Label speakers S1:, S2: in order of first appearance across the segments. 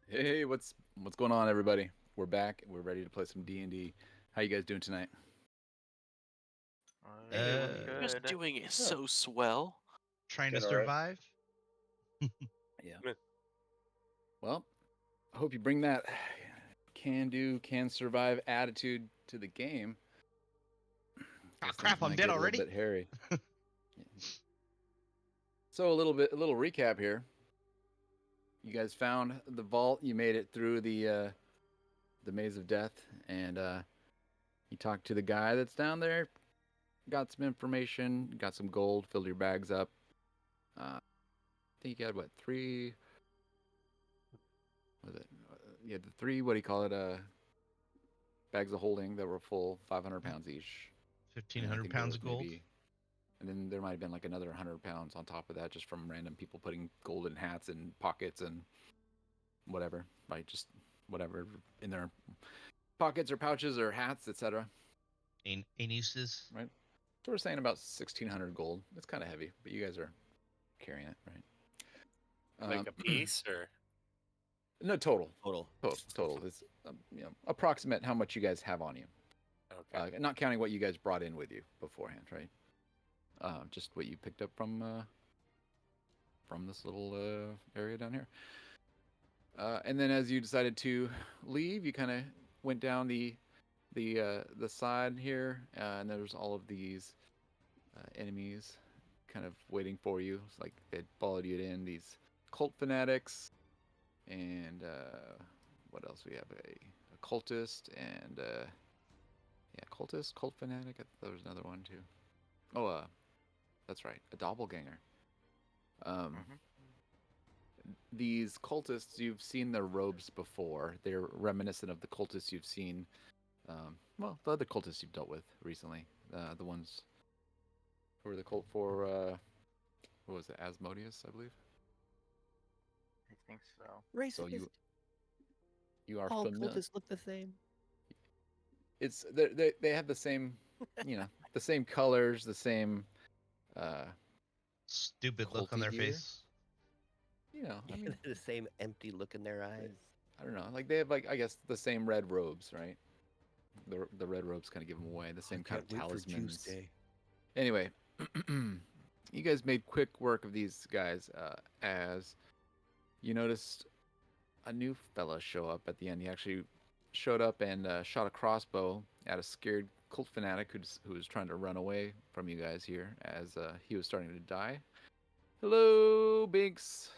S1: Hey, what's going on, everybody? We're back. We're ready to play some D&D. How you guys doing tonight?
S2: Doing
S3: Just
S2: good.
S3: doing it so swell.
S4: Trying to
S2: Doing all right.
S4: survive.
S1: Yeah.
S2: Meh.
S1: Well, I hope you bring that can do, can survive attitude to the game.
S4: Oh,
S1: Guess
S4: crap,
S1: things
S4: I'm
S1: might
S4: dead
S1: get a little
S4: already.
S1: bit hairy. Yeah. So a little recap here. You guys found the vault. You made it through the maze of death, and you talked to the guy that's down there. Got some information. Got some gold. Filled your bags up. I think you had what, three? Was it? Yeah, the three. What do you call it? Bags of holding that were full, 500 pounds each. And I
S4: 1,500
S1: think there
S4: pounds
S1: was
S4: of gold.
S1: and then there might have been like another 100 pounds on top of that, just from random people putting gold in hats and pockets and whatever, like just whatever in their pockets or pouches or hats, etc.
S4: Anuses.
S1: Right. So we're saying about 1,600 gold. It's kind of heavy, but you guys are carrying it, right?
S2: Like a piece, or
S1: No, total.
S3: Total.
S1: Total. It's approximate how much you guys have on you.
S2: okay.
S1: Not counting what you guys brought in with you beforehand, right? Just what you picked up from this little area down here. And then as you decided to leave, you kind of went down the side here, and there's all of these enemies kind of waiting for you. It's like they followed you in, these cult fanatics, and what else? We have a cultist and cultist, cult fanatic. I thought there was another one too. Oh, that's right, a doppelganger.
S2: Mhm.
S1: These cultists, you've seen their robes before. They're reminiscent of the cultists you've seen. The other cultists you've dealt with recently. The ones who were the cult for, what was it, Asmodeus, I believe.
S2: I think so.
S3: Racist.
S1: So you are
S3: All
S1: familiar.
S3: cultists look the same.
S1: It's they have the same, the same colors, the same, uh,
S4: Stupid look on
S1: culty
S4: their
S1: gear.
S4: face.
S1: I mean,
S3: The same empty look in their eyes.
S1: I don't know. Like they have, like, I guess, the same red robes, right? The red robes kind of give them away. The same kind of talismans. Anyway, you guys made quick work of these guys, as you noticed a new fella show up at the end. He actually showed up and shot a crossbow at a scared cult fanatic who was trying to run away from you guys here as he was starting to die. Hello, Binks.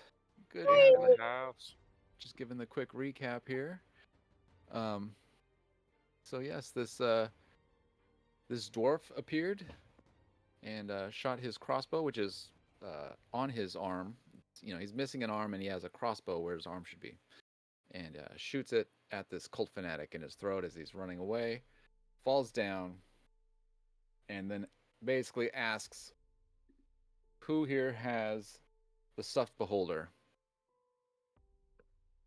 S1: Good to have
S2: In
S1: you.
S2: the house.
S1: Just giving the quick recap here. Um, so yes, this dwarf appeared and shot his crossbow, which is on his arm. He's missing an arm and he has a crossbow where his arm should be, and shoots it at this cult fanatic in his throat as he's running away. Falls down, and then basically asks, "Who here has the stuffed beholder?"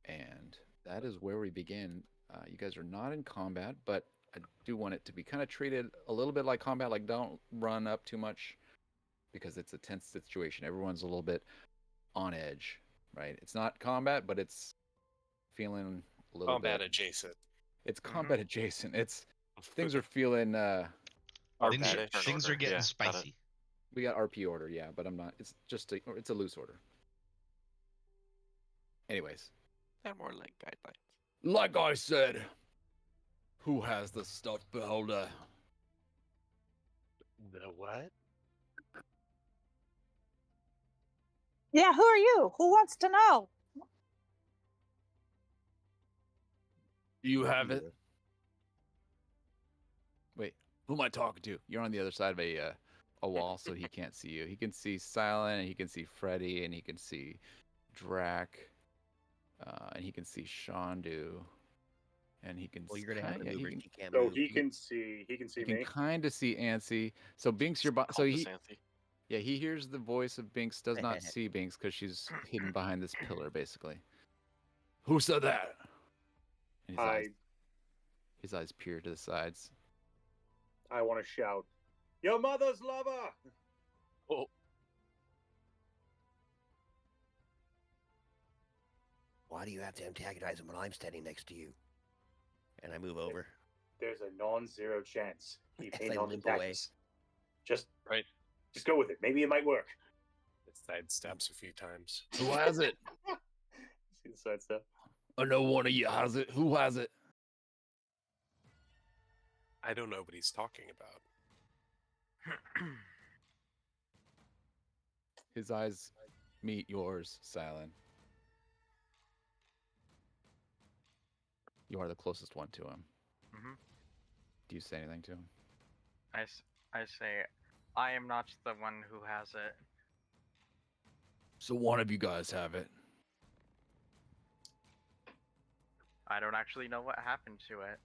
S1: And that is where we begin. You guys are not in combat, but I do want it to be kind of treated a little bit like combat. Like, don't run up too much because it's a tense situation. Everyone's a little bit on edge, right? It's not combat, but it's feeling a little
S2: Combat
S1: bit.
S2: adjacent.
S1: It's combat adjacent. It's things are feeling.
S4: Things are getting spicy.
S1: We got RP order, yeah, but I'm not. It's just it's a loose order. Anyways,
S3: They're more like guidelines.
S1: like I said, who has the stuffed beholder?
S2: The what?
S5: Yeah, who are you? Who wants to know?
S1: You have it. Wait, who am I talking to? You're on the other side of a wall, so he can't see you. He can see Silent, and he can see Freddy, and he can see Drac, and he can see Shandu, and he can.
S3: Well, you're gonna have to move. He can't
S6: So
S3: move.
S6: he can see
S1: He
S6: me.
S1: can kind of see Ansi. So Binks, so he hears the voice of Binks, does not see Binks because she's hidden behind this pillar, basically. Who said that? And his eyes peer to the sides.
S6: I want to shout, "Your mother's lover!"
S2: Oh,
S3: Why do you have to antagonize him when I'm standing next to you? And I move over.
S6: There's a non-zero chance he
S3: As
S6: may
S3: I
S6: not
S3: limp
S6: attack
S3: away.
S6: us. Just
S7: Right.
S6: Just go with it. Maybe it might work.
S7: It sidesteps a few times.
S1: Who has it?
S6: See the side stuff.
S1: I know one of you has it. Who has it?
S7: I don't know what he's talking about.
S1: His eyes meet yours, Silent. You are the closest one to him.
S2: Mm-hmm.
S1: Do you say anything to him?
S2: I say, I am not the one who has it.
S1: So one of you guys have it.
S2: I don't actually know what happened to it.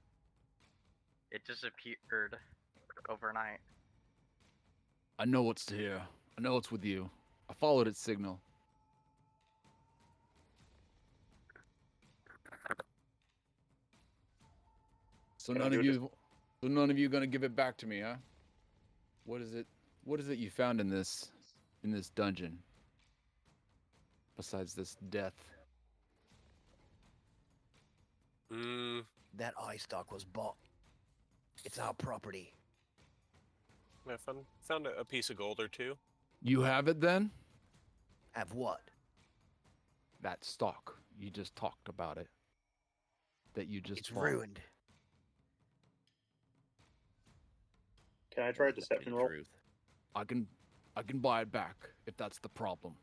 S2: It disappeared overnight.
S1: I know it's here. I know it's with you. I followed its signal. So
S6: Can I
S1: none
S6: do
S1: of
S6: it
S1: you gonna give it back to me, huh? What is it you found in this dungeon? Besides this death.
S3: That eye stock was bought. It's our property.
S7: I found a piece of gold or two.
S1: You have it then?
S3: Have what?
S1: That stock. You just talked about it. That you just
S3: It's
S1: bought.
S3: ruined.
S6: Can I try a
S3: That's the
S6: deception roll?
S3: truth.
S1: I can buy it back if that's the problem.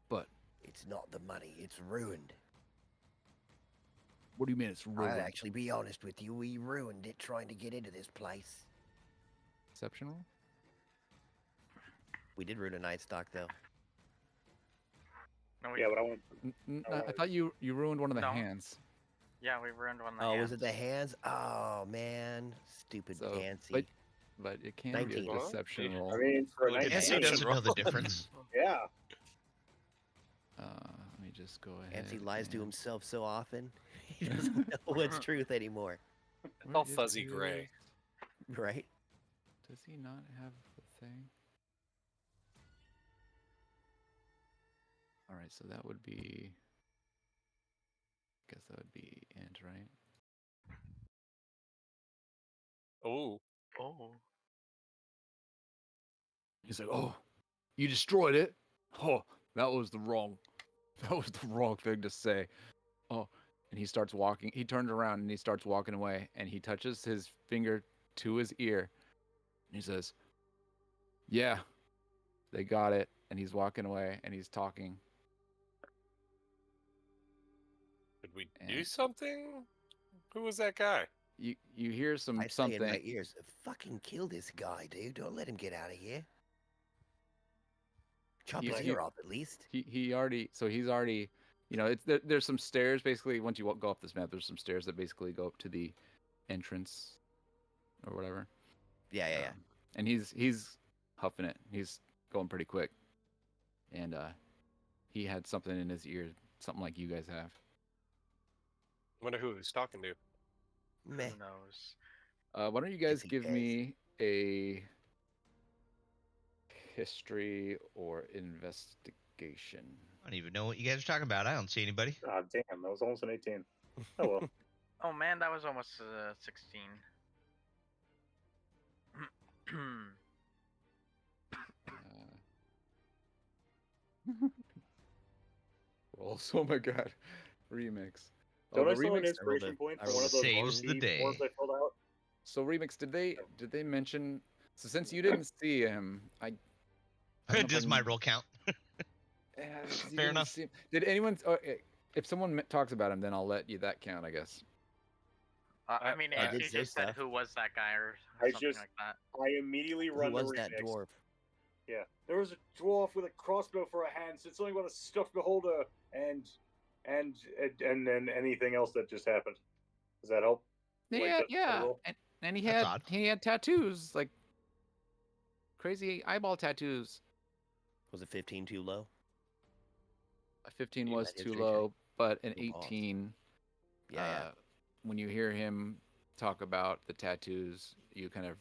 S1: But
S3: It's not the money. It's ruined.
S1: what do you mean it's ruined?
S3: I'll actually be honest with you. We ruined it trying to get into this place.
S1: Deception roll?
S3: We did ruin a night stock, though.
S2: No,
S6: Yeah, but I want.
S1: I thought you ruined one of the
S2: No.
S1: hands.
S2: Yeah, we ruined one.
S3: Oh, was it the hands? Oh, man. Stupid
S1: So,
S3: Nancy.
S1: But it can be
S3: 19.
S1: a deception roll.
S6: I mean, for a
S7: Really good
S6: night
S4: Nancy
S7: deception
S4: doesn't
S7: roll.
S4: know the difference.
S6: yeah.
S1: Let me just go ahead.
S3: Nancy lies to
S1: and-
S3: himself so often. He doesn't know what's truth anymore.
S7: It's all
S1: Where
S7: fuzzy
S1: is
S7: gray.
S1: his-
S3: Right?
S1: Does he not have the thing? All right, so that would be. I guess that would be int, right?
S7: Oh,
S2: Oh.
S1: He's like, "Oh, you destroyed it? Oh, that was the wrong thing to say." Oh, and he starts walking. He turns around and he starts walking away, and he touches his finger to his ear, and he says, "Yeah, they got it." And he's walking away, and he's talking.
S7: did we do
S1: And-
S7: something? Who was that guy?
S1: You hear
S3: I say in my
S1: something.
S3: ears, fucking kill this guy, dude. Don't let him get out of here. Chop his
S1: You-
S3: ear off, at least.
S1: He's already, it's there's some stairs basically. Once you go up this map, there's some stairs that basically go up to the entrance or whatever.
S3: Yeah.
S1: And he's huffing it. He's going pretty quick. And he had something in his ear, something like you guys have.
S7: I wonder who he was talking to.
S3: Meh.
S2: Who knows?
S1: Why don't you guys
S3: he
S1: give
S3: does.
S1: me a history or investigation?
S4: I don't even know what you guys are talking about. I don't see anybody.
S6: Ah, damn, that was almost an 18. Oh well.
S2: Oh man, that was almost 16.
S1: Rolls. Oh my god. Remix.
S6: Don't I
S1: the
S6: still have an
S1: remix.
S6: inspiration point
S3: I
S6: for
S3: rolled
S6: one
S3: a
S6: of those
S4: saves the
S6: RP
S4: day.
S6: forms I filled out?
S1: So remix. Did they mention? So since you didn't see him, I don't know if I
S4: Does my
S1: can-
S4: roll count?
S1: Yeah, 'cause you
S4: Fair
S1: didn't
S4: enough.
S1: see him. Did anyone? If someone talks about him, then I'll let you that count, I guess.
S2: I mean,
S3: I
S2: if
S3: did
S2: you
S3: say
S2: just said
S3: stuff.
S2: who was that guy or
S6: I
S2: something
S6: just-
S2: like that.
S6: I immediately
S3: Who
S6: run
S3: was
S6: the
S3: that
S6: remix.
S3: dwarf?
S6: Yeah, there was a dwarf with a crossbow for a hand. Said something about a stuffed beholder and then anything else that just happened. Does that help? Like
S1: Yeah,
S6: the
S1: yeah.
S6: roll?
S1: And he
S4: That's
S1: had
S4: odd.
S1: he had tattoos, like crazy eyeball tattoos.
S3: Was it 15 too low?
S1: A 15
S3: Yeah,
S1: was
S3: that is
S1: too
S3: true,
S1: low, but an
S3: Good balls.
S1: 18.
S3: Yeah.
S1: When you hear him talk about the tattoos, you kind of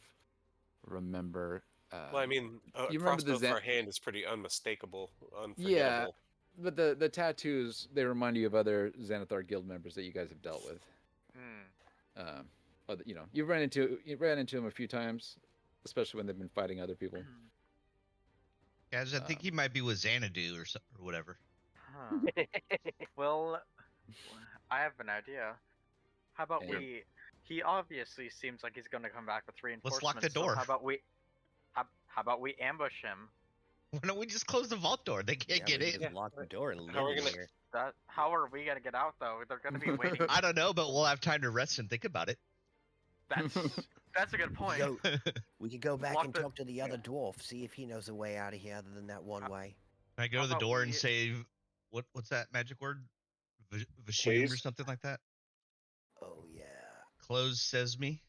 S1: remember.
S7: Well, I mean, a
S1: you remember the
S7: crossbow for
S1: Zen-
S7: a hand is pretty unmistakable,
S1: Yeah.
S7: unforgettable.
S1: but the tattoos, they remind you of other Xanathar guild members that you guys have dealt with. You know, you ran into them a few times, especially when they've been fighting other people.
S4: Guys, I think he might be with Xanadu or whatever.
S2: Huh. Well, I have an idea. How about
S1: Yeah.
S2: He obviously seems like he's going to come back with reinforcements.
S4: lock the
S2: so
S4: door.
S2: how about we ambush him?
S4: Why don't we just close the vault door? They can't get
S3: we
S4: in.
S3: Just lock the door and
S7: How are we
S3: live in
S7: gonna-
S3: here.
S2: How are we going to get out though? They're going to be waiting.
S4: I don't know, but we'll have time to rest and think about it.
S2: That's a good point.
S3: Go- We could go back
S2: Lock
S3: and
S2: the-
S3: talk to the other dwarf, see if he knows a way out of here other than that one way.
S4: Can I go
S2: How
S4: to the
S2: about
S4: door and
S2: we-
S4: say, what's that magic word? Vashum or
S6: Please?
S4: something like that?
S3: Oh yeah.
S4: Close says me.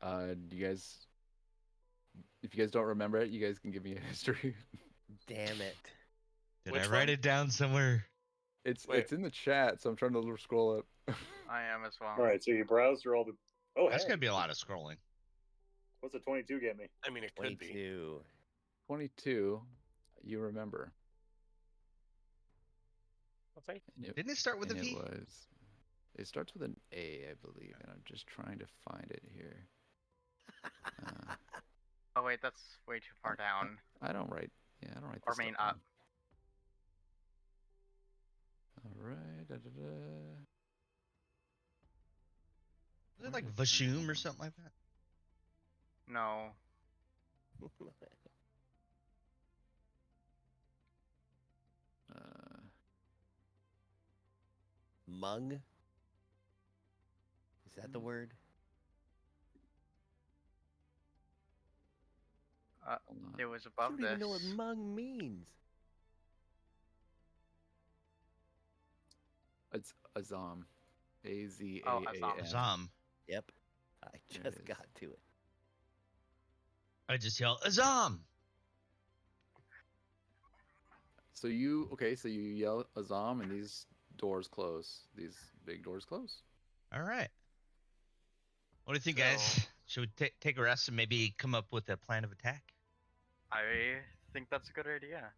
S1: Do you guys, if you guys don't remember it, you guys can give me a history.
S3: Damn it.
S4: Did
S7: Which
S4: I write
S7: one?
S4: it down somewhere?
S1: It's in the chat, so I'm trying to scroll up.
S2: I am as well.
S6: All right, so you browse through all the. Oh,
S4: That's
S6: hey,
S4: gonna be a lot of scrolling.
S6: what's a 22 get me?
S7: I mean, it could be.
S3: 22.
S1: 22, you remember.
S7: Okay.
S1: And it,
S4: Didn't it start with a
S1: and
S4: V?
S1: it starts with an A, I believe, and I'm just trying to find it here.
S2: Oh wait, that's way too far down.
S1: I don't write. Yeah, I don't write.
S2: Or
S1: this
S2: main
S1: stuff
S2: up.
S1: down. All right. Da, da, da.
S4: Is it like Vashum or something like that?
S2: No.
S3: Mung? Is that the word?
S1: Hold on.
S2: It was
S3: I
S2: above
S3: don't
S2: this.
S3: even know what mung means.
S1: It's Azam. A-Z-A-A-M.
S2: Oh, Azam.
S4: Azam.
S3: Yep. I
S1: There it
S3: just
S1: is.
S3: got to it.
S4: I just yell, Azam!
S1: So you yell Azam, and these doors close. These big doors close.
S4: All right. What do you think, guys?
S2: So-
S4: Should we take a rest and maybe come up with a plan of attack?
S2: I think that's a good idea.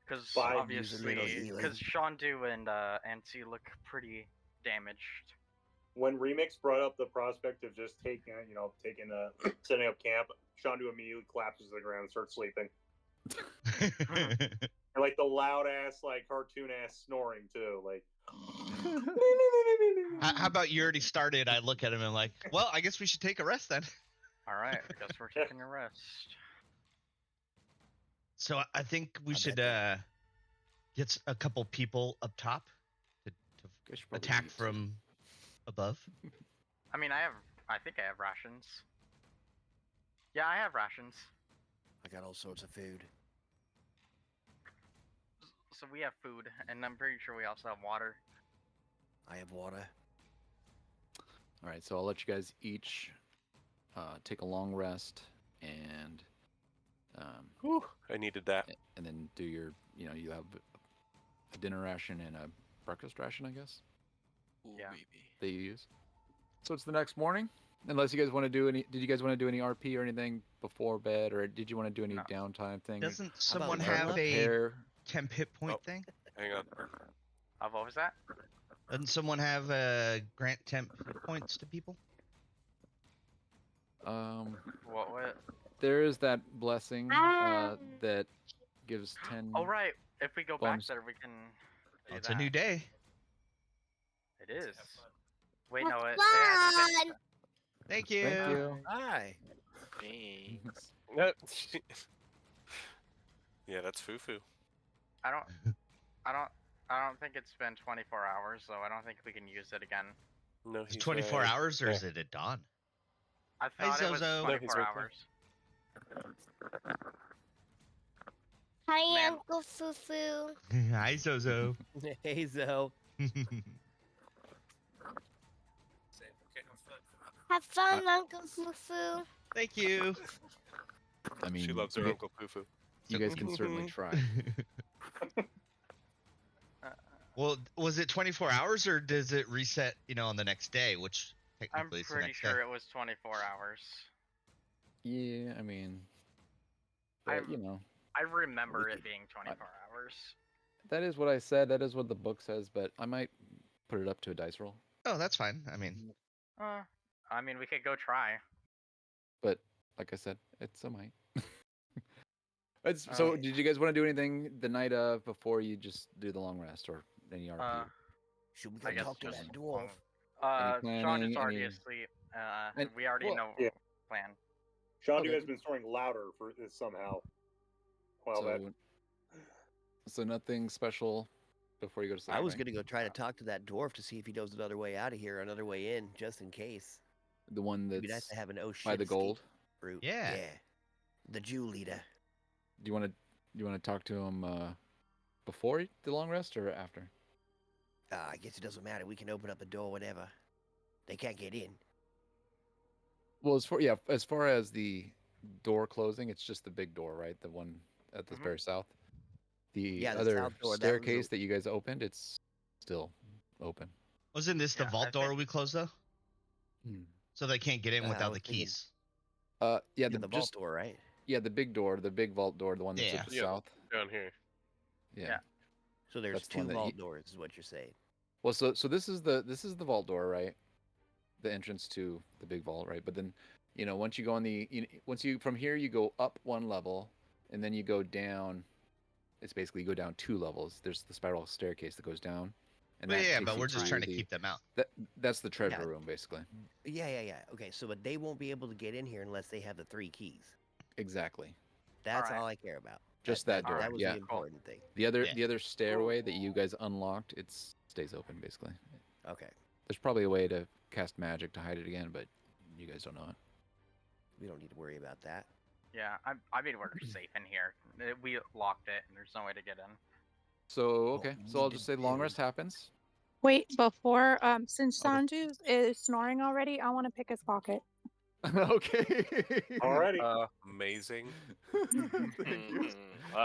S2: Because
S6: Five
S3: use a
S2: obviously,
S3: little healing.
S2: because Shandu and Ansi look pretty damaged.
S6: When Remix brought up the prospect of just setting up camp, Shandu immediately collapses to the ground and starts sleeping. And like the loud ass, like cartoon ass snoring too. Like,
S4: How about you already started? I look at him and I'm like, well, I guess we should take a rest then.
S2: All right, I guess we're taking a rest.
S4: So I think we
S3: I
S4: should
S3: bet
S4: get a couple people up top to
S1: I should probably
S4: attack
S1: eat.
S4: from above.
S2: I mean, I think I have rations. Yeah, I have rations.
S3: I got all sorts of food.
S2: So we have food, and I'm pretty sure we also have water.
S3: I have water.
S1: All right, so I'll let you guys each take a long rest and
S7: Whew, I needed that.
S1: and then do your, you have a dinner ration and a breakfast ration, I guess,
S2: Yeah.
S1: that you use. So it's the next morning. Unless you guys want to do did you guys want to do any RP or anything before bed, or did you want to do any
S2: No.
S1: downtime thing?
S4: Doesn't
S3: How about
S4: someone
S3: warm
S4: have
S3: up?
S4: a
S1: Prepare?
S4: temp hit point
S7: Oh.
S4: thing?
S7: Hang on.
S2: What was that?
S4: Doesn't someone have grant temp hit points to people?
S2: What?
S1: There is that blessing that gives 10.
S2: Oh right, if we go back
S1: Bonus.
S2: there, we can. do
S4: It's a new
S2: that.
S4: day.
S2: It is. Wait,
S8: Have
S2: no, it.
S8: fun.
S4: Thank you.
S1: Thank you.
S3: Hi.
S7: Thanks. Yeah, that's foo-foo.
S2: I don't think it's been 24 hours, so I don't think we can use it again.
S7: No,
S4: It's
S7: he's
S4: 24
S7: right.
S4: hours or
S7: Yeah.
S4: is it at dawn?
S2: I
S4: Hi,
S2: thought it was
S4: Zozo.
S7: No, he's
S2: 24
S7: right there.
S2: hours.
S8: Hi,
S2: Man.
S8: Uncle Fufu.
S4: Hi, Zozo.
S3: Hey, Zo.
S8: Have fun, Uncle Fufu.
S4: Thank you.
S1: I mean,
S7: She loves her
S1: you,
S7: Uncle Poo-Foo.
S1: you guys can certainly try.
S4: Well, was it 24 hours or does it reset, on the next day, which
S2: I'm
S4: technically is the
S2: pretty
S4: next
S2: sure
S4: day?
S2: it was 24 hours.
S1: Yeah, I mean, but,
S2: I'm- I remember it being 24 hours.
S1: that is what I said. That is what the book says, but I might put it up to a dice roll.
S4: Oh, that's fine. I mean,
S2: I mean, we could go try.
S1: But like I said, it's a might. So,
S2: Uh,
S1: did you guys want to do anything the night of before you just do the long rest or any RP?
S3: Should we
S2: I
S3: go
S2: guess
S3: talk to
S2: just
S3: that dwarf?
S1: Any
S2: Sean is
S1: planning,
S2: already
S1: any-
S2: asleep.
S1: And-
S2: We already
S1: well,
S2: know
S6: yeah.
S2: plan.
S6: Shandu
S1: Okay.
S6: has been snoring louder for somehow. Well, that
S1: So nothing special before you go to sleep.
S3: I was
S1: right?
S3: gonna go try to talk to that dwarf to see if he knows another way out of here, another way in, just in case.
S1: The one
S3: It'd be nice
S1: that's
S3: to have an oh shit
S1: by the
S3: escape
S1: gold.
S3: route.
S4: Yeah.
S3: The Jew leader.
S1: Do you want to talk to him before the long rest or after?
S3: I guess it doesn't matter. We can open up a door whenever. They can't get in.
S1: Well, as far as the door closing, it's just the big door, right? The one at the very south. The
S3: Yeah, the
S1: other
S3: south door, that was
S1: staircase that you guys opened, it's still open.
S4: wasn't this the
S2: Yeah, I
S4: vault door
S2: think-
S4: we closed though? So they can't get in
S3: I
S4: without
S3: was
S4: the
S3: thinking-
S4: keys.
S1: Yeah,
S3: Yeah,
S1: the
S3: the vault
S1: just
S3: door, right?
S1: yeah, the big door, the big vault door, the one that's
S4: Yeah.
S1: at the
S7: Yeah.
S1: south.
S7: Down here.
S1: Yeah.
S2: Yeah.
S3: So there's
S1: That's the
S3: two
S1: one that
S3: vault doors, is what you're saying.
S1: Well, so this is the vault door, right? The entrance to the big vault, right? But then, once you go on once you from here you go up one level, and then you go down. It's basically you go down 2 levels. There's the spiral staircase that goes down, and
S4: But
S1: that
S4: yeah,
S1: takes
S4: but
S1: you
S4: we're just
S1: to
S4: trying to
S1: the-
S4: keep them out.
S1: That's the treasure
S3: Yeah.
S1: room, basically.
S3: Yeah. Okay, so but they won't be able to get in here unless they have the 3 keys.
S1: Exactly.
S3: That's
S2: Alright.
S3: all I care about.
S1: Just that door,
S3: That was
S1: yeah.
S3: the important thing.
S1: The other
S4: Yeah.
S1: stairway that you guys unlocked, it stays open basically.
S3: Okay.
S1: There's probably a way to cast magic to hide it again, but you guys don't know it.
S3: We don't need to worry about that.
S2: Yeah, I mean we're safe in here. We locked it, and there's no way to get in.
S1: So
S3: What
S1: okay,
S3: we
S1: so I'll
S3: need
S1: just
S3: to
S1: say long
S3: do-
S1: rest happens.
S5: Wait, before since
S1: Okay.
S5: Sanju is snoring already, I want to pick his pocket.
S1: Okay.
S6: Alrighty.
S7: Amazing.
S1: Thank you.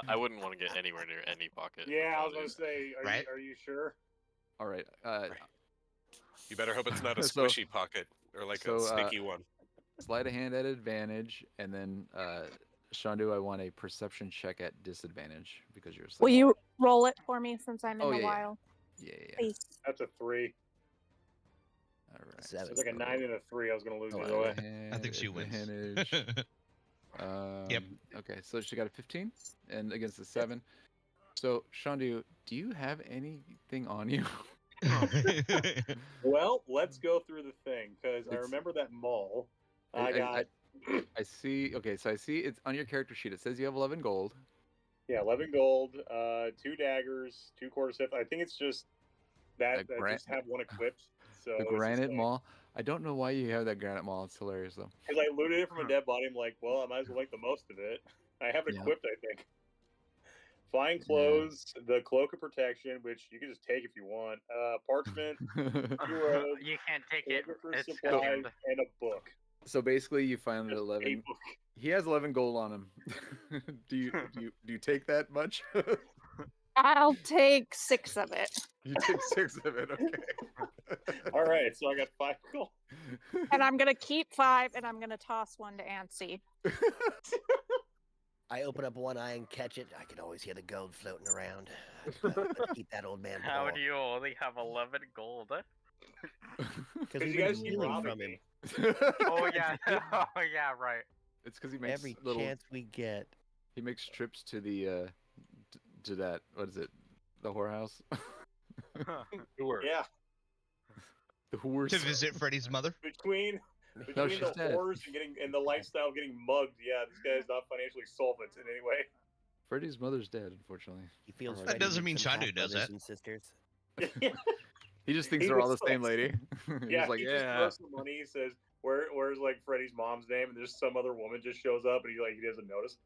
S9: I wouldn't want to get anywhere near any pocket.
S6: Yeah, I was
S9: Shandu.
S6: gonna say,
S4: Right?
S6: are you sure?
S1: All right.
S7: You better hope it's not a
S1: So-
S7: squishy pocket or like
S1: so,
S7: a sticky one.
S1: Sleight of hand at advantage, and then Shandu, I want a perception check at disadvantage because you're.
S5: Will
S1: asleep.
S5: you roll it for me since I'm in
S1: Oh,
S5: the
S1: yeah.
S5: wild?
S1: Yeah.
S5: Please.
S6: That's a 3.
S1: All right.
S3: Seven.
S6: It's like a 9 and a 3. I was gonna lose
S1: Sleight
S6: either
S1: of
S6: way.
S1: hand,
S4: I think she wins.
S1: advantage. Okay, so she got a 15, and against the 7. So Shandu, do you have anything on you?
S6: Well, let's go through the thing because I
S1: It's-
S6: remember that mall.
S1: I-
S6: I got
S1: I see. Okay, so I see it's on your character sheet. It says you have 11 gold.
S6: yeah, 11 gold, 2 daggers, 2 quarterstaff. I think it's just that
S1: A
S6: I
S1: gran-
S6: just have one equipped. So
S1: The granite maul. I don't know why you have that granite maul. It's hilarious though.
S6: Because I looted it from a dead body. I'm like, well, I might as well make the most of it. I have it
S1: Yeah.
S6: equipped, I think. Fine clothes, the cloak of protection, which you can just take if you want. Parchment, 2 robes,
S2: You can't take it.
S6: calligrapher's
S2: It's
S6: supplies,
S2: consumed.
S6: and a book.
S1: So basically, you find
S6: Just a
S1: 11.
S6: book.
S1: He has 11 gold on him. do you take that much?
S5: I'll take 6 of it.
S1: You take 6 of it. Okay.
S6: All right, so I got 5 gold.
S5: And I'm going to keep 5 and I'm going to toss 1 to Antsy.
S3: I open up one eye and catch it. I can always hear the gold floating around. Let's keep that old man
S2: How
S3: poor.
S2: do you only have 11 gold?
S3: Because
S6: you
S3: we've
S6: guys
S3: been
S6: keep
S3: stealing
S6: robbing
S3: from him
S6: me.
S2: Oh yeah, oh yeah, right.
S1: It's because he makes
S3: every
S1: little.
S3: chance we get.
S1: He makes trips to the to that. What is it? The whorehouse.
S6: Yeah,
S1: The whores.
S4: To visit Freddy's mother.
S6: between
S1: No,
S6: the
S1: she's dead.
S6: whores and the lifestyle of getting mugged. Yeah, this guy's not financially solvent in any way.
S1: Freddy's mother's dead, unfortunately.
S3: He feels
S1: That
S3: Freddy
S4: doesn't
S3: with
S4: mean
S3: some
S4: Shandu does
S3: half-brothers
S4: that.
S3: and sisters.
S1: He just thinks
S6: He
S1: they're all the
S6: was
S1: same
S6: like-
S1: lady. He's
S6: Yeah,
S1: like,
S6: he just
S1: yeah.
S6: throws some money. He says, "Where's like Freddy's mom's name?" And there's some other woman just shows up, and he doesn't notice.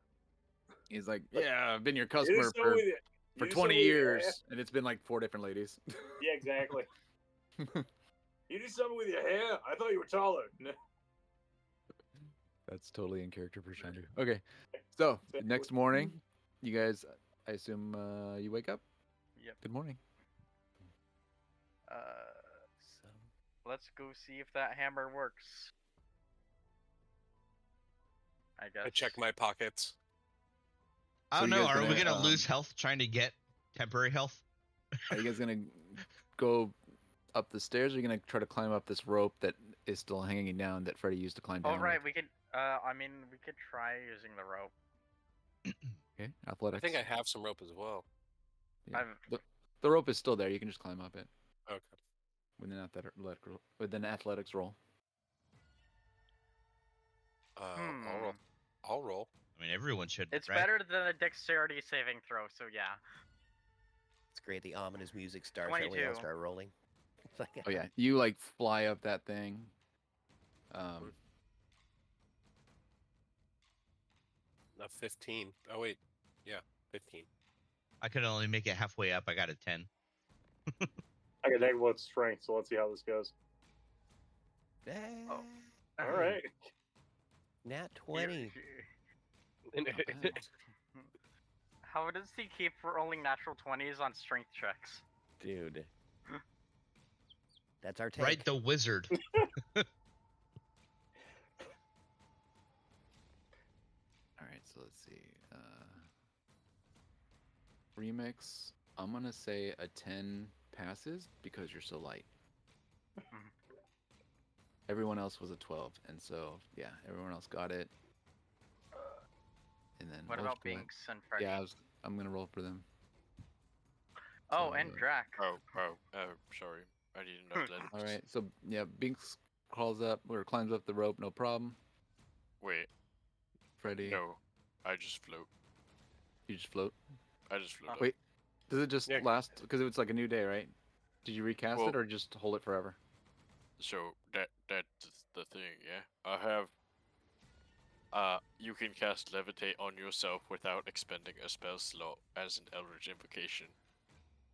S1: He's like, yeah, I've been your
S6: It
S1: customer
S6: is so
S1: for,
S6: with you.
S1: for
S6: You do so
S1: 20
S6: with you,
S1: years, and it's been like 4 different ladies.
S6: Yeah, exactly. You do something with your hair. I thought you were taller.
S1: That's totally in character for Shandu. Okay, so next morning, you guys, I assume you wake up.
S2: Yep.
S1: Good morning.
S3: So
S2: Let's go see if that hammer works. I guess.
S7: I check my pockets.
S4: I
S1: So
S4: don't
S1: you
S4: know.
S1: guys
S4: Are we
S1: gonna,
S4: gonna lose health trying to get temporary health.
S1: Are you guys gonna go up the stairs? Or are you gonna try to climb up this rope that is still hanging down that Freddy used to climb down?
S2: Oh right,
S1: with?
S2: we could. I mean, we could try using the rope.
S1: Okay,
S7: I
S1: athletics.
S7: think I have some rope as well.
S1: Yeah.
S2: I've-
S1: The rope is still there. You can just climb up it
S7: Okay.
S1: with an athletics roll.
S7: I'll roll. I'll roll.
S4: I mean, everyone should.
S2: It's
S4: right?
S2: better than a dexterity saving throw, so yeah.
S3: It's great. The ominous music starts right when we all
S2: 22.
S3: start rolling. It's like,
S1: Oh yeah, you like fly up that thing.
S7: A 15. Oh wait, yeah, 15.
S4: I could only make it halfway up. I got a 10.
S6: I got negative strength, so let's see how this goes.
S2: Oh.
S6: All right.
S3: Nat 20.
S2: How does he keep rolling natural 20s on strength checks?
S3: Dude. That's our take.
S4: Right, the wizard.
S1: All right, so let's see. Remix. I'm gonna say a 10 passes because you're so light.
S2: Mhm.
S1: Everyone else was a 12, and so yeah, everyone else got it. And then
S2: What
S1: Wolf,
S2: about
S1: go ahead.
S2: Binks and Freddy?
S1: Yeah, I'm gonna roll for them.
S2: Oh,
S1: So,
S2: and Drac.
S9: Sorry. I didn't know that.
S1: All right, so yeah, Binks crawls up or climbs up the rope, no problem.
S9: Wait,
S1: Freddy,
S9: no. I just float.
S1: you just float.
S9: I just float. up.
S1: Wait, does it just
S7: Yeah.
S1: last? Because it's like a new day, right? Did you recast
S9: Well-
S1: it or just hold it forever?
S9: So that's the thing, yeah. I have. You can cast levitate on yourself without expending a spell slot as an Eldritch invocation.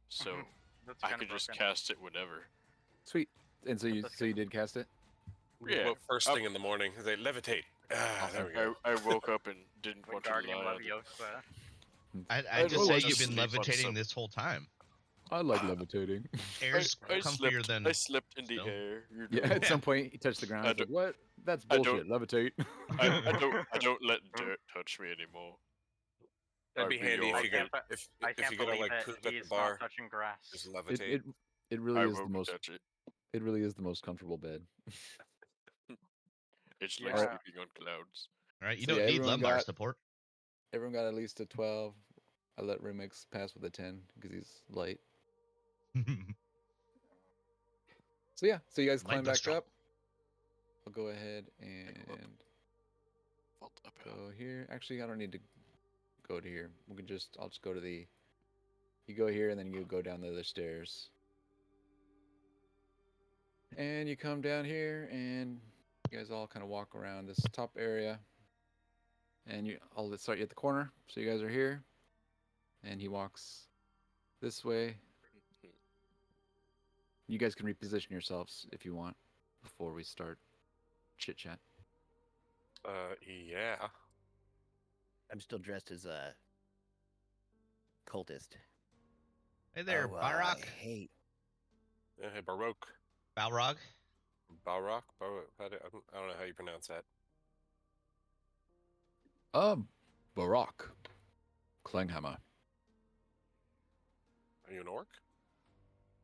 S9: So
S2: That's
S9: I
S2: kinda
S9: could just
S2: broken.
S9: cast it whenever.
S1: Sweet. And so
S2: That's
S1: you did cast it.
S9: Yeah.
S7: Well, first thing in the morning, they levitate. Ah, there we go.
S9: I woke up and didn't want to
S2: Wingardium
S9: lie. on the-
S2: Leviosa.
S4: I just
S1: roll
S4: say
S1: like
S4: you've
S9: just
S4: been
S9: sleep on
S4: levitating
S9: some-
S4: this whole time.
S1: I like levitating.
S4: Air's comfier than.
S9: I slept in the
S4: snow.
S9: air. You
S1: Yeah,
S9: know.
S1: at some point he touched the ground.
S9: I
S1: He's like,
S9: don't-
S1: "What? That's
S9: I
S1: bullshit. Levitate."
S9: I don't let dirt touch me anymore.
S7: That'd be
S9: I'd be
S7: handy
S9: all-
S7: if you
S2: can't
S7: get
S2: be-
S7: if
S2: I
S7: if
S2: can't
S7: you're gonna
S2: believe
S7: like
S2: it.
S7: poop at the
S2: He's
S7: bar,
S2: not touching grass.
S7: just
S1: it,
S7: levitate.
S1: it really
S9: I
S1: is the
S9: won't
S1: most.
S9: touch it.
S1: It really is the most comfortable bed.
S9: It's like
S2: Yeah.
S9: sleeping on clouds.
S4: All right, you
S1: So,
S4: don't
S1: yeah,
S4: need
S1: everyone
S4: lumbar
S1: got-
S4: support.
S1: Everyone got at least a 12. I let Remix pass with a 10 because he's light. So yeah, so you guys
S4: Light
S1: climb
S4: but
S1: back
S4: strong.
S1: up. I'll go ahead and
S9: Vault up.
S1: go here. Actually, I don't need to go to here. I'll just go to the. You go here and then you go down the other stairs. And you come down here and you guys all kind of walk around this top area. And I'll start you at the corner. So you guys are here. And he walks this way. You guys can reposition yourselves if you want before we start chit chat.
S7: Yeah.
S3: I'm still dressed as a cultist.
S4: Hey there,
S3: Oh,
S4: Barak.
S3: I hate.
S7: Hey, Baroque.
S4: Balrog.
S7: Barak. I don't know how you pronounce that.
S1: Barak. Klanghammer.
S7: Are you an orc?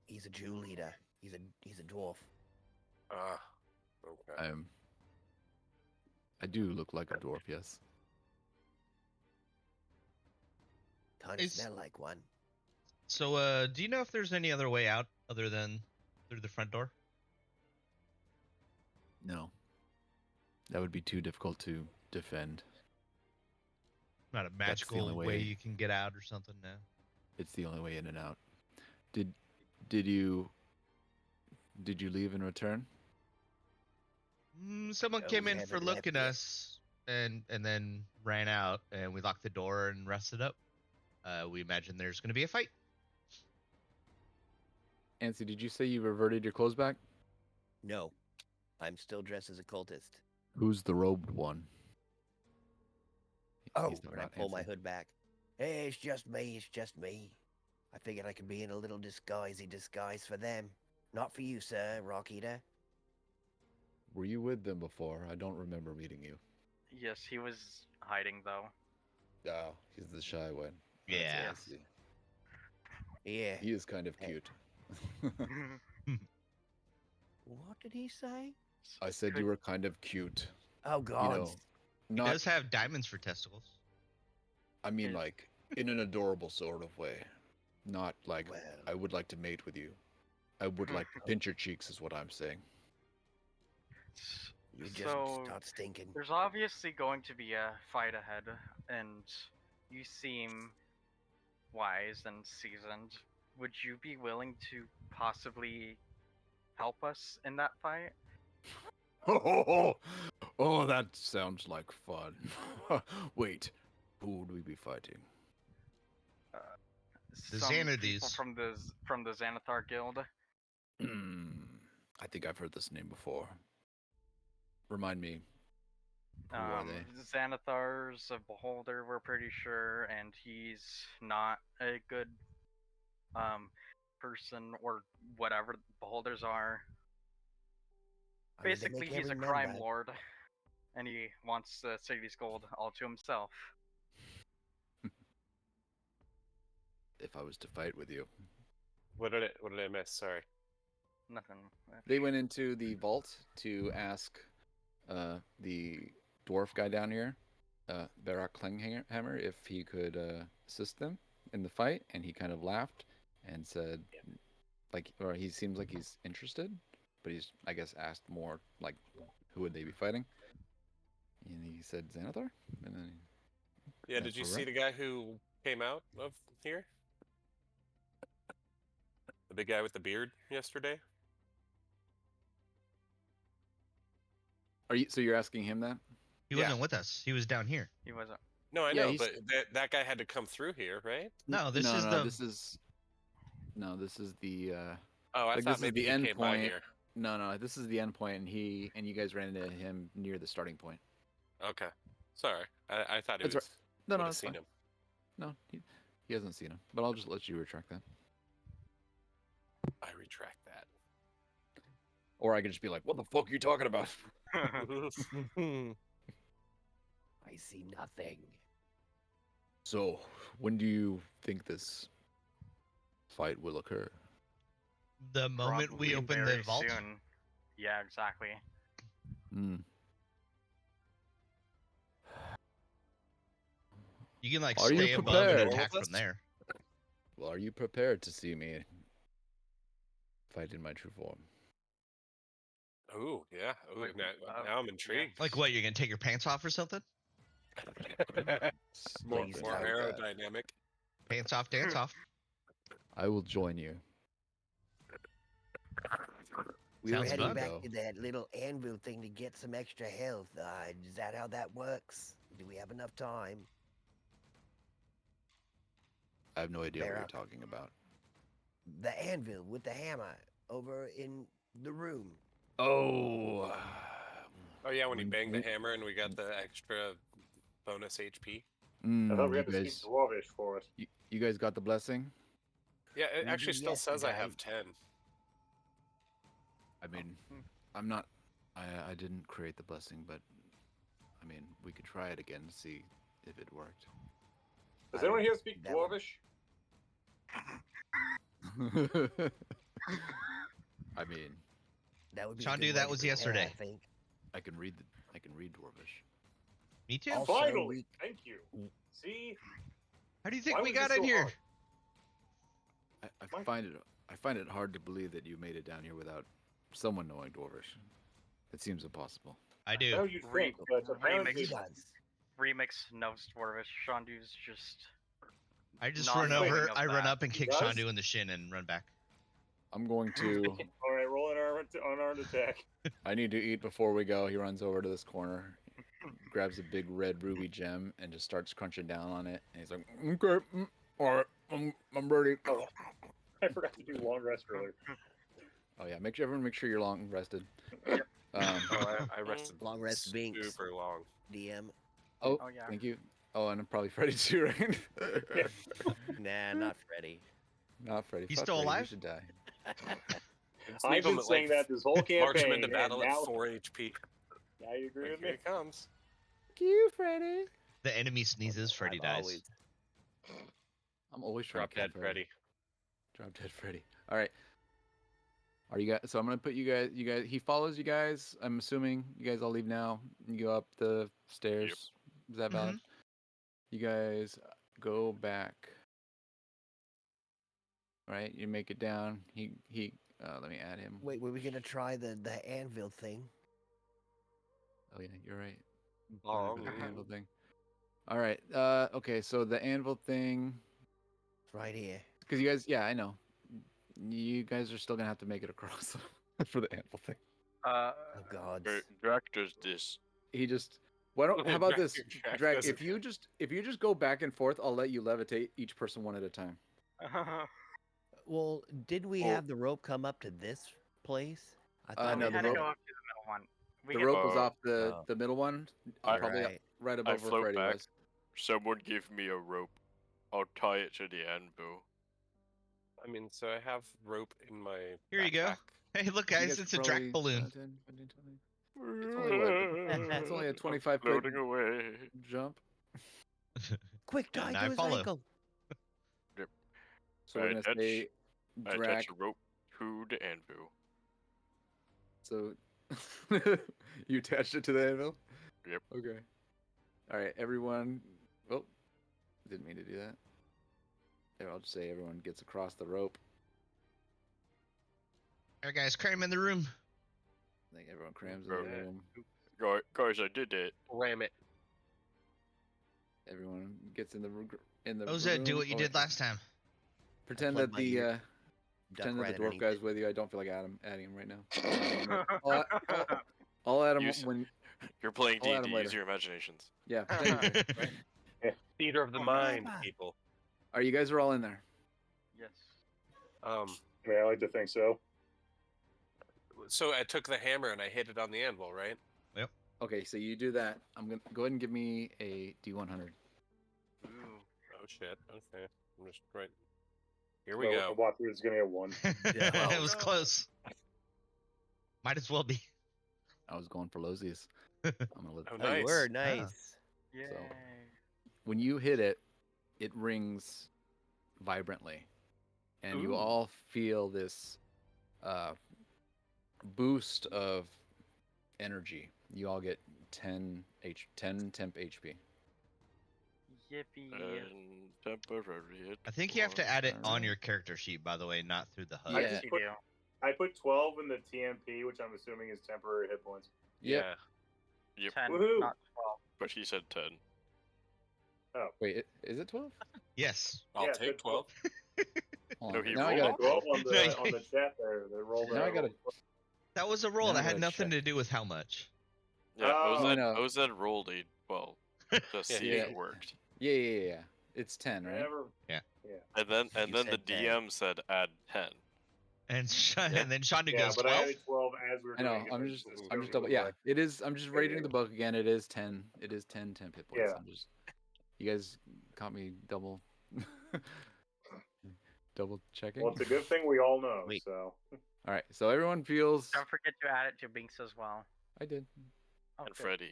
S3: He's a Jew leader. He's a dwarf.
S7: Ah. Okay.
S1: I do look like a dwarf, yes.
S3: Kinda
S4: Is-
S3: smell like one.
S4: So, do you know if there's any other way out other than through the front door?
S1: No. That would be too difficult to defend.
S4: Not a
S1: the
S4: magical
S1: only
S4: way.
S1: way.
S4: You can get out or something now.
S1: It's the only way in and out. Did you leave and return?
S4: Someone
S3: No,
S4: came
S3: we
S4: in for
S3: haven't left
S4: looking
S3: yet.
S4: us and then ran out, and we locked the door and rested up. We imagine there's going to be a fight.
S1: Nancy, did you say you reverted your clothes back?
S3: No, I'm still dressed as a cultist.
S1: Who's the robed one?
S3: Oh,
S1: He's talking
S3: when I
S1: about
S3: pull my
S1: Nancy.
S3: hood back. Hey, it's just me. It's just me. I figured I could be in a little disguisey disguise for them. Not for you, sir, Rock Eater.
S1: Were you with them before? I don't remember meeting you.
S2: Yes, he was hiding though.
S1: Oh, he's the shy one. I see, I
S4: Yeah.
S1: see.
S3: Yeah.
S1: He is kind of
S3: Hey.
S1: cute.
S3: What did he say?
S1: I said you were kind of cute.
S3: Oh God.
S1: know,
S4: He
S1: Not,
S4: does have diamonds for testicles.
S1: I mean,
S2: His-
S1: like, in an adorable sort of way. Not like,
S3: Well,
S1: I would like to mate with you. I would like to pinch your cheeks, is what I'm saying.
S3: you just
S2: So
S3: start stinking.
S2: there's obviously going to be a fight ahead, and you seem wise and seasoned. Would you be willing to possibly help us in that fight?
S1: Oh, that sounds like fun. Wait, who would we be fighting?
S4: The
S2: Some people
S4: Xanades.
S2: from the Xanathar Guild.
S1: I think I've heard this name before. Remind me. Who are they?
S2: Xanathar's a beholder, we're pretty sure, and he's not a good person or whatever beholders are.
S3: I mean, they
S2: Basically,
S3: make
S2: he's a
S3: every man
S2: crime
S3: bad.
S2: lord, and he wants the city's gold all to himself.
S1: If I was to fight with you.
S7: What did I miss? Sorry.
S2: Nothing.
S1: They went into the vault to ask the dwarf guy down here, Barak Klinghammer, if he could assist them in the fight, and he kind of laughed and said, like, or he seems like he's interested, but he's, I guess, asked more, like, who would they be fighting? And he said Xanathar, and then
S7: Yeah, did you see the guy who came out of here? The big guy with the beard yesterday?
S1: Are you? So you're asking him that?
S4: He
S7: Yeah.
S4: wasn't with us. He was down here.
S2: He wasn't.
S7: No, I
S1: Yeah,
S7: know,
S1: he's-
S7: but that guy had to come through here, right?
S4: No, this is
S1: no,
S4: the.
S1: this is no, this is the
S7: Oh, I
S1: like,
S7: thought
S1: this is
S7: maybe
S1: the
S7: he
S1: end
S7: came by
S1: point.
S7: here.
S1: No, this is the end point, and you guys ran into him near the starting point.
S7: Okay. Sorry. I thought he
S1: That's
S7: was.
S1: right. No,
S7: would have
S1: that's
S7: seen
S1: fine.
S7: him.
S1: No, he hasn't seen him, but I'll just let you retract that.
S7: I retract that.
S1: Or I could just be like, "What the fuck are you talking about?"
S3: I see nothing.
S1: So, when do you think this fight will occur?
S4: The moment we
S2: Probably
S4: open the
S2: very
S4: vault.
S2: soon. Yeah, exactly.
S1: Hmm.
S4: You can like
S1: Are you
S4: stay above and
S1: prepared?
S4: attack
S7: With us?
S4: from there.
S1: Well, are you prepared to see me fight in my true form?
S7: Oh, yeah. Ooh,
S2: Wait,
S7: now I'm intrigued.
S4: Like what? You're gonna take your pants off or something?
S7: more
S3: Please
S7: more
S3: don't.
S7: aerodynamic.
S4: Pants off, dance off.
S1: I will join you.
S3: We were
S4: Sounds
S3: heading
S4: fun.
S3: back
S1: Though.
S3: to that little anvil thing to get some extra health. Is that how that works? Do we have enough time?
S1: I have no idea what you're
S3: Barak.
S1: talking about.
S3: The anvil with the hammer over in the room.
S1: Oh.
S7: Oh, yeah, when he
S1: When-
S7: banged the
S1: when-
S7: hammer and we got the extra bonus HP.
S6: I thought we
S1: you
S6: had to
S1: guys,
S6: speak Dwarvish for it.
S1: you guys got the blessing.
S7: Yeah, it
S3: We
S7: actually
S3: did
S7: still says I have
S3: yesterday.
S7: 10.
S1: I mean, I'm not. I didn't create the blessing, but I mean, we could try it again to see if it worked.
S6: Does anyone here speak
S3: that would-
S6: Dwarvish?
S1: I mean,
S3: That would be.
S4: Sean,
S3: a good
S4: dude,
S3: way
S4: that
S3: to
S4: was
S3: prepare,
S4: yesterday.
S3: I think.
S1: I can read Dwarvish.
S4: Me too.
S3: Also,
S6: Finally!
S3: we-
S6: Thank you. See?
S4: How do you think
S6: Why
S4: we
S6: was it
S4: got
S6: so
S4: in here?
S6: hard?
S1: I
S6: Mike?
S1: find it hard to believe that you made it down here without someone knowing Dwarvish. It seems impossible.
S4: I
S6: I
S4: do.
S6: know you think, but apparently
S3: He
S2: Remix.
S3: does.
S2: Remix knows Dwarvish. Shondu's just.
S4: I just
S2: Not
S4: run
S2: knowing
S4: over.
S2: of
S4: I run
S2: that.
S4: up and
S6: He
S4: kick
S6: does?
S4: Shandu in the shin and run back.
S1: I'm going to.
S6: All right, roll an unarmed attack.
S1: I need to eat before we go. He runs over to this corner, grabs a big red ruby gem, and just starts crunching down on it. And he's like, "Okay, all right, I'm ready."
S6: Oh, I forgot to do long rest earlier.
S1: Oh yeah, everyone make sure you're long rested.
S2: Yep.
S7: Oh, I rested
S3: Long rest Binks.
S7: super long.
S3: DM.
S1: Oh,
S2: Oh, yeah.
S1: thank you. Oh, and I'm probably Freddy too, right?
S6: Yeah.
S3: Nah, not Freddy.
S1: Not Freddy.
S4: He's
S1: Fuck
S4: still
S1: Freddy,
S4: alive?
S1: You should die.
S7: Let's
S6: I've
S7: leave him
S6: been
S7: at,
S6: saying that this whole
S7: March him
S6: campaign,
S7: into
S6: and
S7: battle
S6: now,
S7: at 4 HP.
S6: now you agree with
S7: Here
S6: me?
S7: he comes.
S1: Fuck you, Freddy.
S4: The enemy sneezes, Freddy
S3: I've
S4: dies.
S3: always-
S1: I'm always trying
S7: Drop
S1: to kill
S7: dead Freddy.
S1: Drop Dead Freddy. All right. Are you guys? So I'm gonna put you guys. You guys. He follows you guys. I'm assuming you guys all leave now. You go up the stairs. Is that valid? You guys go back. Right. You make it down. He. Let me add him.
S3: Wait, were we gonna try the anvil thing?
S1: Oh yeah, you're right.
S7: Bong.
S1: The anvil thing. All right. Okay. So the anvil thing.
S3: It's right here.
S1: Because you guys. Yeah, I know. You guys are still gonna have to make it across for the anvil thing.
S3: Oh God.
S9: Drac does this.
S1: He just. Why don't? How about this,
S7: Drac
S1: Drag?
S7: doesn't-
S1: If you just go back and forth, I'll let you levitate each person one at a time.
S3: Well, did we
S9: Well-
S3: have the rope come up to this place? I
S1: Uh, no,
S2: we
S1: the
S2: had to
S1: rope-
S2: go up to the middle one. We
S1: The
S2: get-
S1: rope was
S9: Oh.
S1: off the
S3: Oh.
S1: the middle one,
S9: I-
S1: probably
S3: Right.
S1: right
S9: I
S1: above where
S9: float
S1: Freddy
S9: back.
S1: was.
S9: Someone give me a rope. I'll tie it to the anvil.
S7: I mean, so I have rope in my.
S4: Here you go.
S7: backpack.
S4: Hey, look,
S1: You
S4: guys,
S1: guys
S4: it's
S1: could
S4: a Drac
S1: probably,
S4: balloon.
S1: 10, 15, 20. It's only what? It's only a 25 foot
S9: Floating away.
S1: jump.
S3: Quick, tie
S4: And
S3: to
S4: I
S3: his
S4: follow.
S3: ankle.
S1: So we're
S9: I
S1: gonna
S9: touch-
S1: say
S9: I
S1: Drac.
S9: attach a rope to the anvil.
S1: So you attached it to the anvil.
S9: Yep.
S1: Okay. All right, everyone. Oh, didn't mean to do that. There, I'll just say everyone gets across the rope.
S4: All right, guys, cram in the room.
S1: I think everyone crams in the
S9: Okay.
S1: room.
S9: Guys, I did it.
S7: Ram it.
S1: Everyone gets in the room.
S4: Ozed, do what you
S1: Oh,
S4: did
S1: wait.
S4: last time.
S1: Pretend
S3: plugged
S1: that
S3: my
S1: the
S3: ear. Duck
S1: pretend that
S3: right
S1: the dwarf
S3: underneath
S1: guy's
S3: it.
S1: with you. I don't feel like adding him right now. I'll add him
S9: Use-
S1: when.
S9: You're playing
S1: I'll add
S9: D&D.
S1: him later.
S9: Use your imaginations.
S1: Yeah. pretend you do, right?
S7: Theater of the
S3: Oh,
S7: mind,
S3: Mama.
S7: people.
S1: Are you guys are all in there?
S2: Yes.
S6: I mean, I like to think so.
S7: So I took the hammer and I hit it on the anvil, right?
S1: Okay, so you do that. I'm gonna go ahead and give me a D100.
S2: Ooh.
S7: Oh shit. Okay. I'm just right. Here we
S6: So,
S7: go.
S6: Walkthrough is gonna get one.
S4: It was
S2: no.
S4: close. Might as well be.
S1: I was going for Losies. I'm gonna let.
S7: Oh,
S3: Oh, you were
S7: nice.
S3: nice.
S2: Yay.
S1: When you hit it, it rings vibrantly, and you
S7: Ooh.
S1: all feel this boost of energy. You all get 10 temp HP.
S2: Yippee.
S9: And temporary hit
S4: I think you have to add it on
S1: Alright.
S4: your character sheet, by the way, not through the HUD.
S1: Yeah.
S2: Yes, you do.
S6: I put 12 in the TMP, which I'm assuming is temporary hit points.
S1: Yep.
S7: Yeah.
S9: Yep.
S2: 10,
S6: Woohoo.
S2: not 12.
S9: But he said 10.
S1: Wait, is it 12?
S4: Yes.
S7: I'll
S6: Yeah,
S7: take
S6: good
S7: 12.
S1: Hold
S9: No,
S1: on.
S9: he
S1: Now I
S9: rolled
S1: gotta.
S6: 12 on
S4: No,
S6: the
S4: you-
S6: on the chat there. They rolled
S1: Now I gotta-
S4: That was a roll.
S1: Now I
S4: That had
S1: gotta
S4: nothing
S1: check.
S4: to do with how much.
S9: Yeah,
S6: Oh,
S1: I know.
S9: Ozed rolled a 12 to see
S1: Yeah.
S9: if it worked.
S1: Yeah. It's 10, right?
S6: Never.
S9: And then
S3: You
S9: the
S3: said 10.
S9: DM said add 10.
S4: And and then Shonda
S6: Yeah,
S4: goes
S6: but I
S4: 12.
S6: added 12 as we were
S1: I know.
S6: doing it.
S1: I'm
S6: so
S1: just
S6: it's
S1: I'm
S6: gonna
S1: just double.
S6: look
S1: Yeah,
S6: like-
S1: it is. I'm just
S6: Yeah,
S1: reading
S6: yeah.
S1: the book again. It is 10. It is 10 temp hit points.
S6: Yeah.
S1: I'm just. You guys caught me double. Double checking.
S6: Well, it's a good thing we all know.
S3: Wait.
S6: So
S1: All right. So everyone feels.
S2: Don't forget to add it to Binks as well.
S1: I did.
S2: Oh,
S9: And
S2: good.
S9: Freddy.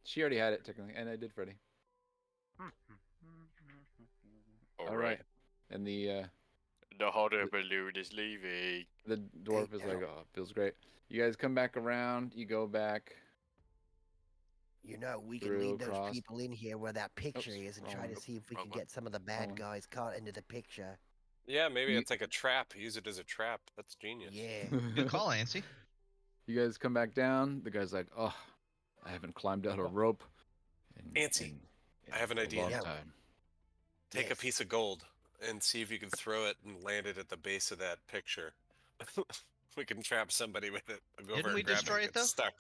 S1: She already had it technically, and I did Freddy. All right. And the
S9: hot air balloon is leaving.
S1: dwarf is like, oh, feels great. You guys come back around. You go back.
S3: You know, we can
S1: Through,
S3: lead those
S1: across.
S3: people in here where that picture
S1: Oops,
S3: is and try
S1: wrong
S3: to
S1: one.
S3: see if we
S9: Wrong
S3: can
S9: one.
S3: get some of the
S1: Wrong
S3: bad
S1: one.
S3: guys caught into the picture.
S7: Yeah, maybe
S1: You-
S7: it's like a trap. Use it as a trap. That's genius.
S3: Yeah.
S4: Good call, Ancy.
S1: You guys come back down. The guy's like, oh, I haven't climbed out a rope.
S7: Antsy, I have an
S1: a
S7: idea.
S1: long
S3: Yeah.
S1: time.
S7: Take
S3: Yes.
S7: a piece of gold and see if you can throw it and land it at the base of that picture. We can trap somebody with it. I'll go
S4: Didn't
S7: over
S4: we
S7: and grab
S4: destroy
S7: it,
S4: it,
S7: get
S4: though?
S7: stuck.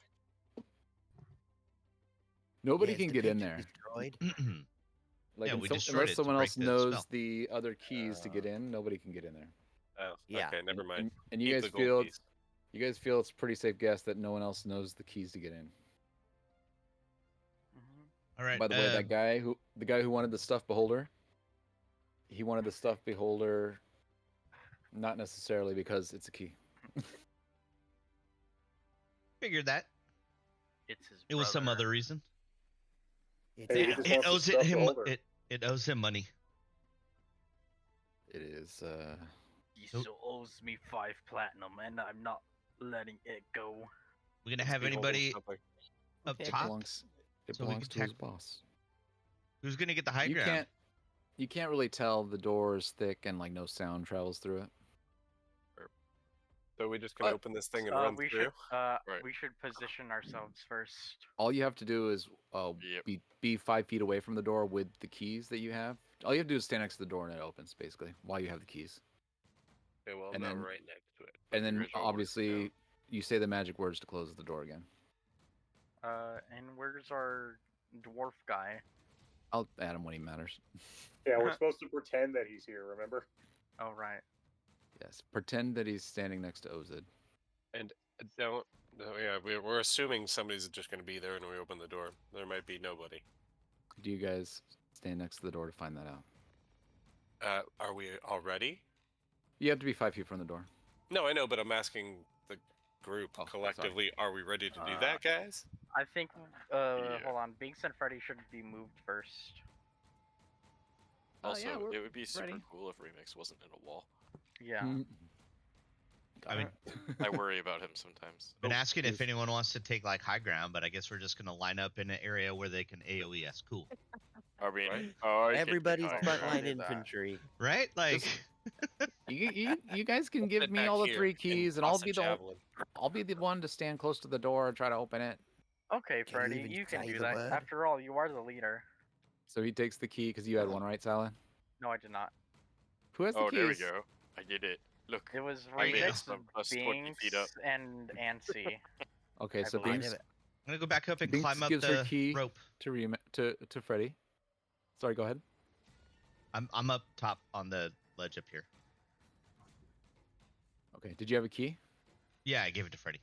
S1: Nobody
S3: Yeah, is
S1: can
S3: the
S1: get in
S3: picture
S1: there.
S3: Destroyed?
S1: Like
S4: Yeah,
S1: in
S4: we
S1: some-
S4: destroyed
S1: unless
S4: it to
S1: someone
S4: break
S1: else
S4: the
S1: knows
S4: spell.
S1: the other keys to get in, nobody can get in there.
S7: Oh,
S3: Yeah.
S7: okay, never mind.
S1: And you
S7: Keep
S1: guys
S7: the gold
S1: feel
S7: piece.
S1: it's a pretty safe guess that no one else knows the keys to get in.
S4: All right.
S1: By the way, the guy who wanted the stuffed beholder, he wanted the stuffed beholder, not necessarily because it's a key.
S4: Figured that.
S2: It's his
S4: It was some
S2: brother.
S4: other reason.
S3: It's
S6: Hey, he
S3: out.
S6: just
S4: It
S6: wants to
S4: owes
S6: stuff the
S4: him.
S6: holder.
S4: It owes him money.
S1: It is.
S2: He
S4: Nope.
S2: still owes me 5 platinum, and I'm not letting it go.
S4: We're gonna
S7: Must
S4: have
S7: be holding
S4: anybody
S7: something.
S4: up
S3: Okay.
S1: It
S4: top.
S1: belongs. It
S4: So we
S1: belongs
S4: can
S1: to his
S4: tack-
S1: boss.
S4: Who's gonna get the high
S1: You
S4: ground?
S1: can't. You can't really tell the door is thick and like no sound travels through it.
S7: So we're just gonna
S1: But-
S7: open this thing and run
S2: we
S7: through.
S2: should we should position ourselves first.
S1: All you have to do is
S9: Yep.
S1: be 5 feet away from the door with the keys that you have. All you have to do is stand next to the door and it opens basically while you have the keys.
S7: Okay, well,
S1: And
S7: I'm
S1: then-
S7: right next to it.
S1: And then
S9: guys all work
S1: obviously
S9: together.
S1: you say the magic words to close the door again.
S2: And where's our dwarf guy?
S1: I'll add him when he matters.
S6: Yeah, we're supposed to pretend that he's here. Remember?
S2: Oh right.
S1: Yes. Pretend that he's standing next to Ozid.
S7: Don't. No, yeah, we're assuming somebody's just gonna be there, and we open the door. There might be nobody.
S1: Do you guys stand next to the door to find that out?
S7: Are we already?
S1: You have to be 5 feet from the door.
S7: No, I know, but I'm asking the group
S1: Oh, sorry.
S7: collectively. Are we ready to do that, guys?
S2: I think.
S9: Yeah.
S2: Hold on. Binks and Freddy should be moved first.
S9: Also,
S1: yeah, we're
S9: it would be super
S1: ready.
S9: cool if Remix wasn't in a wall.
S2: Yeah.
S1: Mm.
S4: I mean,
S9: I worry about him sometimes.
S4: been asking if
S1: is-
S4: anyone wants to take like high ground, but I guess we're just gonna line up in an area where they can AOE us. Cool,
S9: I mean,
S7: Right.
S9: I can
S3: Everybody's
S9: deny
S3: frontline
S2: do that.
S3: infantry.
S4: right? Like,
S1: you guys can give
S7: Sit
S1: me
S7: back
S1: all the
S7: here
S1: 3 keys, and
S7: toss a javelin.
S1: I'll be the one to stand close to the door and try to open it.
S2: Okay,
S3: Can you
S2: Freddy,
S3: even
S2: you can
S3: say
S2: do
S3: the
S2: that.
S3: word?
S2: After all, you are the leader.
S1: So he takes the key because you had one, right, Salad?
S2: No, I did not.
S1: Who has the
S9: Oh,
S1: keys?
S9: there we go. I did it. Look.
S2: It was
S4: I mean,
S2: Remix,
S9: I'm plus 20 feet up.
S2: Binks, and Ansi.
S1: Okay,
S2: I
S1: so
S2: believe
S1: Binks
S3: it.
S4: I'm gonna go back up and
S1: Binks
S4: climb up
S1: gives her
S4: the
S1: key.
S4: rope.
S1: to Freddy. Sorry, go ahead.
S4: I'm up top on the ledge up here.
S1: Okay, did you have a key?
S4: Yeah, I gave it to Freddy.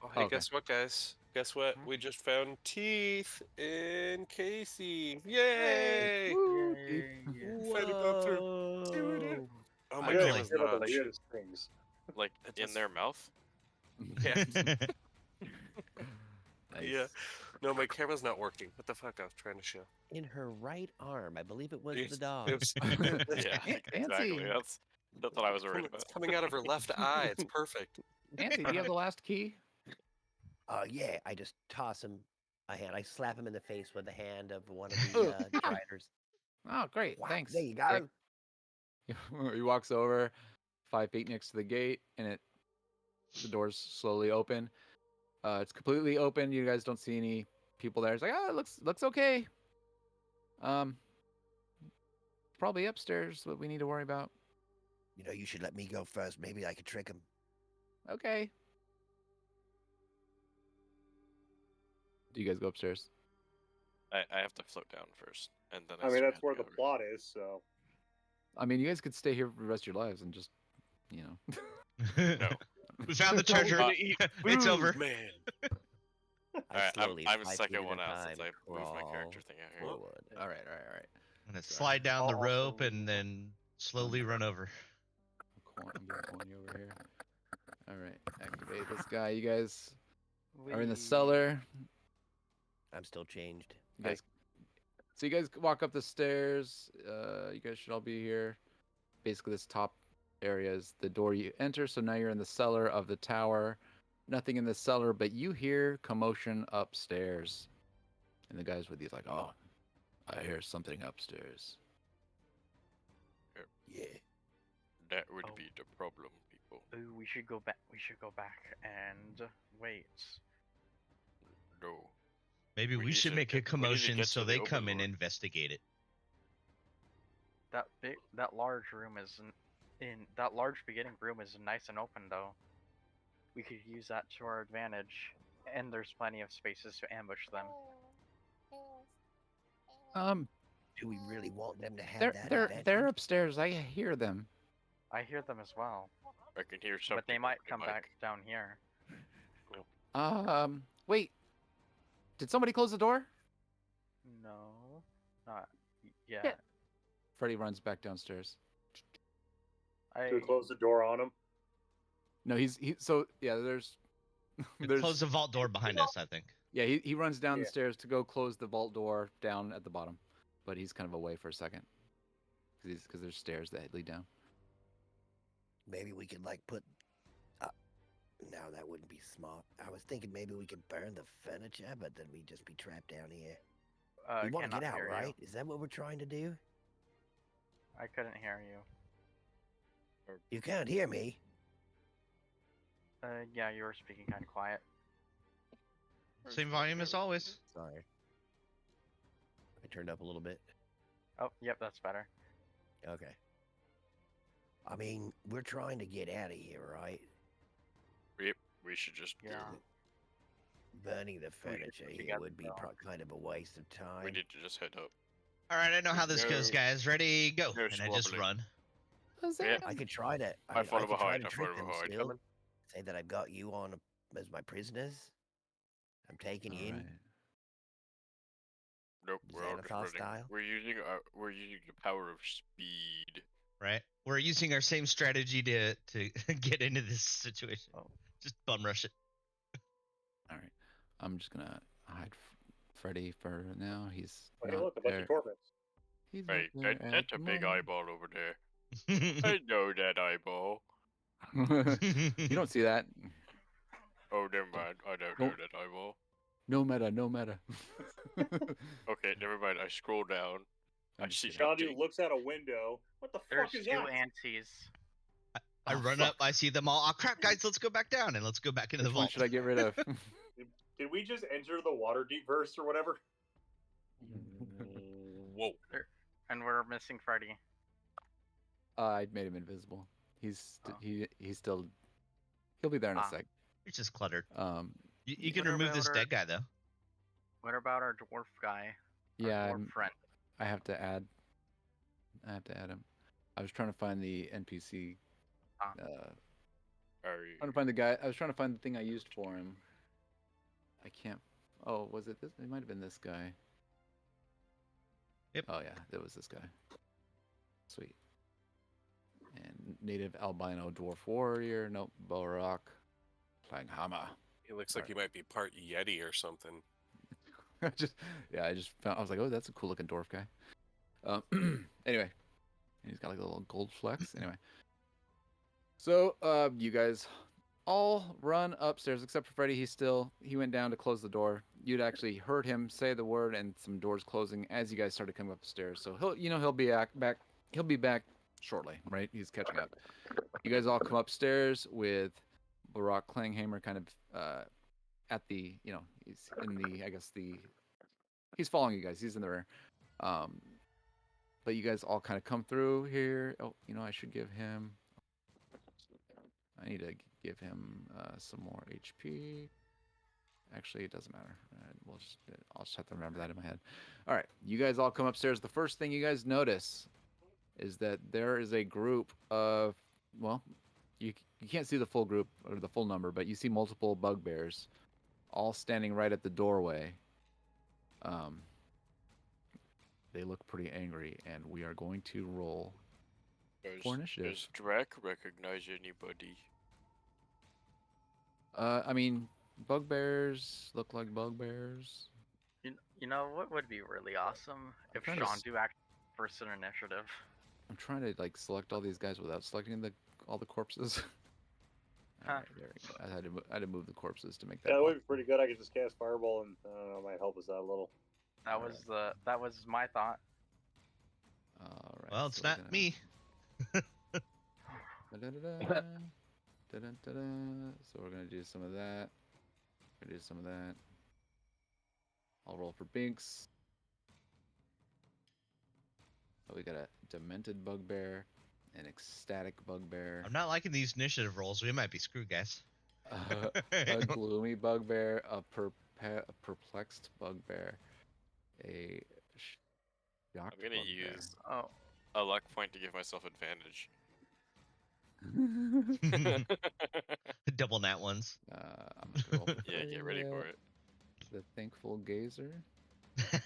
S7: Oh, hey,
S1: Okay.
S7: guess what, guys? Guess what?
S2: Hmm?
S7: We just found teeth in Casey. Yay!
S1: Woo,
S7: Finally got through. See what we did?
S3: Whoa.
S7: Oh,
S4: I
S7: my
S4: really-
S7: camera's
S6: Get
S7: not
S6: all the
S7: on.
S6: weirdest things.
S9: Like,
S7: It
S9: in
S7: does-
S9: their mouth?
S7: Yeah.
S1: Nice.
S7: Yeah. No, my camera's not working. What the fuck? I was trying to show.
S3: In her right arm. I believe it was
S7: Yes,
S3: the dog.
S7: it was-
S9: Yeah,
S1: An-
S9: exactly.
S1: Nancy.
S9: That's what I was worried
S7: It's
S9: about.
S7: coming out of her left eye. It's perfect.
S1: Nancy, do you have the last key?
S3: Yeah, I just toss him a hand. I slap him in the face with the hand of one of the Driders.
S1: Oh, great.
S3: Wow,
S1: Thanks.
S3: there you go.
S1: He walks over 5 feet next to the gate, and the doors slowly open. It's completely open. You guys don't see any people there. It's like, it looks okay. Probably upstairs. What we need to worry about.
S3: You know, you should let me go first. Maybe I could trick him.
S1: Okay. Do you guys go upstairs?
S9: I have to float down first, and then
S6: I mean,
S9: still
S6: that's
S9: have
S6: where
S9: to
S6: the
S9: go over.
S6: plot is. So
S1: I mean, you guys could stay here for the rest of your lives and just, you know.
S9: No.
S4: We found the treasure. It's over.
S7: Man.
S9: Alright,
S3: slowly,
S9: I'm
S3: 5 feet
S9: second
S3: at a
S9: one out since
S3: time,
S9: I moved my character
S3: crawl
S9: thing out here.
S3: forward.
S1: All right.
S4: I'm gonna slide down the
S6: I'll
S4: rope
S6: also-
S4: and then slowly run over.
S1: I'm gonna coin you over here. All right, activate this guy. You guys are in the cellar.
S3: I'm still changed.
S1: You guys, so you guys walk up the stairs. You guys should all be here. Basically, this top area is the door you enter. So now you're in the cellar of the tower. Nothing in the cellar, but you hear commotion upstairs. And the guys with you is like, oh, I hear something upstairs.
S3: Yeah.
S9: That would
S2: Oh.
S9: be the problem, people.
S2: Ooh, we should go back. We should go back and wait.
S9: No.
S4: Maybe
S9: We
S4: we
S9: need
S4: should
S9: to
S4: make
S9: get-
S4: a
S9: we need to
S4: commotion
S9: get
S4: so
S9: to the
S4: they
S9: open
S4: come and
S9: door.
S4: investigate it.
S2: That large room is that large beginning room is nice and open though. We could use that to our advantage, and there's plenty of spaces to ambush them.
S3: Do we really want them to have
S1: They're
S3: that
S1: they're
S3: advantage?
S1: they're upstairs. I hear them.
S2: I hear them as well,
S9: I can hear something.
S2: but they might
S9: on
S2: come
S9: the
S2: back
S9: mic.
S2: down here.
S1: Wait. Did somebody close the door?
S2: No, not yet.
S1: Yeah. Freddy runs back downstairs.
S2: I
S6: do we close the door on him?
S1: No, there's
S4: Close the vault door behind us, I think.
S1: yeah, he runs down the
S6: Yeah.
S1: stairs to go close the vault door down at the bottom, but he's kind of away for a second because there's stairs that lead down.
S3: maybe we could like put. No, that wouldn't be smart. I was thinking maybe we could burn the furniture, but then we'd just be trapped down here. We want to
S2: Cannot
S3: get out,
S2: hear
S3: right? Is that what we're trying to do?
S2: You. I couldn't hear you.
S3: You can't hear me.
S2: Yeah, you were speaking kind of quiet.
S4: Same volume as always.
S3: Sorry. I turned up a little bit.
S2: Oh, yep, that's better.
S3: Okay. I mean, we're trying to get out of here, right?
S9: We should just
S2: Yeah.
S3: Burning the
S2: We should
S3: furniture
S2: put
S3: here
S2: together
S3: would be
S2: the-
S3: kind of a waste of
S9: we
S3: time.
S9: need to just head up.
S4: All right, I know how this goes,
S9: No.
S4: guys. Ready, go.
S9: No
S4: And I just
S9: squabbling.
S4: run.
S9: Yeah.
S3: I could try to.
S9: I follow
S3: could try
S9: behind,
S3: to
S9: I
S3: trick
S9: follow
S3: them
S9: behind.
S3: still. Say that I've got you on as my prisoners. I'm taking you in.
S1: Alright.
S9: Nope, we're all just
S3: Xanathar
S9: running.
S3: style?
S9: We're using the power of speed.
S4: Right? We're using our same strategy to get into this situation.
S2: Oh.
S4: Just bum rush it.
S1: All right. I'm just gonna hide Freddy for now. He's
S6: Hey,
S1: not
S6: look, a bunch
S1: there.
S6: of corpses.
S1: He's
S9: Right,
S1: not there
S9: that's
S1: at
S9: a
S1: the
S9: big
S1: moment.
S9: eyeball over there. I know that eyeball.
S1: You don't see that.
S9: Oh, never mind. I don't know that eyeball.
S1: No meta, no meta.
S9: Okay, never mind. I scroll down. I
S1: I'm
S9: see
S1: just
S6: John
S9: something.
S6: Dude looks out a window. What the
S2: There's
S6: fuck is
S2: two
S6: that?
S2: aunties.
S4: I
S1: Oh,
S4: run
S1: fuck.
S4: up, I see them all. Oh crap, guys, let's go back down and let's go back into
S1: Which
S4: the
S1: one
S4: vault.
S1: should I get rid of?
S6: Did we just enter the water deep verse or whatever?
S9: Whoa.
S2: And we're missing Freddy.
S1: I made him invisible. He's
S2: Oh.
S1: he's still he'll be there in a
S2: Ah.
S1: sec.
S4: It's just cluttered. You can
S2: What
S4: remove this
S2: about
S4: dead guy though.
S2: What about our dwarf guy? Our
S1: Yeah,
S2: dwarf friend.
S1: I have to add him. I was trying to find the NPC.
S2: Ah.
S1: Trying to find the guy. I was trying to find the thing I used for him. I can't. Oh, was it this? It might have been this guy.
S4: Yep.
S1: Oh yeah, it was this guy. Sweet. And native albino dwarf warrior. Nope. Borak. Playing hammer.
S7: He looks like he might be part Yeti or something.
S1: I just found. I was like, oh, that's a cool looking dwarf guy. Anyway, and he's got like a little gold flex. Anyway, so you guys all run upstairs except for Freddy. He went down to close the door. You'd actually heard him say the word and some doors closing as you guys started coming up the stairs. So he'll be back. He'll be back shortly, right? He's catching up. You guys all come upstairs with Barak Klanghammer kind of at the, he's in the, I guess he's following you guys. He's in the rear. But you guys all kind of come through here. Oh, I should give him, I need to give him some more HP. Actually, it doesn't matter. I'll just have to remember that in my head. All right, you guys all come upstairs. The first thing you guys notice is that there is a group of, well, you can't see the full group or the full number, but you see multiple bugbears all standing right at the doorway. They look pretty angry, and we are going to roll for initiative.
S9: Does Drac recognize anybody?
S1: I mean, bugbears look like bugbears.
S2: You know what would be really awesome if
S1: trying to
S2: Sean
S1: s-
S2: do act first in initiative.
S1: I'm trying to select all these guys without selecting all the corpses.
S2: Huh.
S1: Alright, there we go. I had to move the corpses to make that.
S6: Yeah, that would be
S1: possible.
S6: pretty good. I could just cast Fireball and I don't know, it might help us out a little.
S2: That was my thought.
S1: All right.
S4: Well, it's
S1: so we're
S4: not
S1: gonna-
S4: me.
S1: Da-da-da-da. Da-da-da-da. So we're gonna do some of that. I'll roll for Binks. So we got a demented bugbear, an ecstatic bugbear,
S4: I'm not liking these initiative rolls. We might be screwed, guys.
S1: a gloomy bugbear, a perplexed bugbear, a shocked
S9: I'm gonna
S1: bugbear.
S9: use
S2: Oh,
S9: a luck point to give myself advantage.
S4: Double nat ones.
S1: I'm gonna roll for
S9: Yeah, get ready for it.
S1: The thankful gazer. The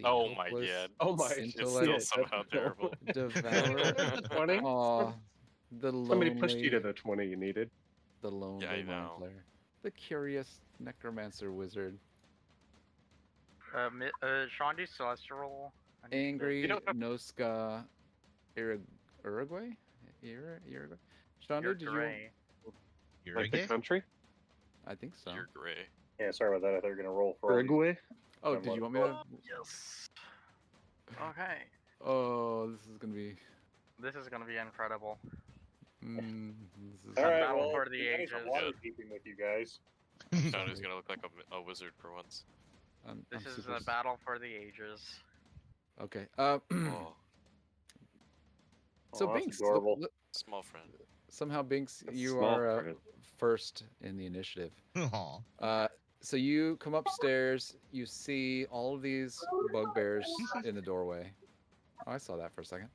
S9: Oh my
S1: helpless
S9: god.
S10: Oh my
S9: It's still
S1: intellect
S9: somehow terrible.
S1: devourer.
S10: 20?
S1: Aw, the
S10: Somebody pushed you to
S1: lonely,
S10: the 20 you needed.
S1: the lonely
S9: Yeah, I
S1: mind
S9: know.
S1: player, the curious necromancer wizard,
S2: Sean do celestial.
S1: angry
S10: You don't have-
S1: Noska Uruguay, Uruguay, Chandra,
S2: You're
S1: did
S2: gray.
S4: You're
S10: Like the
S4: gay?
S10: country?
S1: you? I think so.
S9: You're gray.
S6: Yeah, sorry about that. I thought you were gonna roll for all these.
S10: Uruguay?
S1: Oh,
S6: I'm
S1: did you
S6: like,
S1: want me to?
S2: Oh, yes. Okay.
S1: Oh, this is gonna be.
S2: This is gonna be incredible.
S1: This is
S6: All
S2: A
S6: right,
S2: battle
S6: well,
S2: for the
S6: be nice
S2: ages.
S6: water keeping with you guys.
S9: Chandler's gonna look like a wizard for once.
S2: This
S1: I'm
S2: is
S1: super
S2: a battle for the ages.
S1: Okay.
S9: Oh,
S1: So
S6: Oh, that's
S1: Binks,
S6: adorable.
S9: small friend.
S1: somehow Binks,
S10: A
S1: you
S10: small
S1: are
S10: friend.
S1: first in the initiative.
S4: Aw.
S1: So you come upstairs, you see all of these bugbears in the doorway. Oh, I saw that for a second.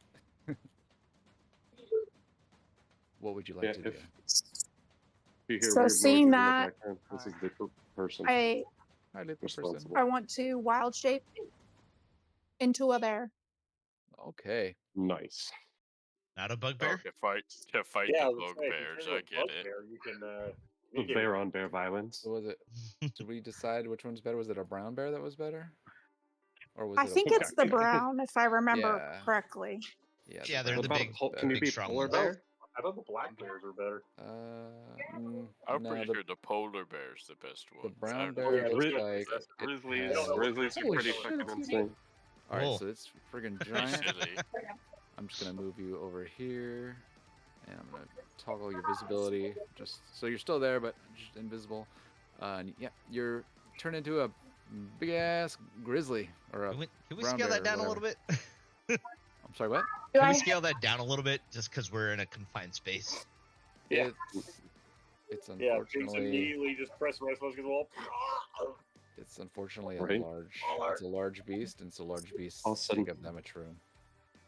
S1: What would you like
S10: Yeah,
S1: to do?
S10: if you hear
S5: So
S10: weird
S5: seeing
S10: noises in the
S5: that,
S10: background, this is the person
S5: I
S1: Hi, little person.
S10: responsible.
S5: I want to wild shape into a bear.
S1: Okay.
S10: Nice.
S4: Not a
S9: Oh,
S4: bugbear?
S9: to fight
S6: Yeah, I
S9: the
S6: was gonna say, if
S9: bugbears.
S6: you're
S9: I
S6: a
S9: get it.
S6: bugbear, you can
S10: With
S6: you
S10: bear on bear violence.
S1: So was it? Did we decide which one's better? Was it a brown bear that was better, or was
S5: I
S1: it?
S5: think
S1: a
S5: it's the brown, if I remember
S1: Yeah.
S5: correctly.
S1: Yeah.
S4: Yeah, they're
S10: What
S4: the
S10: about
S4: big,
S10: can you
S4: big
S10: be
S4: strong
S10: polar
S4: ones.
S10: bear?
S6: I thought the black bears were better.
S9: I'm
S1: no,
S9: pretty
S1: the,
S9: sure the polar bear's the best one.
S1: the brown
S9: I
S1: bear
S9: don't know.
S1: looks
S6: Gri-
S1: like it
S10: Grizzlies.
S1: has-
S10: Grizzlies are
S1: Holy
S10: pretty
S1: shit,
S10: fucking
S1: it's
S10: insane.
S1: All right,
S4: Cool.
S1: so it's friggin'
S9: Pretty
S1: giant.
S9: silly.
S1: I'm just gonna move you over here, and I'm gonna toggle your visibility, just so you're still there, but just invisible. And yeah, you're turned into a big ass grizzly or a.
S4: Can we
S1: brown
S4: scale
S1: bear
S4: that
S1: or
S4: down a little bit?
S1: I'm sorry, what?
S5: Do
S4: Can we
S5: I?
S4: scale that down a little bit just because we're in a confined space?
S6: Yeah.
S1: It's
S6: Yeah, Binks
S1: unfortunately
S6: immediately just press the right button because well.
S1: it's unfortunately
S10: Right.
S1: it's a large beast, and so large beasts
S10: All of a sudden-
S1: take up that much room.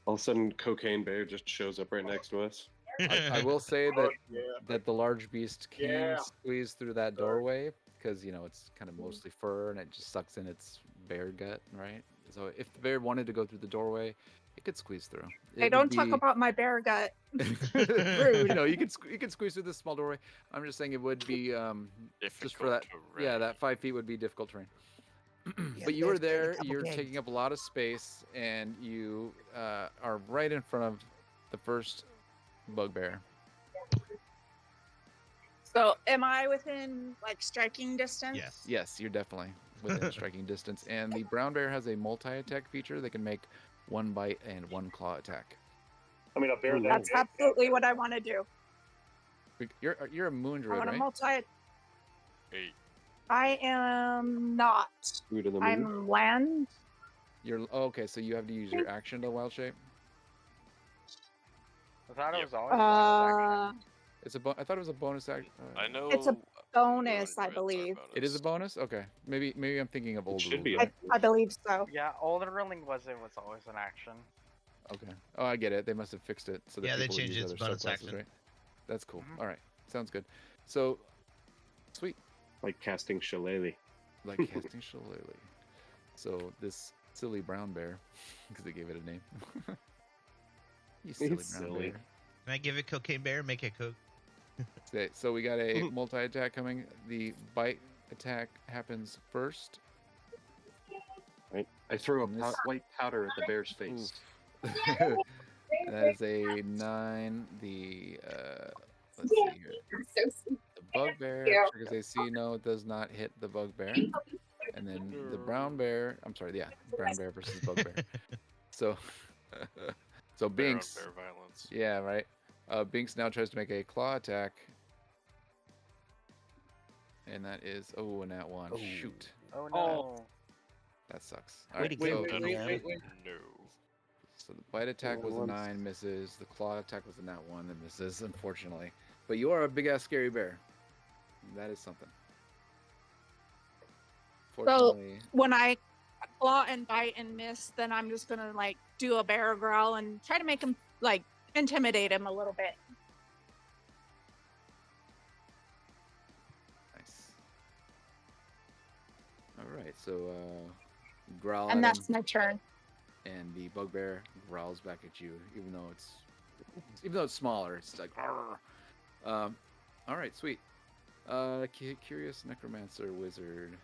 S10: All of a sudden, cocaine bear just shows up right next to us.
S1: I will say that
S6: Yeah.
S1: that the large beast can
S6: Yeah.
S1: squeeze through that doorway because it's kind of mostly fur and it just sucks in its bear gut, right? So if the bear wanted to go through the doorway, it could squeeze through.
S5: Hey, don't talk about my bear gut.
S1: Rude. You can squeeze through this small doorway. I'm just saying it would be just for
S9: Difficult
S1: that.
S9: terrain.
S1: Yeah, that 5 feet would be difficult terrain.
S3: Yeah,
S1: But you are
S3: bear's getting a
S1: there.
S3: couple
S1: You're
S3: gigs.
S1: taking up a lot of space, and you are right in front of the first bugbear.
S5: So am I within like striking distance?
S4: Yes.
S1: Yes, you're definitely within striking distance. And the brown bear has a multi-attack feature. They can make 1 bite and 1 claw attack.
S6: I mean, a bear that
S5: That's
S6: big,
S5: absolutely what I want to do.
S1: You're a moon
S5: I
S1: druid,
S5: want to
S1: right?
S5: multi.
S9: Hey,
S5: I am not.
S10: Food of the moon.
S5: I'm land.
S1: Okay, so you have to use your action to wild shape.
S2: I thought it
S9: Yep.
S2: was always bonus
S5: Uh,
S2: action.
S1: I thought it was a bonus action.
S9: I know.
S5: It's a
S9: Moon
S5: bonus, I
S9: druids are
S5: believe.
S1: It is a bonus. Okay, maybe I'm thinking of
S10: It
S1: old
S10: should
S1: rules.
S10: be.
S5: I believe so.
S2: Yeah, older ruling was always an action.
S1: Okay. Oh, I get it. They must have fixed it so that
S4: Yeah, they
S1: people would
S4: changed
S1: use
S4: it to
S1: other
S4: bonus
S1: subclasses,
S4: action.
S1: right? That's cool.
S2: Mhm.
S1: All right, sounds good. So, sweet,
S10: Like casting shillelagh.
S1: like casting shillelagh. So this silly brown bear, because they gave it a name. You silly brown
S10: silly.
S1: bear.
S4: Can I give it cocaine bear? Make it coke.
S1: Okay, so we got a multi-attack coming. The bite attack happens first.
S10: Right? I throw a
S1: And this-
S10: white powder at the bear's face.
S1: That is a 9. The let's see here. The bugbear triggers AC. No, it does not hit the bugbear. And then the brown bear. I'm sorry. Yeah, brown bear versus bugbear. So, so
S9: Bear on
S1: Binks.
S9: bear violence.
S1: Yeah, right. Binks now tries to make a claw attack. And that is a nat 1.
S3: Oh.
S1: Shoot,
S2: Oh no.
S1: that sucks.
S3: Way to
S1: Alright,
S3: go,
S1: so,
S3: Leon.
S9: No.
S1: so the bite attack was a
S10: Once.
S1: 9, misses. The claw attack was a nat 1 that misses, unfortunately. But you are a big ass scary bear. That is something. Fortunately,
S5: When I claw and bite and miss, then I'm just gonna like do a bear growl and try to make him like intimidate him a little bit.
S1: nice. All right, so growl
S5: And
S1: at
S5: that's
S1: him,
S5: my turn.
S1: and the bugbear growls back at you, even though it's smaller. It's like, "Arr." All right, sweet. Curious necromancer wizard.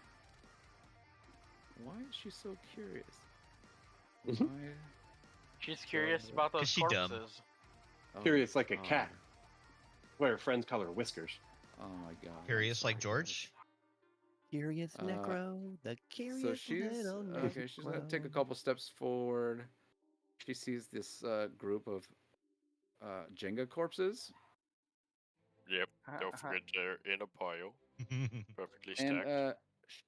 S1: Why is she so curious? Why?
S2: She's curious about those
S4: 'Cause she dumb.
S2: corpses.
S1: Oh,
S10: Curious like a
S1: God.
S10: cat. Where friends call her Whiskers.
S1: Oh my god. I'm
S4: Curious like
S1: sorry,
S4: George?
S3: Curious
S1: Uh,
S3: Necro, the curious
S1: So she's
S3: little
S1: okay. She's gonna take a
S3: Necro.
S1: couple steps forward. She sees this group of Jenga corpses,
S9: Yep. Don't forget they're in a pile, perfectly
S1: and
S9: stacked.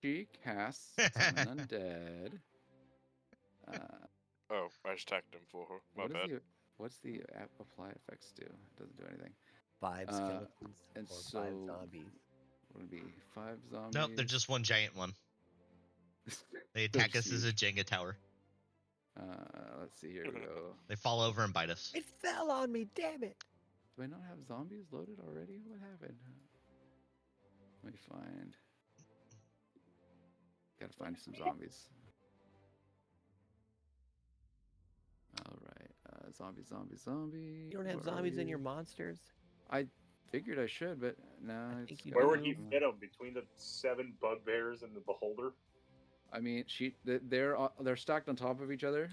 S1: she casts Summon Undead.
S9: Oh, I stacked them for her. My
S1: What is
S9: bad.
S1: what's the apply effects do? It doesn't do anything.
S3: 5 skeletons
S1: and
S3: or 5
S1: so-
S3: zombies.
S1: What would it be 5 zombies?
S4: Nope, they're just one giant one. They
S1: They're
S4: attack us
S1: just
S4: as a
S1: huge.
S4: Jenga tower.
S1: Let's see. Here we go.
S4: They fall over and bite us.
S3: It fell on me, damn it!
S1: Do I not have zombies loaded already? What happened? Let me find. Gotta find some zombies. All right, zombie.
S3: You don't have
S1: Where are
S3: zombies in your
S1: you?
S3: monsters?
S1: I figured I should, but no.
S3: I
S1: It's
S3: think you
S1: got
S6: Where
S3: do.
S6: would he
S1: no-
S6: fit them? Between the 7 bugbears and the beholder?
S1: I mean, they're stacked on top of each other.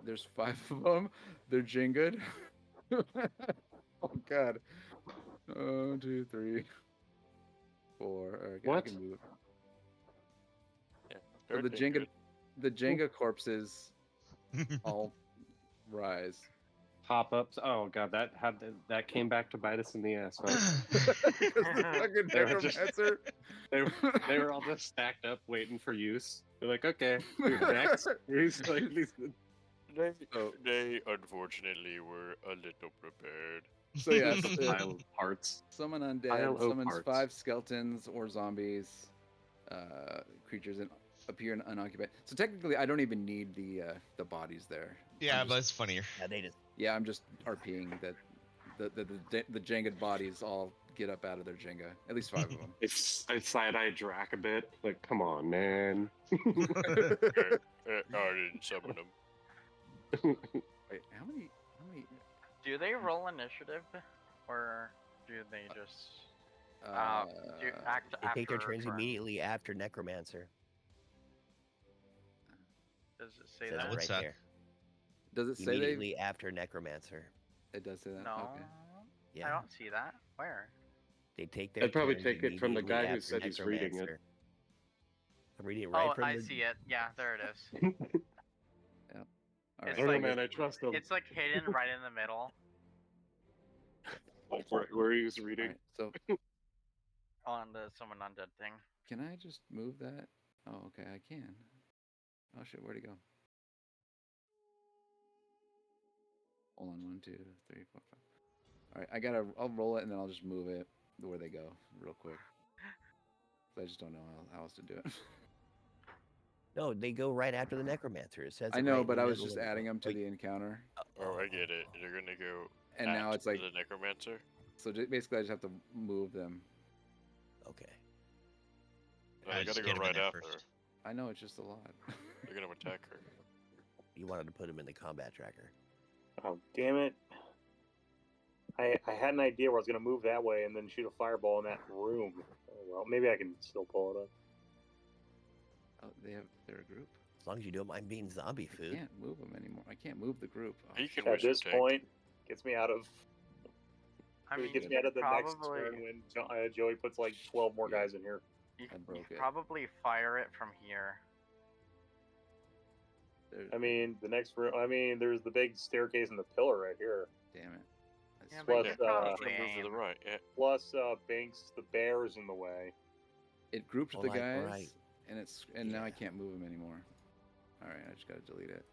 S1: There's 5 of them. They're Jenga. Oh god. 1, 2, 3, 4. Okay, I
S10: What?
S1: can move.
S9: Yeah,
S1: So
S9: they're doing good.
S1: the Jenga corpses all rise.
S10: Pop ups. Oh god, that came back to bite us in the ass. Right?
S1: Because the fucking
S10: They were just-
S1: necromancer.
S10: They were all just stacked up, waiting for use. They're like, okay, who's next? He's like,
S9: They unfortunately were a little prepared.
S1: So yes,
S10: pile of parts.
S1: summon
S10: Pile
S1: undead
S10: of
S1: summons
S10: parts.
S1: 5 skeletons or zombies, creatures and appear in unoccupied. So technically, I don't even need the bodies there.
S4: Yeah,
S1: I'm
S4: but
S1: just,
S4: it's funnier.
S3: Yeah, they just
S1: yeah, I'm just RPing that the Jenga bodies all get up out of their Jenga. At least 5 of them.
S10: I side-eye Drac a bit. Like, come on, man.
S9: I didn't summon them.
S1: Wait, how many?
S2: Do they roll initiative, or do they just do act
S3: they take their
S2: after
S3: turns
S2: turn?
S3: immediately after Necromancer.
S2: Does it say
S3: Says
S2: that?
S3: it
S4: What's
S3: right
S4: that?
S3: there.
S1: Does it say they?
S3: Immediately after Necromancer.
S1: It does say that.
S2: No,
S1: Okay.
S3: Yeah.
S2: I don't see that. Where?
S3: They take their
S10: I'd probably
S3: turns
S10: take it from the
S3: immediately
S10: guy who
S3: after
S10: said he's reading it.
S3: Necromancer. I'm reading it right
S2: Oh,
S3: from
S2: I
S3: the...
S2: see it. Yeah, there it is.
S1: All
S2: It's
S10: I don't know,
S2: like-
S10: man. I trust him.
S2: It's like hidden right in the middle
S10: Where he was reading.
S1: All right, so
S2: on the summon undead thing.
S1: can I just move that? Oh, okay, I can. Oh shit, where'd it go? Hold on, 1, 2, 3, 4, 5. All right, I'll roll it and then I'll just move it where they go real quick. I just don't know how else to do it.
S3: No, they go right after the Necromancer. It says
S1: I
S3: it
S1: know,
S3: right in
S1: but
S3: the
S1: I was
S3: middle
S1: just
S3: of the-
S1: adding them to
S3: Wait,
S1: the encounter,
S9: Oh, I get it. You're gonna go.
S1: and now it's like
S9: the necromancer.
S1: so. Basically, I just have to move them.
S3: Okay.
S9: No,
S4: I
S9: you
S4: just
S9: gotta
S4: get
S9: go
S4: 'em in
S9: right
S4: there
S9: after.
S4: first.
S1: I know it's just a lot.
S9: You're gonna attack her.
S3: You wanted to put him in the combat tracker.
S6: Oh, damn it. I had an idea where I was going to move that way and then shoot a fireball in that room. Oh, well, maybe I can still pull it up.
S1: Oh, they're a group.
S3: As long as you don't mind being zombie
S1: I
S3: food.
S1: can't move them anymore. I can't move the group. Oh,
S9: He can
S6: At
S9: wizard
S6: this
S9: tank.
S6: point, gets me out of.
S2: I mean,
S6: Gets
S2: you
S6: me out of
S2: could
S6: the next
S2: probably
S6: turn when Joey puts like 12 more
S1: Yeah.
S6: guys in here.
S2: you
S1: I
S2: could
S1: broke it.
S2: probably fire it from here.
S6: I mean, the next room. I mean, there's the big staircase and the pillar right here.
S1: damn it.
S2: Yeah,
S6: but
S2: but you
S6: you
S2: could
S6: could
S2: probably
S9: Move to the
S2: aim.
S9: right. Yeah.
S6: Plus, Binks, the bear's in the way.
S1: It grouped
S3: Oh,
S1: the
S3: like,
S1: guys,
S3: right.
S1: and now I
S3: Yeah.
S1: can't move them anymore. All right, I just gotta delete it.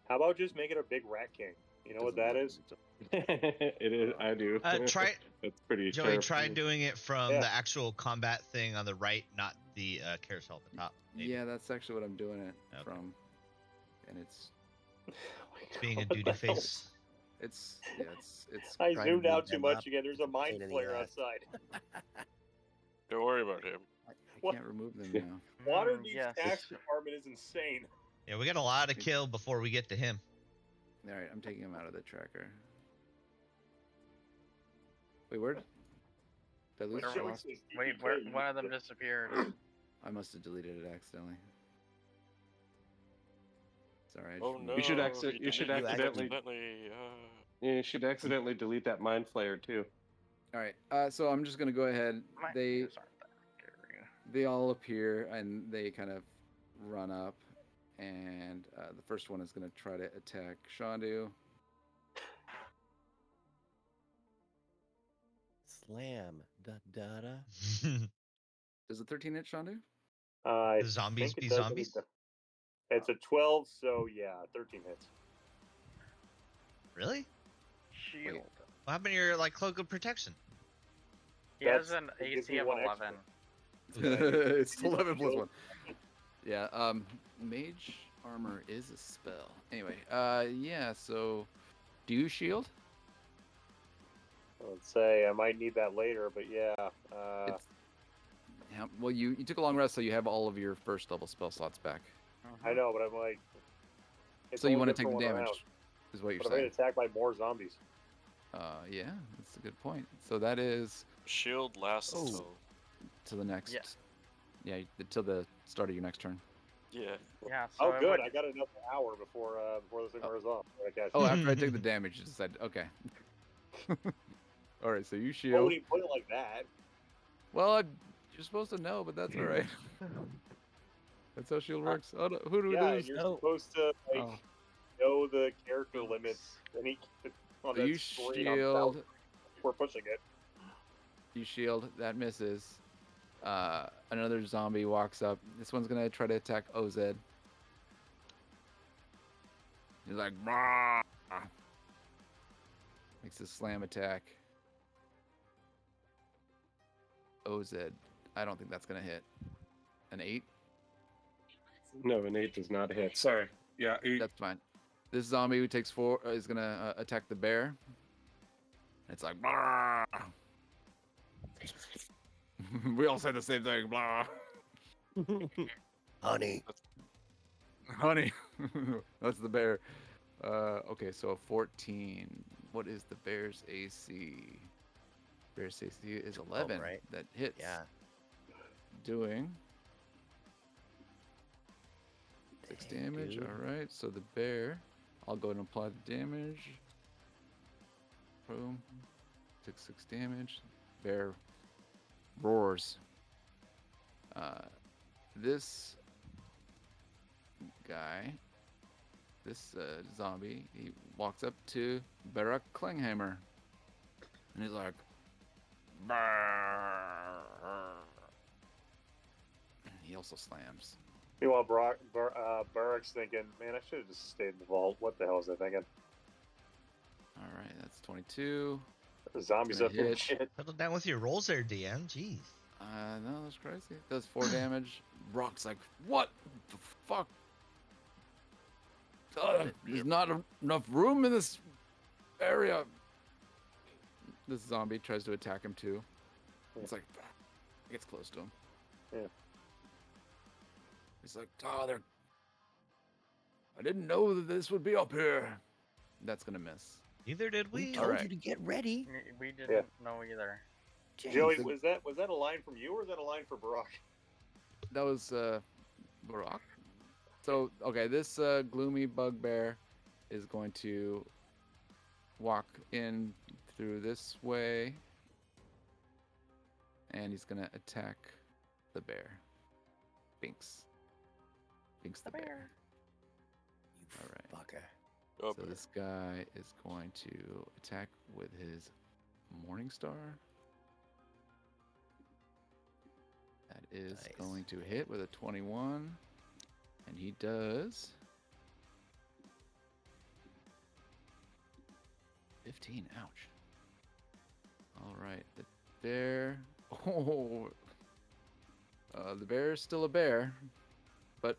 S6: How about just make it a big rat king? You know what that is?
S10: It is. I do.
S4: Try,
S10: That's pretty.
S4: Joey, try
S10: terrifying.
S4: doing it from
S6: Yeah.
S4: the actual combat thing on the right, not the carousel at the top. maybe.
S1: Yeah, that's actually what I'm doing it
S4: Okay.
S1: from, and it's
S4: Being a
S6: What the
S4: duty
S6: hell?
S4: face.
S1: it's
S6: I
S3: Trying to
S6: zoomed
S3: move
S6: out too
S3: them
S6: much
S3: up.
S6: again. There's a
S3: It's a
S6: mind
S3: pain in the
S6: flare
S3: ass.
S6: outside.
S9: Don't worry about him.
S1: I
S6: What?
S1: can't remove them
S10: Yeah.
S1: now.
S6: Waterdeep's
S2: Yes.
S6: tax department is insane.
S4: Yeah, we got a lot to kill before we get to him.
S1: All right, I'm taking them out of the tracker. Wait, where? Did I lose
S2: Where
S1: it?
S2: was- Wait, where, one of them disappeared.
S1: I must have deleted it accidentally. Sorry. I just
S9: Oh
S1: removed
S9: no!
S1: it.
S10: You should
S9: he
S10: accidentally-
S9: accidentally.
S10: You should accidentally delete that mind flayer too.
S1: All right. So I'm just gonna go ahead.
S2: My
S1: They
S2: views aren't that scary.
S1: they all appear and they kind of run up, and the first one is gonna try to attack Shandu.
S3: Slam. Da da da.
S1: Does a 13 hit Shandu?
S6: I
S4: The zombies
S6: think it
S4: be
S6: does
S4: zombies?
S6: It's a 12, so yeah, 13 hits.
S4: Really?
S2: Shield.
S4: What happened to your like cloak of protection?
S2: He has
S6: That's-
S2: an
S6: it gives
S2: AC
S6: me
S2: of
S6: one
S2: 11.
S6: extra.
S1: It's 11 plus 1. Yeah, mage armor is a spell. Anyway, yeah, so do you shield?
S6: Let's say I might need that later, but yeah.
S1: It's, yeah, well, you took a long rest, so you have all of your first level spell slots back.
S6: I know, but I'm like. it's
S1: So you
S6: only
S1: want to
S6: good
S1: take
S6: for
S1: the
S6: one
S1: damage,
S6: round.
S1: is what you're
S6: But I'm getting
S1: saying.
S6: attacked by more zombies.
S1: Yeah, that's a good point. So that is
S9: Shield lasts
S1: Oh.
S9: until.
S1: to the next.
S2: Yeah.
S1: Yeah, till the start of your next turn.
S9: Yeah.
S2: Yeah, so
S6: Oh,
S2: it
S6: good.
S2: would-
S6: I got another hour before this thing wears off.
S1: Oh, after I take the damage, you decide. Okay. All right, so you
S6: Why
S1: shield.
S6: would he put it like that?
S1: Well, you're supposed to know, but that's all right. That's how shield works. Oh, no, who do we
S6: Yeah,
S1: lose?
S6: and you're supposed to like
S1: Oh.
S6: know the character limits. And he on
S1: So
S6: that
S1: you
S6: screen on
S1: shield.
S6: the we're pushing it.
S1: You shield. That misses. Another zombie walks up. This one's gonna try to attack OZ. He's like, "Brah!" Makes a slam attack. OZ. I don't think that's gonna hit. An 8?
S10: No, an 8 does not hit. Sorry. Yeah, 8.
S1: That's fine. This zombie who takes 4 is gonna attack the bear. It's like, "Brah!" We all say the same thing. Blah.
S3: Honey.
S1: Honey. That's the bear. Okay, so a 14. What is the bear's AC? Bear's AC is 11.
S3: right?
S1: That hits.
S3: Yeah.
S1: Doing 6
S3: Dang,
S1: damage.
S3: dude.
S1: All right. So the bear. I'll go ahead and apply the damage. Boom. Took 6 damage. Bear roars. This guy, this zombie, he walks up to Barak Klinghammer, and he's like, "Brrr." He also slams.
S6: Meanwhile, Barak's thinking, man, I should have just stayed in the vault. What the hell was I thinking?
S1: All right, that's 22.
S6: The zombies
S1: Gonna
S6: up here and
S1: hit.
S6: shit.
S4: Settle down with your rolls there, DM. Jeez.
S1: No, that's crazy. Does 4 damage. Brock's like, what the fuck? There's not enough room in this area. This zombie tries to attack him too. It's like, it gets close to him.
S6: Yeah.
S1: He's like, I didn't know that this would be up here. That's gonna miss.
S4: Neither did
S3: We
S4: we.
S3: told
S1: Alright.
S3: you to get ready.
S2: We didn't know either.
S3: Jeez.
S6: Joey, was that a line from you or was that a line for Barak?
S1: That was Barak. So okay, this gloomy bugbear is going to walk in through this way, and he's gonna attack the bear. Binks the bear.
S3: You
S1: All right.
S3: fucker.
S9: Oh,
S1: So this guy is going to attack with his Morningstar. That is
S3: Nice.
S1: going to hit with a 21. And he does 15. Ouch. All right. The bear. Oh. The bear is still a bear, but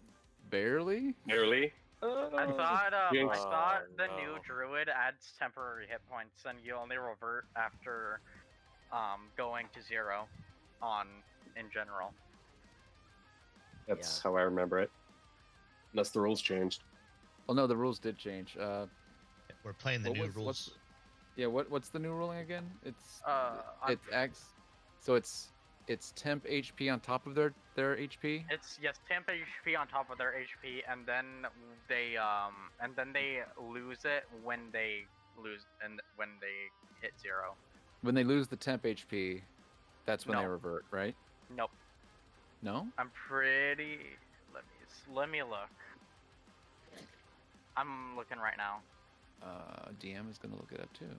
S1: barely.
S10: Nearly.
S2: I thought
S10: Jinx.
S2: the new
S9: no.
S2: druid adds temporary hit points and you only revert after going to 0 in general.
S10: That's how I remember it. Unless the rules changed.
S1: Well, no, the rules did change.
S4: We're playing the
S1: What
S4: new
S1: was-
S4: rules.
S1: what's- Yeah, what's the new ruling again? It's
S2: I'm-
S1: X, so it's temp HP on top of their HP.
S2: It's temp HP on top of their HP, and then they lose it when they lose and when they hit 0.
S1: When they lose the temp HP, that's when they
S2: No.
S1: revert, right?
S2: Nope.
S1: No?
S2: I'm pretty. Let me look. I'm looking right now.
S1: DM is gonna look it up too.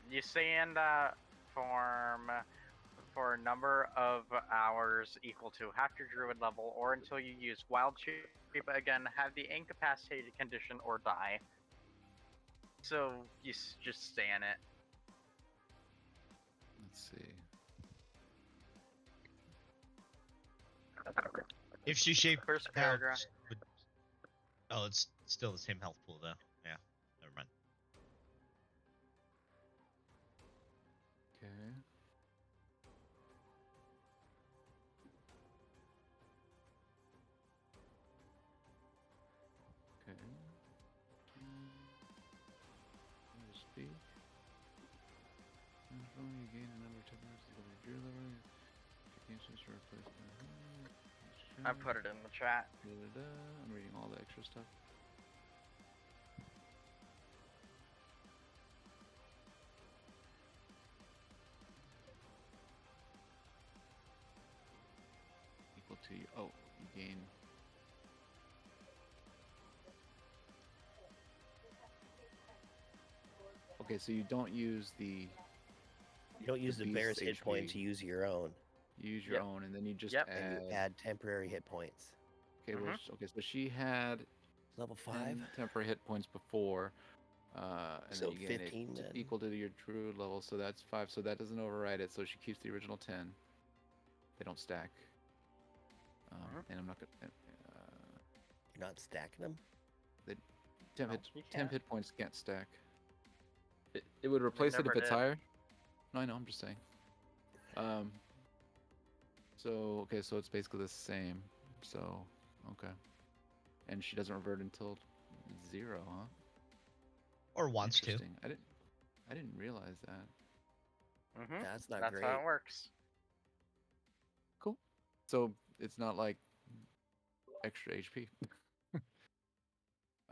S2: You saying that for a number of hours equal to half your druid level, or until you use wild shape again, have the incapacitated condition, or die. So you just stay in it.
S1: Let's see.
S4: If she shaped
S2: First
S4: now,
S2: paragraph.
S4: oh, it's still the same health pool though. Yeah, never mind.
S1: Okay. Okay. Speak. You gain a number of temperatures equal to your level.
S2: I put it in the chat.
S1: I'm reading all the extra stuff. Equal to you. Oh, you gain. Okay, so you don't use the.
S3: You don't use the bear's
S1: beast's
S3: hit points,
S1: HP.
S3: you use your own.
S1: You use your own, and then you just
S2: Yep.
S3: And you add temporary hit points.
S1: Okay, well, okay, so she had
S3: Level 5?
S1: 10 temporary hit points before, and
S3: So
S1: then you gain
S3: 15
S1: it
S3: then?
S1: equal to your druid level, so that's 5. So that doesn't override it. So she keeps the original 10. They don't stack. And I'm not gonna.
S3: You're not stacking them?
S1: The temp,
S2: No,
S1: hit,
S2: you
S1: temp
S2: can't.
S1: hit points can't stack. It would replace it if
S2: never
S1: it's
S2: did.
S1: higher. No, I know. I'm just saying. So okay, so it's basically the same. So okay, and she doesn't revert until 0, huh?
S4: Or wants to.
S1: Interesting. I didn't realize that.
S2: Mm-hmm.
S3: That's not
S2: That's
S3: great.
S2: how it works.
S1: Cool. So it's not like extra HP.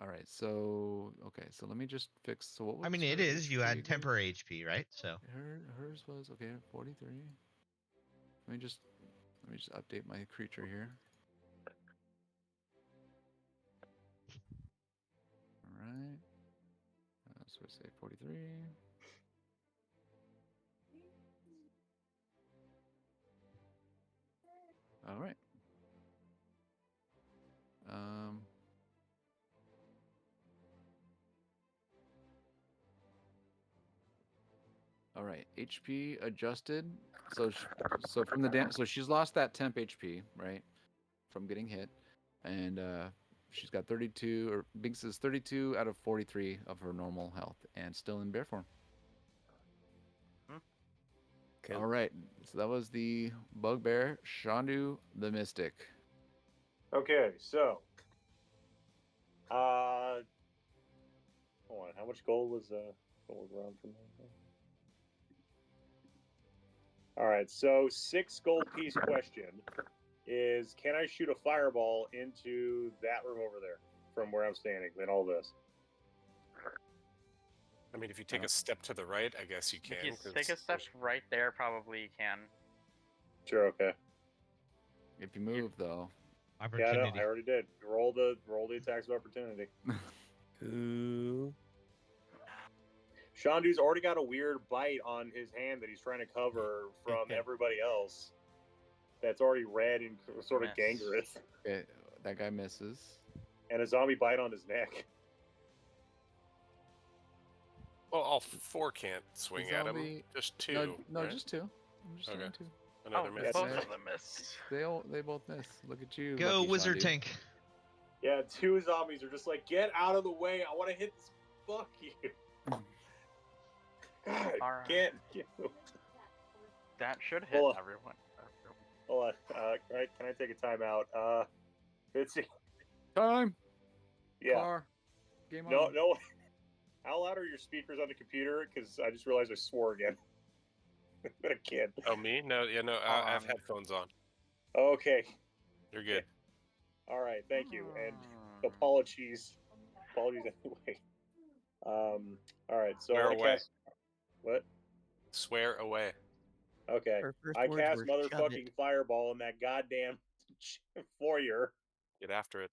S1: All right. So okay. So let me just fix. So what was
S4: I mean,
S1: her
S4: it is. You
S1: HP
S4: add
S1: again?
S4: temporary HP, right? So
S1: Hers was okay. 43. Let me just update my creature here. All right. So I say 43. All right. All right. HP adjusted. So so from the so she's lost that temp HP, right? From getting hit, and she's got 32, or Binks is 32 out of 43 of her normal health, and still in bear form.
S3: Cool.
S1: All right. So that was the bugbear, Shandu the Mystic.
S6: Okay, so hold on. How much gold was around from there? All right, so 6 gold piece question is: can I shoot a fireball into that room over there from where I'm standing? Then all this.
S7: I mean, if you take a step to the right, I guess you can.
S2: If you
S7: 'cause
S2: take a step right there, probably you can.
S6: Sure. Okay.
S1: If you move, though.
S6: Yeah,
S4: opportunity.
S6: no, I already did. Roll the attacks of opportunity.
S3: Ooh.
S6: Shandu's already got a weird bite on his hand that he's trying to cover from everybody else. That's already red and sort of
S2: Miss.
S6: gangrenous,
S1: Okay, that guy misses.
S6: and a zombie bite on his neck.
S7: Well, all 4 can't swing at him.
S1: zombie-
S7: Just 2.
S1: No,
S7: right?
S1: just 2. I'm just
S7: Okay.
S1: saying 2.
S7: Another
S2: Oh,
S7: miss.
S2: both
S1: Yeah.
S2: of them miss.
S1: They both miss. Look at you.
S4: Go
S1: lucky
S4: wizard
S1: Shandu.
S4: tank.
S6: Yeah, 2 zombies are just like, get out of the way. I want to hit this. Fuck you. God,
S2: All right.
S6: can't.
S2: That should hit
S6: Hold on.
S2: everyone.
S6: Hold on. Can I take a timeout? Let's see.
S1: Time.
S6: Yeah.
S1: Car. Game
S6: No,
S1: on.
S6: no. How loud are your speakers on the computer? Because I just realized I swore again. I can't.
S7: Oh, me? No, yeah, no. I have headphones on.
S6: Okay.
S7: You're good.
S6: All right. Thank you. And apologies. Apologies anyway. All right, so
S7: Swear
S6: I
S7: away.
S6: cast. What?
S7: Swear away.
S6: Okay,
S3: Her first
S6: I
S3: words
S6: cast
S3: were, "Shove
S6: motherfucking
S3: it."
S6: fireball in that goddamn foyer.
S7: Get after it.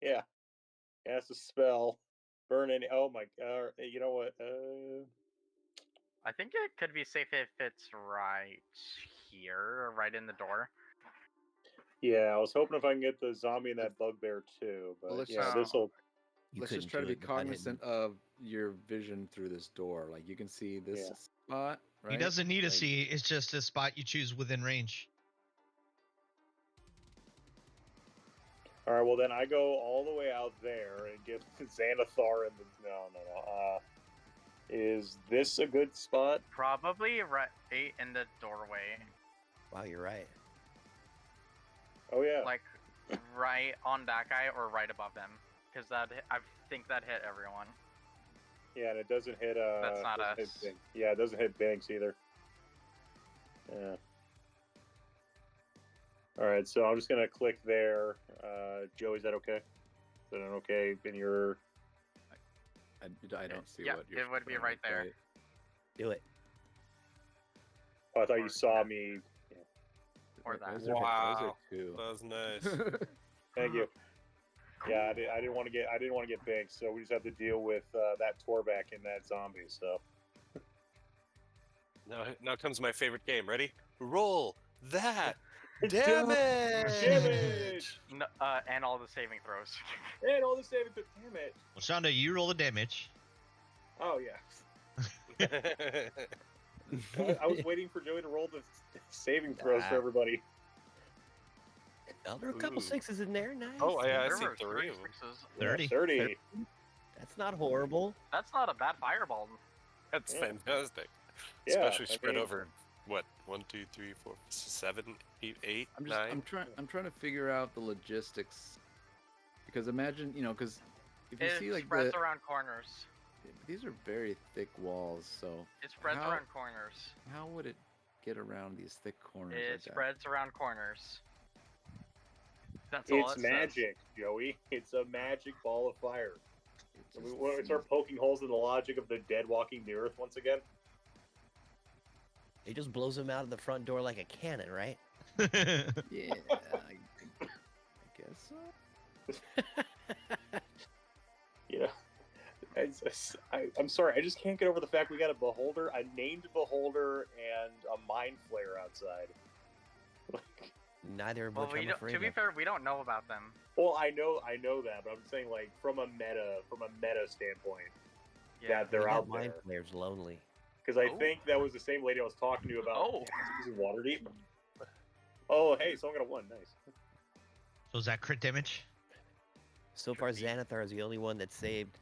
S6: Yeah, cast a spell. Burn any. Oh my god! You know what?
S2: I think it could be safe if it's right here, right in the door.
S6: Yeah, I was hoping if I can get the zombie and that bugbear too, but
S1: let's
S6: yeah,
S1: just-
S6: this will.
S3: You
S1: Let's
S3: couldn't
S1: just try to
S3: do
S1: be
S3: it without hitting
S1: cognizant of your vision through this door. Like you can see this
S6: Yeah.
S1: spot, right?
S4: He doesn't need to
S1: Like,
S4: see. It's just a spot you choose within range.
S6: All right, well then I go all the way out there and get Xanathar in the. No. Is this a good spot?
S2: Probably right in the doorway,
S3: Wow, you're right.
S6: Oh yeah.
S2: like right on that guy or right above them, because I think that hit everyone.
S6: Yeah, and it doesn't hit.
S2: That's not
S6: doesn't hit
S2: us.
S6: Bing. Yeah, it doesn't hit Banks either. Yeah. All right, so I'm just gonna click there. Joe, is that okay? Is that an okay in your?
S1: I don't see
S2: Yeah,
S1: what you're.
S2: it would be
S1: showing,
S2: right there.
S3: Do it.
S6: Oh, I thought you
S2: Or
S6: saw
S2: that.
S6: me.
S2: Or that.
S1: Those are
S7: Wow.
S1: two.
S7: That was nice.
S6: Thank you. Yeah, I didn't want to get Banks, so we just have to deal with that Torback and that zombie. So
S7: Now comes my favorite game. Ready? Roll that
S6: damage.
S7: damage.
S2: No, and all the saving throws.
S6: And all the saving throws. Damn it.
S4: Well, Shonda, you roll the damage.
S6: Oh yeah. I was waiting for Joey to roll the saving throws for
S3: Nah.
S6: everybody.
S3: Oh, there are a couple
S7: Ooh.
S3: sixes in there. Nice.
S7: Oh yeah, I
S2: There
S7: see
S2: were
S7: 3 of them.
S2: 36s.
S4: 30.
S6: 30.
S3: That's not horrible.
S2: That's not a bad fireball.
S7: That's
S6: Yeah.
S7: fantastic.
S6: Yeah,
S7: Especially
S6: I
S7: spread
S6: mean-
S7: over what 1, 2, 3, 4, 7, 8,
S1: I'm
S7: 9.
S1: trying to figure out the logistics, because imagine, because if you
S2: It
S1: see like
S2: spreads around corners.
S1: these are very thick walls, so
S2: It spreads
S1: How-
S2: around corners.
S1: how would it get around these thick corners?
S2: It
S1: like that?
S2: spreads around corners. That's all
S6: It's
S2: it says.
S6: magic, Joey. It's a magic ball of fire.
S1: It
S6: We
S1: just
S6: want to start
S1: seems-
S6: poking holes in the logic of the dead walking the earth once again.
S3: It just blows them out of the front door like a cannon, right?
S1: Yeah, I guess so.
S6: Yeah. I'm sorry. I just can't get over the fact we got a named beholder, and a mind flare outside.
S3: Neither of
S2: Well,
S3: which I'm afraid
S2: to be
S3: of.
S2: fair, we don't know about them.
S6: Well, I know that, but I'm saying like from a meta standpoint,
S2: Yeah.
S6: that they're
S3: That
S6: out
S3: mind
S6: there.
S3: flare's lonely.
S6: Because I
S2: Oh.
S6: think that was the same lady I was talking to about
S2: Oh.
S6: using Waterdeep. Oh, hey, someone got a 1. Nice.
S4: So is that crit damage?
S3: So far, Xanathar is the only one that's saved.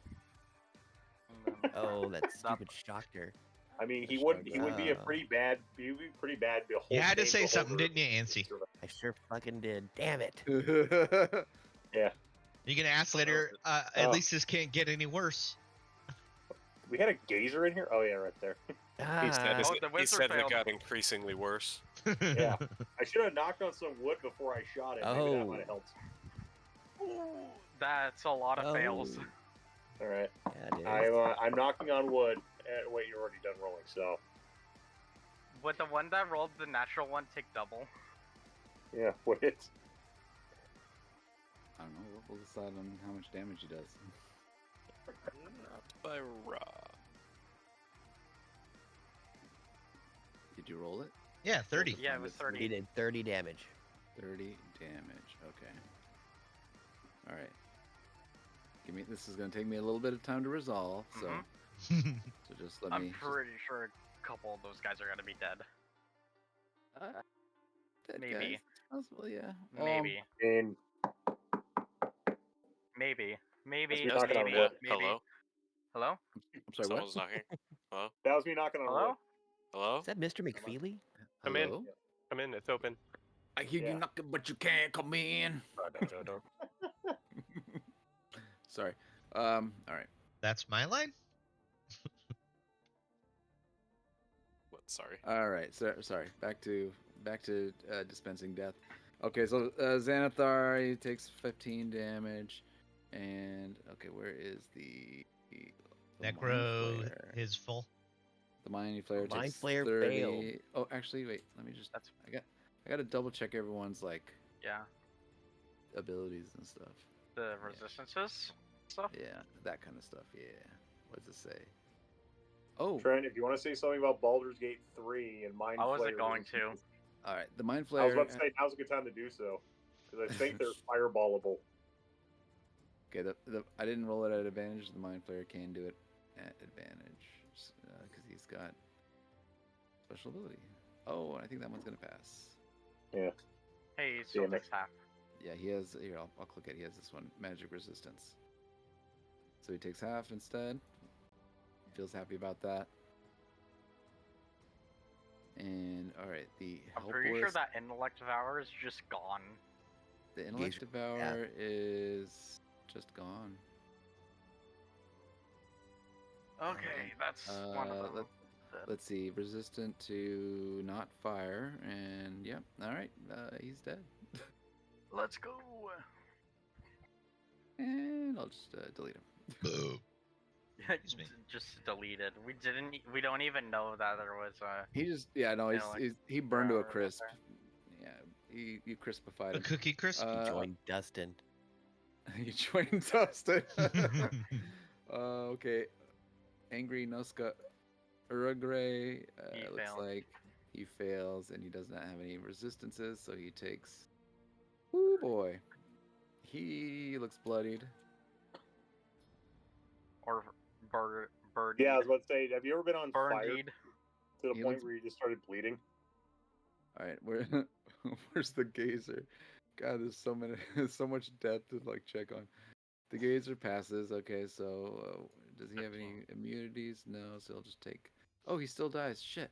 S3: Oh, that stupid shocker.
S6: I mean, he
S1: Let's
S6: would
S1: try
S6: be a
S3: that.
S6: pretty bad beholder.
S4: You had to say something, didn't you, Ansi?
S3: I sure fucking did. Damn it.
S6: Yeah.
S4: You can ask later. At
S6: Oh.
S4: least this can't get any worse.
S6: We had a gazer in here. Oh yeah, right there.
S7: He said,
S3: Ah,
S2: the
S7: he
S2: wizard
S7: said it
S2: failed.
S7: got increasingly worse.
S6: Yeah. I should have knocked on some wood before I shot it. Maybe that
S3: Oh.
S6: might have helped.
S2: That's a lot of fails.
S3: oh,
S6: All right.
S3: yeah, it is.
S6: I'm knocking on wood. Wait, you're already done rolling. So
S2: Would the one that rolled the natural one take double?
S6: yeah, wait.
S1: I don't know. We'll decide on how much damage he does.
S7: Not by Ra.
S1: Did you roll it?
S4: Yeah, 30.
S2: Yeah, it was
S1: He
S2: 30.
S3: He did 30 damage.
S1: 30 damage. Okay. All right. This is gonna take me a little bit of time to resolve. So,
S2: Mhm.
S1: so just let
S2: I'm
S1: me.
S2: pretty sure a couple of those guys are gonna be dead.
S1: Dead
S2: Maybe.
S1: guys. Possible, yeah.
S2: Maybe.
S6: And
S2: Maybe. Maybe.
S6: That's me knocking on
S2: Maybe.
S6: wood.
S2: Maybe.
S9: Hello?
S2: Hello?
S1: I'm sorry.
S9: Someone's
S1: What?
S9: knocking. Hello?
S6: that was me knocking on
S2: Hello?
S6: wood.
S9: Hello?
S3: Is that Mr. McFeely?
S7: Come in.
S1: Hello?
S7: Come in. It's open.
S1: I hear
S6: Yeah.
S1: you knocking, but you can't come in. Sorry. All right.
S4: That's my line?
S7: What? Sorry.
S1: All right. So, sorry. Back to dispensing death. Okay. So Xanathar, he takes 15 damage, and okay, where is the The Mind
S4: Necro,
S1: Flare.
S4: his full.
S1: The Mind Flare
S3: Mind
S1: takes
S3: Flare
S1: 30.
S3: failed.
S1: Oh, actually, wait. Let me just.
S2: That's
S1: I got to double check everyone's like
S2: yeah.
S1: abilities and stuff.
S2: The resistances stuff.
S1: Yeah, that kind of stuff. Yeah. What does it say? Oh,
S6: Trent, if you want to say something about Baldur's Gate 3 and Mind
S2: I
S6: Flayer,
S2: wasn't going to.
S1: all right. The Mind
S6: I
S1: Flare.
S6: was about to say now's a good time to do so because I think they're fireballable.
S1: Okay, I didn't roll it at advantage. The Mind Flayer can do it at advantage because he's got special ability. Oh, I think that one's gonna pass.
S6: Yeah.
S2: Hey, he still
S6: Damn it.
S2: takes half.
S1: Yeah, he has. Here, I'll click it. He has this one, magic resistance. So he takes half instead. Feels happy about that. And all right, the
S2: I'm
S1: help
S2: pretty sure
S1: list.
S2: that intellect devour is just gone.
S1: The intellect devour is just gone.
S2: Okay, that's one of them.
S1: Let's see, resistant to not fire, and yep. All right, he's dead.
S2: Let's go.
S1: And I'll just delete him.
S2: Just deleted. We don't even know that there was a.
S1: He just he burned to a crisp. Yeah, you crispified
S4: A
S1: him.
S4: cookie crisp.
S3: He joined Dustin.
S1: You joined Dustin. Okay. Angry Noska Uragray looks
S2: failed.
S1: like he fails and he does not have any resistances, so he takes. Ooh boy. He looks bloodied.
S2: Or bird.
S6: Yeah, I was about to say, have you ever been on fire
S2: Burned.
S6: to the
S1: He
S6: point
S1: looks-
S6: where you just started bleeding?
S1: All right, where's the gazer? God, there's so many, so much depth to like check on. The gazer passes. Okay, so does he have any immunities? No, so he'll just take. Oh, he still dies. Shit.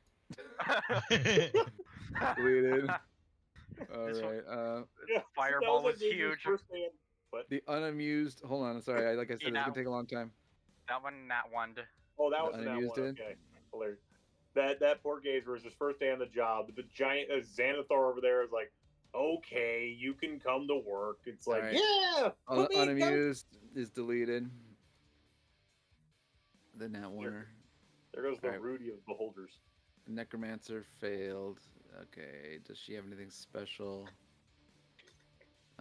S1: Deleted. All
S2: This one-
S1: right.
S6: Yeah,
S2: Fireball
S6: that like
S2: was
S6: Gager's
S2: huge.
S6: First hand. What?
S1: The unamused. Hold on. Sorry. Like I said, this is
S2: now-
S1: gonna take a long time.
S2: That one, that one.
S6: Oh, that
S1: The
S6: was that one.
S1: unamused did?
S6: Okay, hilarious. That poor Gazer was his first day on the job. The giant Xanathar over there is like, okay, you can come to work. It's like,
S1: Alright.
S6: yeah, put me in, coach."
S1: Unamused is deleted. The Nat Warner.
S6: There goes the
S1: Alright.
S6: Rudy of Beholders.
S1: Necromancer failed. Okay. Does she have anything special?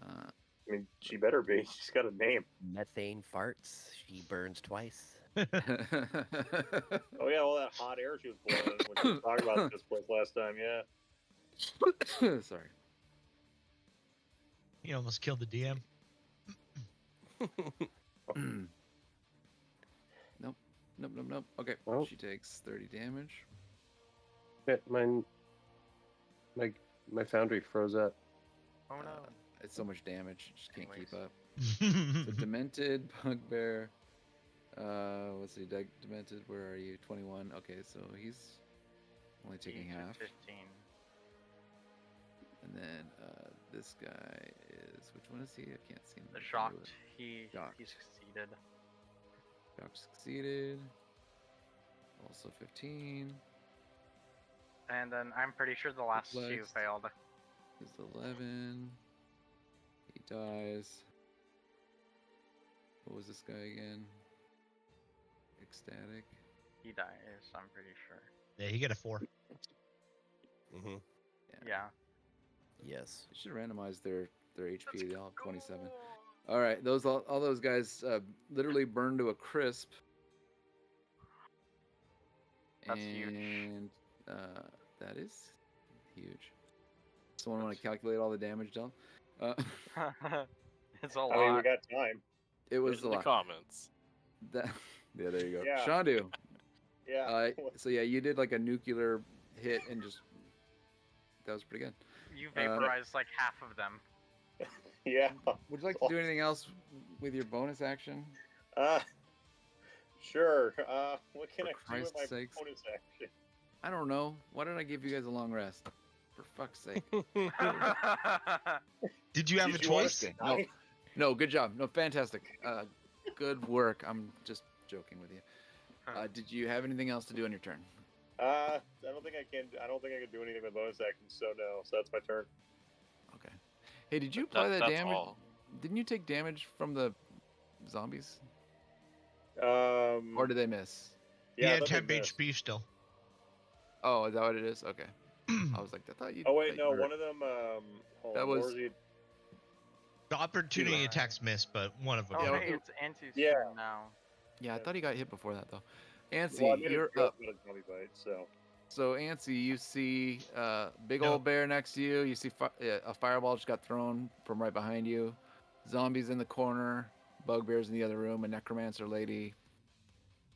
S6: I mean, she better be. She's got a name.
S3: Methane farts. She burns twice.
S6: Oh yeah, all that hot air she was blowing when she was talking about this place last time. Yeah.
S1: Sorry.
S4: He almost killed the DM.
S1: Nope. Okay.
S10: Well.
S1: She takes 30 damage.
S10: Yeah, my foundry froze up.
S2: Oh no.
S1: It's so much damage. Just can't keep
S2: Anyways.
S1: up. So Demented, Bugbear. What's he? Demented, where are you? 21. Okay, so he's only taking half.
S2: 15.
S1: And then this guy is, which one is he? I can't see him.
S2: The shocked. He
S1: Shocked.
S2: succeeded.
S1: Shock succeeded. Also 15.
S2: And then I'm pretty sure the last two
S1: Perplexed.
S2: failed.
S1: Is 11. He dies. What was this guy again? Ecstatic.
S2: He dies, I'm pretty sure.
S4: Yeah, he got a 4.
S3: Mm-hmm.
S2: Yeah.
S3: Yes.
S1: They should randomize their HP. They all have 27. All right, all those guys literally burned to a crisp.
S2: That's huge.
S1: And that is huge. Someone want to calculate all the damage dealt?
S2: It's a
S6: I mean, we
S2: lot.
S6: got time.
S1: It was
S9: in
S1: a
S9: the
S1: lot.
S9: comments.
S1: That, yeah, there you go.
S6: Yeah.
S1: Shandu.
S6: Yeah.
S1: So yeah, you did like a nuclear hit and just that was pretty good.
S2: You vaporized like half of them.
S6: Yeah.
S1: Would you like to do anything else with your bonus action?
S6: Sure. What can
S1: For
S6: I do with my
S1: Christ's sakes.
S6: bonus action?
S1: I don't know. Why don't I give you guys a long rest? For fuck's sake.
S4: Did you have
S6: Did
S4: a
S6: you wanna
S4: choice?
S6: stay?
S1: No, good job. No, fantastic. Good work. I'm just joking with you. Did you have anything else to do on your turn?
S6: I don't think I can. I don't think I can do anything with bonus actions. So no. So that's my turn.
S1: Okay. Hey, did you apply that
S9: That's
S1: damage?
S9: all.
S1: Didn't you take damage from the zombies? Or did they miss?
S4: He
S6: Yeah, I
S4: had
S6: thought they
S4: 10
S6: missed.
S4: HP still.
S1: Oh, is that what it is? Okay. I was like, I thought you.
S6: Oh wait,
S1: thought
S6: no,
S1: you were-
S6: one of them. Hold
S1: That
S6: on, what
S1: was-
S6: he?
S4: The opportunity
S2: Right.
S4: attacks missed, but one of them
S2: Oh,
S1: Yeah,
S4: hit.
S2: hey,
S1: it-
S2: it's Antu's
S6: Yeah.
S2: turn now.
S1: Yeah, I thought he got hit before that though. Ansi,
S6: Well, I made a
S1: you're
S6: joke
S1: up.
S6: about a zombie bite, so.
S1: So Ansi, you see big
S4: No.
S1: old bear next to you. You see a fireball just got thrown from right behind you. Zombies in the corner. Bugbears in the other room. A necromancer lady.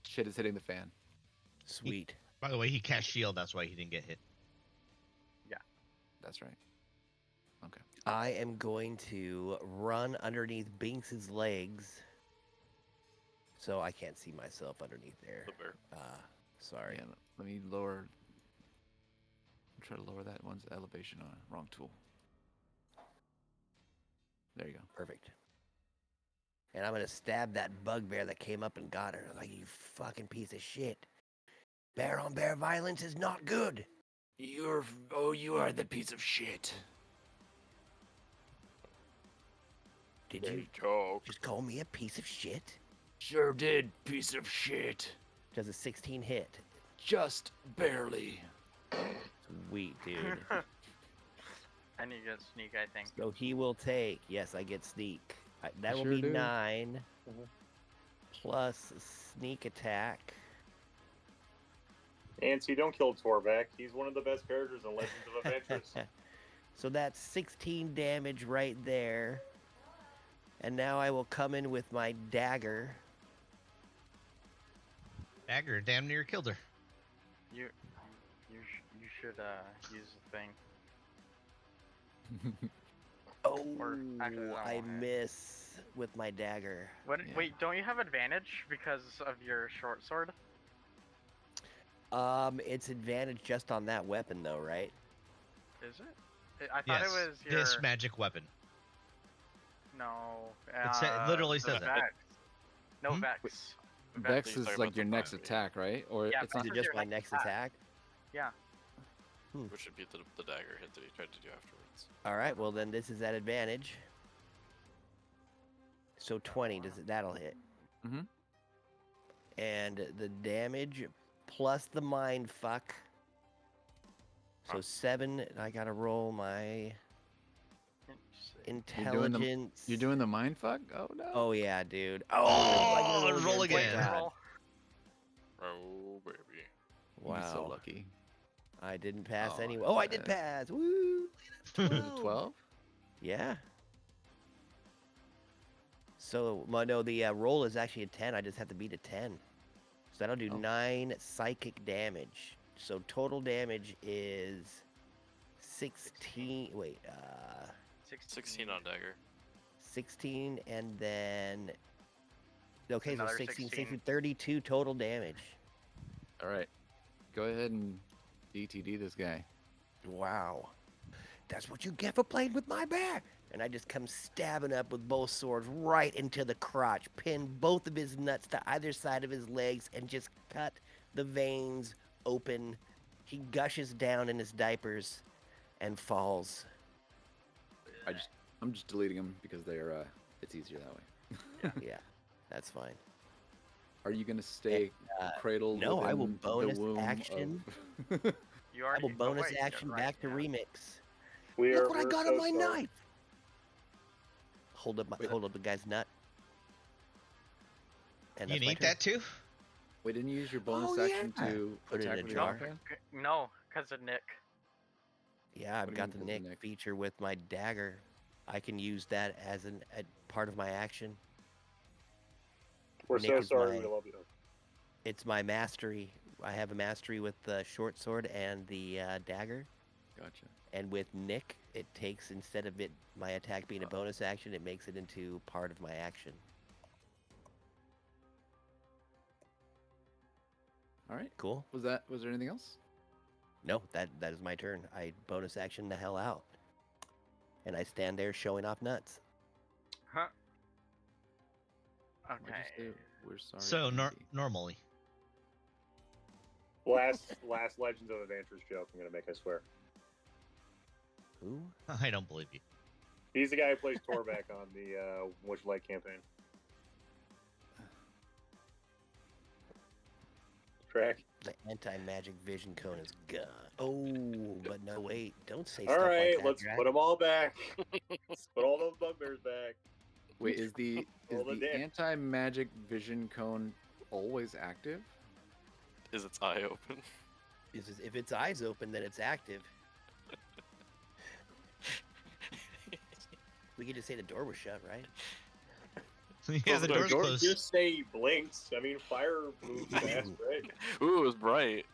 S1: Shit is hitting the fan.
S3: Sweet.
S4: By the way, he cast shield. That's why he didn't get hit.
S1: That's right. Okay.
S3: I am going to run underneath Binks's legs. So I can't see myself underneath there.
S9: The bear.
S3: Sorry.
S1: Yeah, let me lower. Try to lower that one's elevation on wrong tool. There you go.
S3: Perfect. And I'm gonna stab that bugbear that came up and got her. Like, you fucking piece of shit. Bear on bear violence is not good.
S1: You are the piece of shit.
S3: Did you
S9: Talk.
S3: just call me a piece of shit?
S1: Sure did, piece of shit.
S3: Does a 16 hit?
S1: Just barely.
S3: Sweet, dude.
S2: And you get sneak, I think.
S3: So he will take. Yes, I get sneak. That will
S1: sure
S3: be
S1: do.
S3: 9
S6: Mhm.
S3: plus sneak attack.
S6: Nancy, don't kill Torvak. He's one of the best characters in Legends of Adventures.
S3: So that's 16 damage right there. And now I will come in with my dagger.
S4: Dagger damn near killed her.
S2: You should use the thing.
S3: Oh,
S2: actually, that
S3: I
S2: won't hit.
S3: miss with my dagger.
S2: What?
S1: Yeah.
S2: Wait, don't you have advantage because of your short sword?
S3: It's advantage just on that weapon though, right?
S2: Is it? I thought
S4: Yes,
S2: it was your.
S4: this magic weapon.
S2: No.
S4: It literally
S2: the
S4: says it.
S2: Vex. No
S4: Hmm?
S2: Vex.
S1: Vex
S9: he's
S1: is
S9: talking
S1: like
S9: about
S1: your
S9: the
S1: next
S9: primary.
S1: attack, right? Or
S2: Yeah,
S1: it's
S3: Is
S1: not.
S3: it
S2: is
S3: just
S2: your
S3: my
S2: next
S3: next
S2: attack.
S3: attack?
S2: Yeah.
S9: Which would be the dagger hit that he tried to do afterwards.
S3: All right, well then this is at advantage. So 20, that'll hit.
S1: Mhm.
S3: And the damage plus the mind fuck. So
S9: Huh.
S3: 7, I gotta roll my
S2: Interesting.
S3: intelligence.
S1: You're doing the mind fuck? Oh no.
S3: Oh yeah, dude.
S4: Oh,
S3: I gotta
S4: roll
S3: again.
S4: again.
S3: God.
S2: Roll.
S9: Oh baby.
S3: Wow.
S1: You're so lucky.
S3: I didn't pass
S1: Oh,
S3: anyway. Oh, I did
S1: that's-
S3: pass. Woo!
S1: Was it 12?
S3: Yeah. So, well, no, the roll is actually a 10. I just have to beat a 10. So that'll do
S1: Oh.
S3: 9 psychic damage. So total damage is 16. Wait,
S9: 16 on dagger.
S3: 16 and then. Okay, so
S2: Another
S3: 16,
S2: 16.
S3: 16, 32 total damage.
S1: All right. Go ahead and DTD this guy.
S3: Wow. That's what you get for playing with my bear. And I just come stabbing up with both swords right into the crotch, pin both of his nuts to either side of his legs, and just cut the veins open. He gushes down in his diapers and falls.
S1: I'm just deleting them because they're it's easier that way.
S3: Yeah, that's fine.
S1: Are you gonna stay
S3: uh,
S1: cradled?
S3: no, I will
S1: within the
S3: bonus
S1: womb
S3: action.
S1: of-
S2: You
S3: I
S2: already.
S3: will bonus
S2: wait,
S3: action
S2: right,
S3: back to
S2: yeah.
S3: remix.
S6: We're
S3: Look what I got
S6: so
S3: on my
S6: sorry.
S3: knife. Hold up,
S1: Wait.
S3: hold up the guy's nut. And
S4: You
S3: that's my
S4: need
S3: turn.
S4: that too?
S1: Wait, didn't you use your bonus
S3: Oh,
S1: action
S3: yeah.
S1: to
S3: Put it in
S1: attack
S3: a
S1: with
S3: jar.
S1: your offhand?
S2: No, because of Nick.
S3: Yeah,
S1: What
S3: I've
S1: do you
S3: got
S1: mean
S3: the
S1: because of
S3: Nick
S1: Nick?
S3: feature with my dagger. I can use that as a part of my action.
S6: We're
S3: Nick
S6: so
S3: is
S6: sorry.
S3: my-
S6: We love you.
S3: It's my mastery. I have a mastery with the short sword and the dagger.
S1: Gotcha.
S3: And with Nick, it takes, instead of it my attack being a bonus action, it makes it into part of my action.
S1: All right.
S3: Cool?
S1: Was there anything else?
S3: No, that is my turn. I bonus action the hell out. And I stand there showing off nuts.
S2: Huh.
S1: What'd you
S2: Okay.
S1: say? We're sorry.
S4: So
S1: Andy.
S4: normally.
S6: Last Legends of Adventures joke I'm gonna make. I swear.
S3: Who?
S4: I don't believe you.
S6: He's the guy who plays Torvak on the Witch Light campaign. track.
S3: The anti-magic vision cone is gone. Oh, but no, wait. Don't say
S6: All
S3: stuff
S6: right,
S3: like that,
S6: let's
S3: Drac.
S6: put them all back. Let's put all those bugbears back.
S1: Wait, is the
S6: Roll the dice.
S1: anti-magic vision cone always active?
S9: Is its eye open?
S3: If its eyes open, then it's active. We could just say the door was shut, right?
S4: Yeah, the door's
S6: door
S4: closed.
S6: just say blinks. I mean, fire moves fast, right?
S9: Ooh, it was bright.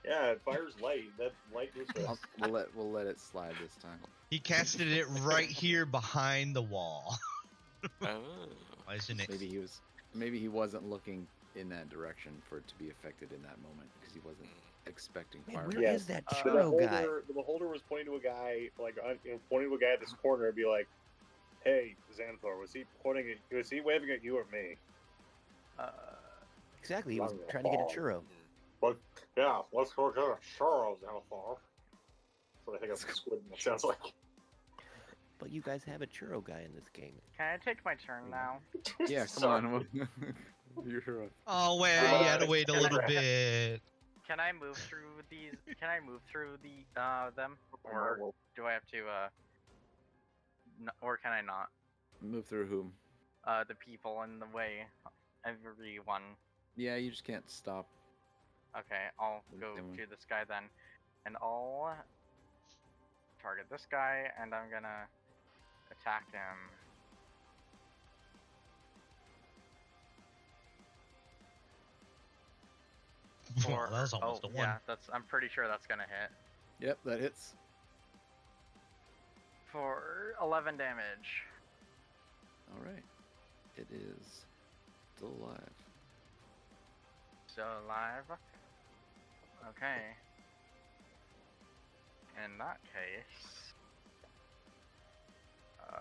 S6: Yeah, fire's light. That light moves fast.
S1: We'll let it slide this time.
S4: He casted it right here behind the wall.
S9: Oh.
S4: Why isn't it?
S1: Maybe he wasn't looking in that direction for it to be affected in that moment because he wasn't expecting
S3: Man,
S1: fire.
S3: where
S6: Yeah.
S3: is that
S6: The
S3: churro guy?
S6: beholder was pointing to a guy, pointing to a guy at this corner and be like, "Hey, Xanathar, was he waving at you or me?"
S3: Exactly, he was trying to get a churro.
S6: But yeah, let's go get a churro, Xanathar. That's what I think of squid. That sounds like.
S3: But you guys have a churro guy in this game.
S2: Can I take my turn now?
S1: Yeah, come on. You're right.
S4: Oh, wait, you had to wait a little bit.
S2: Can I move through these? Can I move through them, or do I have to or can I not?
S1: Move through whom?
S2: The people in the way. Everyone.
S1: Yeah, you just can't stop.
S2: Okay, I'll go to this guy then, and I'll target this guy, and I'm gonna attack him.
S4: Well, that was almost a one.
S2: Yeah, I'm pretty sure that's gonna hit.
S1: Yep, that hits.
S2: For 11 damage.
S1: All right. It is still alive.
S2: Still alive. Okay. In that case,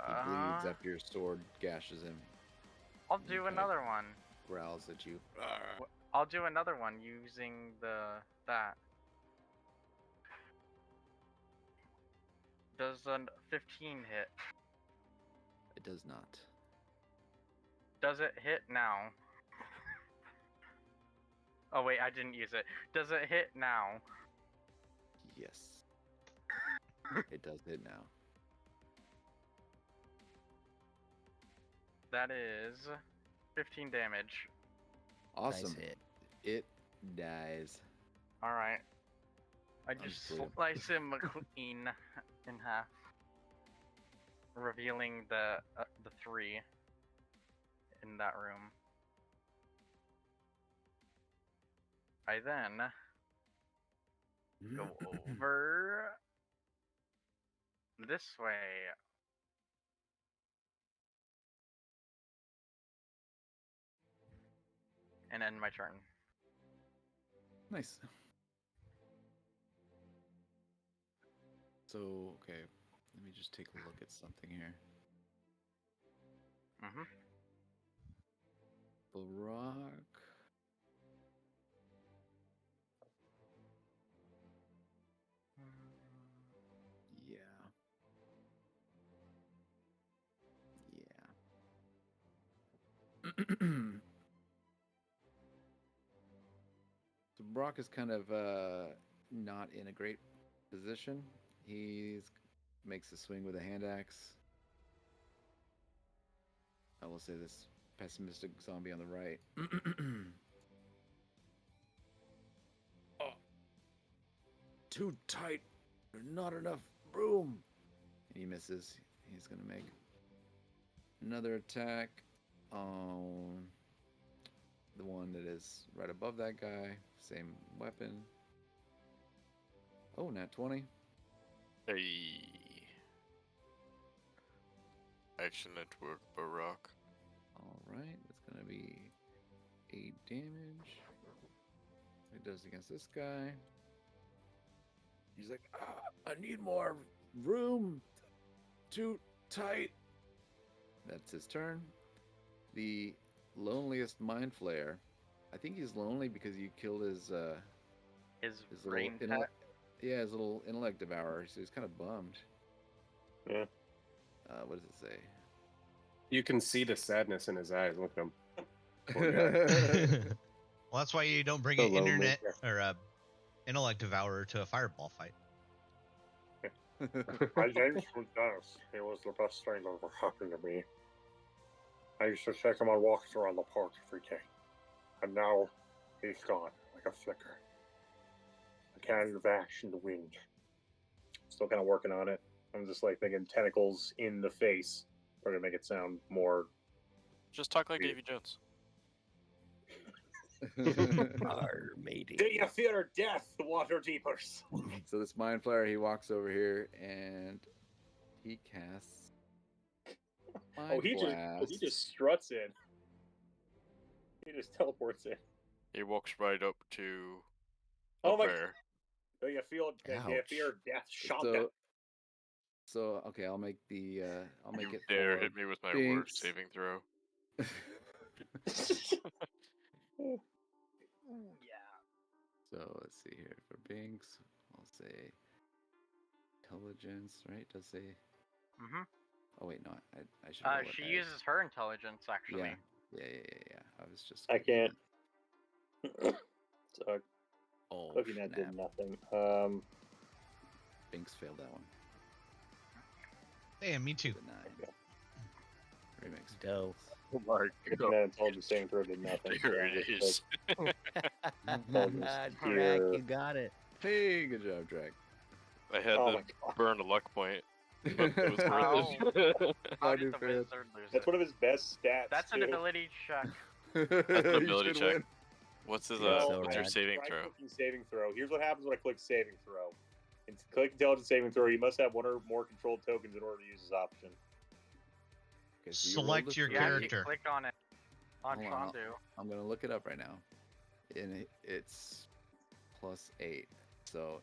S1: He bleeds after your sword gashes him.
S2: I'll do another one.
S1: Growls at you.
S2: I'll do another one using that. Does a 15 hit?
S1: It does not.
S2: Does it hit now? Oh wait, I didn't use it. Does it hit now?
S1: Yes. It does hit now.
S2: That is 15 damage.
S1: Awesome.
S3: Nice hit.
S1: It dies.
S2: Alright. I just slice him clean in half, revealing the 3 in that room. I then go over this way. And end my turn.
S1: Nice. So, okay. Let me just take a look at something here.
S2: Mm-hmm.
S1: Barak. Yeah. Yeah. So Brock is kind of not in a great position. He makes a swing with a hand axe. I will say this pessimistic zombie on the right. Oh, too tight. There's not enough room. He misses. He's gonna make another attack on the one that is right above that guy. Same weapon. Oh, nat 20.
S9: Hey. Excellent work, Barak.
S1: Alright, that's gonna be 8 damage. It does against this guy. He's like, I need more room. Too tight. That's his turn. The loneliest mind flayer. I think he's lonely because you killed his
S2: brain
S1: little
S2: pet.
S1: Yeah, his little intellect devourer. So he's kind of bummed.
S6: Yeah.
S1: What does it say?
S10: You can see the sadness in his eyes. Look at him. Poor guy.
S4: Well, that's why you don't bring
S10: So
S4: an
S10: lonely.
S4: internet or a intellect devourer to a fireball fight.
S6: My name's Dennis. He was the best thing that ever happened to me. I used to take him on walks around the park every day. And now he's gone like a flicker. A cannon of ash in the wind. Still kind of working on it. I'm just like thinking tentacles in the face. Trying to make it sound more.
S9: Just talk like
S6: Yeah.
S9: Davy Jones.
S3: Arr, matey.
S6: Do you fear death, water deepers?
S1: So this mind flayer, he walks over here and he casts.
S6: Oh, he just struts in. He just teleports in.
S9: He walks right up to
S6: Oh
S9: a
S6: my
S9: bear.
S6: Do you fear death, Shonda?
S1: So okay, I'll make the I'll make
S9: You
S1: it
S9: dare
S1: for
S9: hit me with my
S1: Binks.
S9: worst saving throw.
S1: So let's see here for Binks. I'll say intelligence, right? Does say?
S2: Mm-hmm.
S1: Oh wait, no, I should. roll it
S2: She
S1: as-
S2: uses her intelligence actually.
S1: Yeah. I was just.
S6: I can't. So,
S1: Oh,
S6: Cookie Nut did
S1: snap.
S6: nothing.
S1: Binks failed that one.
S4: Damn, me too.
S1: The 9. Remix.
S3: Dope.
S10: Oh my
S6: Cookie
S10: god.
S6: Nut intelligence saving throw did nothing.
S9: There it is.
S3: Drac, you got it.
S1: Hey, good job, Drake.
S9: I had
S6: Oh
S9: to
S6: my god.
S9: burn a luck point, but it was
S2: Ow.
S9: worth it.
S2: How
S1: I
S2: did
S1: do
S2: the
S1: fail.
S2: wizard lose
S6: That's
S2: it?
S6: one of his best stats.
S2: That's an
S6: too.
S2: ability check.
S9: That's an
S1: You
S9: ability
S1: should
S9: check.
S1: win.
S9: What's his
S3: Yeah,
S6: So,
S3: so
S9: what's your
S3: rad.
S9: saving
S6: try
S9: throw?
S6: clicking saving throw. Here's what happens when I click saving throw. It's click intelligence saving throw. You must have one or more controlled tokens in order to use this option.
S1: Okay, so you rolled
S4: Select
S1: a
S4: your
S1: 3.
S2: You have to
S4: character.
S2: click on it. On
S1: Hold on,
S2: Chandu.
S1: I'm gonna look it up right now, and it's +8. So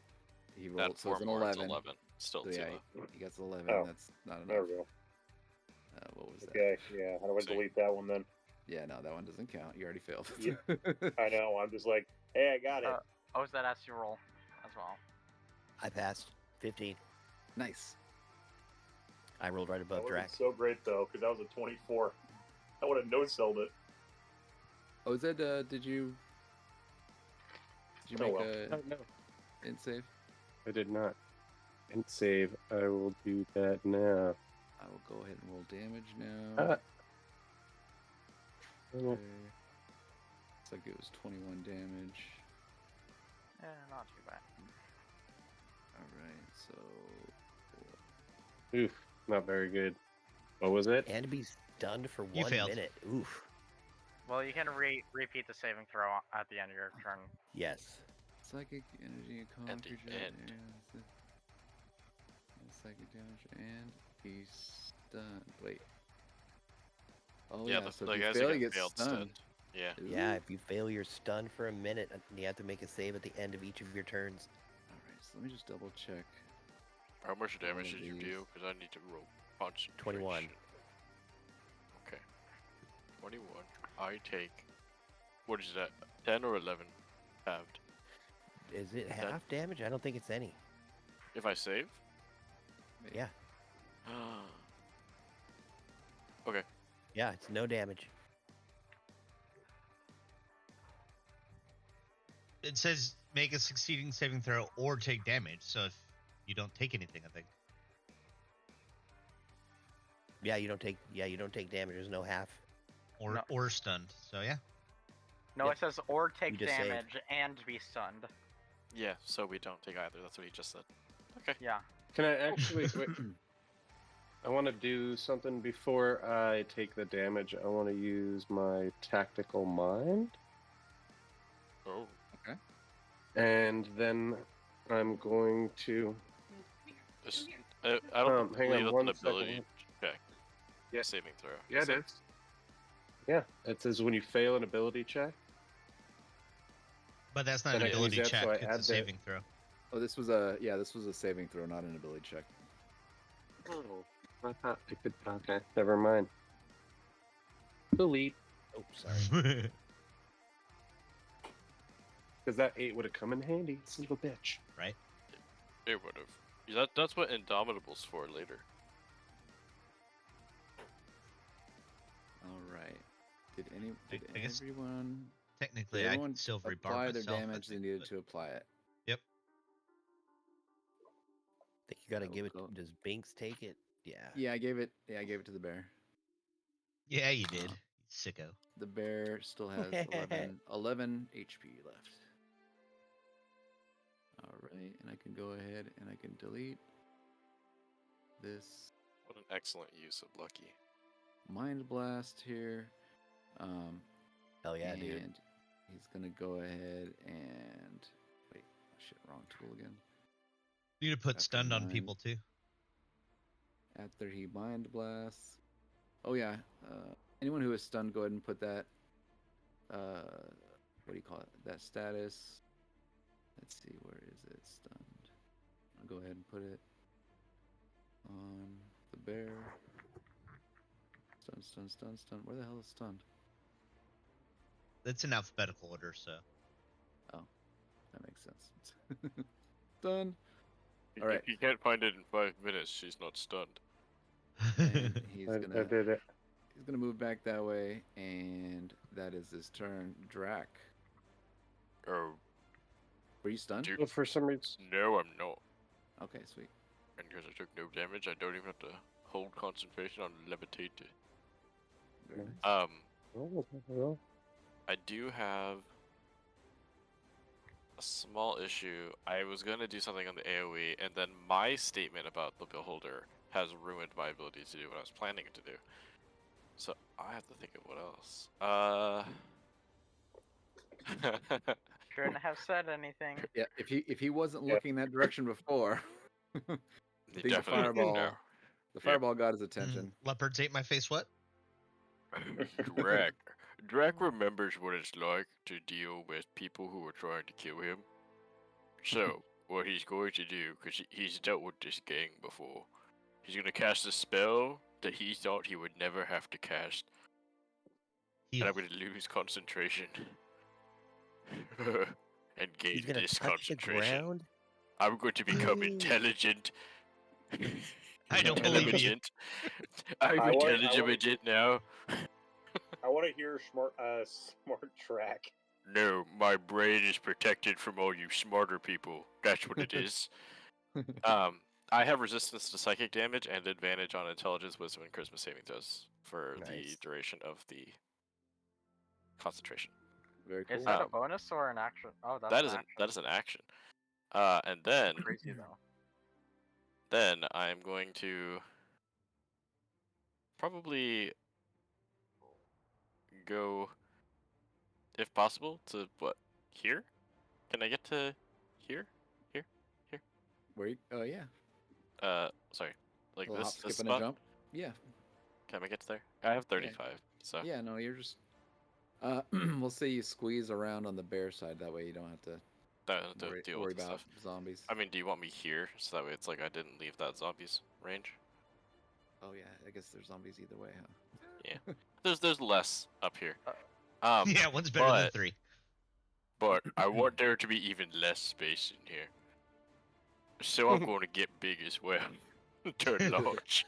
S1: he rolled.
S9: At
S1: So
S9: 4
S1: it's an
S9: more,
S1: 11.
S9: it's 11. Still
S1: So
S9: too
S1: yeah,
S9: low.
S1: he gets 11.
S6: Oh.
S1: That's not enough.
S6: There we go.
S1: What was that?
S6: Okay, yeah. How do I
S9: See.
S6: delete that one then?
S1: Yeah, no, that one doesn't count. You already failed.
S6: Yeah. I know. I'm just like, hey, I got it.
S2: Oh, so that has to roll as well.
S3: I passed. 15.
S1: Nice.
S3: I rolled right
S6: That
S3: above
S6: would
S3: Drac.
S6: so great though, because that was a 24. I would have no-sold it.
S1: Oh, is that? Did you
S6: Oh,
S1: make
S6: well.
S1: a
S10: Oh, no,
S1: int save?
S10: I did not. And save. I will do that now.
S1: I will go ahead and roll damage now.
S10: Uh,
S1: Okay. Looks like it was 21 damage.
S2: Not too bad.
S1: Alright, so.
S10: Oof, not very good. What was it?
S3: And to be stunned for
S4: You
S3: 1
S4: failed.
S3: minute. Oof.
S2: Well, you can repeat the saving throw at the end of your turn.
S3: Yes.
S1: Psychic energy and calm
S9: At the
S1: creature.
S9: end.
S1: and psychic damage and he's stunned. Wait. Oh yeah, so
S9: the
S1: if you
S9: guys
S1: fail,
S9: that
S1: you
S9: get
S1: get
S9: failed
S1: stunned.
S9: Yeah.
S3: Yeah,
S1: Ooh.
S3: if you fail, you're stunned for a minute, and you have to make a save at the end of each of your turns.
S1: Alright, so let me just double check.
S9: How much
S1: All
S9: damage
S1: of
S9: did you
S1: these.
S9: do? Because I need to roll concentration.
S3: 21.
S9: Okay. 21. I take. What is that? 10 or 11 halved.
S3: Is it
S9: that-
S3: half damage? I don't think it's any.
S9: If I save?
S1: Maybe.
S3: Yeah.
S9: Okay.
S3: Yeah, it's no damage.
S4: It says make a succeeding saving throw or take damage. So if you don't take anything, I think.
S3: Yeah, you don't take. Yeah, you don't take damage. There's no half.
S4: Or
S2: No.
S4: or stunned. So yeah.
S2: No,
S3: Yep.
S2: it says or take
S3: just saved.
S2: damage and be stunned.
S9: Yeah, so we don't take either. That's what he just said. Okay.
S2: Yeah.
S10: Can I actually wait? I want to do something before I take the damage. I want to use my tactical mind,
S9: Oh.
S10: and then I'm going to.
S9: This, I don't
S10: hang
S9: believe
S10: on
S9: that's an
S10: one
S9: ability
S10: second.
S9: check.
S10: Yeah.
S9: Saving throw.
S10: Yeah,
S9: is
S10: it is. Yeah, it says when you fail an ability check.
S4: But that's not
S10: Then
S4: an
S10: I can
S4: ability
S10: use that,
S4: check.
S10: so I
S4: It's
S10: add
S4: a
S10: that-
S4: saving throw.
S1: Oh, this was a saving throw, not an ability check.
S10: Oh, I thought I could. Okay, never mind. Delete,
S3: Oh, sorry.
S10: because that 8 would have come in handy. Son of a bitch.
S4: Right?
S9: It would have. That's what Indomitable's for later.
S1: Alright. Did
S4: I guess
S1: everyone
S4: Technically,
S1: Did
S4: I
S1: everyone
S4: can silvery bar
S1: apply their
S4: myself. I
S1: damage they
S4: think,
S1: needed
S4: but-
S1: to apply it?
S4: Yep.
S3: think you gotta
S1: That'll
S3: give it.
S1: go-
S3: Does Binks take it? Yeah.
S1: Yeah, I gave it. Yeah, I gave it to the bear.
S4: Yeah, you did.
S1: Uh,
S4: Sicko.
S1: The bear still has 11 HP left. All right, and I can go ahead and I can delete this
S7: What an excellent use of Lucky.
S1: Mind Blast here.
S3: Hell yeah,
S1: and
S3: dude.
S1: he's gonna go ahead and wait. Shit, wrong tool again.
S4: You need to put
S1: After
S4: stunned on
S1: mine.
S4: people too.
S1: After he Mind Blasts. Oh yeah. Anyone who is stunned, go ahead and put that. What do you call it? That status. Let's see, where is it? Stunned. I'll go ahead and put it on the bear. Stun, stun, stun, stun. Where the hell is stunned?
S4: It's in alphabetical order, so.
S1: That makes sense. Stun.
S9: If
S1: All right.
S9: you can't find it in 5 minutes, she's not stunned.
S1: And he's
S6: I
S1: gonna
S6: did it.
S1: he's gonna move back that way, and that is his turn. Drac.
S9: Oh,
S1: Were you stunned?
S9: Dude.
S6: But for some reason,
S9: no, I'm not.
S1: Okay, sweet.
S9: And because I took no damage, I don't even have to hold concentration on levitate.
S1: Very nice.
S6: well,
S9: I do have a small issue. I was gonna do something on the AoE, and then my statement about the beholder has ruined my ability to do what I was planning to do. So I have to think of what else.
S2: Shouldn't have said anything.
S1: Yeah, if he wasn't
S6: Yeah.
S1: looking that direction before, I
S9: You
S1: think the
S9: definitely
S1: fireball
S9: know.
S1: the fireball got his attention.
S4: Leopards ate my face. What?
S9: Drac remembers what it's like to deal with people who are trying to kill him. So, what he's going to do, because he's dealt with this gang before, he's going to cast a spell that he thought he would never have to cast, and
S4: Heal.
S9: I'm going to lose concentration. And gain
S3: He's gonna
S9: this
S3: touch the
S9: concentration.
S3: ground.
S9: I'm going to become
S3: Ooh.
S9: intelligent.
S4: I don't believe in you.
S9: Intelligent. I'm
S6: I wanna-
S9: intelligent now.
S6: I want to hear smart track.
S9: No, my brain is protected from all you smarter people. That's what it is. I have resistance to psychic damage and advantage on intelligence, wisdom, and charisma saving throws for
S3: Nice.
S9: the duration of the concentration.
S1: Very cool.
S2: Is that a
S9: Um,
S2: bonus or an action? Oh, that's
S9: That
S2: an
S9: is
S2: action.
S9: that is an action. And then
S2: Crazy though.
S9: I'm going to probably go, if possible, to what? Here? Can I get to here?
S1: Where you? Oh yeah.
S9: Sorry. Like
S1: Little hop,
S9: this
S1: skip, and
S9: spot?
S1: a jump. Yeah.
S9: Can I get to there? I have 35, so
S1: Yeah. No, you're just. We'll say you squeeze around on the bear side. That way you don't have to
S9: don't have to deal
S1: worry
S9: with the
S1: about
S9: stuff.
S1: zombies.
S9: I mean, do you want me here so that way it's like I didn't leave that zombie's range?
S1: Oh yeah. I guess there's zombies either way, huh?
S9: There's less up here.
S4: Yeah, one's better than
S9: but-
S4: 3.
S9: But I want there to be even less space in here. So I'm going to get big as well. Turn large.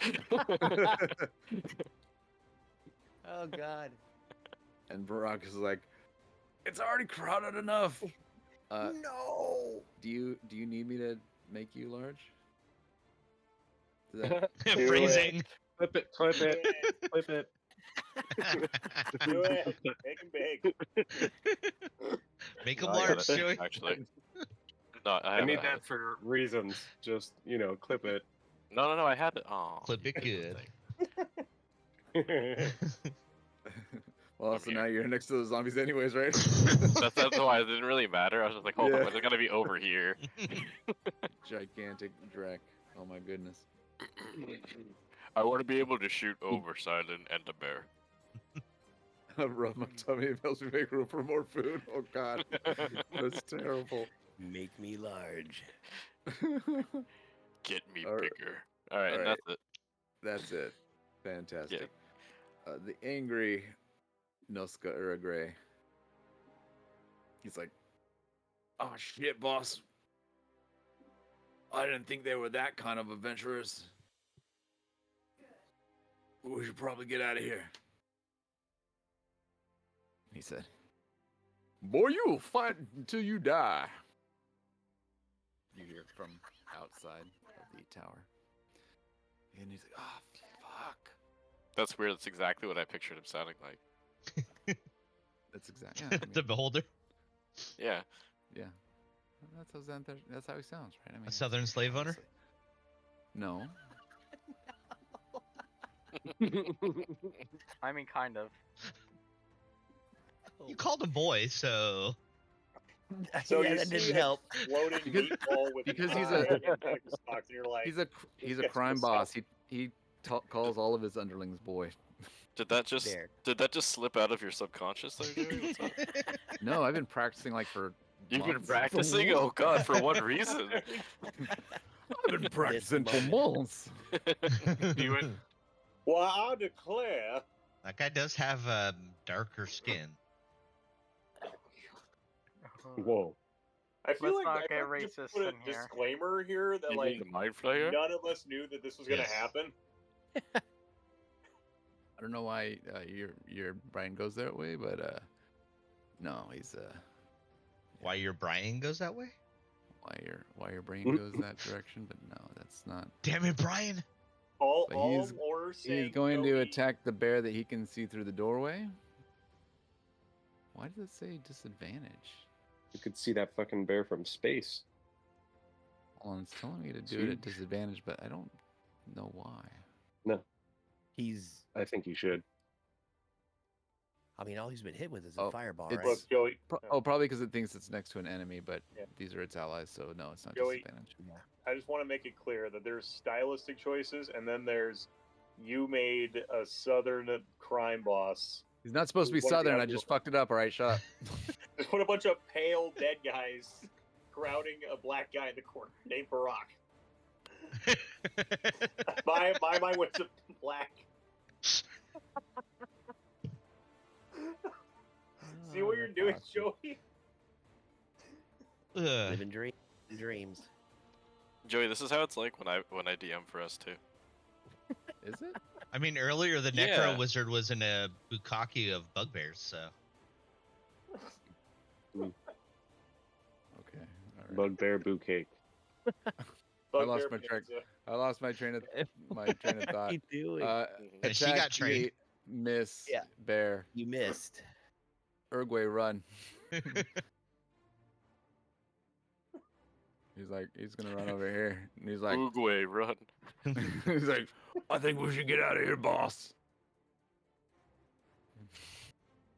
S3: Oh God.
S1: And Barack is like, it's already crowded enough.
S3: No.
S1: Do you need me to make you large? Is that,
S6: Do
S4: Freezing.
S6: Clip it, clip it, clip it. Do it. Make him big.
S4: Make them
S9: No, I got
S4: large,
S9: it,
S4: Joey.
S9: actually. No,
S6: I need that for reasons. Just clip it.
S9: No, I had it. Oh,
S4: Clip
S9: you
S4: it
S9: did
S4: good.
S9: the thing.
S1: well,
S9: I'm
S1: so
S9: here.
S1: now you're next to the zombies anyways, right?
S9: That's why it didn't really matter. I was just like, hold
S1: Yeah.
S9: on, they're gonna be over here.
S1: Gigantic Drac. Oh my goodness.
S9: I want to be able to shoot over Silent and the bear.
S1: I rub my tummy. It helps me make room for more food. Oh god. That's terrible.
S3: Make me large.
S9: Get me
S1: All right.
S9: bigger. All right, and
S1: Alright.
S9: that's it.
S1: That's it. Fantastic. The angry Noska Uragray. He's like, oh shit, boss. I didn't think they were that kind of adventurous. We should probably get out of here. He said. Boy, you will fight until you die. You hear from outside of the tower. And he's like, oh, fuck.
S9: That's weird. That's exactly what I pictured him sounding like.
S1: That's exactly. Yeah, I
S4: The
S1: mean,
S4: beholder,
S9: Yeah.
S1: yeah. That's how he sounds, right? I mean,
S4: a southern slave owner.
S1: obviously. No.
S2: I mean, kind of.
S4: You called him boy, so
S6: So
S3: yeah,
S6: you
S3: that
S6: see
S3: didn't
S6: a
S3: help.
S6: floating meatball with
S1: because
S6: an
S1: he's
S6: eye
S1: a-
S6: and tentacle stalks, and you're like,
S1: He's a
S6: guy's
S1: crime
S6: pissed
S1: boss.
S6: off.
S1: He calls all of his underlings boy.
S9: Did that just
S3: There.
S9: slip out of your subconscious there, Joey? What's up?
S1: No, I've been practicing like for
S9: You've been
S1: months.
S9: practicing? Oh god, for what reason?
S1: I've been practicing for
S3: moment.
S1: months.
S9: You went,
S6: Well, I declare.
S4: that guy does have darker skin.
S10: Whoa.
S6: I feel
S2: Let's
S6: like
S2: not
S6: I
S2: get
S6: feel like just
S2: racist
S6: put a
S2: in here.
S6: disclaimer here that
S9: you
S6: like
S9: mean the mind flayer?
S6: none of us knew that this was gonna
S4: Yes.
S6: happen.
S1: I don't know why your brain goes that way, but no, he's
S4: Why your Brian goes that way?
S1: why your brain goes that direction, but no, that's not.
S4: Damn it, Brian!
S6: All
S1: But
S6: all
S1: he's-
S6: we're saying,
S1: He's going to
S6: Joey,
S1: attack the bear that he can see through the doorway. Why does it say disadvantage?
S10: You could see that fucking bear from space.
S1: Well, it's telling me to do it at disadvantage, but I don't know why.
S10: No,
S3: He's.
S10: I think you should.
S3: I mean, all he's been hit with is a
S1: Oh,
S3: fireball,
S1: it's-
S3: right?
S6: Look, Joey.
S1: Probably because it thinks it's next to an enemy, but
S6: Yeah.
S1: these are its allies, so no, it's not
S6: Joey,
S1: disadvantage.
S3: Yeah.
S6: I just want to make it clear that there's stylistic choices, and then there's you made a southern crime boss.
S1: He's not supposed to be
S6: One of the
S1: southern. I
S6: other-
S1: just fucked it up. All right, shut up.
S6: Just put a bunch of pale dead guys crowding a black guy in the corner named Barack. My mind went to black. See what you're doing, Joey?
S4: Ugh.
S3: Living dreams.
S9: Joey, this is how it's like when I DM for us too.
S1: Is it?
S4: I mean, earlier the
S9: Yeah.
S4: Necro Wizard was in a bukkake of bugbears, so.
S1: Okay. All right.
S10: Bugbear boo cake.
S1: lost my track. I lost my train of thought.
S3: you doing?
S4: Yeah, she
S1: Attack,
S4: got trained.
S1: gate, miss.
S3: Yeah.
S1: Bear.
S3: You missed.
S1: Uruguay, run. He's gonna run over here, and he's like,
S9: Uruguay, run.
S1: he's like, I think we should get out of here, boss.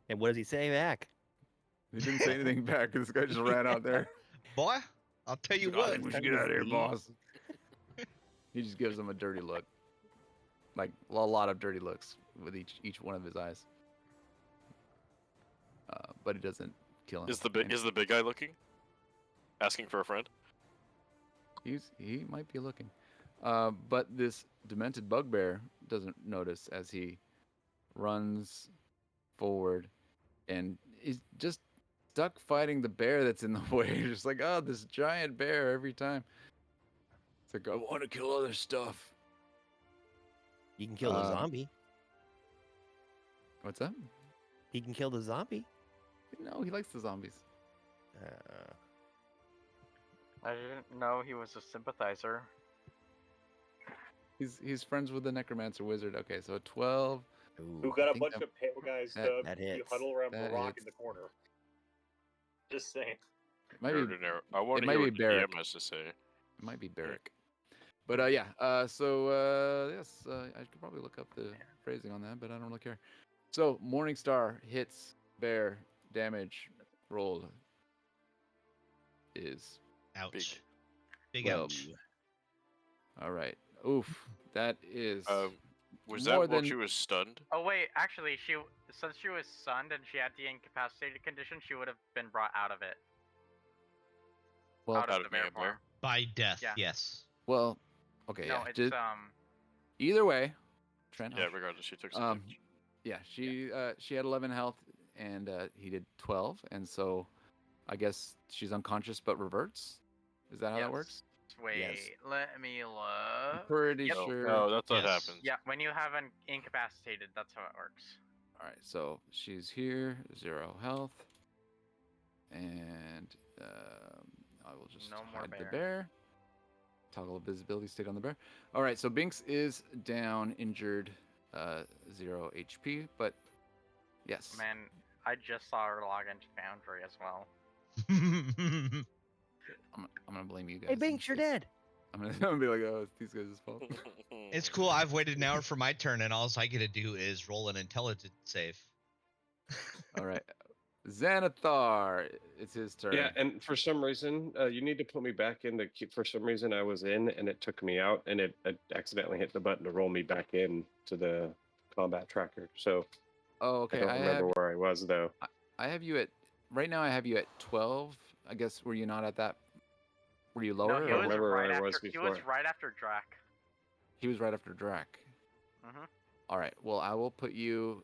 S3: And what does he say back?
S1: He didn't say anything back. This guy just ran out there.
S4: Boy, I'll tell you
S1: He's like, I
S4: what.
S1: think we should get out of here, boss. He just gives him a dirty look, like a lot of dirty looks with each one of his eyes. But he doesn't kill him.
S9: Is the big guy looking? Asking for a friend?
S1: He might be looking, but this demented bugbear doesn't notice as he runs forward, and he's just stuck fighting the bear that's in the way. Just like, oh, this giant bear every time. It's like, I want to kill other stuff.
S3: You can kill the zombie.
S1: What's that?
S3: He can kill the zombie.
S1: No, he likes the zombies.
S2: I didn't know he was a sympathizer.
S1: He's friends with the necromancer wizard. Okay, so 12.
S6: Who got
S1: I
S6: a
S1: think
S6: bunch
S1: that-
S6: of pale guys
S3: that
S6: to
S3: hits.
S6: huddle around
S1: That
S6: Barack
S1: hits.
S6: in the corner. Just saying.
S1: It might be
S9: I want
S1: it
S9: to
S1: might
S9: hear
S1: be
S9: what the
S1: Barrack.
S9: DM has to say.
S1: It might be Barrack. But yeah, so yes, I could probably look up the phrasing on that, but I don't really care. So Morningstar hits bear, damage roll is
S4: Ouch. Big
S1: 12.
S4: ouch.
S1: All right. Oof, that is
S9: Was
S1: more
S9: that while
S1: than
S9: she was stunned?
S2: Oh wait, actually, since she was stunned and she had the incapacitated condition, she would have been brought out of it.
S1: well,
S2: out
S9: out
S2: of
S9: of
S2: the bear
S9: being a bear?
S2: form.
S4: By death,
S2: Yeah.
S4: yes.
S1: well, okay,
S2: No,
S1: yeah.
S2: it's
S1: just- either way, Trent.
S9: Yeah,
S1: hush.
S9: regardless, she took some
S1: Um,
S9: damage.
S1: Yeah, she had 11 health, and he did 12, and so I guess she's unconscious but reverts. Is that how that
S2: Yes.
S1: works?
S2: Wait, let me
S1: I'm
S2: look.
S1: pretty
S2: Yep.
S1: sure.
S9: No, that's what
S4: Yes.
S9: happens.
S2: Yeah, when you have an incapacitated, that's how it works.
S1: All right, so she's here, 0 health. And I will just
S2: No more
S1: hide the
S2: bear.
S1: bear. Toggle visibility state on the bear. All right, so Binks is down, injured, 0 HP, but yes.
S2: Man, I just saw her log into Foundry as well.
S1: I'm gonna blame you guys.
S3: Hey, Binks, you're dead.
S1: I'm gonna be like, oh, it's these guys' fault.
S4: It's cool. I've waited an hour for my turn, and all I get to do is roll an intelligence save.
S1: All right, Xanathar, it's his turn.
S10: Yeah, and for some reason, you need to put me back in. For some reason, I was in, and it took me out, and it accidentally hit the button to roll me back in to the combat tracker. So
S1: Oh, okay.
S10: I don't remember where I was though.
S1: I have you at right now. I have you at 12. I guess were you not at that? Were you lower?
S2: No, he
S1: or
S2: was
S10: remember
S2: right
S10: where I
S2: after.
S10: was
S2: He was
S10: before.
S2: right after Drac.
S1: He was right after Drac.
S2: Mm-hmm.
S1: All right. Well, I will put you.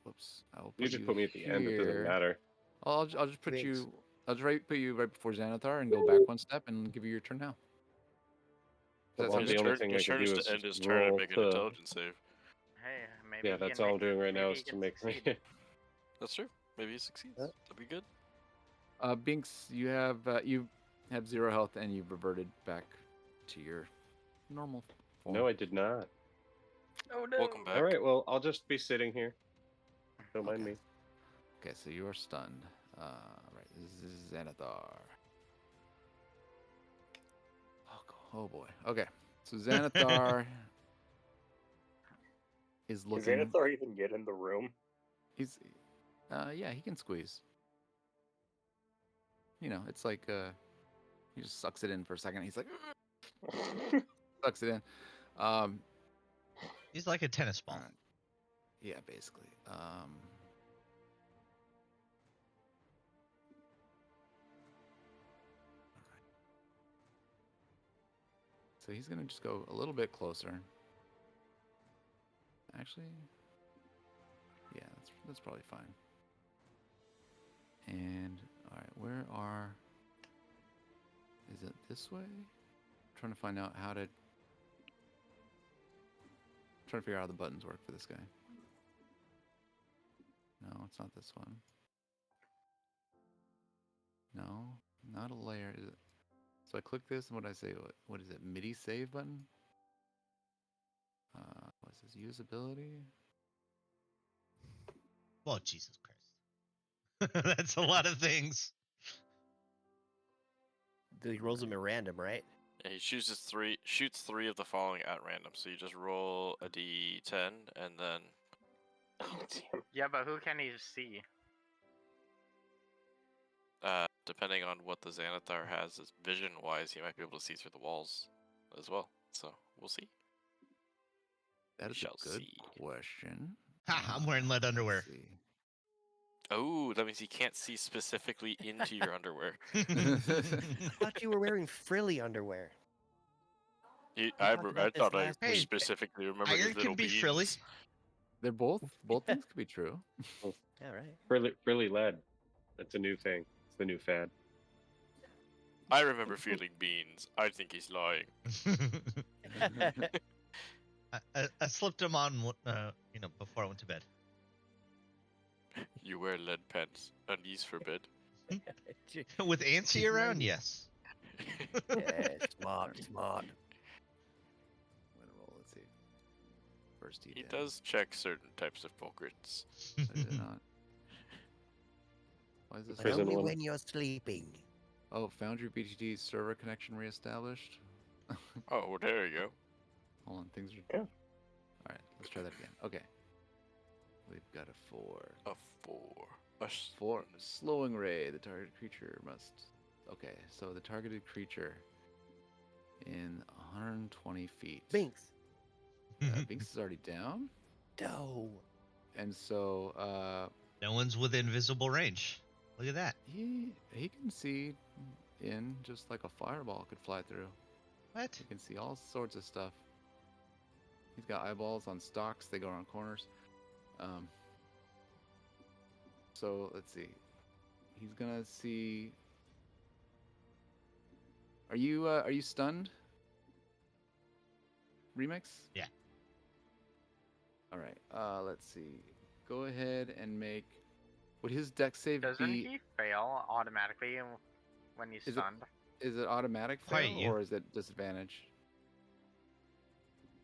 S1: Whoops. I will put
S10: You just put me at the end. It doesn't
S1: here.
S10: matter.
S1: I'll just put
S3: Binks.
S1: you. I'll just put you right before Xanathar and go back one step and give you your turn now. Does that
S10: Well,
S1: sound
S10: the
S1: good?
S10: only thing I
S9: his
S10: can
S9: turn
S10: do
S9: is
S10: is
S9: to end
S10: just
S9: his turn and
S10: roll
S9: make an
S10: to-
S9: intelligence save.
S2: Hey, maybe.
S10: Yeah,
S2: he
S10: that's
S2: can
S10: all I'm
S2: make-
S10: doing right now
S2: maybe
S10: is
S2: he
S10: to
S2: can
S10: make me.
S2: succeed.
S9: That's true. Maybe he succeeds.
S10: Yeah.
S9: That'd be good.
S1: Binks, you have 0 health and you've reverted back to your normal form.
S10: No, I did not.
S2: Oh no.
S9: Welcome back.
S10: All right, well, I'll just be sitting here. Don't mind
S1: Okay.
S10: me.
S1: Okay, so you are stunned. Right, this is Xanathar. Oh boy. Okay, so Xanathar is
S6: Can
S1: looking.
S6: Xanathar even get in the room?
S1: He's, yeah, he can squeeze. You know, it's like he just sucks it in for a second. He's like, sucks it in.
S4: He's like a tennis ball.
S1: Alright. Yeah, basically. So he's gonna just go a little bit closer. Actually, yeah, that's probably fine. And all right, where are? Is it this way? I'm trying to find out how to. Trying to figure out how the buttons work for this guy. No, it's not this one. No, not a layer. Is it? So I click this, and what do I say? What is it? MIDI save button? What's this? Usability?
S4: Well, Jesus Christ. That's a lot of things.
S3: He rolls them at random, right?
S9: Yeah, he shoots three of the following at random. So you just roll a d10 and then
S6: Oh, damn.
S2: Yeah, but who can he see?
S9: depending on what the Xanathar has as vision-wise, he might be able to see through the walls as well. So we'll see.
S1: That
S9: We
S1: is
S9: shall
S1: a good
S9: see.
S1: question.
S4: Ha, I'm wearing lead underwear.
S1: Let's see.
S9: Oh, that means he can't see specifically into your underwear.
S3: I thought you were wearing frilly underwear.
S9: I
S3: talked about this
S9: thought I
S3: last
S4: week.
S9: specifically remembered
S4: Iron
S9: his little
S4: can be
S9: beans.
S4: frilly.
S1: They're both things could be true.
S3: All right.
S10: Frilly lead. That's a new thing. It's the new fad.
S9: I remember feeling beans. I think he's lying.
S4: I slipped him on, before I went to bed.
S9: You wear lead pants. Undies forbid.
S4: With Ancy around, yes.
S3: Yeah, smart.
S1: I'm gonna roll. Let's see. First
S9: He
S1: D10.
S9: does check certain types of pockets.
S1: I did not. Why is this?
S3: But
S10: Prison
S3: only
S10: one.
S3: when you're sleeping.
S1: Oh, Foundry BTD server connection reestablished.
S9: Oh, well, there you go.
S1: Hold on, things are.
S6: Yeah.
S1: All right, let's try that again. Okay. We've got a 4.
S9: A 4. A s-
S1: 4 slowing ray. The target creature must. Okay, so the targeted creature in 120 feet.
S3: Binks.
S1: Binks is already down,
S3: No.
S1: and so
S4: No one's within visible range. Look at that.
S1: he can see in just like a fireball could fly through.
S4: What?
S1: He can see all sorts of stuff. He's got eyeballs on stalks. They go around corners. So let's see. He's gonna see. Are you stunned? Remix?
S4: Yeah.
S1: All right. Let's see. Go ahead and make Would his deck save
S2: Doesn't
S1: be?
S2: he fail automatically when he's
S1: Is it-
S2: stunned?
S1: Is it automatic
S4: Quiet
S1: fail
S4: you.
S1: or is it disadvantage?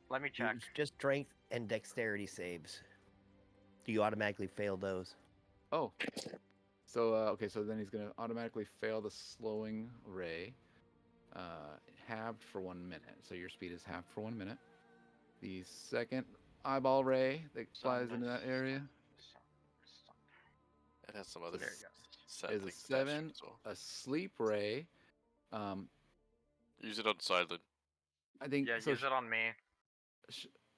S2: Let me check.
S3: It's just strength and dexterity saves. Do you automatically fail those?
S1: Oh. So okay, so then he's gonna automatically fail the slowing ray. Halved for 1 minute. So your speed is halved for 1 minute. The second eyeball ray that flies into that area
S9: It has some other
S2: There you go.
S9: sad
S1: is a
S9: things attached to it
S1: 7.
S9: as well.
S1: A sleep ray.
S9: Use it on silent.
S1: I think
S2: Yeah,
S1: so.
S2: use it on me.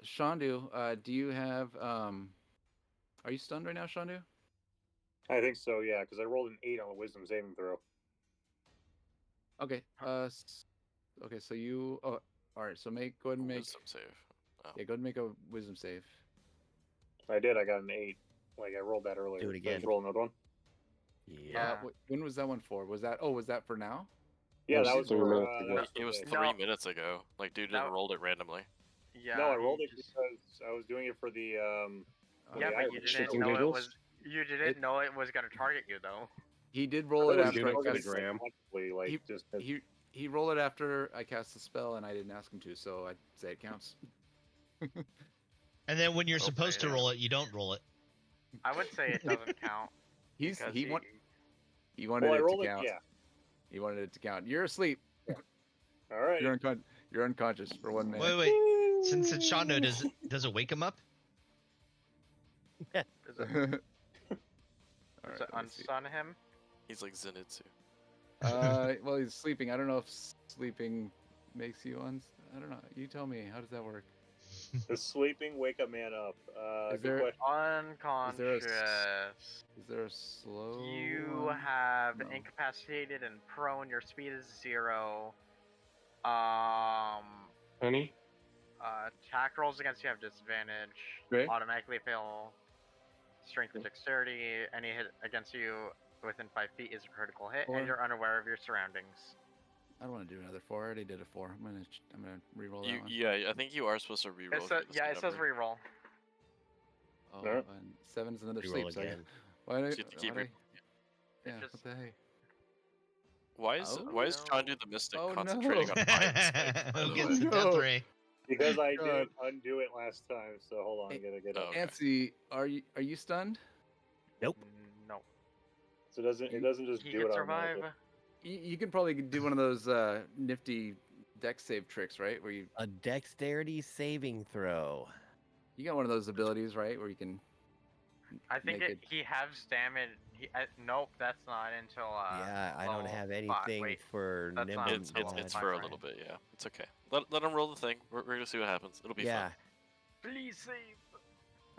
S1: Shandu, do you have are you stunned right now, Shandu?
S6: I think so, yeah, because I rolled an 8 on the wisdom saving throw.
S1: Okay. Okay, so you all right, so go ahead and make
S9: Wisdom save. Oh.
S1: yeah, go ahead and make a wisdom save.
S6: I did. I got an 8. Like I rolled that earlier.
S3: Do it
S6: So I
S3: again.
S6: just roll another one.
S3: Yeah.
S1: When was that one for? Was that that for now?
S6: Yeah,
S10: was
S6: that was
S10: 3
S6: for.
S10: minutes ago.
S6: That was
S9: It was
S6: for
S9: 3
S2: No.
S9: minutes ago. Like, dude
S2: No.
S9: didn't roll it randomly.
S2: Yeah.
S6: no, I
S2: he
S6: rolled it
S2: just-
S6: because I was doing it for the.
S2: Yeah,
S6: the
S2: but you
S6: Irish.
S2: didn't
S10: Chicken
S2: know it
S10: giggles?
S2: was. You didn't know it was gonna target you though.
S1: He did
S6: I
S1: roll
S6: thought
S1: it
S6: it was
S1: after
S10: doing
S1: I
S10: it for the
S1: cast
S10: gram.
S6: Like
S1: He-
S6: just
S1: he rolled it after I cast the spell and I didn't ask him to, so I'd say it counts.
S4: And then when you're
S2: Okay,
S4: supposed to
S2: yeah.
S4: roll it, you don't roll it.
S2: I would say it doesn't count.
S1: He
S2: because
S1: wanted
S6: Well, I
S1: it
S6: rolled
S1: to
S6: it.
S1: count.
S6: Yeah.
S1: He wanted it to count. You're asleep.
S6: All right.
S1: You're unconscious for 1 minute.
S4: Wait. Since it's Shondo, does it wake him up?
S2: Does it,
S1: All
S2: does
S1: right,
S2: it
S1: let me see.
S2: unstun him?
S9: He's like Zenitsu.
S1: Well, he's sleeping. I don't know if sleeping makes you I don't know. You tell me. How does that work?
S6: Does sleeping wake a man up?
S1: Is
S6: Good
S1: there-
S6: question.
S2: Unconscious.
S1: Is there a slow?
S2: You
S1: one?
S2: have
S1: No.
S2: incapacitated and prone. Your speed is 0.
S10: Honey?
S2: Attack rolls against you have disadvantage.
S10: Right.
S2: Automatically fail. Strength and dexterity. Any hit against you within 5 feet is a critical hit,
S1: Four.
S2: and you're unaware of your surroundings.
S1: I don't want to do another 4. I already did a 4. I'm gonna re-roll that one.
S9: Yeah, I think you are supposed to reroll.
S2: It says, yeah, it says reroll.
S1: Oh,
S6: Alright.
S1: and 7 is another
S3: Reroll
S1: sleep. So
S3: again.
S1: why
S9: So
S1: did
S9: you have to keep
S1: yeah,
S2: just-
S1: what the hey?
S9: Why is
S1: Oh,
S9: Chandu the Mystic
S1: Oh,
S9: concentrating
S1: no.
S9: on mind states, by
S4: Who
S9: the
S4: gets
S9: way?
S4: the
S1: No.
S4: death ray?
S6: Because I
S1: God.
S6: didn't undo it last time. So hold on, I
S1: Hey,
S6: gotta get
S9: oh,
S6: up.
S9: okay.
S1: Nancy, are you stunned?
S3: Nope.
S2: No.
S6: So it doesn't just
S2: He
S6: do
S2: can
S6: it
S2: survive.
S6: automatically.
S1: You can probably do one of those nifty deck save tricks, right? Where you
S3: A dexterity saving throw.
S1: got one of those abilities, right? Where you can.
S2: I think
S1: Make
S2: he has damage. Nope, that's not until.
S3: Yeah, I don't
S2: level
S3: have
S2: 5.
S3: anything
S2: Wait,
S3: for
S2: that's
S3: nimble.
S2: not-
S9: It's
S2: Oh,
S9: it's
S2: fine,
S9: for a
S2: fine.
S9: little bit, yeah. It's okay. Let him roll the thing. We're gonna see what happens. It'll be
S3: Yeah.
S9: fun.
S2: Please save.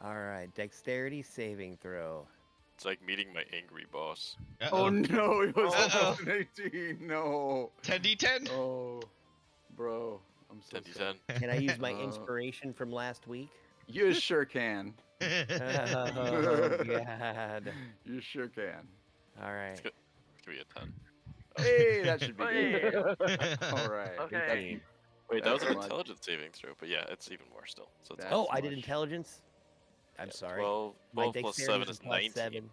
S3: All right, dexterity saving throw.
S9: It's like meeting my angry boss.
S1: Oh
S4: Uh-oh.
S1: no! It was
S4: Uh-oh.
S1: almost an 18. No.
S4: 10d10?
S1: Oh, bro, I'm so
S9: 10d10.
S1: sorry.
S3: Can I use my
S1: Uh,
S3: inspiration from last week?
S1: You sure can.
S3: Oh God!
S1: You sure can.
S3: All right.
S9: It's gonna be a 10.
S1: Hey, that should be
S2: Hey.
S1: good. All right.
S2: Okay.
S3: 15.
S9: Wait, that was an
S1: That's much.
S9: intelligence saving throw, but yeah, it's even more still. So it's
S1: That's
S3: Oh, I did
S1: much.
S3: intelligence. I'm
S9: yeah,
S3: sorry.
S9: 12
S3: My
S9: 12 plus
S3: dexterity
S9: 7
S3: is
S9: is
S3: a plus
S9: 19.
S3: 7.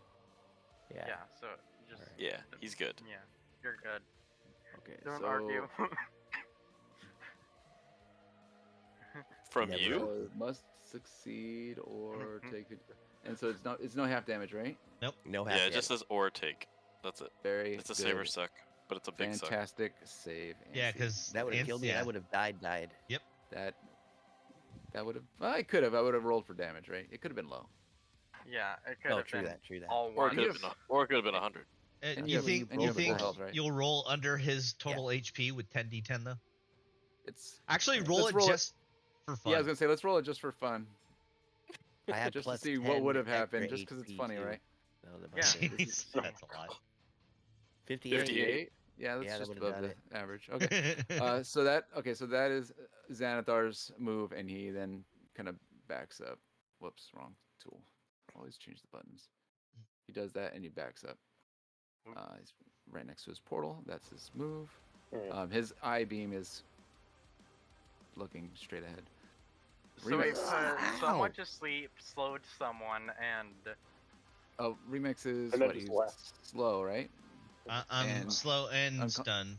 S3: Yeah.
S2: Yeah, so just.
S3: Alright.
S9: Yeah, he's good.
S2: Yeah, you're good.
S1: Okay.
S2: Don't
S1: so,
S2: argue.
S9: From
S3: Never.
S9: you?
S1: So must succeed or take it. And so it's no half damage, right?
S3: No half
S9: Yeah, it
S3: yet.
S9: just says or take. That's it.
S1: Very
S9: It's a
S1: good.
S9: saver suck, but it's a big suck.
S1: Fantastic save.
S4: Yeah,
S1: Nancy.
S4: because
S3: That would have killed me. I would have died.
S1: that would have. I could have. I would have rolled for damage, right? It could have been low.
S2: Yeah, it could
S3: Oh,
S2: have
S3: true
S2: been
S3: that. True that.
S2: all
S9: Or
S2: one.
S9: it could have been, or it could have been 100.
S1: And
S4: You
S1: you
S4: think
S1: have
S4: you
S1: a full
S4: think
S1: health, right?
S4: you'll roll under his total HP with 10d10 though?
S1: It's
S4: Actually, roll
S1: Let's
S4: it
S1: roll it.
S4: just for fun.
S1: yeah. I was gonna say let's roll it just for fun,
S3: I had
S1: just to
S3: plus
S1: see what
S3: 10
S1: would have
S3: extra
S1: happened, just because it's
S3: HP
S1: funny,
S3: too.
S1: right?
S3: That was about
S2: Yeah.
S3: it.
S4: Jeez, that's a lot.
S3: 58.
S9: 58.
S1: Yeah, that's
S3: Yeah, that
S1: just
S3: would've
S1: above
S3: done
S1: the
S3: it.
S1: average. Okay. So that is Xanathar's move, and he then kind of backs up. Whoops, wrong tool. Always change the buttons. He does that, and he backs up. He's right next to his portal. That's his move.
S6: Alright.
S1: His eye beam is looking straight ahead.
S2: So he
S1: Remix.
S2: put someone to sleep, slowed someone, and
S1: Oh, remix is
S6: And then
S1: what?
S6: just
S1: He's
S6: left.
S1: slow, right?
S4: I'm
S1: And
S4: slow and
S1: unco-
S4: stunned.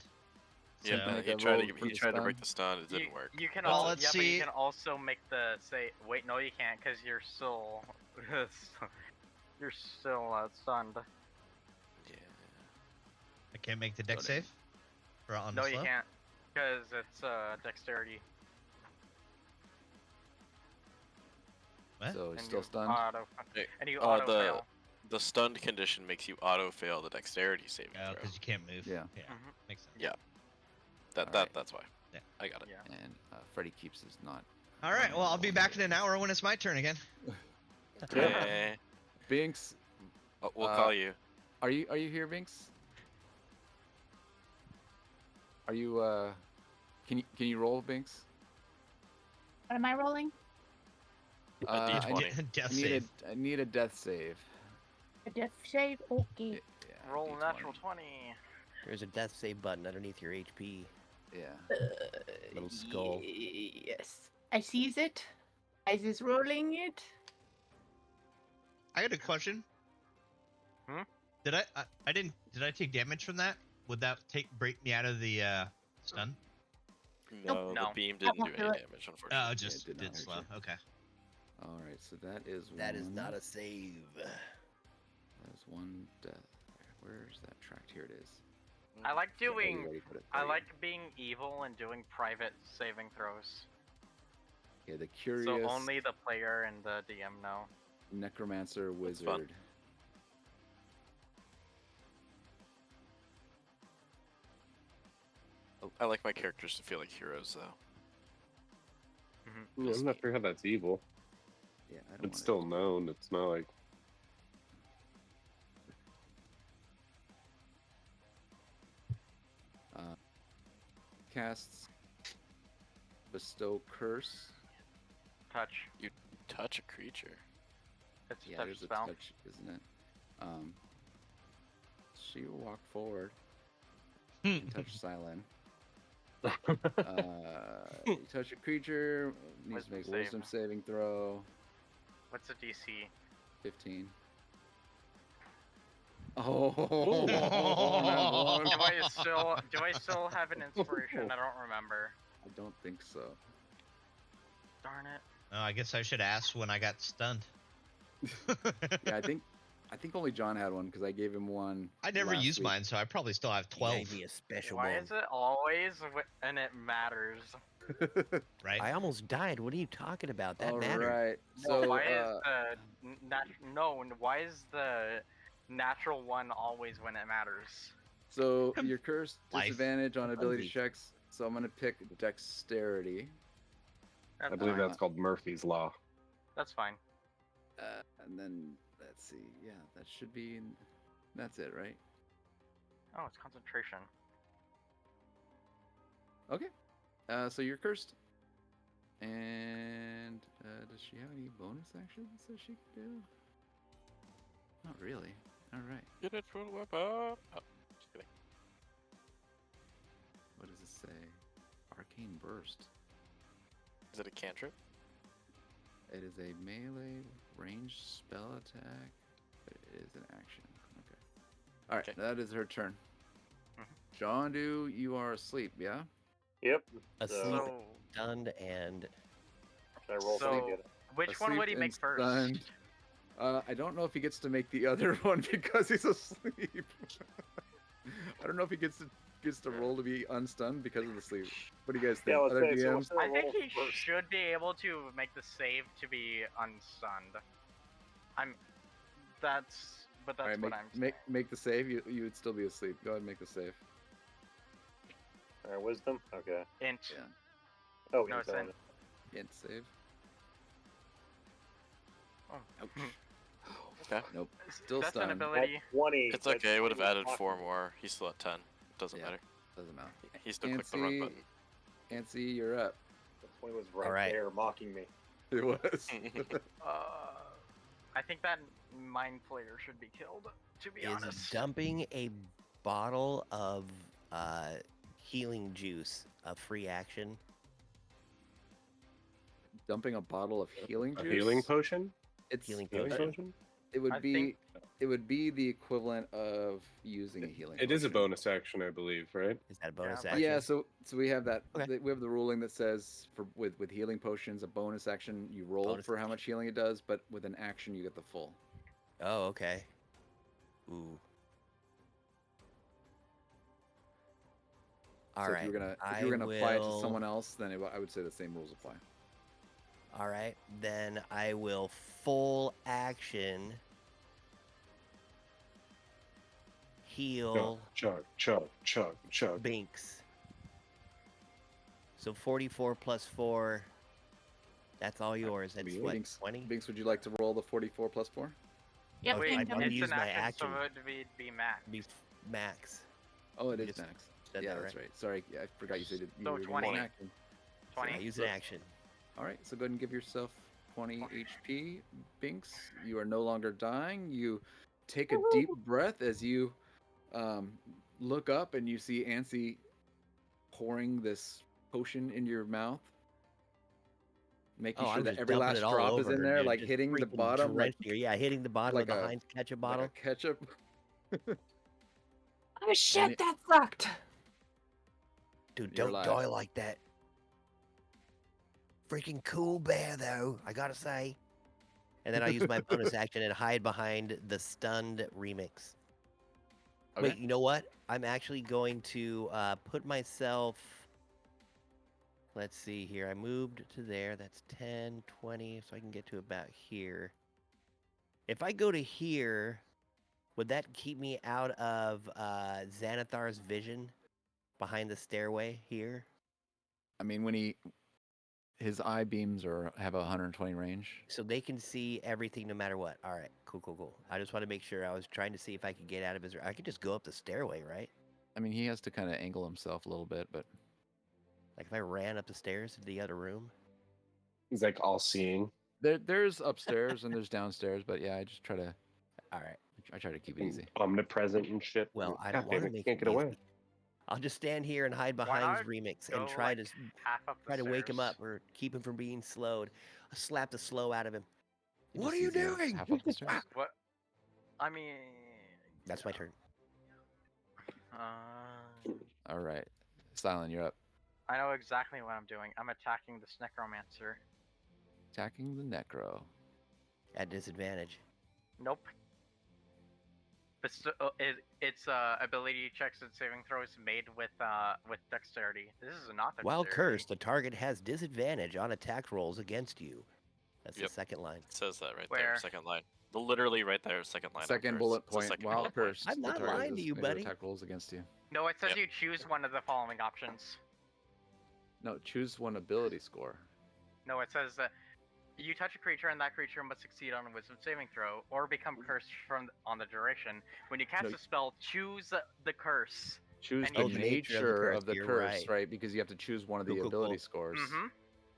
S1: So you
S9: Yeah,
S1: can make
S9: he
S1: a
S9: tried
S1: roll
S9: to
S1: for
S9: he
S1: the
S9: tried to break
S1: stun?
S9: the stun. It didn't work.
S2: You can
S4: Well,
S2: also
S4: let's
S2: but you
S4: see.
S2: can also make the say. Wait, no, you can't because you're still you're still stunned.
S9: Yeah.
S4: I can't make the deck
S1: Stunning.
S4: save for on
S2: No,
S4: the
S2: you
S4: slow.
S2: can't because it's dexterity.
S4: What?
S1: So he's
S2: And
S1: still
S2: you
S1: stunned.
S9: Hey,
S2: and you
S9: uh,
S2: auto
S9: the-
S2: fail.
S9: The stunned condition makes you auto fail the dexterity saving
S4: Oh,
S9: throw.
S4: because you can't move.
S1: Yeah.
S4: Yeah.
S2: Mhm.
S4: Makes sense.
S9: Yeah.
S1: Alright.
S9: That's why.
S4: Yeah.
S9: I got it.
S2: Yeah.
S1: And Freddy keeps his not.
S4: All right. Well, I'll be back in an hour when it's my turn again.
S9: Eh,
S1: Binks,
S9: we'll
S1: Uh,
S9: call you.
S1: are you here, Binks? Are you can you roll, Binks?
S5: What am I rolling?
S9: A
S1: I
S9: D20.
S4: Death
S1: need
S4: save.
S1: I need a death save.
S5: A death save? Okay.
S1: Yeah,
S2: Roll a
S1: D20.
S2: natural 20.
S3: There's a death save button underneath your HP.
S1: Yeah.
S3: Little skull.
S5: Yes. I sees it. I is rolling it.
S4: I got a question.
S2: Hmm?
S4: Did I didn't did I take damage from that? Would that break me out of the stun?
S9: No,
S2: No.
S9: the beam didn't do
S5: won't
S9: any
S5: do it.
S9: damage,
S4: Oh,
S9: unfortunately.
S4: just
S1: did not
S4: did
S1: hurt
S4: slow.
S1: you.
S4: Okay.
S1: All right, so that is
S3: That is
S1: one.
S3: not a save.
S1: That's one death. Where's that tracked? Here it is.
S2: I like
S1: Yeah, you
S2: doing.
S1: already put it
S2: I
S1: there.
S2: like being evil and doing private saving throws.
S1: Yeah, the curious
S2: So only the player and the DM know.
S1: necromancer
S9: That's fun.
S1: wizard.
S9: I like my characters to feel like heroes, though.
S10: Yeah, I'm not sure how that's evil.
S1: Yeah, I don't
S10: It's still known. It's not like
S1: casts bestow curse.
S2: Touch.
S9: You touch a creature.
S2: It's a
S1: Yeah,
S2: touch
S1: there's a
S2: spell.
S1: touch, isn't it? She will walk forward and touch Silent. You touch a creature, needs to
S2: Wisdom
S1: make a
S2: save.
S1: wisdom saving throw.
S2: What's the DC?
S1: 15. Oh,
S4: Oh.
S1: not one.
S2: Do I still have an inspiration? I don't remember.
S1: I don't think so.
S2: Darn it.
S4: Oh, I guess I should ask when I got stunned.
S1: Yeah, I think only John had one because I gave him one.
S4: I never
S1: last
S4: used
S1: week.
S4: mine, so I probably still have 12.
S3: Gave me a special
S2: Why
S3: one.
S2: is it always and it matters?
S4: Right?
S3: I almost died. What are you talking about? That
S1: All
S3: mattered.
S1: right.
S2: No,
S1: So
S2: why is the natural one always when it matters?
S1: so your curse
S4: Life.
S1: disadvantage on ability
S3: Hungry.
S1: checks. So I'm gonna pick dexterity.
S10: I believe
S1: fine.
S10: that's called Murphy's Law.
S2: That's fine.
S1: And then let's see. Yeah, that should be. That's it, right?
S2: Oh, it's concentration.
S1: Okay. So you're cursed. And does she have any bonus actions that she can do? Not really. All right.
S9: Get it full weapon. Oh, just kidding.
S1: What does it say? Arcane burst.
S9: Is it a cantrip?
S1: It is a melee ranged spell attack. But it is an action. Okay. All right.
S9: Okay.
S1: That is her turn.
S2: Mhm.
S1: John Doe, you are asleep. Yeah.
S6: Yep.
S3: Asleep,
S2: So,
S3: stunned, and
S6: Can I roll
S2: So-
S6: to get it?
S2: which one would he
S1: Asleep
S2: make
S1: and
S2: first?
S1: stunned. I don't know if he gets to make the other one because he's asleep. I don't know if he gets to roll to be unstunned because of the sleep. What do you guys think?
S6: Yeah, let's
S1: Other
S6: say, so
S1: DMs?
S6: let's say
S2: I think
S6: roll
S2: he
S6: first.
S2: should be able to make the save to be unstunned. That's
S1: All right,
S2: what
S1: make,
S2: I'm
S1: make
S2: saying.
S1: make the save. You would still be asleep. Go ahead and make the save.
S6: All right, wisdom. Okay.
S2: Int.
S1: Yeah.
S6: Oh,
S2: No, it's
S6: he's on
S2: in.
S6: it.
S1: Int save.
S2: Oh.
S9: Okay.
S1: Nope. Still
S2: That's an
S1: stunned.
S2: ability.
S6: At 20.
S9: It's
S6: that's
S9: okay. I would have
S6: 20
S9: added 4
S6: blocking.
S9: more. He's still at 10. Doesn't
S1: Yeah.
S9: matter.
S1: Doesn't matter.
S9: He still clicked the run
S1: Nancy-
S9: button.
S1: Nancy, you're up.
S6: That 20 was right,
S3: Alright.
S6: there mocking me.
S1: It was.
S2: I think that mind flayer should be killed. To be
S3: is
S2: honest.
S3: dumping a bottle of healing juice a free action?
S1: Dumping a bottle of healing
S10: A
S1: juice.
S10: healing potion?
S1: It's
S3: Healing
S10: Healing
S3: potion?
S10: potion?
S1: it would
S2: I
S1: be
S2: think-
S1: It would be the equivalent of using a healing.
S10: It is a
S1: potion.
S10: bonus action, I believe, right?
S3: Is that a bonus
S2: Yeah,
S3: action?
S1: Yeah, so we have that.
S3: Okay.
S1: We have the ruling that says with healing potions, a bonus action you roll
S3: Bonus
S1: for how much healing it does, but with an action you get the full.
S3: Oh, okay. Ooh. All
S1: So
S3: right.
S1: if you were
S3: I
S1: gonna apply it to
S3: will-
S1: someone else, then I would say the same rules apply.
S3: All right. Then I will full action heal
S10: Chug.
S3: Binks. So 44 plus 4. That's all yours. That's
S10: me.
S3: what,
S1: Binks,
S3: 20?
S1: Binks, would you like to roll the 44 plus 4?
S5: Yep.
S3: Oh,
S2: Wait,
S3: I'm
S5: Kingdom.
S3: gonna
S2: it's
S3: use
S2: an
S3: my
S2: action,
S3: action.
S2: so it would be max.
S3: Be max.
S1: Oh, it
S3: You
S1: is
S3: just
S1: max.
S3: said
S1: Yeah,
S3: that,
S1: that's
S3: right?
S1: right. Sorry, I forgot you said it. You
S2: So
S1: were using
S2: 20.
S1: an action.
S2: 20.
S3: I use an action.
S1: All right, so go ahead and give yourself 20 HP. Binks, you are no longer dying. You take a deep breath as you look up and you see Ansi pouring this potion into your mouth, making
S3: Oh,
S1: sure
S3: I'm
S1: that
S3: just
S1: every
S3: dumping
S1: last
S3: it all
S1: drop
S3: over
S1: is in
S3: her,
S1: there,
S3: dude.
S1: like
S3: Just
S1: hitting the
S3: freaking
S1: bottom, like
S3: drenched her. Yeah, hitting the bottom
S1: like
S3: of the
S1: a-
S3: Heinz ketchup
S1: like
S3: bottle.
S1: a ketchup.
S5: Oh shit,
S1: it-
S5: that sucked.
S3: Dude,
S1: You're
S3: don't
S1: alive.
S3: die like that. Freaking cool bear, though, I gotta say. And then I use my bonus action and hide behind the stunned remix.
S1: Okay.
S3: Wait, you know what? I'm actually going to put myself. Let's see here. I moved to there. That's 10, 20, so I can get to about here. If I go to here, would that keep me out of Xanathar's vision behind the stairway here?
S1: I mean, when his eye beams have a 120 range.
S3: So they can see everything no matter what. All right, cool. I just want to make sure. I was trying to see if I could get out of his. I could just go up the stairway, right?
S1: I mean, he has to kind of angle himself a little bit, but
S3: Like if I ran up the stairs to the other room.
S10: He's like all seeing.
S1: there's upstairs and there's downstairs. But yeah, I just try to
S3: All right.
S1: I try to keep it easy.
S10: Omnipresent and shit.
S3: Well, I
S10: God
S3: don't want
S10: damn
S3: to
S10: it,
S3: make
S10: can't
S3: it
S10: get away.
S3: easy. I'll just stand here and hide
S2: Why
S3: behind his
S2: not
S3: remix
S2: go
S3: and try
S2: like
S3: to
S2: half up the
S3: try to wake him
S2: stairs?
S3: up or keep him from being slowed. Slap the slow out of him.
S1: He
S3: What
S1: just
S3: are you
S1: sees
S3: doing?
S1: Half up the stairs.
S2: What? I mean.
S3: That's my turn.
S1: All right, Silent, you're up.
S2: I know exactly what I'm doing. I'm attacking this necromancer.
S1: Attacking the necro.
S3: At disadvantage.
S2: Nope. It's ability checks and saving throws made with dexterity. This is not dexterity.
S3: While cursed, the target has disadvantage on attack rolls against you. That's
S9: Yep.
S3: the second line.
S9: It says that right
S2: Where?
S9: there, second line. Literally right there, second line. on
S1: Second
S9: curse.
S1: bullet
S9: It's the
S1: point.
S9: second
S1: While
S9: bullet point.
S1: cursed,
S3: I'm
S1: the
S3: not
S1: target
S3: lying
S1: has
S3: to you,
S1: disadvantage
S3: buddy.
S1: Attack rolls against you.
S2: No, it says
S9: Yep.
S2: you choose one of the following options.
S1: No, choose one ability score.
S2: No, it says that you touch a creature and that creature must succeed on a wisdom saving throw or become cursed on the duration. When you cast
S1: No.
S2: a spell, choose the curse.
S1: Choose
S2: And
S1: the
S2: you choose-
S1: nature of the
S3: you're
S1: curse,
S3: right.
S1: right? Because you have to choose one of the
S3: Cool.
S1: ability scores.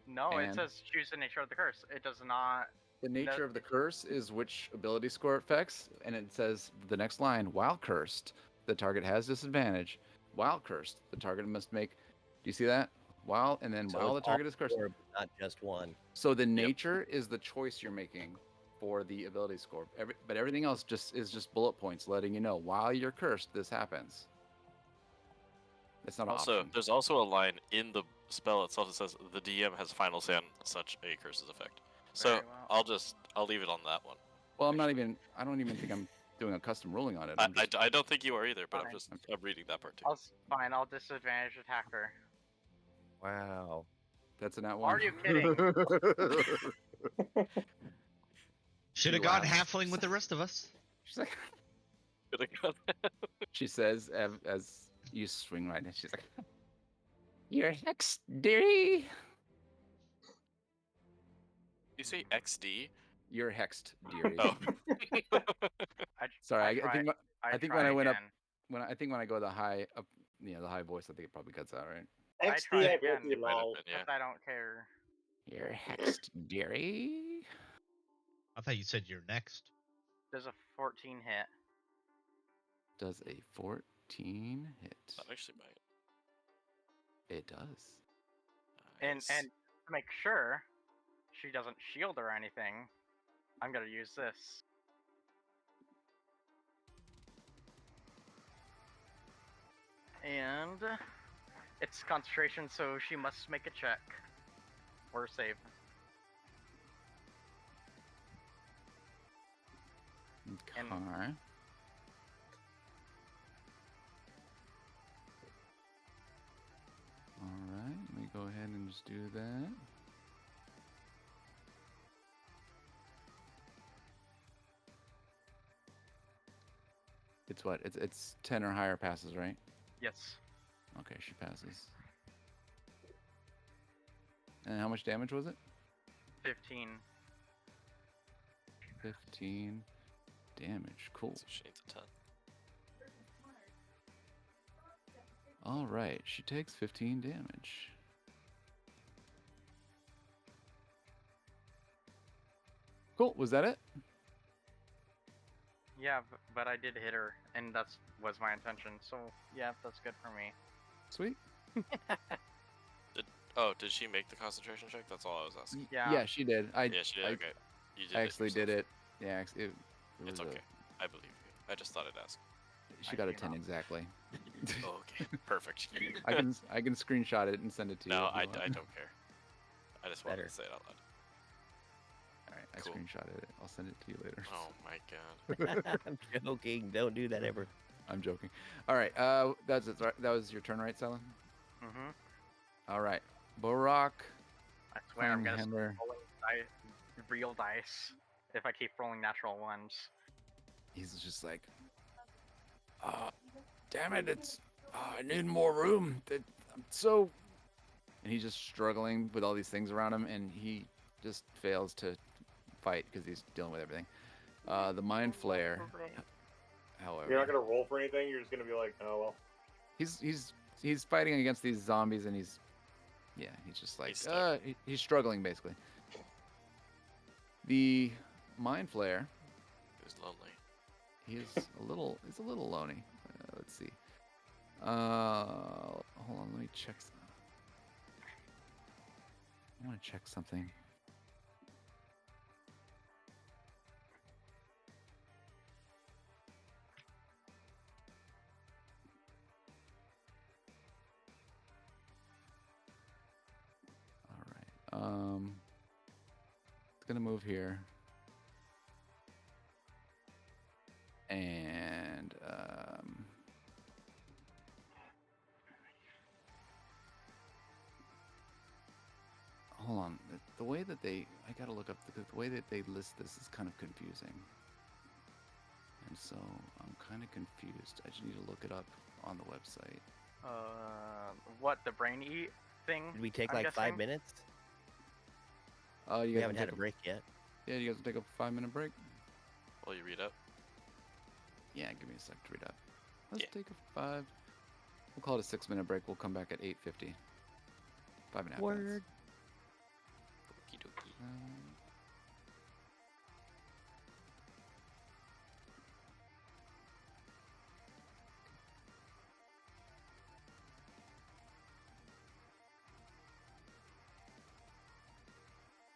S2: No, it
S1: And-
S2: says choose the nature of the curse. It does not.
S1: The nature of the curse is which ability score it affects, and it says the next line: while cursed, the target has disadvantage. While cursed, the target must make. Do you see that? While and then
S3: So
S1: while the
S3: it's all
S1: target is cursed.
S3: four, but not just one.
S1: So the nature is the choice you're making for the ability score. But everything else is just bullet points, letting you know while you're cursed, this happens. It's not an
S9: Also,
S1: option.
S9: there's also a line in the spell itself that says the DM has final say on such a curse's effect. So
S2: Very well.
S9: I'll leave it on that one.
S1: Well, I don't even think I'm doing a custom ruling on it.
S9: I don't think you are either, but
S2: Fine.
S9: I'm reading that part too.
S2: Fine, I'll disadvantage attacker.
S3: Wow.
S1: That's an at one.
S2: Are you kidding?
S4: Should have
S1: She
S4: gone
S1: laughs.
S4: halfling with the rest of us.
S1: She's like,
S9: Could've gone-
S1: she says as you swing right in. She's like, "You're hexed, dearie.
S9: you say XD?
S1: You're hexed, dearie."
S9: Oh.
S1: Sorry, I think I think when
S2: try
S1: I went up
S2: again.
S1: when I go the high up, the high voice, I think it probably cuts out, right?
S2: I try
S6: XD
S2: again.
S6: will be
S9: Might have
S6: low.
S9: been, yeah.
S2: But I don't care.
S1: You're hexed, dearie.
S4: I thought you said you're next.
S2: There's a 14 hit.
S1: Does a 14 hit?
S9: That actually might.
S1: It does.
S2: And
S9: Nice.
S2: to make sure she doesn't shield or anything, I'm gonna use this. And it's concentration, so she must make a check or save.
S1: Okay.
S2: And-
S1: All right, let me go ahead and just do that. It's what? It's 10 or higher passes, right?
S2: Yes.
S1: Okay, she passes. And how much damage was it?
S2: 15.
S1: 15 damage. Cool.
S9: So she needs a 10.
S1: All right, she takes 15 damage. Cool. Was that it?
S2: Yeah, but I did hit her, and that's was my intention. So yeah, that's good for me.
S1: Sweet.
S9: Oh, did she make the concentration check? That's all I was asking.
S2: Yeah.
S1: Yeah, she did.
S9: Yeah, she did. Okay. You did
S1: I actually
S9: it
S1: did
S9: yourself.
S1: it. Yeah, it
S9: It's
S1: was
S9: okay. I believe you. I just thought I'd ask.
S1: She
S2: I
S1: got a
S2: do
S1: 10
S2: not.
S1: exactly.
S9: Oh, okay. Perfect.
S1: I can screenshot it and send it to you.
S9: No,
S1: if you
S9: I
S1: want.
S9: don't care. I just wanted
S3: Better.
S9: to say it out loud.
S1: All right, I
S9: Cool.
S1: screenshotted it. I'll send it to you later.
S9: Oh my god.
S3: I'm joking. Don't do that ever.
S1: I'm joking. All right, that's it. Right? That was your turn, right, Selen?
S2: Mhm.
S1: All right, Borak.
S2: I swear I'm gonna start
S1: Hammer.
S2: rolling real dice if I keep rolling natural ones.
S1: He's just like, damn it! I need more room. I'm so. And he's just struggling with all these things around him, and he just fails to fight because he's dealing with everything. The mind flare, however,
S6: You're not gonna roll for anything. You're just gonna be like, oh well.
S1: he's fighting against these zombies, and he's just like
S9: He's stuck.
S1: he's struggling basically. The mind flare,
S9: He's lonely.
S1: he's a little lonely. Let's see. Hold on, let me check. I want to check something. All right. It's gonna move here. And hold on. The way that I gotta look up the way that they list this is kind of confusing. And so I'm kind of confused. I just need to look it up on the website.
S2: What, the brain eat thing?
S3: Did we take
S2: I'm
S3: like 5
S2: guessing?
S3: minutes?
S1: Oh, you
S3: We
S1: guys
S3: haven't
S1: can
S3: had
S1: take
S3: a break yet.
S1: Yeah, you guys will take a 5-minute break.
S9: Will you read up?
S1: Yeah, give me a sec to read up. Let's
S9: Yeah.
S1: take a 5. We'll call it a 6-minute break. We'll come back at 8:50. 5.5 minutes.
S3: Word.
S9: Okie dokie.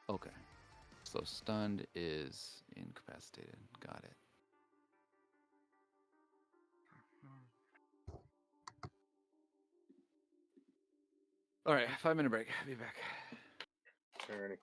S1: Okay. So stunned is incapacitated. Got it. All right, 5-minute break. I'll be back.
S6: Alrighty.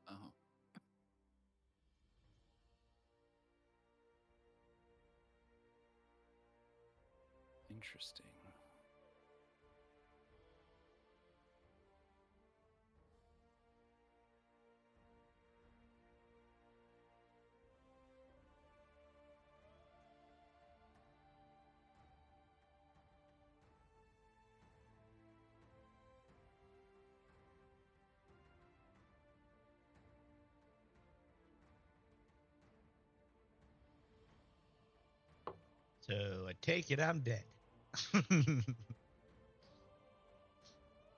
S1: Oh. Interesting.
S4: So I take it I'm dead.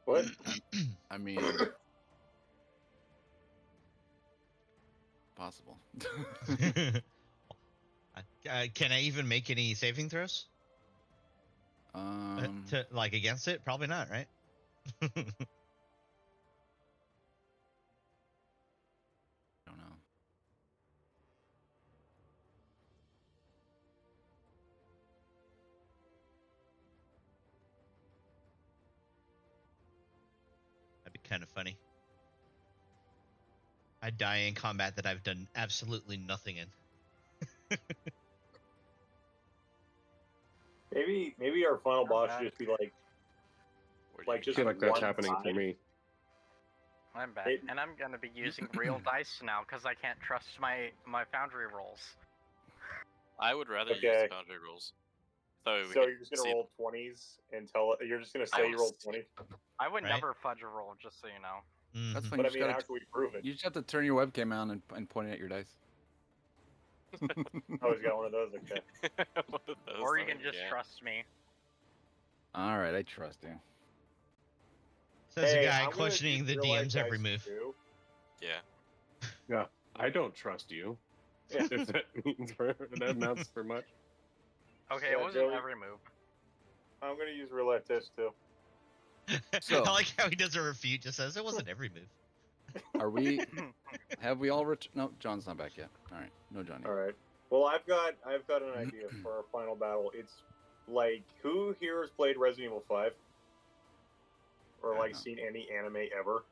S6: What?
S1: I mean, possible.
S4: Can I even make any saving throws to like against it? Probably not, right?
S1: I don't know.
S4: That'd be kind of funny. I'd die in combat that I've done absolutely nothing in.
S6: Maybe our final boss should just be like
S9: Where do you
S10: I
S6: just
S10: feel like that's
S6: one
S10: happening for
S6: side.
S10: me.
S2: I'm back,
S6: It-
S2: and I'm gonna be using real dice now because I can't trust my foundry rolls.
S9: I would rather use
S6: Okay.
S9: the boundary rules. So we
S6: So
S9: could
S6: you're just gonna
S9: see-
S6: roll 20s and tell you're just gonna
S9: I
S6: say you
S9: will
S6: rolled
S9: see.
S6: 20.
S2: I would
S4: Right.
S2: never fudge a roll, just so you know.
S1: That's
S4: Mhm.
S1: fine.
S6: But
S1: You
S6: I
S1: just
S6: mean, how
S1: gotta.
S6: can we prove it?
S1: You just have to turn your webcam on and point it at your dice.
S6: Oh, he's got one of those. Okay.
S9: One of those
S2: Or you can
S9: things,
S2: just
S9: yeah.
S2: trust me.
S1: All right, I trust you.
S4: Says
S6: Hey,
S4: a guy
S6: I'm gonna
S4: questioning
S6: use
S4: the
S6: real life
S4: DM's every
S6: dice
S4: move.
S6: too.
S9: Yeah.
S10: Yeah, I don't trust you.
S6: Yeah.
S10: If that means that amounts for much.
S2: Okay,
S6: Yeah,
S2: it wasn't
S6: Joey.
S2: every move.
S6: I'm gonna use real life dice too.
S1: So-
S4: I like how he doesn't refute, just says it wasn't every move.
S1: Are we? Have we all returned? No, John's not back yet. All right, no Johnny.
S6: All right. Well, I've got an idea for our final battle. It's like, who here has played Resident Evil 5? Or
S1: I
S6: like
S1: know.
S6: seen any anime ever?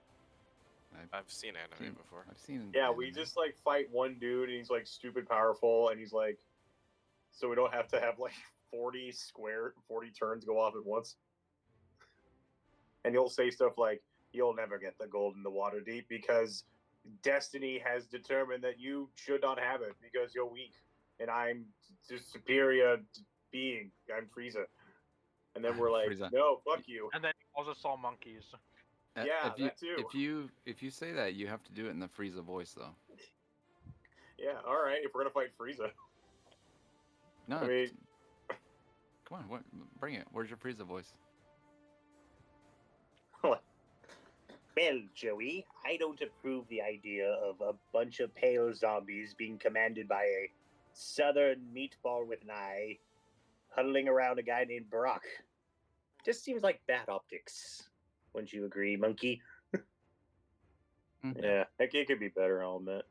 S9: I've seen anime before.
S1: I've seen.
S6: Yeah, we
S1: anime.
S6: just like fight one dude and he's like stupid powerful and he's like, so we don't have to have like 40 turns go off at once. And he'll say stuff like, you'll never get the gold in the water deep because destiny has determined that you should not have it because you're weak and I'm just superior being. I'm Frieza. And then we're like,
S1: Frieza.
S6: no, fuck you.
S2: And then he calls us all monkeys.
S6: Yeah,
S1: if you,
S6: that too.
S1: If you say that, you have to do it in the Frieza voice, though.
S6: Yeah, all right. If we're gonna fight Frieza,
S1: No,
S6: I mean,
S1: come on, bring it. Where's your Frieza voice?
S11: Well, Joey, I don't approve the idea of a bunch of pale zombies being commanded by a southern meatball with an eye huddling around a guy named Brock. Just seems like bad optics. Wouldn't you agree, monkey?
S6: yeah, it could be better. I'll admit.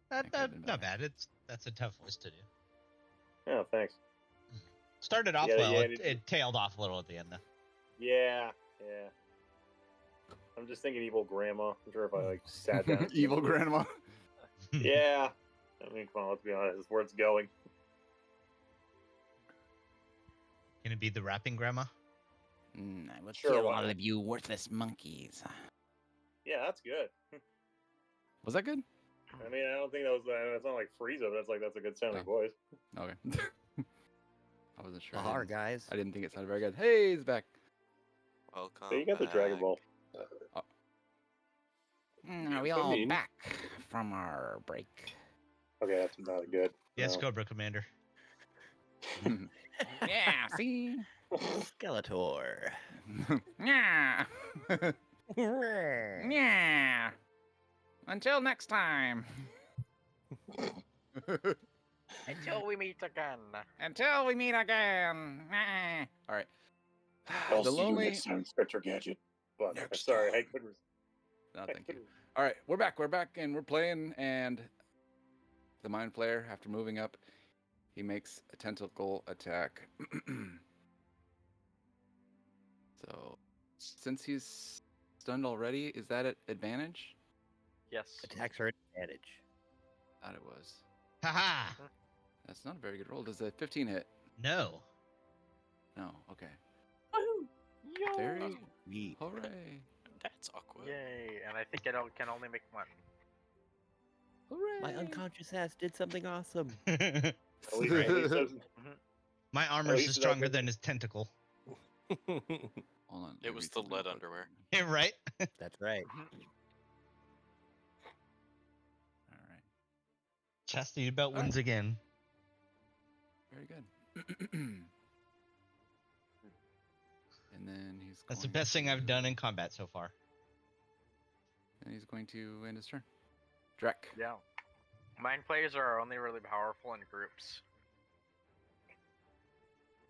S4: Not bad. That's a tough voice to do.
S6: Oh, thanks.
S4: Started off
S6: Yeah,
S4: well.
S6: yeah,
S4: It tailed off a little at the end, though.
S6: Yeah. I'm just thinking evil grandma. I'm sure if I like sat down.
S1: Evil grandma.
S6: Yeah. I mean, come on. Let's be honest. It's where it's going.
S4: Can it be the rapping grandma?
S12: I will
S6: Sure,
S12: kill
S6: why
S12: all
S6: not?
S12: of you worthless monkeys.
S6: Yeah, that's good.
S1: Was that good?
S6: I mean, I don't think that was. It's not like Frieza, but that's a good sounding
S1: Oh.
S6: voice.
S1: Okay. I wasn't sure.
S3: Lahar, guys.
S1: I didn't think it sounded very good. Hey, he's back.
S7: Welcome.
S6: So you got the Dragon
S7: back.
S6: Ball.
S12: Are we
S10: I
S12: all
S10: mean-
S12: back from our break?
S6: Okay, that's not good.
S4: Yes,
S6: No.
S4: Cobra Commander.
S12: Yeah, see?
S3: Skeletor.
S12: Yeah. Yeah. Until next time.
S2: Until we meet again.
S12: Until we meet again.
S1: All right.
S6: I'll
S1: the
S6: see you
S1: lonely.
S6: next time, Spectre Gadget. But
S7: Next
S6: sorry, I
S7: time.
S6: couldn't.
S1: No,
S6: I
S1: thank you.
S6: couldn't.
S1: All right, we're back, and we're playing. And the Mind Flayer, after moving up, he makes a tentacle attack. So, since he's stunned already, is that at advantage?
S2: Yes.
S3: Attacks are an advantage.
S1: Thought it was.
S4: Haha.
S1: That's not a very good roll. Does a 15 hit?
S4: No.
S1: No. Okay.
S5: Woohoo!
S1: Very.
S3: Neat.
S1: Hooray!
S9: That's awkward.
S2: Yay! And I think it can only make one.
S1: Hooray!
S3: My unconscious ass did something awesome.
S6: At least it doesn't.
S4: My
S6: At
S4: armor is
S6: least it
S4: stronger
S6: doesn't-
S4: than his tentacle.
S1: Hold on.
S9: It was the lead underwear.
S4: Yeah, right?
S3: That's right.
S1: All right.
S4: Chastity belt
S1: All
S4: wins again.
S1: Very good. And then he's.
S4: That's the
S1: going
S4: best thing I've
S1: to-
S4: done in combat so far.
S1: And he's going to end his turn. Drek.
S2: Yeah. Mind players are only really powerful in groups.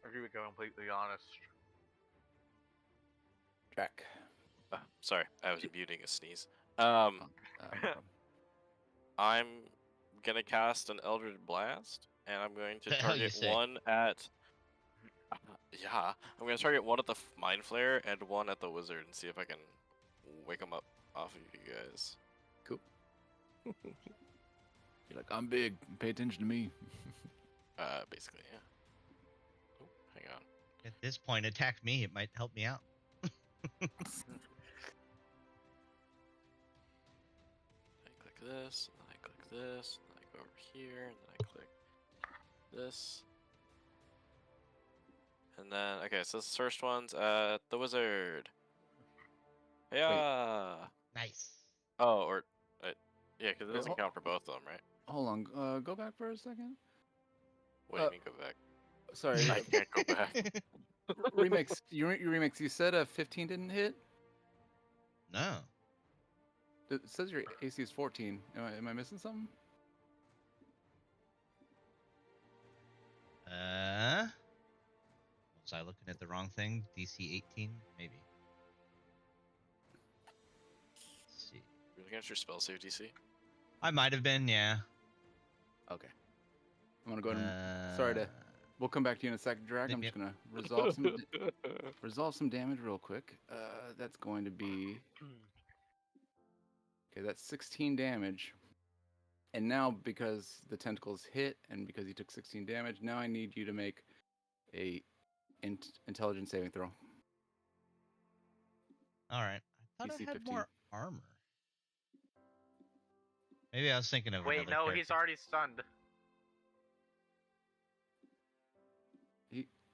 S2: If you would go completely honest.
S1: Drek.
S9: Sorry, I was muting a sneeze.
S1: No problem.
S9: I'm gonna cast an Eldritch Blast, and I'm going to
S4: The hell you
S9: target
S4: say?
S9: one at. Yeah, I'm gonna target one at the Mind Flayer and one at the Wizard, and see if I can wake them up off of you guys.
S1: Cool. You're like, I'm big. Pay attention to me.
S9: Basically, yeah. Oh, hang on.
S4: At this point, attack me. It might help me out.
S9: I click this, and then I click this, and then I go over here, and then I click this. And then, okay, so this first one's at the Wizard. Yeah.
S4: Nice.
S9: Oh, or, yeah, because it
S1: Wait,
S9: doesn't count for both of them, right?
S1: Hold on. Go back for a second.
S9: What do you mean go back?
S1: Sorry.
S9: I can't go back.
S1: remix. Your remix. You said a 15 didn't hit.
S4: No.
S1: It says your AC is 14. Am I missing something?
S4: Was I looking at the wrong thing? DC 18? Maybe. Let's see.
S9: You're looking at your spell save DC?
S4: I might have been, yeah.
S1: Okay. I'm gonna go ahead and. Sorry to. We'll come back to you in a second, Drag. I'm
S4: Yep,
S1: just gonna resolve some damage real quick. That's going to be. Okay, that's 16 damage. And now, because the tentacles hit, and because you took 16 damage, now I need you to make a intelligence saving throw.
S4: All right. I thought
S1: DC
S4: I had
S1: 15.
S4: more armor. Maybe I was thinking of
S2: Wait,
S4: another
S2: no, he's
S4: character.
S2: already stunned.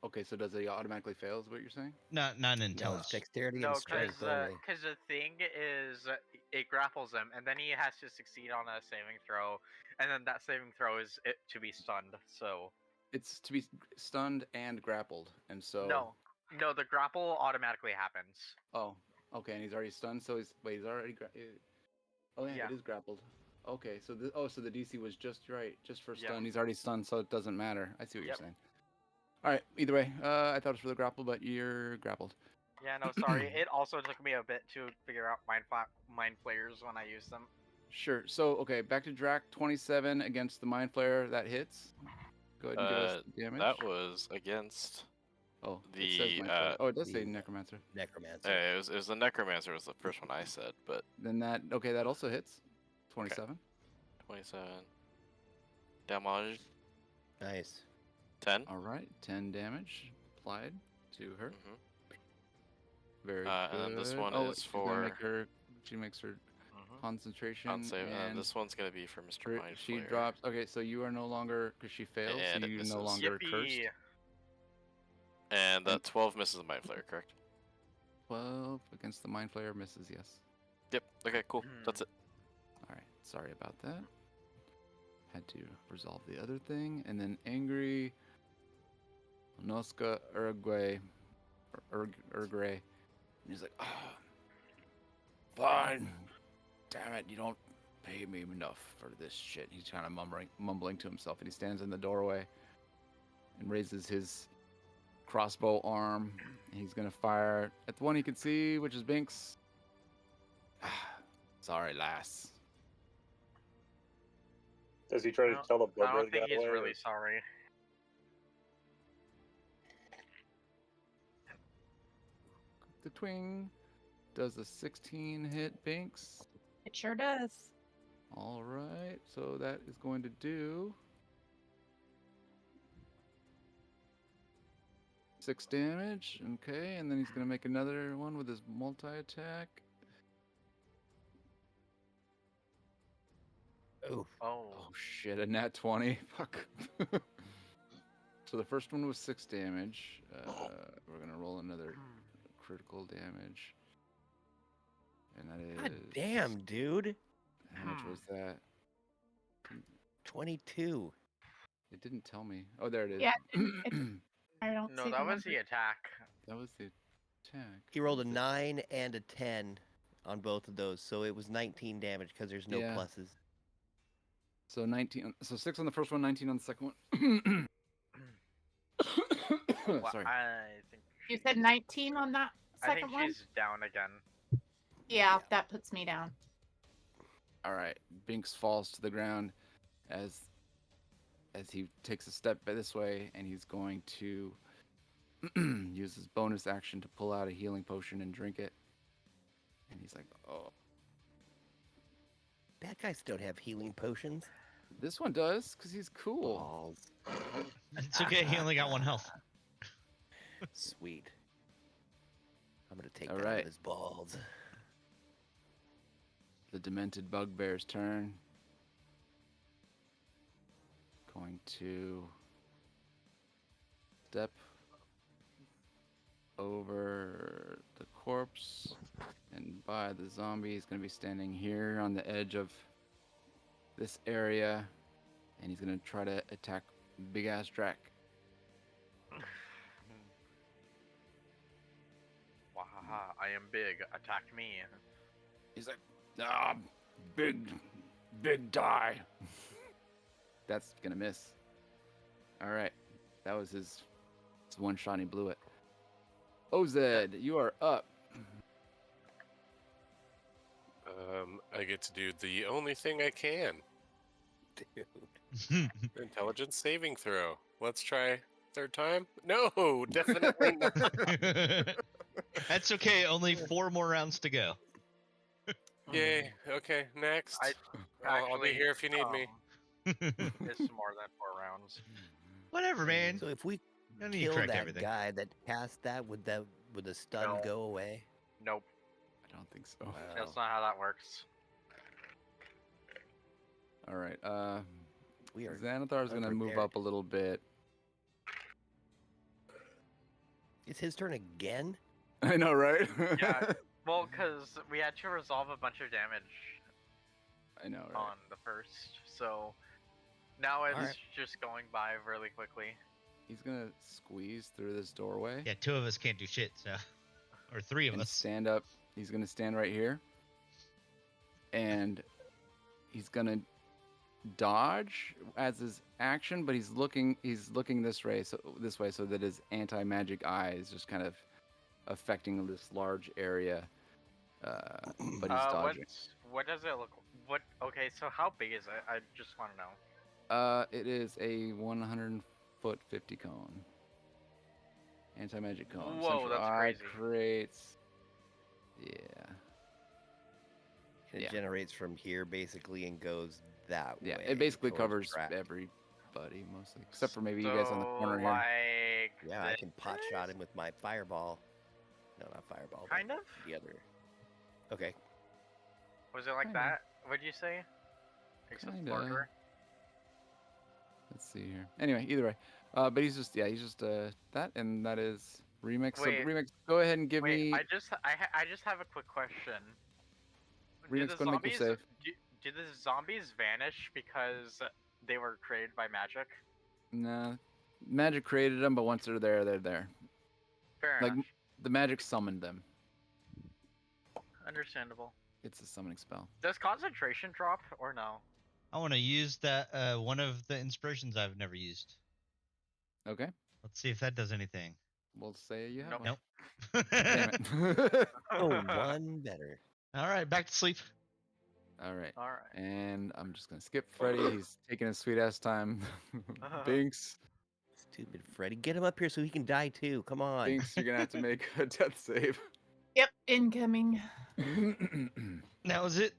S1: Okay, so does it automatically fail? Is what you're saying?
S4: Not
S3: No,
S4: intelligence.
S3: it's dexterity
S2: No,
S3: and strength only.
S2: because the thing is, it grapples him, and then he has to succeed on a saving throw, and then that saving throw is it to be stunned. So
S1: It's to be stunned and grappled, and so.
S2: no, the grapple automatically happens.
S1: Oh, okay, and he's already stunned. So he's already. Oh yeah,
S2: Yeah.
S1: it is grappled. Okay, so so the DC was just right, just for
S2: Yeah.
S1: stun. He's already stunned, so it doesn't matter. I see what
S2: Yep.
S1: you're saying. All right. Either way, I thought it was for the grapple, but you're grappled.
S2: Yeah, no, sorry. It also took me a bit to figure out mind flayers when I use them.
S1: Sure. So okay, back to Drac. 27 against the Mind Flayer. That hits. Go ahead and give us the damage.
S9: That was against.
S1: Oh,
S9: the,
S1: it says Mind Flayer. Oh, it does say
S3: the-
S1: Necromancer.
S3: Necromancer.
S9: It was the Necromancer was the first one I said, but
S1: Then that also hits. 27.
S9: 27 damage,
S3: Nice.
S9: 10.
S1: All right, 10 damage applied to her.
S9: Mhm.
S1: Very good.
S9: And then this one
S1: oh,
S9: is
S1: she's gonna make
S9: for-
S1: her. She makes her concentration.
S9: Con save, and
S1: and
S9: this one's gonna be for Mr. Mind
S1: she
S9: Flayer.
S1: drops. Okay, so you are no longer because she fails.
S9: And
S1: so
S9: it
S1: you
S9: misses.
S1: no longer cursed.
S2: Yippee!
S9: And that 12 misses the Mind Flayer, correct?
S1: 12 against the Mind Flayer misses. Yes.
S9: Yep. Okay, cool. That's it.
S1: All right. Sorry about that. Had to resolve the other thing, and then angry. Noska Uruguay, Uruguay, and he's like, oh, fine. Damn it, you don't pay me enough for this shit. He's kind of mumbling to himself, and he stands in the doorway and raises his crossbow arm. He's gonna fire at the one he can see, which is Binks. Sorry, lass.
S6: Does he try to tell the
S2: I
S6: bugbear
S2: don't
S6: to
S2: think
S6: get
S2: he's
S6: away?
S2: really sorry.
S1: The twing does a 16 hit Binks.
S5: It sure does.
S1: All right, so that is going to do 6 damage. Okay, and then he's going to make another one with his multi-attack.
S3: Oof.
S2: Oh.
S1: Oh shit, a nat 20. Fuck. So the first one was 6 damage. We're going to roll another critical damage. And that is...
S3: God damn, dude.
S1: How much was that?
S3: 22.
S1: It didn't tell me. Oh, there it is.
S5: Yeah, I don't
S2: No,
S5: see
S2: that
S5: the
S2: was the
S5: numbers.
S2: attack.
S1: That was the attack.
S3: He rolled a
S1: What was it?
S3: 9 and a 10 on both of those, so it was 19 damage because there's no
S1: Yeah.
S3: pluses.
S1: So 19. So 6 on the first one, 19 on the second one.
S2: Well,
S1: Sorry.
S2: I think
S5: You said 19 on that
S2: I
S5: second
S2: think
S5: one?
S2: she's down again.
S5: Yeah, that puts me down.
S1: All right. Binks falls to the ground as he takes a step this way, and he's going to use his bonus action to pull out a healing potion and drink it. And he's like, "Oh,
S3: Bad guys don't have healing potions.
S1: this one does, because he's cool."
S3: Balls.
S4: It's okay. He only got 1 health.
S3: Sweet. I'm gonna take
S1: All
S3: that out
S1: right.
S3: of his balls.
S1: The demented bugbear's turn. Going to step over the corpse and by the zombie. He's going to be standing here on the edge of this area, and he's going to try to attack Big Ass Drac.
S2: Wahaha, I am big. Attack me.
S1: He's like, "Ah, big die." That's gonna miss. All right, that was his one shot. And he blew it. Oz, you are up.
S7: I get to do the only thing I can.
S3: Dude.
S7: Intelligence saving throw. Let's try third time. No, definitely not.
S4: That's okay. Only 4 more rounds to go.
S7: Yay. Okay, next. I'll be
S2: Actually,
S7: here if you need me.
S2: It's more than 4 rounds.
S4: Whatever, man.
S3: So if we
S4: Don't need to
S3: kill
S4: correct
S3: that
S4: everything.
S3: guy that cast that, would the stun
S2: No.
S3: go away?
S2: Nope.
S1: I don't think so.
S3: Wow.
S2: That's not how that works.
S1: All right.
S3: We are
S1: Xanathar's gonna move
S3: unprepared.
S1: up a little bit.
S3: It's his turn again?
S1: I know, right?
S2: Yeah. Well, because we had to resolve a bunch of damage
S1: I know, right?
S2: on the first, so now it's
S3: Alright.
S2: just going by really quickly.
S1: He's gonna squeeze through this doorway
S4: Yeah, 2 of us can't do shit, so. Or 3 of
S1: and
S4: us.
S1: stand up. He's gonna stand right here, and he's gonna dodge as his action, but he's looking this way, so that his anti-magic eye is just kind of affecting this large area. But he's dodging.
S2: What does it look? What? Okay, so how big is it? I just want to know.
S1: It is a 100-foot 50 cone. Anti-magic cone.
S2: Whoa,
S1: Central
S2: that's
S1: eye
S2: crazy.
S1: creates. Yeah.
S3: It
S1: Yeah.
S3: generates from here basically and goes that way.
S1: Yeah. It basically
S3: towards
S1: covers
S3: Drac.
S1: everybody mostly, except for maybe you guys on the corner here.
S2: Like
S3: Yeah, I can pot
S2: this?
S3: shot him with my fireball. No, not fireball.
S2: Kind
S3: but
S2: of.
S3: The other. Okay.
S2: Was it like
S1: Kinda.
S2: that? What'd you say? Except
S1: Kinda.
S2: larger?
S1: Let's see here. Anyway, either way. But he's just that, and that is remix.
S2: Wait.
S1: So remix, go ahead and give
S2: Wait,
S1: me.
S2: I just have a quick question.
S1: Remix, go make them safe.
S2: Do the zombies vanish because they were created by magic?
S1: Nah, magic created them, but once they're there, they're there.
S2: Fair
S1: Like
S2: enough.
S1: the magic summoned them.
S2: Understandable.
S1: It's a summoning spell.
S2: Does concentration drop or no?
S4: I want to use that one of the inspirations I've never used.
S1: Okay.
S4: Let's see if that does anything.
S1: we'll say you have
S2: Nope.
S1: one.
S4: Nope.
S1: Damn it.
S3: Oh, one better.
S4: All right, back to sleep.
S1: All right.
S2: All right.
S1: And I'm just gonna skip Freddy. He's taking his sweet ass time. Binks,
S3: Stupid Freddy. Get him up here so he can die too. Come on.
S1: Binks, you're gonna have to make a death save.
S5: Yep, incoming.
S4: Now, is it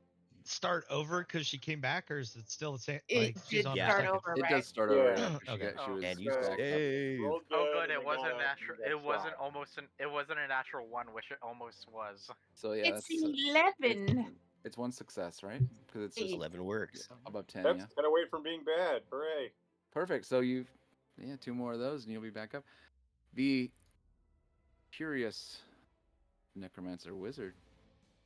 S4: start over because she came back, or is it still the same?
S5: It
S4: Like she's
S5: did
S4: on
S3: Yeah.
S4: her
S5: start
S4: second?
S5: over,
S1: It
S5: right?
S1: does start over
S6: Yeah.
S1: after
S4: Okay.
S1: she was
S3: And you
S1: back up.
S3: save.
S6: Rolled
S2: Oh,
S6: good,
S2: good.
S6: and
S2: It
S6: they
S2: wasn't
S6: got
S2: a
S6: up,
S2: natural.
S6: and
S2: It
S6: got
S2: wasn't
S6: shot.
S2: almost an. It wasn't a natural one, which it almost was.
S1: So yeah,
S5: It's
S1: that's
S5: 11.
S1: it's one success, right? Because it's just
S3: 11 works.
S1: above 10.
S6: That's
S1: Yeah.
S6: got away from being bad. Hooray.
S1: Perfect. So you've two more of those, and you'll be back up. The curious necromancer wizard.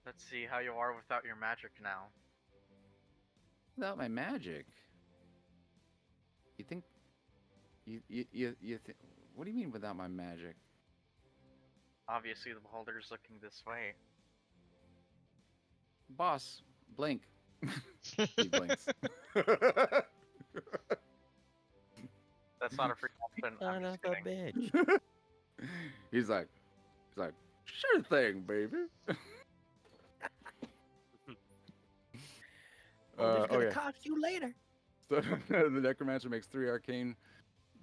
S2: Let's see how you are without your magic now.
S1: Without my magic, you think? What do you mean without my magic?
S2: Obviously, the beholder is looking this way.
S1: Boss, blink. He blinks.
S2: That's not a free option. I'm
S3: Son
S2: just
S3: of a
S2: kidding.
S3: bitch.
S1: he's like, sure thing, baby.
S3: Oh, this is gonna
S1: okay.
S3: cost you later.
S1: So the necromancer makes 3 arcane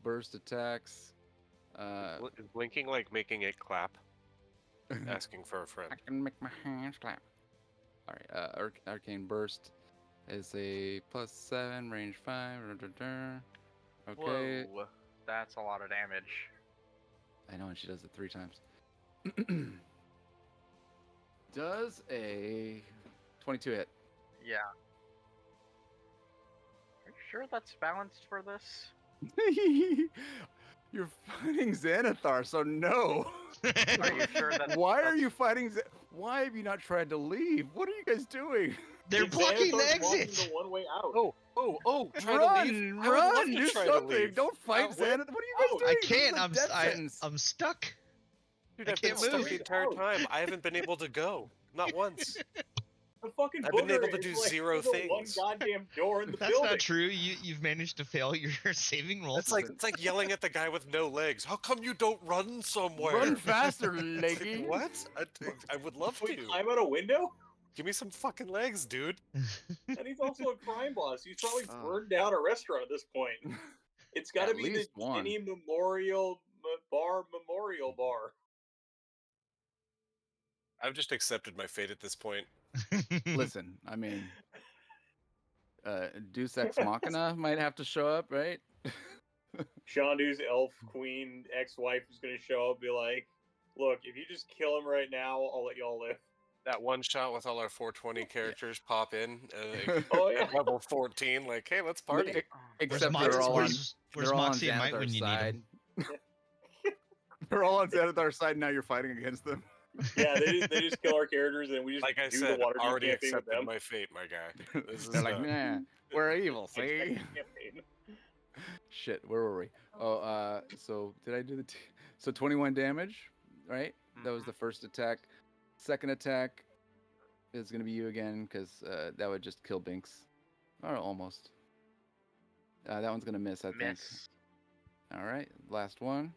S1: burst attacks.
S7: Is blinking like making it clap? Asking for a friend.
S12: I can make my hands clap.
S1: All right. Arcane burst is a +7, range 5. Okay.
S2: Whoa, that's a lot of damage.
S1: I know, and she does it 3 times. Does a 22 hit?
S2: Yeah. Are you sure that's balanced for this?
S1: You're fighting Xanathar, so no.
S2: Are you sure that?
S1: Why are you fighting? Why have you not tried to leave? What are you guys doing?
S4: They're blocking the
S6: Xanathar's blocking
S4: exit.
S6: the one-way out.
S7: Try to leave? I would love to
S1: do
S7: try to
S1: something.
S7: leave.
S1: Don't fight
S7: Wait.
S1: Xanathar. What are you guys doing?
S4: I
S1: This is
S4: can't.
S1: a death sentence.
S4: I'm stuck.
S7: Dude,
S4: I
S7: I've been
S4: can't
S7: stuck
S4: move.
S7: the entire time. I haven't been able to go. Not once.
S6: The fucking
S7: I've been
S6: booger
S7: able to
S6: is
S7: do
S6: like,
S7: zero
S6: there's a one
S7: things.
S6: goddamn door in the
S4: That's
S6: building.
S4: not true. You've managed to fail your saving rolls.
S7: It's like yelling at the guy with no legs. How come you don't run somewhere?
S1: Run faster,
S7: It's
S1: leggy.
S7: like, what? I would love
S6: Can we
S7: to.
S6: climb out a window?
S7: Give me some fucking legs, dude.
S6: And he's also a crime boss. He's probably
S1: Oh.
S6: burned down a restaurant at this point. It's got to
S1: At
S6: be the
S1: least one.
S6: Jenny Memorial Bar.
S7: I've just accepted my fate at this point.
S1: Listen, I mean, Deus Ex Machina might have to show up, right?
S6: Shondu's elf queen ex-wife is going to show up and be like, look, if you just kill him right now, I'll let y'all live.
S7: That one shot with all our 420 characters pop in
S6: Oh, yeah.
S7: at level 14, like, hey, let's party.
S1: Except
S4: Moxie-
S1: they're all on,
S4: where's
S1: they're all on
S4: Moxie and Mike when
S1: Xanathar's
S4: you need
S1: side.
S4: him?
S1: They're all on Xanathar's side, and now you're fighting against them.
S6: Yeah, they just kill our characters and we just
S7: Like I
S6: do
S7: said,
S6: the water
S7: already
S6: campaign with
S7: accepted
S6: them.
S7: my fate, my guy. This is
S1: They're like, nah, we're evil, see?
S6: Campaign.
S1: Shit, where were we? Oh, so did I do the... So 21 damage, right? That was the first attack. Second attack is going to be you again, because that would just kill Binks. Or almost. That one's going to miss, I think.
S2: Miss.
S1: All right, last one.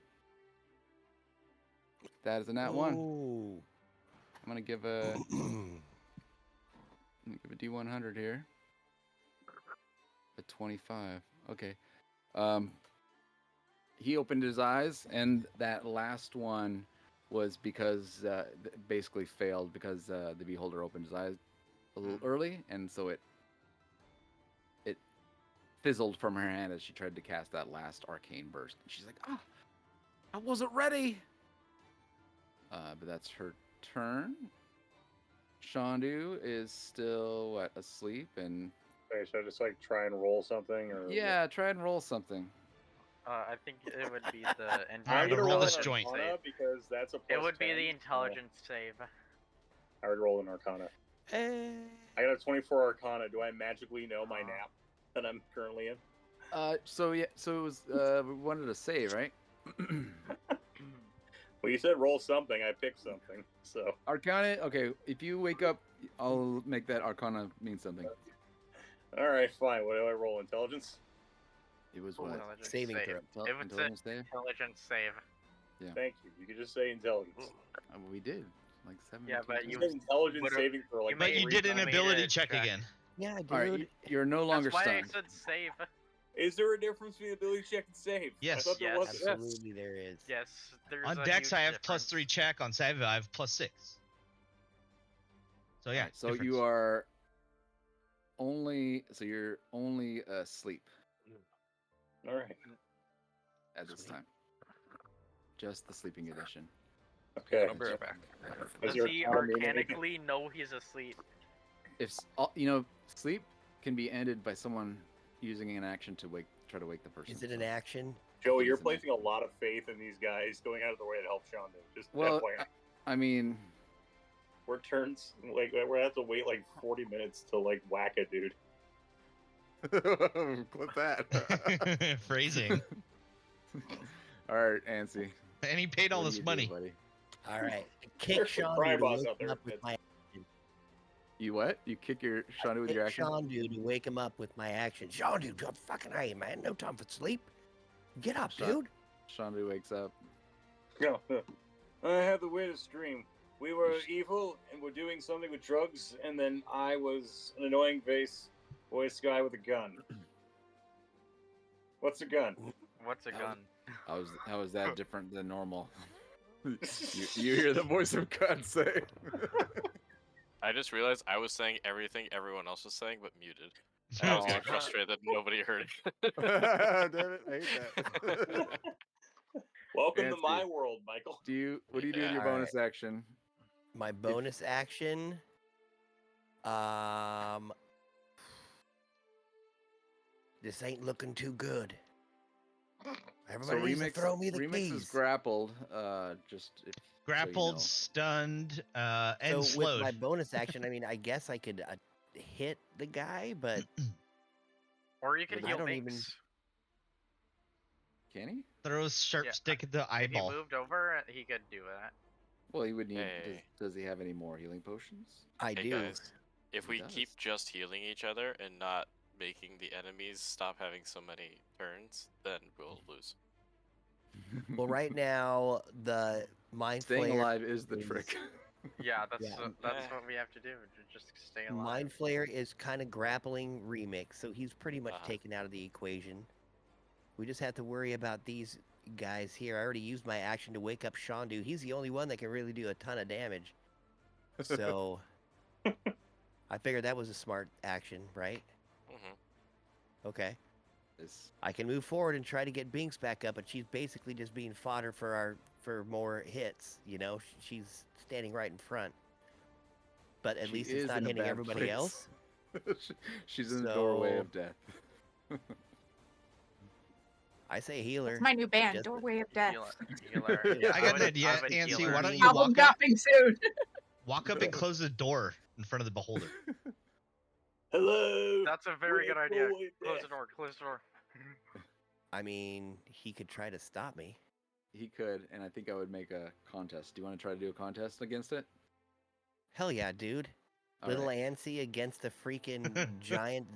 S1: That is a nat 1.
S3: Ooh.
S1: I'm going to give a... give a D100 here. A 25. Okay. He opened his eyes, and that last one was because basically failed because the beholder opened his eyes a little early, and so it fizzled from her hand as she tried to cast that last arcane burst. And she's like, "Ah, I wasn't ready." But that's her turn. Shandu is still asleep, and
S6: Okay, so just like try and roll something, or
S1: yeah, try and roll something.
S2: I think it would be the
S6: I'm
S4: Alright,
S6: gonna
S2: intelligence
S4: roll
S6: roll
S4: this
S6: an
S4: joint.
S6: Arcana because that's a plus
S2: It would be
S6: 10,
S2: the
S6: so
S2: intelligence save.
S6: I would roll an Arcana. I got a 24 Arcana. Do I magically know my nap that I'm currently in?
S1: So it was we wanted to save, right?
S6: Well, you said roll something. I picked something. So
S1: Arcana. Okay, if you wake up, I'll make that Arcana mean something.
S6: all right, fine. What do I roll? Intelligence.
S1: It was what?
S2: Intelligence
S3: Saving
S2: save.
S3: throw.
S2: If it's an
S1: Intelligence save.
S2: intelligence save.
S1: Yeah.
S6: Thank you. You could just say intelligence.
S1: We did like 7.
S2: Yeah, but
S6: You
S2: you
S6: said intelligence
S2: would've-
S6: saving for like.
S2: you
S4: But you
S2: made-
S4: did an
S2: you made
S4: ability
S2: a
S4: check
S2: check.
S4: again.
S3: Yeah, dude.
S1: All right, you're no longer
S2: That's why I
S1: stunned.
S2: said save.
S6: Is there a difference between ability check and save? I
S4: Yes.
S6: thought there
S2: Yes.
S6: was.
S3: Absolutely, there is.
S2: Yes, there's
S4: On
S2: a
S4: Dex,
S2: huge
S4: I have
S2: difference.
S4: +3 check. On Save, I have +6. So yeah.
S1: Alright, so
S4: difference.
S1: you are only you're only asleep
S6: All right.
S1: at this time. Just the sleeping edition.
S6: Okay.
S2: I'll be right back.
S6: Is
S2: Does
S6: there
S2: he
S6: economy in anything?
S2: organically know he's asleep?
S1: If sleep can be ended by someone using an action to try to wake the person.
S3: Is it an action?
S6: Joey, you're
S1: Isn't it?
S6: placing a lot of faith in these guys going out of their way to help Sean. Just
S1: Well,
S6: FYI.
S1: I mean,
S6: We're turns like we're gonna have to wait like 40 minutes to like whack a dude.
S1: clip that.
S4: Phrasing.
S1: All right, Ansi.
S4: And he paid all
S1: what do
S4: this
S1: you do,
S4: money.
S1: buddy?
S3: All right. Kick
S6: There's some
S3: Sean
S6: crime
S3: to
S6: boss
S3: wake
S6: out
S3: him
S6: there.
S3: up with my
S1: You what? You kick your Shandu with your
S3: kick
S1: action?
S3: Sean dude to wake him up with my action. Sean dude, God fucking hey man, no time for sleep. Get up,
S1: Sean-
S3: dude.
S1: Shandu wakes up.
S6: No, I have the way to stream. We were evil and were doing something with drugs, and then I was an annoying voice guy with a gun. What's a gun?
S2: What's a gun?
S1: How is that different than normal? you hear the voice of God say.
S9: I just realized I was saying everything everyone else was saying, but muted. And I was getting
S1: Oh.
S9: frustrated that nobody heard it.
S1: Damn it, I hate that.
S6: Welcome to
S1: Nancy.
S6: my world, Michael.
S1: What do you do with your
S3: All
S1: bonus action?
S3: My bonus action. This ain't looking too good. Everybody needs to throw me the
S1: Remix
S3: keys.
S1: is grappled. Just if,
S4: Grappled,
S1: So
S4: stunned, and
S3: So
S4: slowed.
S3: with my bonus action, I mean, I guess I could hit the guy, but
S2: Or you could
S3: I
S2: heal
S3: don't
S2: Minx.
S3: even-
S1: can he?
S4: Throws sharp
S2: Yeah,
S4: stick at the
S2: If he
S4: eyeball.
S2: moved over, he could do that.
S1: Well, he would need.
S9: Hey.
S1: Does he have any more healing potions?
S3: I
S9: Hey
S3: do.
S9: guys, if
S1: He
S9: we
S1: does.
S9: keep just healing each other and not making the enemies stop having so many turns, then we'll lose.
S3: Well, right now the mind
S1: Staying
S3: flayer
S1: alive is the
S3: is-
S1: trick.
S2: Yeah, that's
S3: Yeah.
S2: what we have to do. Just stay alive.
S3: Mind Flayer is kind of grappling remix, so he's pretty much
S9: Uh-huh.
S3: taken out of the equation. We just have to worry about these guys here. I already used my action to wake up Shandu. He's the only one that can really do a ton of damage. So I figured that was a smart action, right?
S9: hmm
S3: Okay.
S1: It's-
S3: I can move forward and try to get Binks back up, but she's basically just being fodder for more hits. You know, she's standing right in front. But at
S1: she
S3: least
S1: is
S3: it's not
S1: in a
S3: hitting
S1: bad
S3: everybody
S1: place.
S3: else.
S1: She's in the doorway
S3: So-
S1: of death.
S3: I say healer.
S5: It's my new band,
S3: Just-
S5: Doorway of Death.
S2: Healer.
S4: I got an idea,
S2: would
S4: Nancy.
S2: healer.
S4: Why don't you
S5: Album
S4: walk up,
S5: dropping soon.
S4: walk up and close the door in front of the beholder?
S6: Hello.
S2: That's a very good idea.
S6: Boy,
S2: Close
S6: death.
S2: the door. Close the door.
S3: I mean, he could try to stop me.
S1: He could, and I think I would make a contest. Do you want to try to do a contest against it?
S3: Hell yeah, dude.
S1: All
S3: Little
S1: right.
S3: Ansi against the freaking giant.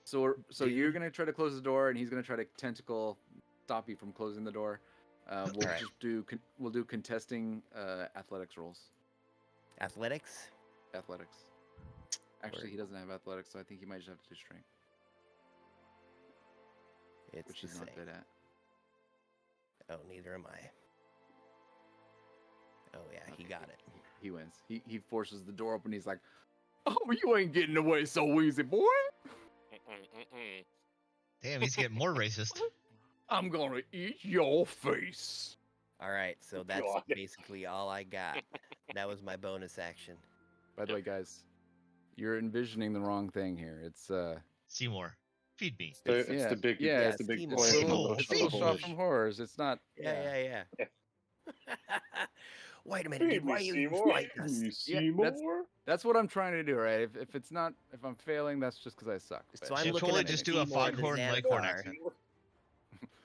S1: So you're
S3: Dude.
S1: gonna try to close the door, and he's gonna try to tentacle stop you from closing the door. We'll
S3: Alright.
S1: just do contesting athletics rolls.
S3: Athletics?
S1: Athletics. Actually,
S3: Word.
S1: he doesn't have athletics, so I think he might just have to do strength,
S3: It's
S1: which
S3: the
S1: he's not
S3: same.
S1: good at.
S3: Oh, neither am I. Oh yeah, he
S1: Okay,
S3: got it.
S1: He wins. He forces the door open. He's like, "Oh, you ain't getting away so easy, boy.
S9: Mm-mm-mm-mm.
S4: Damn, he's getting more racist.
S1: I'm gonna eat your face."
S3: All right, so that's
S6: God.
S3: basically all I got. That was my bonus action.
S1: By the way, guys, you're envisioning the wrong thing here. It's
S4: Seymour, feed me.
S6: It's
S1: yeah,
S6: the big,
S1: yeah,
S6: it's the big
S3: Seymour.
S6: point.
S1: it's a
S4: Seymour,
S1: little,
S6: of
S1: it's
S6: the
S1: a little
S4: Seymour.
S1: shot from horrors. It's not.
S3: Yeah. Wait a minute,
S6: Feed
S3: dude. Why are
S6: me,
S3: you
S6: Seymour.
S3: fighting us?
S1: Yeah, that's what I'm trying to do, right? If it's not, if I'm failing, that's just because I suck.
S3: So
S1: but-
S3: I'm
S4: You
S3: looking
S4: totally
S3: at
S4: just do a
S3: Seymour and the
S4: foghorn
S3: Xanathar.
S4: leghorn accent.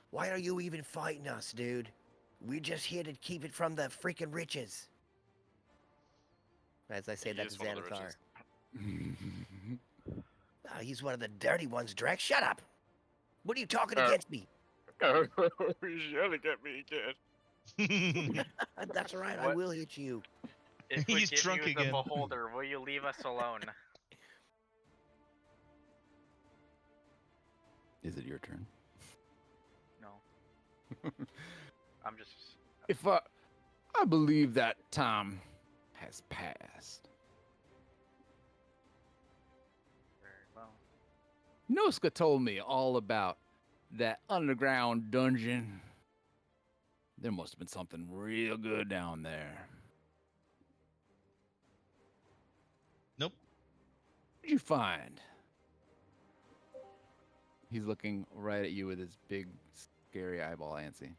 S3: Why are you even fighting us, dude? We're just here to keep it from the freaking riches. As I say
S9: He
S3: that
S9: is
S3: to
S9: one of the
S3: Xanathar.
S9: richest.
S3: Oh, he's one of the dirty ones, Drex. Shut up! What are you talking
S9: Uh,
S3: against me?
S9: He's yelling at me again.
S3: That's right. I
S2: What-
S3: will hit you.
S2: If we
S4: He's
S2: give
S4: drunk
S2: you the
S4: again.
S2: beholder, will you leave us alone?
S1: Is it your turn?
S2: No. I'm just.
S1: If I believe that time has passed.
S2: Very well.
S1: Noska told me all about that underground dungeon. There must have been something real good down there.
S4: Nope.
S1: What did you find? He's looking right at you with his big, scary eyeball, Antsy.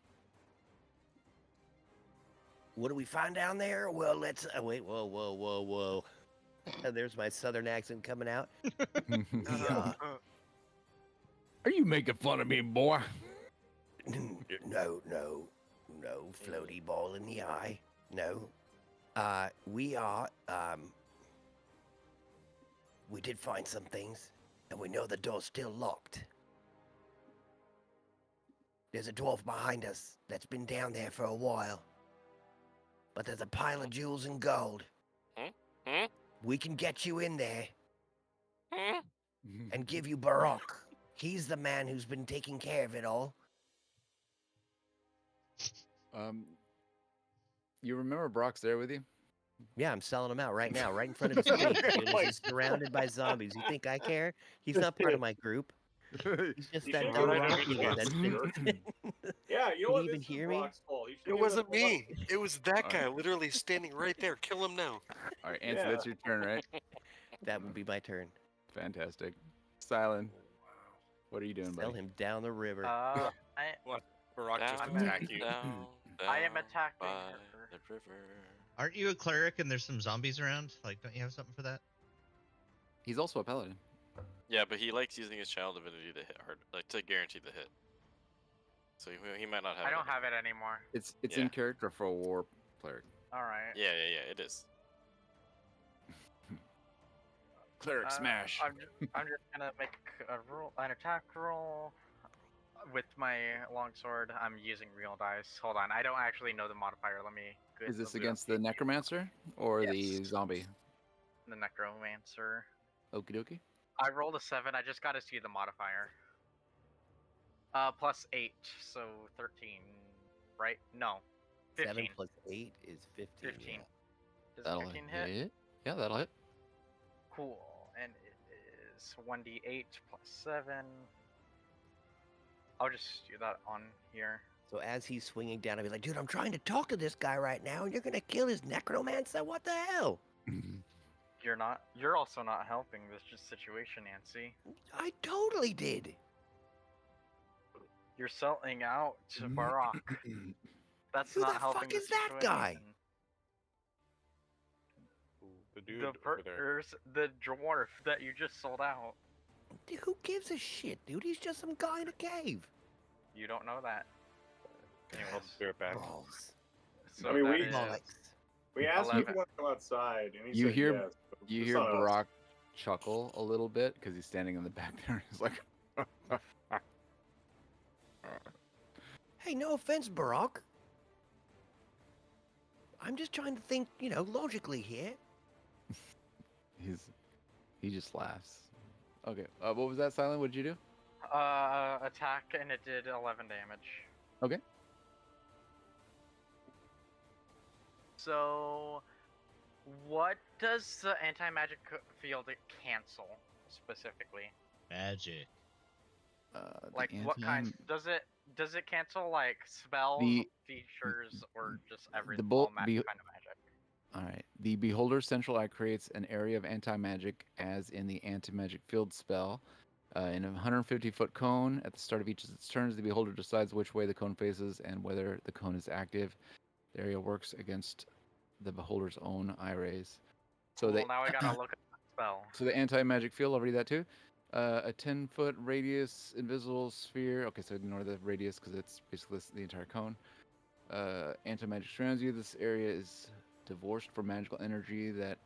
S3: What do we find down there? Well, let's wait. Whoa. There's my southern accent coming out. Yeah.
S1: Are you making fun of me, boy?
S3: No, floaty ball in the eye. No. We are, we did find some things, and we know the door's still locked. There's a dwarf behind us that's been down there for a while. But there's a pile of jewels and gold.
S9: Hmm?
S3: We can get you in there
S9: Hmm?
S3: and give you Barak. He's the man who's been taking care of it all.
S1: You remember Brock's there with you?
S3: Yeah, I'm selling him out right now, right in front of his face. As soon as he's surrounded by zombies. You think I care? He's not part of my group. He's just
S6: You
S3: that
S6: should
S3: dumb
S6: go
S3: rock
S6: to
S3: eater
S6: the
S3: that's
S6: church.
S3: been...
S6: Yeah, you know
S3: Can
S6: what?
S3: you even
S6: This is
S3: hear me?
S6: Brock's fault. He should
S7: It
S6: give us
S7: wasn't
S6: a
S7: me. It was that
S1: Alright.
S7: guy literally standing right there. Kill him now.
S1: All right, Antsy,
S6: Yeah.
S1: that's your turn, right?
S3: That would be my turn.
S1: Fantastic. Silent. What are you doing,
S3: Sell
S1: buddy?
S3: him down the river.
S2: I
S7: Barack just
S2: I'm
S7: attack you.
S2: I am attacking
S9: by
S2: her.
S9: the river.
S4: Aren't you a cleric and there's some zombies around? Like, don't you have something for that?
S1: He's also a paladin.
S9: Yeah, but he likes using his child divinity to hit hard, like to guarantee the hit. So he might not have.
S2: I don't
S9: anymore.
S2: have it anymore.
S1: It's
S9: Yeah.
S1: in character for a war cleric.
S2: All right.
S9: Yeah, it is.
S1: Cleric smash.
S2: I'm just gonna make an attack roll with my longsword. I'm using real dice. Hold on, I don't actually know the modifier. Let me.
S1: Is this against the necromancer or the
S2: Yes.
S1: zombie?
S2: The necromancer?
S1: Okie dokie.
S2: I rolled a 7. I just got to see the modifier. Plus 8, so 13, right? No, 15.
S3: 7 plus 8 is 15.
S2: 15.
S3: Yeah.
S2: Does
S1: That'll
S2: 15 hit?
S1: hit. Yeah, that'll hit.
S2: Cool. And it is 1d8 plus 7. I'll just do that on here.
S3: So as he's swinging down, I'll be like, dude, I'm trying to talk to this guy right now, and you're going to kill his necromancer? What the hell?
S2: You're not. You're also not helping this situation, Nancy.
S3: I totally did.
S2: You're selling out to Barak. That's
S3: Who
S2: not
S3: the
S2: helping
S3: fuck
S2: the
S3: is that guy?
S2: situation.
S7: The dude
S2: The
S7: over there.
S2: the dwarf that you just sold out.
S3: Dude, who gives a shit, dude? He's just some guy in a cave.
S2: You don't know that.
S7: I'll do it back.
S3: Balls.
S2: So
S6: I mean,
S2: that
S6: we-
S2: is-
S3: Bollocks.
S6: We asked him if
S2: 11.
S6: he wanted to come outside, and he
S1: You
S6: said
S1: hear-
S6: yes. so
S1: You
S6: it's
S1: hear
S6: not us.
S1: Brock chuckle a little bit because he's standing in the back there. He's like,
S3: Hey, no offense, Barack. I'm just trying to think, logically here.
S1: he just laughs. Okay, what was that, Silent? What did you do?
S2: Attack, and it did 11 damage.
S1: Okay.
S2: So, what does the anti-magic field cancel specifically?
S4: Magic.
S1: The
S2: Like, what kind?
S1: anti-
S2: Does it cancel like spells,
S1: The-
S2: features, or just every
S1: the
S2: all
S1: bull-
S2: magic
S1: the-
S2: kind of magic?
S1: All right. The Beholder's Central Eye creates an area of anti-magic as in the anti-magic field spell. In a 150-foot cone, at the start of each of its turns, the Beholder decides which way the cone faces and whether the cone is active. The area works against the Beholder's own eye rays. So
S2: Cool,
S1: they,
S2: now I gotta look at the spell.
S1: so the anti-magic field, I'll read that too. A 10-foot radius invisible sphere. Okay, so ignore the radius because it's basically the entire cone. Anti-magic surrounds you. This area is divorced from magical energy that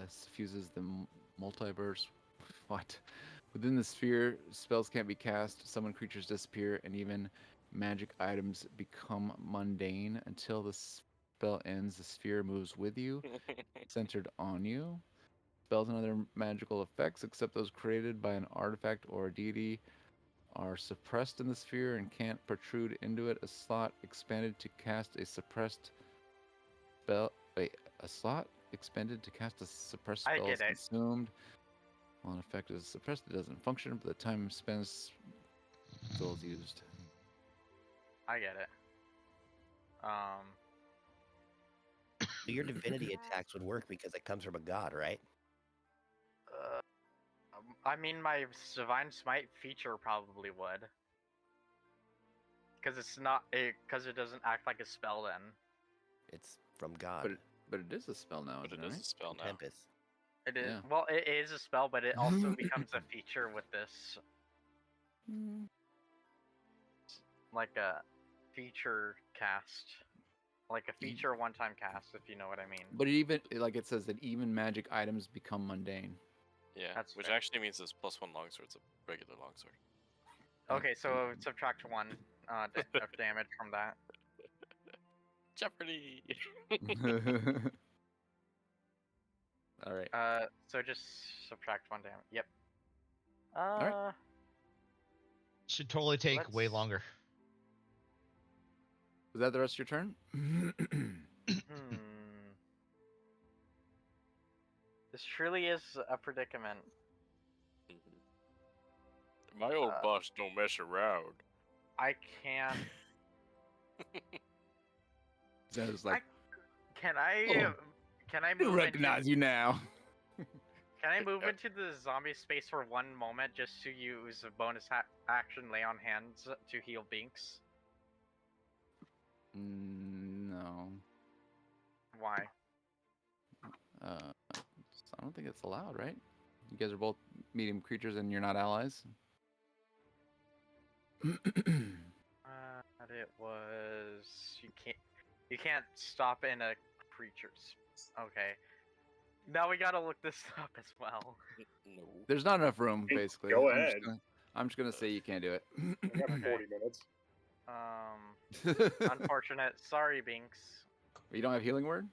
S1: suffuses the multiverse. What? Within the sphere, spells can't be cast, summon creatures disappear, and even magic items become mundane. Until the spell ends, the sphere moves with you, centered on you. Spells and other magical effects, except those created by an artifact or a deity, are suppressed in the sphere and can't protrude into it. A slot expanded to cast a suppressed spell. Wait, a slot expended to cast a suppressed
S2: I
S1: spell is
S2: get it.
S1: consumed. While an effect is suppressed, it doesn't function, but the time spent still is used.
S2: I get it.
S3: So your divinity attacks would work because it comes from a god, right?
S2: I mean, my divine smite feature probably would, because it's not because it doesn't act like a spell. Then
S3: It's from God.
S1: But it is a spell now,
S9: But
S1: isn't
S9: it
S1: it?
S9: is
S1: Right?
S9: a spell now.
S3: Tempest.
S2: it is.
S1: Yeah.
S2: Well, it is a spell, but it also becomes a feature with this, like a feature cast, like a feature one-time cast, if you know what I mean.
S1: But even like it says that even magic items become mundane.
S9: Yeah,
S2: That's
S9: which
S2: fair.
S9: actually means it's +1 longsword's a regular longsword.
S2: Okay, so subtract 1 of damage from that.
S9: Jeopardy!
S1: All right.
S2: So just subtract 1 damage. Yep.
S1: right.
S4: Should totally take way
S2: Let's-
S4: longer.
S1: Was that the rest of your turn?
S2: This truly is a predicament.
S9: My old boss don't mess around.
S2: I can't.
S1: That was like,
S2: Can I?
S1: Oh,
S2: Can I
S1: I
S2: move?
S1: recognize you now.
S2: Can I move into the zombie space for 1 moment just to use a bonus action lay on hands to heal Binks?
S1: No.
S2: Why?
S1: I don't think it's allowed, right? You guys are both medium creatures and you're not allies.
S2: It was you can't stop in a creature's. Okay. Now we gotta look this up as well.
S9: No.
S1: There's not enough room,
S6: Hey,
S1: basically.
S6: go
S1: I'm
S6: ahead.
S1: I'm just gonna say you can't do it.
S6: We got 40 minutes.
S2: Unfortunate. Sorry, Binks.
S1: You don't have healing word?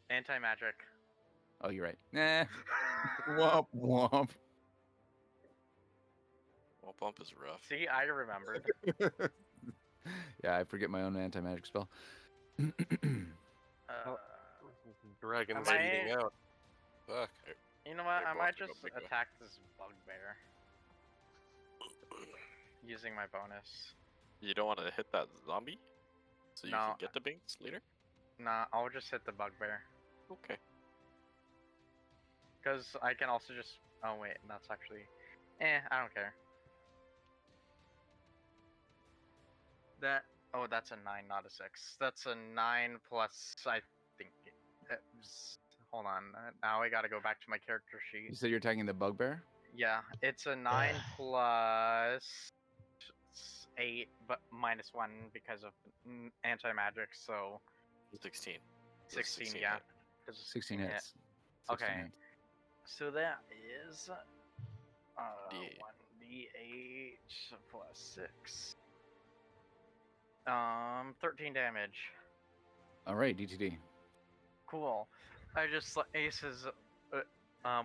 S2: Anti-magic.
S1: Oh, you're right. Nah. Womp womp.
S9: Well, bump is rough.
S2: See, I remembered.
S1: Yeah, I forget my own anti-magic spell.
S7: Dragon's
S2: Am I-
S7: eating out. Fuck.
S2: You know what?
S9: They're
S2: I might
S9: both
S2: just
S9: big guy.
S2: attack this bugbear using my bonus.
S9: You don't want to hit that zombie? So you
S2: No.
S9: can get the binks later?
S2: Nah, I'll just hit the bugbear.
S9: Okay.
S2: Because I can also just. Oh, wait, that's actually. I don't care. That. Oh, that's a 9, not a 6. That's a 9 plus, I think. Hold on. Now I gotta go back to my character
S1: You
S2: sheet.
S1: said you're attacking the bugbear?
S2: Yeah, it's a 9 plus 8, but minus 1 because of anti-magic, so
S9: 16.
S2: 16, yeah. 'cause
S1: 16
S2: yeah.
S1: hits. 16
S2: Okay.
S1: hits.
S2: So that is
S9: D8.
S2: 1d8 plus 6. 13 damage.
S1: All right, DTD.
S2: Cool. I just aces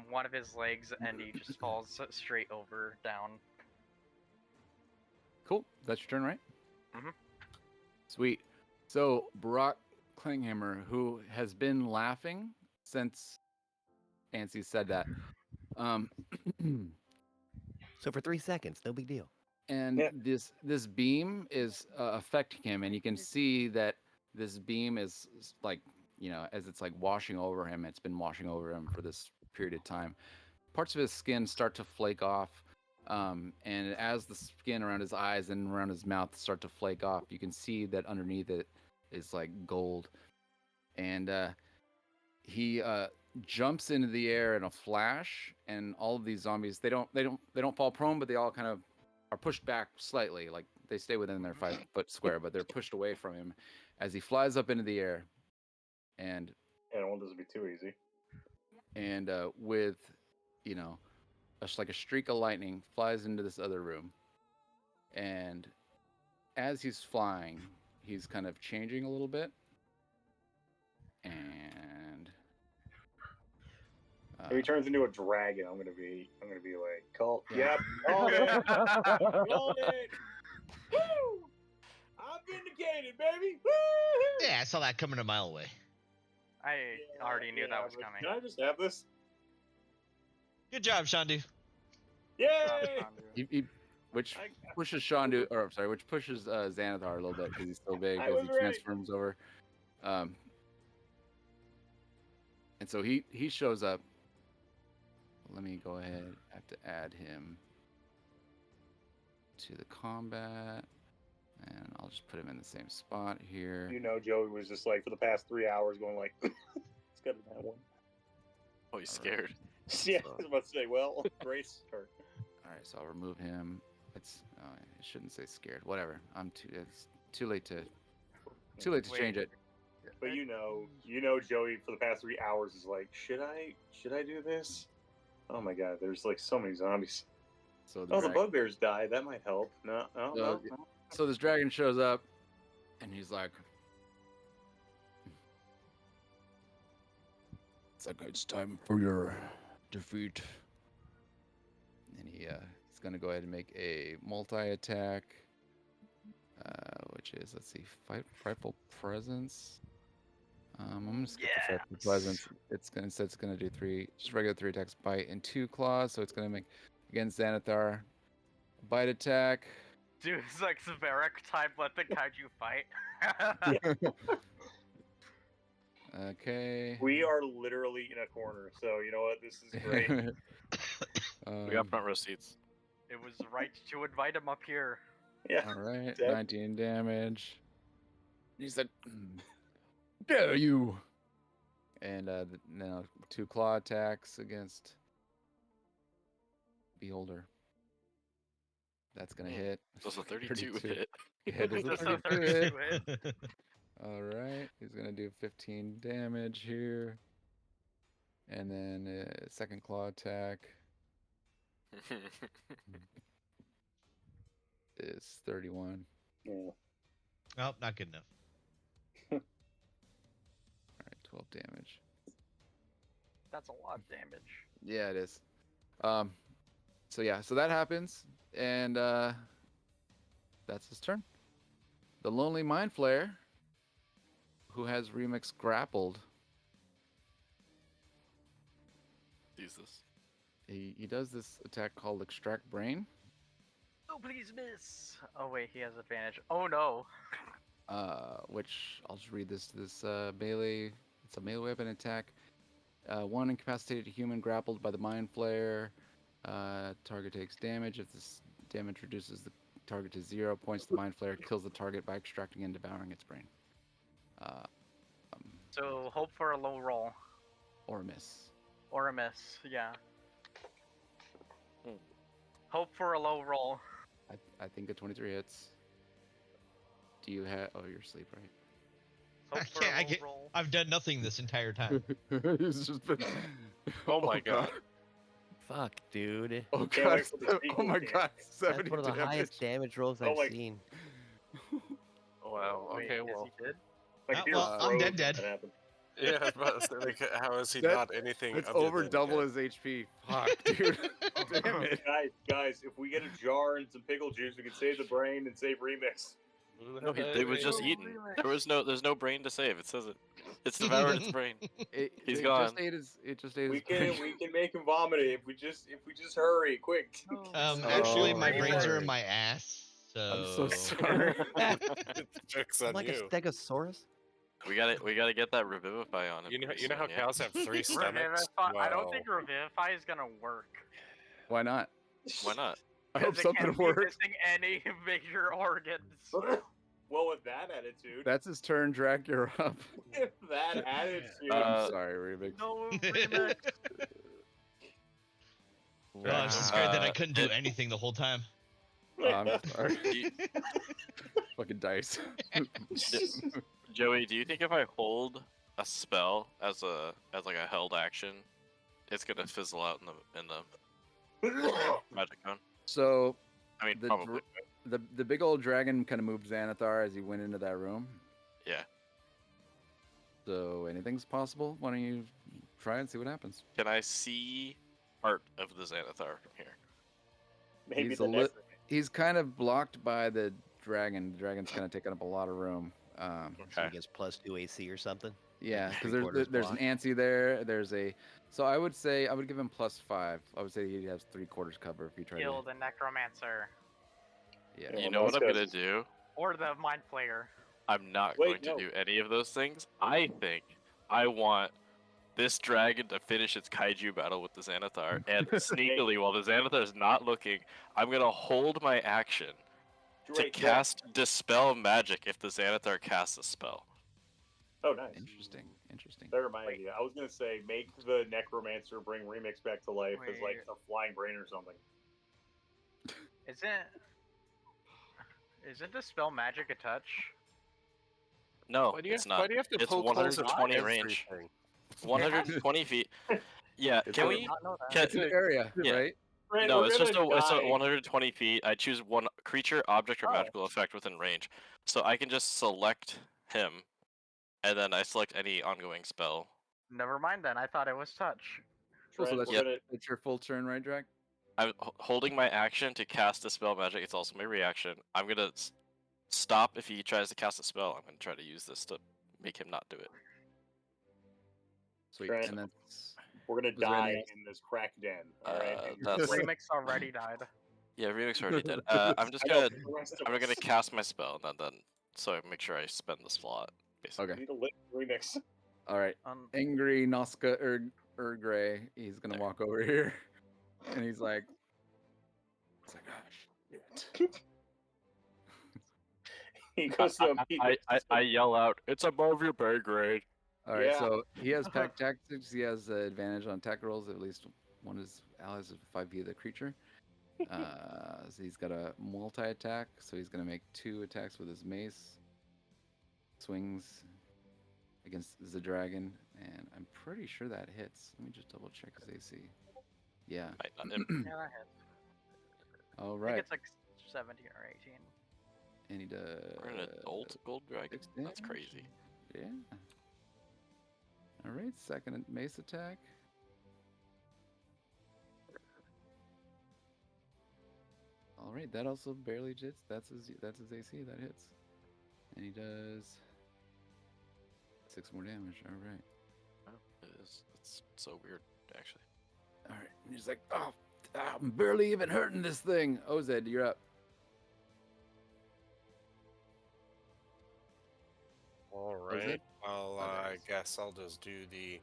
S2: one of his legs and he just falls straight over down.
S1: Cool. That's your turn, right?
S2: Mhm.
S1: Sweet. So Brock Klinghammer, who has been laughing since Nancy said that,
S3: So for 3 seconds, no big deal.
S1: and
S6: Yeah.
S1: this beam is affecting him, and you can see that this beam is like, you know, as it's like washing over him. It's been washing over him for this period of time. Parts of his skin start to flake off. And as the skin around his eyes and around his mouth start to flake off, you can see that underneath it is like gold. And he jumps into the air in a flash, and all of these zombies they don't fall prone, but they all kind of are pushed back slightly, like they stay within their 5-foot square, but they're pushed away from him as he flies up into the air, and
S6: Yeah, I don't want this to be too easy.
S1: with, you know, like a streak of lightning, flies into this other room, and as he's flying, he's kind of changing a little bit, and
S6: If he turns into a dragon, I'm gonna be like, call.
S1: Yeah.
S6: Yep, called it. Called it. Woo! I'm vindicated, baby. Woo!
S4: Yeah, I saw that coming a mile away.
S2: I already knew that was
S6: but
S2: coming.
S6: Can I just have this?
S4: Good job, Shandu.
S6: Yay!
S1: which pushes Shandu, or I'm sorry, which pushes Xanathar a little bit because he's so big
S6: I
S1: as
S6: was
S1: he
S6: ready.
S1: transforms over. And so he shows up. Let me go ahead. I have to add him to the combat, and I'll just put him in the same spot here.
S6: You know, Joey was just like for the past 3 hours going like, it's gotta be that one.
S9: Oh, he's scared.
S6: Yeah, I was about to say, well, Grace hurt.
S1: All right, so I'll remove him. It's I shouldn't say scared. Whatever. It's too late to change it.
S6: But you know, Joey for the past 3 hours is like, should I do this? Oh my god, there's like so many zombies.
S1: So
S6: the bugbears died. That might help. No.
S1: So this dragon shows up, and he's like, "It's like it's time for your defeat." And he's gonna go ahead and make a multi-attack, which is, let's see, frightful presence. I'm gonna skip the frightful presence. It's gonna do 3 just regular 3 attacks, bite and 2 claws. So it's gonna make against Xanathar, bite attack.
S2: Dude, it's like Severic type, let the kaiju fight.
S1: Okay.
S6: We are literally in a corner, so you know what? This is great.
S9: We got front row seats.
S2: It was right to invite him up here.
S6: Yeah.
S1: All right, 19 damage. He said, "Dare you!" And now 2 claw attacks against Beholder. That's gonna hit.
S9: Does a 32 hit?
S1: Yeah, does a
S2: Does a
S1: 32
S2: 32
S1: hit. All right, he's gonna do 15 damage here, and then second claw attack is 31.
S6: Yeah.
S4: Oh, not good enough.
S1: All right, 12 damage.
S2: That's a lot of damage.
S1: Yeah, it is. So yeah, so that happens, and that's his turn. The Lonely Mind Flayer, who has Remix grappled.
S9: Jesus.
S1: He does this attack called Extract Brain.
S2: Oh, please miss. Oh, wait, he has advantage. Oh, no.
S1: Which I'll just read this. Melee. It's a melee weapon attack. 1 incapacitated human grappled by the Mind Flayer. Target takes damage. If this damage reduces the target to 0 points, the Mind Flayer kills the target by extracting and devouring its brain.
S2: So, hope for a low roll.
S1: Or a miss.
S2: Or a miss, yeah. Hope for a low roll.
S1: I think a 23 hits. Do you have? Oh, you're asleep, right?
S2: Hope for a low roll.
S4: I've done nothing this entire time.
S1: He's just been...
S9: Oh my god.
S3: Fuck, dude.
S1: Oh
S6: Can't
S1: god!
S6: wait for the
S1: Oh my
S6: sequel,
S1: god!
S3: That's
S1: 70
S3: one of the
S1: damage.
S3: highest damage rolls
S6: Oh
S3: I've
S6: my-
S3: seen.
S9: Oh, wow.
S2: Wait,
S9: Okay,
S2: is
S9: well.
S2: he dead?
S6: Like,
S4: Ah,
S6: if you're
S4: well, I'm
S6: frozen,
S4: dead.
S6: that happened.
S7: Yeah, I was about to say, like, how is he
S1: That-
S7: not anything?
S1: It's
S7: other
S1: over
S7: than
S1: double
S7: dead?
S1: his HP. Fuck, dude. Damn it.
S6: Guys, if we get a jar and some pickle juice, we can save the brain and save Remix.
S9: No, it was just eaten. There's no brain to save. It says it. It's devoured its brain. He's gone.
S1: It just ate
S6: We
S1: his brain.
S6: can make him vomit it if we just hurry quick.
S4: Actually,
S1: Oh,
S4: my brains are
S1: Lord.
S4: in my ass. So.
S1: I'm so sorry.
S7: Joke's on
S3: Like a
S7: you.
S3: stegosaurus?
S9: We gotta get that revivify on him.
S7: You know
S9: pretty
S7: how
S9: soon, yeah.
S7: cows have 3 stomachs?
S2: Revivify, I don't
S7: Wow.
S2: think Revivify is gonna work.
S1: Why not?
S9: Why not?
S1: I hope
S2: 'Cause it
S1: something
S2: can't be
S1: works.
S2: missing any major organs.
S6: Well, with that attitude,
S1: That's his turn. Drag, you're up.
S6: with that attitude,
S1: I'm sorry, Remix.
S2: No remix.
S4: Oh, I was just scared that I couldn't do anything the whole time.
S1: I'm sorry.
S9: You-
S1: Fucking dice.
S9: Joey, do you think if I hold a spell as like a held action, it's gonna fizzle out in the magic gun?
S1: So
S9: I mean,
S1: the
S9: probably.
S1: the big old dragon kind of moved Xanathar as he went into that room.
S9: Yeah.
S1: So anything's possible. Why don't you try and see what happens?
S9: Can I see part of the Xanathar from here?
S11: Maybe
S1: He's
S11: the
S1: a
S11: next.
S1: he's kind of blocked by the dragon. The dragon's kind of taking up a lot of room.
S3: So he gets +2 AC or something.
S1: Yeah, because
S3: Three-quarters
S1: there's an
S3: block.
S1: Antsy there. There's a, so I would say I would give him +5. I would say he has 3/4 cover if you try
S2: Kill
S1: to.
S2: the necromancer
S1: Yeah.
S9: You know what I'm gonna do?
S2: or the mind player.
S9: I'm not
S11: Wait,
S9: going to
S11: no.
S9: do any of those things. I think I want this dragon to finish its kaiju battle with the Xanathar, and sneakily, while the Xanathar is not looking, I'm gonna hold my action to
S11: Drake,
S9: cast Dispel Magic if the Xanathar casts a spell.
S11: Oh, nice.
S1: Interesting. Interesting.
S11: Better my idea. I was gonna say make the necromancer bring Remix back to life as like
S2: Wait.
S11: a flying brain or something.
S2: Isn't the spell magic a touch?
S9: No,
S7: Why do you
S9: it's
S7: have,
S9: not.
S7: why do you have to
S9: It's
S7: poke holes in
S9: 120 range.
S7: everything?
S9: 120 feet. Yeah,
S1: It's
S9: can
S1: a-
S9: we?
S2: Not know that.
S9: Can,
S1: It's an area,
S9: Yeah.
S1: right?
S11: Right,
S9: no,
S11: we're
S9: it's just
S11: gonna
S9: it's a
S11: die.
S9: 120 feet. I choose one creature, object, or
S11: Oh.
S9: magical effect within range. So I can just select him, and then I select any ongoing spell.
S2: Never mind then. I thought it was touch.
S1: Also,
S11: Trent,
S1: that's
S11: we're
S1: your,
S11: gonna
S1: it's your full turn, right, Drake?
S9: I'm holding my action to cast a spell magic. It's also my reaction. I'm gonna stop if he tries to cast a spell. I'm gonna try to use this to make him not do it.
S1: Sweet.
S11: Trent,
S1: And that's
S11: we're gonna
S1: was there
S11: die
S1: anything
S11: in this crack den. All right. And
S9: That's
S2: Remix already died.
S9: yeah. Remix already did. I'm just
S11: I know,
S9: gonna
S11: the rest of
S9: I'm gonna
S11: us.
S9: cast my spell and then so I make sure I spend the slot. Basically.
S1: Okay.
S11: Need a lit Remix.
S1: All right. Angry Noska Gray. He's gonna walk over here, and he's like, "Oh shit."
S11: He goes to
S9: I yell out, "It's above your pay grade."
S1: All right,
S11: Yeah.
S1: so he has pack tactics. He has advantage on attack rolls. At least one of his allies is 5 of the creature. So he's got a multi-attack. So he's gonna make 2 attacks with his mace. Swings against the dragon, and I'm pretty sure that hits. Let me just double check his AC. Yeah.
S2: Yeah, that hits.
S1: All
S2: I think
S1: right.
S2: it's like 17 or 18.
S1: And he does.
S9: We're an adult gold dragon.
S1: 6
S9: That's
S1: damage.
S9: crazy.
S1: Yeah. All right, second mace attack. All right, that also barely hits. That's his AC. That hits, and he does 6 more damage. All right.
S9: It is. It's so weird, actually.
S1: All right. And he's like, oh, I'm barely even hurting this thing. Ozed, you're up.
S7: All
S1: Was it?
S7: right. Well,
S1: Oh, there it
S7: I
S1: is.
S7: guess I'll just do the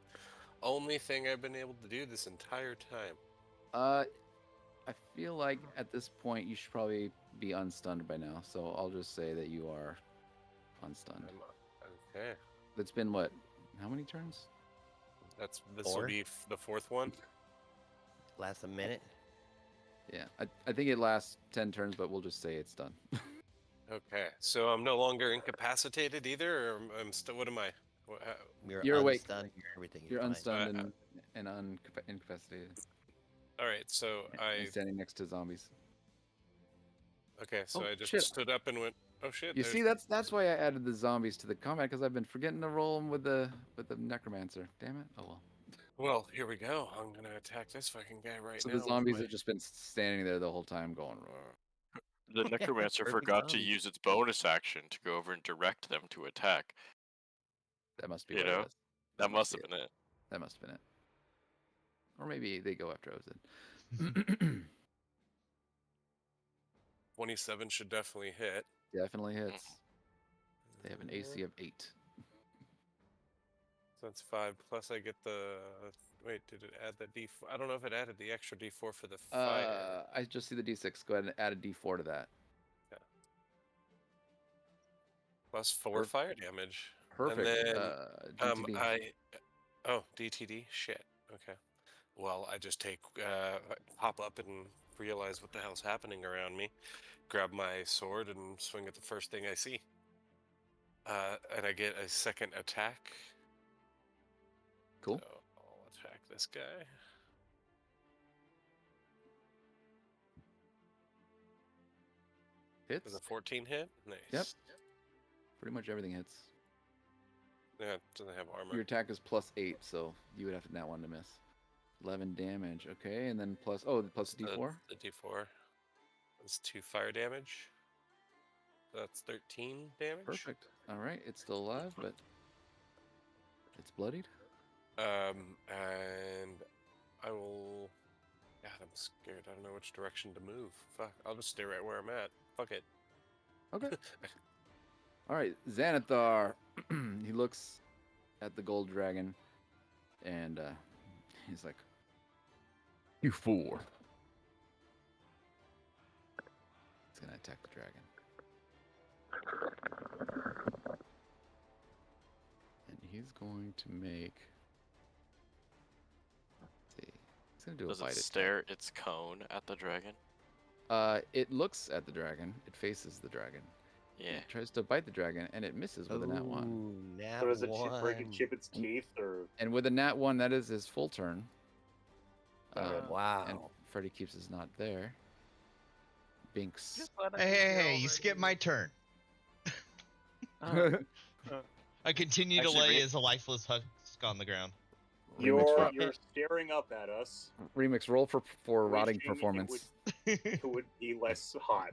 S7: only thing I've been able to do this entire time.
S1: I feel like at this point you should probably be unstunned by now. So I'll just say that you are unstunned.
S7: Okay.
S1: It's been what? How many turns?
S7: This will
S3: 4?
S7: be the 4th one.
S3: Lasts a minute.
S1: Yeah, I think it lasts 10 turns, but we'll just say it's done.
S7: Okay. So I'm no longer incapacitated either, or I'm still. What am I?
S1: You're awake.
S3: unstunned, everything.
S1: You're
S3: fine.
S1: unstunned and incapacitated.
S7: All right. So
S1: And standing next to zombies.
S7: Okay. So
S1: Oh,
S7: I just
S1: shit.
S7: stood up and went. Oh shit.
S1: You
S7: there's-
S1: see, that's why I added the zombies to the combat, because I've been forgetting to roll them with the necromancer. Damn it! Oh well.
S7: Well, here we go. I'm gonna attack this fucking guy right
S1: So
S7: now.
S1: the
S7: with
S1: zombies
S7: my-
S1: have just been standing there the whole time, going. "Roar."
S9: The necromancer
S3: Perfect
S9: forgot to
S3: zombies.
S9: use its bonus action to go over and direct them to attack.
S1: That must be
S9: You
S1: what it
S9: know?
S1: was.
S9: That must have
S1: be
S9: been it.
S1: That must have been it. Or maybe they go after Ozid.
S7: 27 should definitely hit.
S1: Definitely hits. They have an AC of 8.
S7: So that's 5 plus I get the. Wait, did it add the D4? I don't know if it added the extra D4 for the fire.
S1: I just see the D6. Go ahead and add a D4 to that.
S7: Plus 4 fire damage.
S1: Perfect.
S7: And then
S1: DTD.
S7: DTD. Shit. Okay. Well, I just pop up and realize what the hell's happening around me. Grab my sword and swing at the first thing I see. And I get a second attack.
S1: Cool.
S7: So I'll attack this guy.
S1: Hits.
S7: Does a 14 hit? Nice.
S1: Yep. Pretty much everything hits.
S7: Yeah, it doesn't have armor.
S1: Your attack is +8, so you would have that one to miss. 11 damage. Okay, and then plus plus D4.
S7: The D4. That's 2 fire damage. That's 13 damage.
S1: Perfect. All right, it's still alive, but it's bloodied.
S7: And I will. God, I'm scared. I don't know which direction to move. Fuck, I'll just stay right where I'm at. Fuck it.
S1: Okay. All right, Xanathar. He looks at the gold dragon, and he's like, "You fool!" He's gonna attack the dragon, and he's going to make. Let's see, he's gonna do
S9: Does
S1: a bite
S9: it
S1: attack.
S9: stare its cone at the dragon?
S1: It looks at the dragon. It faces the dragon.
S9: Yeah.
S1: It tries to bite the dragon, and it misses with a nat 1.
S3: Ooh, nat
S11: So does it break and
S3: one.
S11: chip its teeth, or
S1: And with a nat 1, that is his full turn.
S3: Wow.
S1: And Freddy keeps his not there. Binks.
S2: Just let it
S4: Hey,
S2: be
S4: hey, hey, you skipped my turn. I continue to
S9: Actually,
S4: lay as a lifeless husk on the ground.
S1: Remix,
S11: you're staring up at us?
S1: Remix, roll for rotting
S11: Wishing it
S1: performance.
S11: It would be less hot.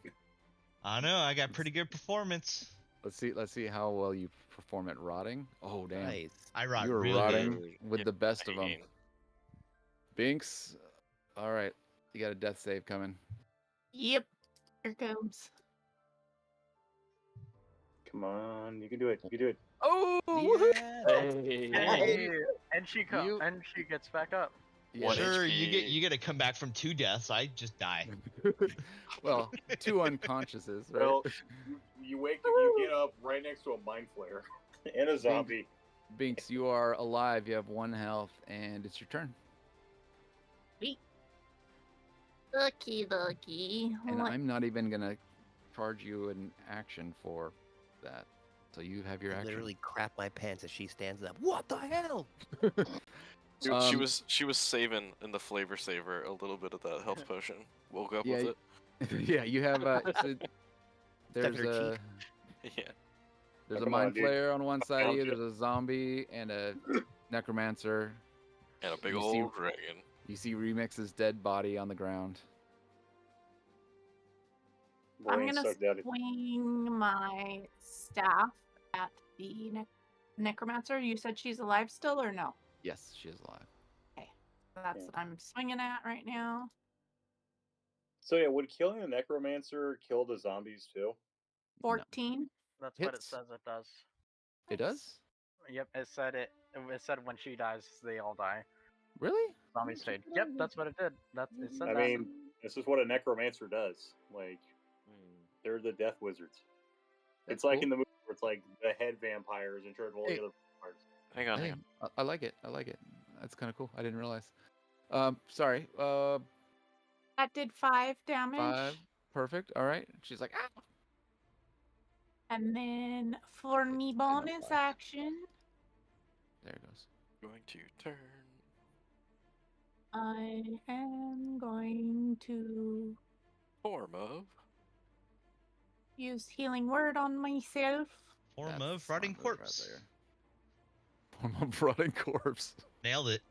S4: I know, I got pretty good performance.
S1: Let's see how well you perform at rotting. Oh damn,
S3: Nice.
S4: I rot
S1: you were
S4: really
S1: rotting
S4: good.
S1: with
S9: Get
S1: the best of them.
S9: pain.
S1: Binks, all right, you got a death save coming.
S5: Yep. Here comes.
S11: Come on, you can do it. You can do it.
S1: Oh,
S2: Hey, and she
S1: You-
S2: and she gets back up.
S1: yeah,
S9: One
S4: Sure,
S9: HP.
S4: you get to come back from 2 deaths. I just die.
S1: well, 2 unconsciouses, right?
S11: Well, you wake, you get up right next to a mind flare and a zombie.
S1: Binks, you are alive. You have 1 health, and it's your turn.
S5: Lucky, lucky.
S1: And I'm not even gonna charge you an action for that. So you have your
S3: I
S1: action.
S3: literally crap my pants as she stands up. What the hell?
S9: Dude, she was saving in the flavor saver a little bit of that health potion. Woke up
S1: Yeah,
S9: with it.
S1: yeah, you have so there's
S3: in her
S1: a
S9: Yeah.
S1: there's a
S11: Come on,
S1: mind
S11: dude.
S1: flayer on one side of you.
S11: Found
S1: There's a zombie and a necromancer.
S9: And a big
S1: You see-
S9: old dragon.
S1: You see Remix's dead body on the ground.
S5: I'm
S11: Brain
S5: gonna
S11: sucked out of
S5: swing my staff at the necromancer. You said she's alive still, or no?
S1: Yes, she is alive.
S5: That's
S11: Yeah.
S5: what I'm swinging at right now.
S11: So yeah, would killing the necromancer kill the zombies too?
S5: 14.
S2: That's what it
S1: Hits.
S2: says it does.
S1: It does?
S2: Yep, it said it. It said when she dies, they all die.
S1: Really?
S2: Zombies fade. Yep, that's what it did. That's it said
S11: I
S2: that.
S11: mean, this is what a necromancer does. Like, they're the death wizards.
S1: That's
S11: It's like
S1: cool.
S11: in the movie where it's like the head vampire is in charge of all
S1: Hey.
S11: the other vampires.
S9: Hang on, hang
S1: Hey,
S9: on.
S1: I like it. I like it. That's kind of cool. I didn't realize. Sorry.
S5: That did 5 damage.
S1: 5. Perfect. All right. She's like, ah.
S5: And then for me
S1: It's not
S5: bonus
S1: 5.
S5: action,
S1: There it goes.
S9: Going to turn.
S5: I am going to
S9: Form of.
S5: use healing word on myself.
S4: Form
S1: That's
S4: of rotting
S1: smart move
S4: corpse.
S1: Right there. Form of rotting corpse.
S4: Nailed it.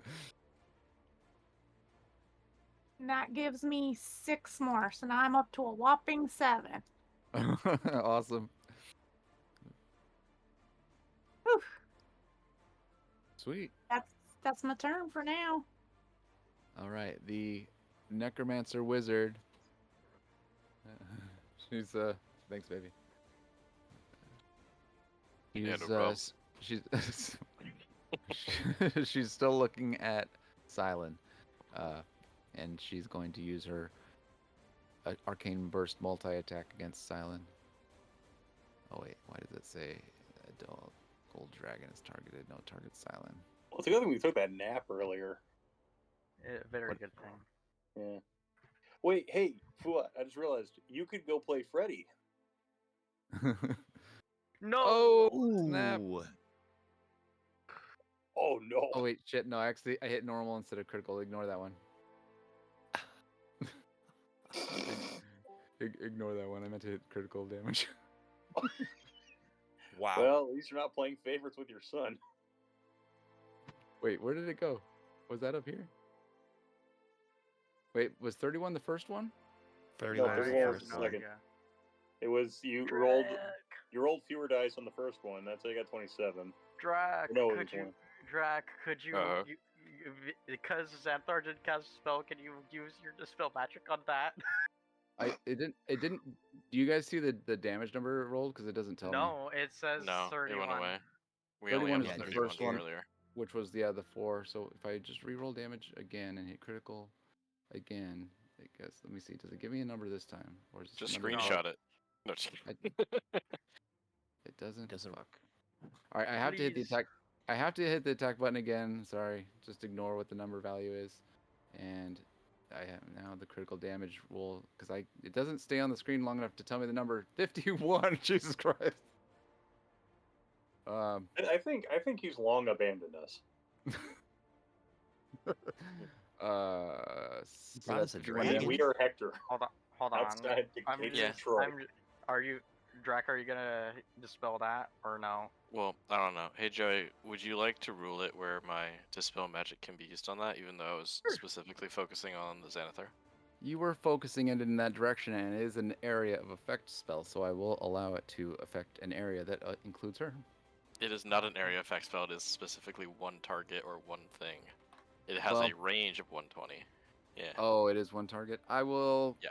S5: And that gives me 6 more. So now I'm up to a whopping 7.
S1: Awesome.
S5: Whew.
S1: Sweet.
S5: That's my turn for now.
S1: All right. The necromancer wizard. She's thanks, baby.
S9: Yeah,
S1: She's
S9: no problem.
S1: she's she's still looking at Silent, and she's going to use her arcane burst multi attack against Silent. Oh wait, why does it say gold dragon is targeted? No, target Silent.
S11: Well, it's a good thing we took that nap earlier.
S2: Very
S1: What-
S2: good thing.
S11: Yeah. Wait, hey, Fua, I just realized you could go play Freddy.
S2: No.
S1: Oh snap!
S3: Ooh.
S11: Oh no.
S1: Oh wait, shit! No, actually, I hit normal instead of critical. Ignore that one. Ignore that one. I meant to hit critical damage.
S7: Wow.
S13: Well, at least you're not playing favorites with your son.
S1: Wait, where did it go? Was that up here? Wait, was 31 the first one?
S3: 31
S13: No,
S3: was the
S13: 31 was
S3: first
S13: the
S3: one.
S13: second. It was you rolled fewer dice on the first one. That's how you got 27.
S2: Drac,
S13: No, it
S2: could
S13: was
S2: you,
S13: one.
S2: Drac, could you,
S9: Uh-huh.
S2: because Xanthar didn't cast a spell, can you use your dispel magic on that?
S1: It didn't. Do you guys see the damage number it rolled? Because it doesn't tell me.
S2: No, it says
S9: No, it
S2: 31.
S9: went away. We only
S1: 31
S9: have
S1: is
S9: the
S1: the
S9: 31
S1: first
S9: from
S1: one,
S9: earlier.
S1: which was the 4. So if I just re-roll damage again and hit critical again, I guess. Let me see. Does it give me a number this time, or is it
S9: Just
S1: a number
S9: screenshot it. No, just kidding.
S1: It doesn't.
S3: Doesn't-
S1: Fuck. All right, I have to hit the
S2: Please.
S1: attack. I have to hit the attack button again. Sorry, just ignore what the number value is, and I have now the critical damage roll because it doesn't stay on the screen long enough to tell me the number 51. Jesus Christ.
S13: I think he's long abandoned us.
S1: So
S3: Brought us
S1: that's
S3: a
S1: 51
S3: dragon.
S13: We
S1: damage.
S13: are Hector.
S2: Hold on.
S13: Outside the
S2: I'm
S13: gates
S9: Yeah.
S13: of Troy.
S2: Are you, Drac? Are you gonna dispel that or no?
S9: Well, I don't know. Hey, Joey, would you like to rule it where my Dispel Magic can be used on that, even though I was specifically focusing on the Xanathar?
S1: You were focusing it in that direction, and it is an area of effect spell, so I will allow it to affect an area that includes her.
S9: It is not an area effect spell. It is specifically one target or one thing. It has
S1: Well-
S9: a range of 120. Yeah.
S1: Oh, it is one target. I will.
S9: Yeah.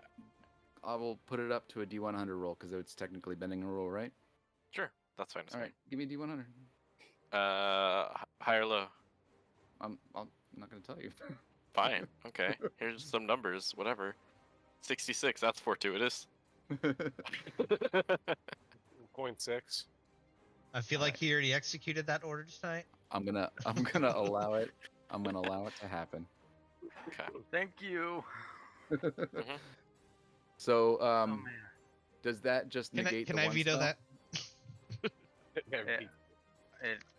S1: I will put it up to a D100 roll because it's technically bending a roll, right?
S9: Sure. That's fine.
S1: All right, give me a D100.
S9: High or low?
S1: I'm not gonna tell you.
S9: Fine. Okay. Here's some numbers. Whatever. 66. That's fortuitous.
S7: 0.6.
S4: I feel like he already executed that order tonight.
S1: I'm gonna allow it. I'm gonna allow it to happen.
S9: Okay.
S2: Thank you.
S1: So,
S2: Oh man.
S1: does that just
S4: Can
S1: negate?
S4: I
S1: the one
S4: veto
S1: spell?
S4: that?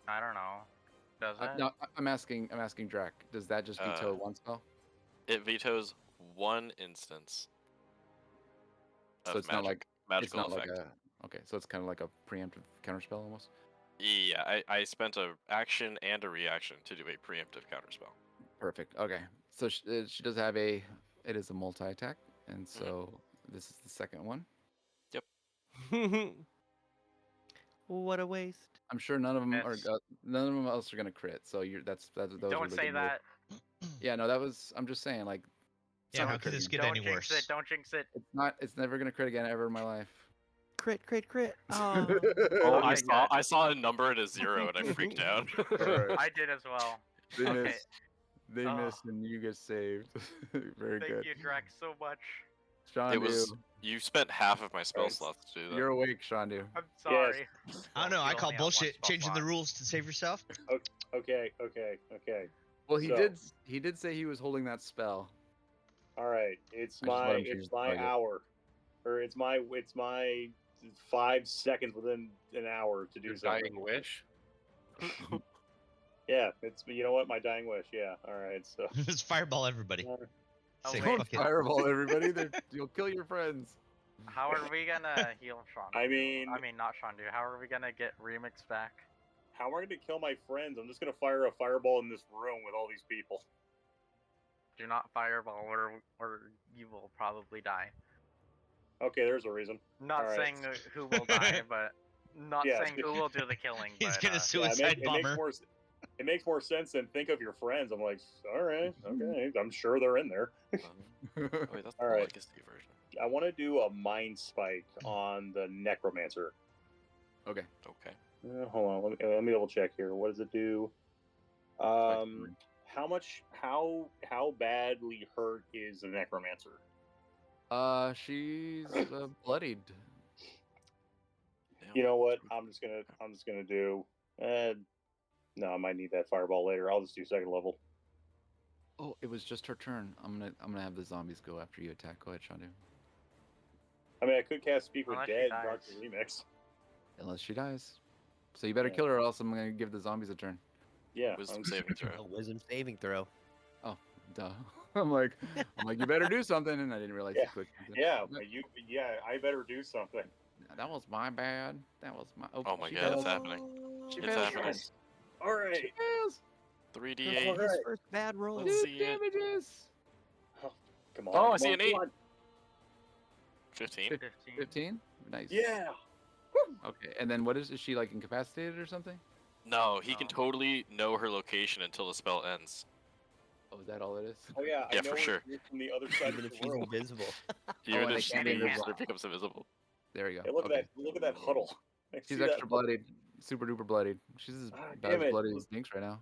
S2: I don't know. Does it?
S1: No, I'm asking Drac. Does that just veto one spell?
S9: It vetoes one instance.
S1: So
S9: Of
S1: it's not like
S9: magical
S1: it's not
S9: effect.
S1: like a. Okay, so it's kind of like a preemptive counterspell almost.
S9: Yeah, I spent a action and a reaction to do a preemptive counterspell.
S1: Perfect. Okay, so she does have a. It is a multi-attack, and so this is the second one.
S3: What a waste.
S1: I'm sure none of them are.
S2: Yes.
S1: None of them else are gonna crit. So that's those. Are
S2: Don't
S1: the
S2: say
S1: good moves.
S2: that.
S1: Yeah, no, that was. I'm just saying, like. it's
S4: Yeah,
S1: not
S4: how
S1: gonna
S4: could
S1: crit
S4: this
S1: again.
S4: get
S2: Don't
S4: any
S2: jinx
S4: worse?
S2: it. Don't jinx it.
S1: It's not. It's never gonna crit again ever in my life.
S3: Crit.
S9: Oh,
S2: Okay,
S9: I saw a number at a 0 and I freaked out.
S1: Alright.
S2: I did as well.
S1: They
S2: Okay.
S1: miss. They
S2: Oh.
S1: miss, and you get saved. Very
S2: Thank
S1: good.
S2: you, Drac, so much.
S1: Shondu,
S9: It was you spent half of my spell
S1: Alright,
S9: slots to do that.
S1: you're awake, Shondu.
S2: I'm sorry.
S4: I don't know.
S2: You
S4: I
S2: only
S4: call
S2: have one
S4: bullshit.
S2: spell
S4: Changing the
S2: slot.
S4: rules to save yourself.
S13: Okay.
S1: Well, he
S13: So-
S1: did say he was holding that spell.
S13: All right. It's
S1: I just let him
S13: my
S1: choose the target.
S13: hour, or it's my 5 seconds within an hour to do
S7: Your
S13: something.
S7: dying wish.
S13: Yeah, it's you know what, my dying wish. Yeah. All right. So
S4: Just fireball everybody.
S2: Oh,
S4: Say
S2: wait.
S4: fuck it.
S1: Fireball everybody. You'll kill your friends.
S2: How are we gonna heal Sean?
S13: I mean,
S2: not Shandu. How are we gonna get Remix back?
S13: how am I going to kill my friends? I'm just going to fire a fireball in this room with all these people.
S2: Do not fireball, or you will probably die.
S13: Okay, there's a reason.
S2: Not
S13: All right.
S2: saying who will die, but not
S13: Yeah.
S2: saying who will do the killing.
S4: He's
S2: but,
S4: gonna
S13: Yeah,
S4: suicide
S13: it
S4: bomber.
S13: makes more sense than think of your friends. I'm like, all right, okay, I'm sure they're in there.
S9: Oh, wait, that's
S13: All
S9: the
S13: right.
S9: legacy version.
S13: I want to do a mind spike on the necromancer.
S1: Okay.
S9: Okay.
S13: Hold on, let me double check here. What does it do? How badly hurt is the necromancer?
S1: She's bloodied.
S13: You know what? I'm just gonna do. No, I might need that fireball later. I'll just do second level.
S1: Oh, it was just her turn. I'm gonna have the zombies go after you attack. Go ahead, Shondu.
S13: I mean, I could cast Speak with
S2: Unless she
S13: Dead and rock
S2: dies.
S13: the remix.
S1: Unless she dies. So you better
S13: Yeah.
S1: kill her, or else I'm gonna give the zombies a turn.
S13: Yeah.
S9: Wisdom
S13: I'm-
S9: saving throw.
S3: A wisdom saving throw.
S1: Oh, duh. I'm like, you better do something, and I didn't realize
S13: Yeah.
S1: you clicked something.
S13: Yeah,
S1: But
S13: I better do something.
S1: that was my bad. That was my.
S9: Oh my
S1: she
S9: god, it's
S1: fails.
S9: happening.
S1: She
S9: It's
S1: fails
S9: happening.
S1: twice.
S13: All right.
S1: She fails.
S9: 3d8.
S13: All
S3: His
S13: right.
S3: first bad roll.
S9: Let's
S1: Two
S9: see it.
S1: damages.
S13: Oh, come on.
S9: Oh, I
S13: come
S9: see
S13: on,
S9: an
S13: come
S9: 8.
S13: on.
S9: 15.
S2: 15.
S1: 15. Nice.
S13: Yeah.
S1: Okay, and then what is she like incapacitated or something?
S9: No, he can
S2: No.
S9: totally know her location until the spell ends.
S1: Oh, is that all it is?
S13: Oh yeah, I
S9: Yeah,
S13: know
S9: for
S13: her
S9: sure.
S13: from the other side
S3: Even
S13: of
S3: if
S13: the
S3: she's
S13: room.
S3: invisible.
S9: Even
S1: and
S9: if
S1: they
S9: she
S1: can't be
S9: leaves,
S1: invisible.
S9: it becomes invisible.
S1: There you go.
S13: Hey, look
S1: Okay.
S13: at that huddle. I
S1: She's
S13: see that
S1: extra
S13: huddle.
S1: bloodied, super duper bloodied. She's as
S13: Ah,
S1: about
S13: damn
S1: as
S13: it.
S1: bloody as Dinks right now.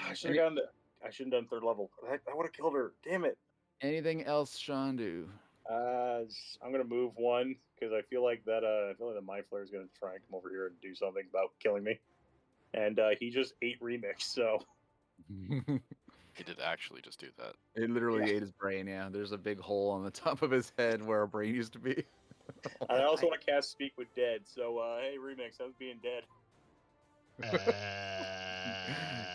S13: I should have gone. I shouldn't have done third level. I would have killed her. Damn it.
S1: Anything else, Sean? Do?
S13: I'm gonna move one because I feel like that. I feel like the Mind Flayer is gonna try and come over here and do something about killing me. And he just ate remix. So
S9: He did actually just do that.
S1: It literally ate his brain. Yeah, there's a big hole on the top of his head where a brain used to be.
S13: I also want to cast Speak with Dead. So hey, remix. How's being dead?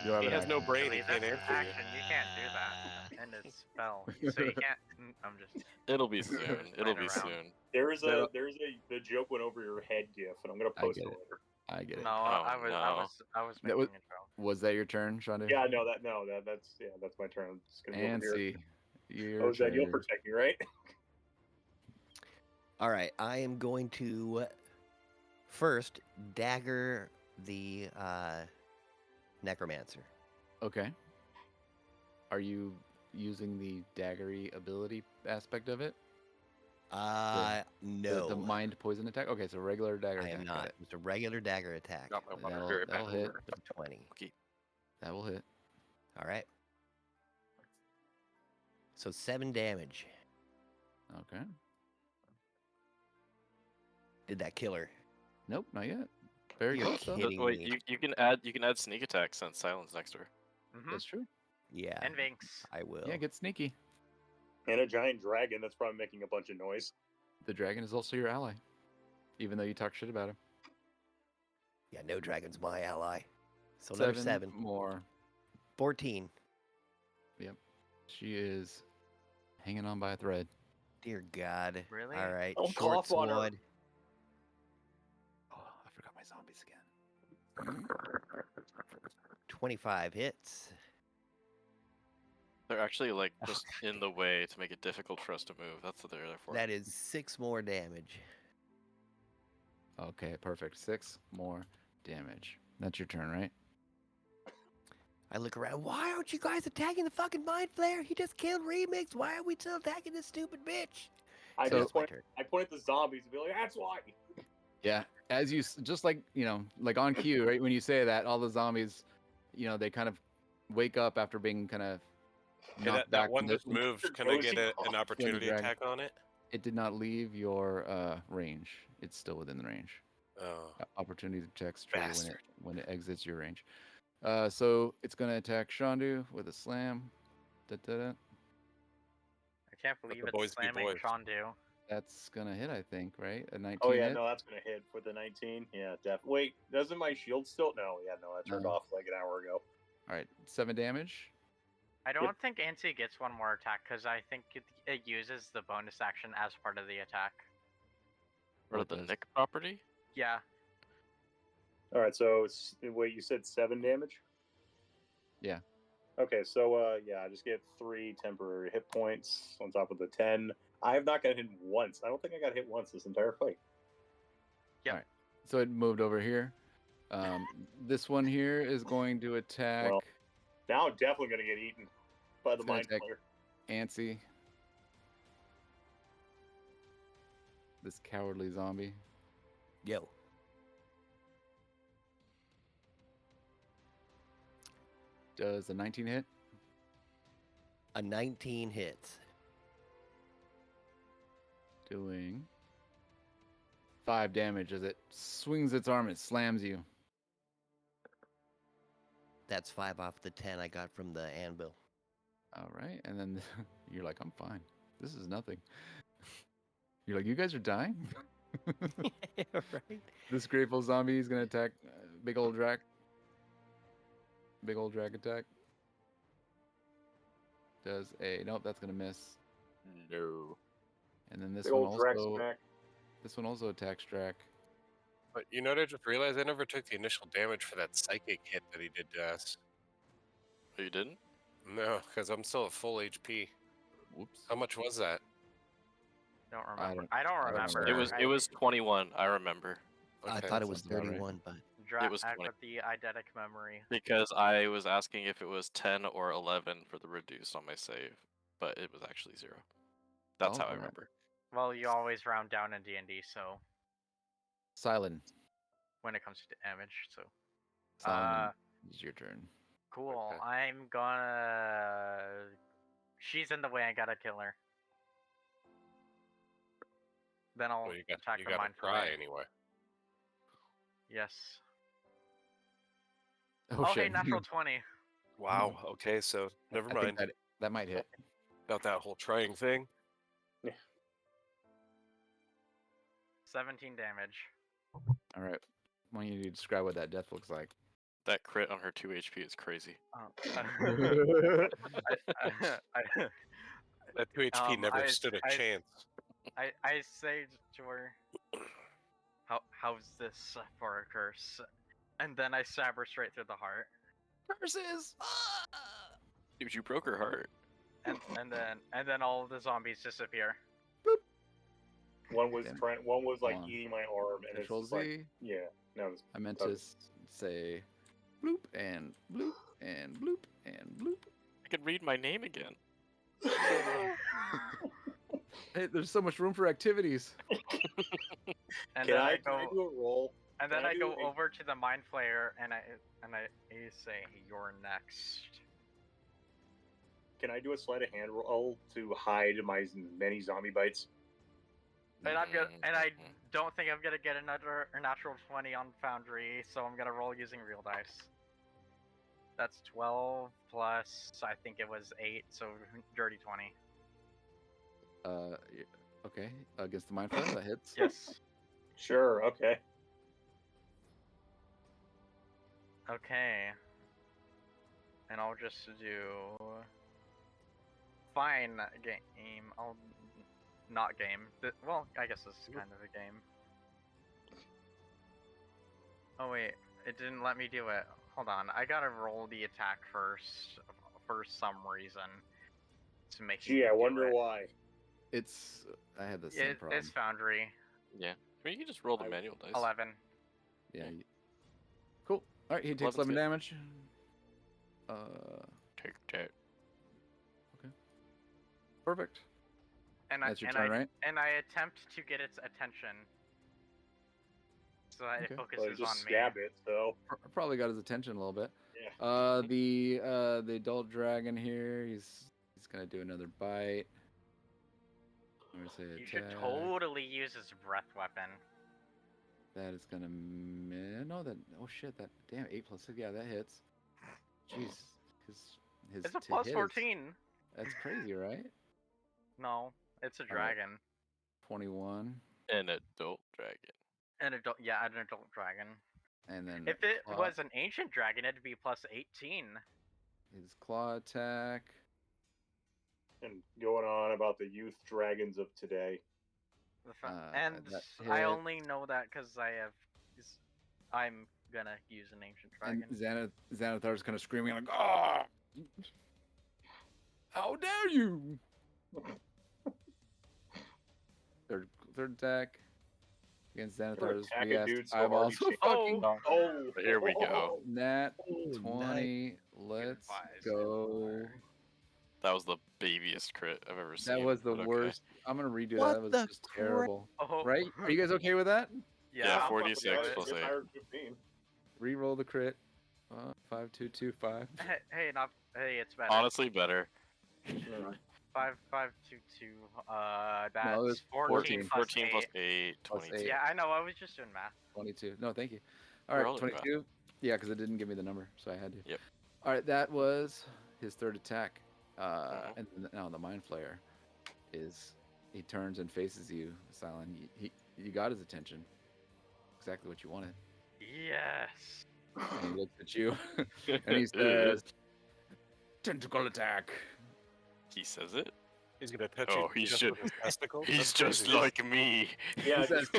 S1: You don't have
S7: He
S1: an
S7: has no
S1: action.
S7: brain. He
S2: Wait,
S7: can't
S2: that's an
S7: answer you.
S2: action. You can't do that. And it's spell. So you can't. I'm just.
S9: It'll be soon. It'll be
S2: around.
S9: soon.
S13: There's
S1: So-
S13: the joke went over your head gif, and I'm gonna
S1: I
S13: post
S1: get
S13: it
S1: it.
S13: later.
S1: I get it.
S2: No,
S9: Oh,
S2: I was
S1: That
S2: making
S1: was-
S2: a joke.
S1: Was that your turn, Sean?
S13: Yeah, that's my turn. I'm just gonna move over here.
S1: Nancy, your
S13: Oh, Zed, you'll
S1: turn.
S13: protect me, right?
S3: All right, I am going to first dagger the necromancer.
S1: Okay. Are you using the daggery ability aspect of it?
S3: No,
S1: The mind poison attack? Okay, so regular dagger
S3: I
S1: attack.
S3: am
S1: got
S3: not.
S1: it.
S3: It's a regular dagger attack.
S9: Got my water.
S1: That'll,
S9: Be right back.
S1: that'll hit.
S3: 20.
S9: Okay.
S1: That will hit.
S3: All right. So 7 damage.
S1: Okay.
S3: Did that kill her?
S1: Nope, not yet. Very
S3: You're
S1: close though.
S3: kidding
S9: Wait,
S3: me.
S9: you can add sneak attack since silence next to her.
S2: Mm-hmm.
S1: That's true.
S3: Yeah,
S2: And Vinks.
S3: I will.
S1: Yeah, get sneaky.
S13: And a giant dragon that's probably making a bunch of noise.
S1: The dragon is also your ally, even though you talk shit about him.
S3: Yeah, no dragon's my ally. So another 7.
S1: more.
S3: 14.
S1: She is hanging on by a thread.
S3: Dear God.
S2: Really?
S3: All right.
S13: Don't
S3: Short
S13: cough on her.
S3: sword.
S1: Oh, I forgot my zombies again.
S3: 25 hits.
S9: They're actually like just in the way to make it difficult for us to move. That's what they're there for.
S3: That is 6 more damage.
S1: Okay, perfect. 6 more damage. That's your turn, right?
S3: I look around. Why aren't you guys attacking the fucking Mind Flayer? He just killed Remix. Why are we still attacking this stupid bitch?
S13: I
S1: So-
S13: just I point at the zombies and be like, "That's why."
S1: Yeah. As you just like like on cue, right? When you say that, all the zombies, they kind of wake up after being kind of
S7: Hey,
S1: knocked
S7: that
S1: back.
S7: one
S1: from
S7: just
S1: the-
S7: moved. Can I get an opportunity
S1: dragon.
S7: attack on it?
S1: It did not leave your range. It's still within the range.
S7: Oh,
S1: Opportunity checks trigger
S7: bastard.
S1: when it exits your range. So it's gonna attack Shandu with a slam. Da-da-da.
S2: I can't believe
S7: the
S2: it's
S7: boys be
S2: slamming
S7: boys.
S2: Chondu.
S1: That's gonna hit, I think, right? A 19
S13: Oh yeah,
S1: hit?
S13: no, that's gonna hit for the 19. Yeah, definitely. Wait, doesn't my shield still? No, yeah, no, that turned
S1: No.
S13: off like an hour ago.
S1: All right, 7 damage.
S2: I don't think Ansi gets one more attack because I think it uses the bonus action as part of the attack.
S9: Or
S1: What
S9: the
S1: does?
S9: Nick property?
S2: Yeah.
S13: All right, so wait, you said 7 damage?
S1: Yeah.
S13: Okay, so I just get 3 temporary hit points on top of the 10. I have not got hit once. I don't think I got hit once this entire fight.
S1: So it moved over here. This one here is going to attack
S13: Well, now I'm definitely gonna get eaten by the
S1: It's gonna
S13: Mind
S1: attack-
S13: Flayer.
S1: Antsy. This cowardly zombie.
S3: Yo.
S1: Does a 19 hit?
S3: A 19 hits.
S1: Doing 5 damage as it swings its arm and slams you.
S3: That's 5 off the 10 I got from the anvil.
S1: All right, and then you're like, I'm fine. This is nothing. You're like, you guys are dying?
S3: Right?
S1: This grateful zombie is gonna attack big old drag. Big old drag attack. does a nope. That's gonna miss.
S9: No.
S1: And then this
S13: Big
S1: one
S13: old Drax
S1: also.
S13: smack.
S1: This one also attacks Drac.
S7: But you know what I just realized? I never took the initial damage for that psychic hit that he did to us.
S9: Oh, you didn't?
S7: No, because I'm still at full HP.
S1: Whoops.
S7: How much was that?
S2: Don't
S1: I
S2: remember.
S1: don't-
S2: I don't
S1: I don't
S2: remember.
S1: remember.
S9: It was 21. I remember
S3: I
S7: Okay.
S3: thought it was
S1: sounds about right.
S3: 31, but
S2: Drac
S9: it was 20.
S2: with the eidetic memory.
S9: because I was asking if it was 10 or 11 for the reduce on my save, but it was actually 0. That's
S1: Oh,
S9: how I
S1: alright.
S9: remember.
S2: Well, you always round down in D&D, so
S1: Silent.
S2: when it comes to damage, so
S1: Silent. It's your turn.
S2: cool.
S7: Okay.
S2: I'm gonna. She's in the way. I gotta kill her. Then I'll
S7: Well, you got
S2: attack
S7: you
S2: her
S7: got to
S2: mindful
S7: try
S2: way.
S7: anyway.
S2: Yes.
S1: Oh,
S2: Oh,
S1: shit.
S2: hey, natural 20.
S7: Wow. Okay, so never
S1: I think
S7: mind
S1: that might hit.
S7: about that whole trying thing.
S2: 17 damage.
S1: All right. Why don't you describe what that death looks like?
S9: That crit on her 2 HP is crazy.
S7: That 2 HP never
S2: I-
S7: stood a
S2: I-
S7: chance.
S2: I say to her, how's this for a curse? And then I stab her straight through the heart.
S1: Curses!
S9: Dude, you broke her heart.
S2: And then all of the zombies disappear.
S13: One was
S1: Damn.
S13: one was like
S1: Hold on.
S13: eating my arm, and
S1: Control
S13: it's just like,
S1: Z.
S13: yeah, no, it's
S1: I meant
S13: Oh.
S1: to say bloop and bloop and bloop and bloop.
S9: I can read my name again.
S1: Hey, there's so much room for activities.
S2: And
S13: Can
S2: then
S13: I do a roll?
S2: And
S13: Can
S2: then
S13: I
S2: I
S13: do
S2: go
S13: a-
S2: over to the mind flayer and I say, "You're next."
S13: Can I do a sleight of hand roll to hide my many zombie bites?
S2: And I'm gonna, and I
S9: Mhm.
S2: don't think I'm gonna get another natural 20 on Foundry, so I'm gonna roll using real dice. That's 12 plus I think it was 8, so dirty 20.
S1: Okay. Against the mind flayer, that hits.
S2: Yes.
S13: Sure. Okay.
S2: Okay. And I'll just do fine game. I'll not game. Well, I guess this is kind of a game. Oh wait, it didn't let me do it. Hold on, I gotta roll the attack first for some reason. To make
S13: Gee, I wonder why.
S1: It's. I had the same problem.
S2: It's Foundry.
S9: Yeah. I mean, you can just roll the
S13: I-
S9: manual dice.
S2: 11.
S1: Yeah. Cool. All right. He takes
S9: 11's
S1: 11
S9: good.
S1: damage.
S9: Take that.
S1: Perfect.
S2: And
S1: That's your
S2: and
S1: turn,
S2: I
S1: right?
S2: and I attempt to get its attention. So that
S1: Okay.
S2: it
S13: Well,
S2: focuses
S13: just
S2: on me.
S13: stab it. So
S1: Probably got his attention a little bit.
S13: yeah.
S1: The adult dragon here. He's gonna do another bite. I'm gonna say
S2: You should
S1: attack.
S2: totally use his breath weapon.
S1: That is gonna no that oh shit that damn 8 plus 6 yeah that hits. Jeez, his
S2: It's a
S1: to
S2: plus
S1: hit is-
S2: 14.
S1: That's crazy, right?
S2: No, it's a
S1: All right.
S2: dragon.
S1: 21,
S9: An adult dragon.
S2: An adult dragon.
S1: and then
S2: If it
S1: claw-
S2: was an ancient dragon, it'd be plus 18.
S1: his claw attack.
S13: And going on about the youth dragons of today.
S2: And
S1: that
S2: I
S1: hit.
S2: only know that because I'm gonna use an ancient dragon.
S1: And Xanathar's kind of screaming like, "Ah! How dare you!" third attack against Xanathar's
S13: attack a
S1: big ass
S13: dude so hard
S1: eyeballs.
S13: you change-
S1: Fucking
S13: Oh,
S9: Here we go.
S1: nat
S3: Oh,
S1: 20. Let's
S2: Advised.
S1: go.
S9: That was the babiest crit I've ever seen.
S1: That was the
S9: but okay.
S1: worst. I'm gonna redo
S3: What
S1: that. That was
S3: the
S1: just terrible.
S2: Oh.
S1: Right? Are you guys okay with that?
S9: Yeah,
S2: I'm
S9: 46
S2: fucking with it.
S9: plus
S13: it's
S9: 8.
S13: higher than 15.
S1: Reroll the crit. 5225.
S2: Hey, it's better.
S9: Honestly, better.
S2: 5522. That's
S1: No, it was
S2: 14 plus
S9: 14 plus
S2: 8.
S9: 8,
S1: Plus
S9: 22.
S1: 8.
S2: Yeah, I know. I was just doing math.
S1: 22. No, thank you. All
S9: We're
S1: right,
S9: all in math.
S1: 22. Yeah, because it didn't give me the number, so I had to.
S9: Yep.
S1: All right, that was his third attack.
S9: Mhm.
S1: And now the mind flayer he turns and faces you, Silent. You got his attention. Exactly what you wanted.
S2: Yes.
S1: And he looks at you and he says, "Tentacle attack."
S9: He says it.
S7: He's gonna touch
S9: Oh,
S7: you
S9: he's
S7: just
S9: just
S7: with his testicles.
S9: he's
S7: That's
S9: just
S7: crazy.
S9: like me.
S13: Yeah,
S1: He says,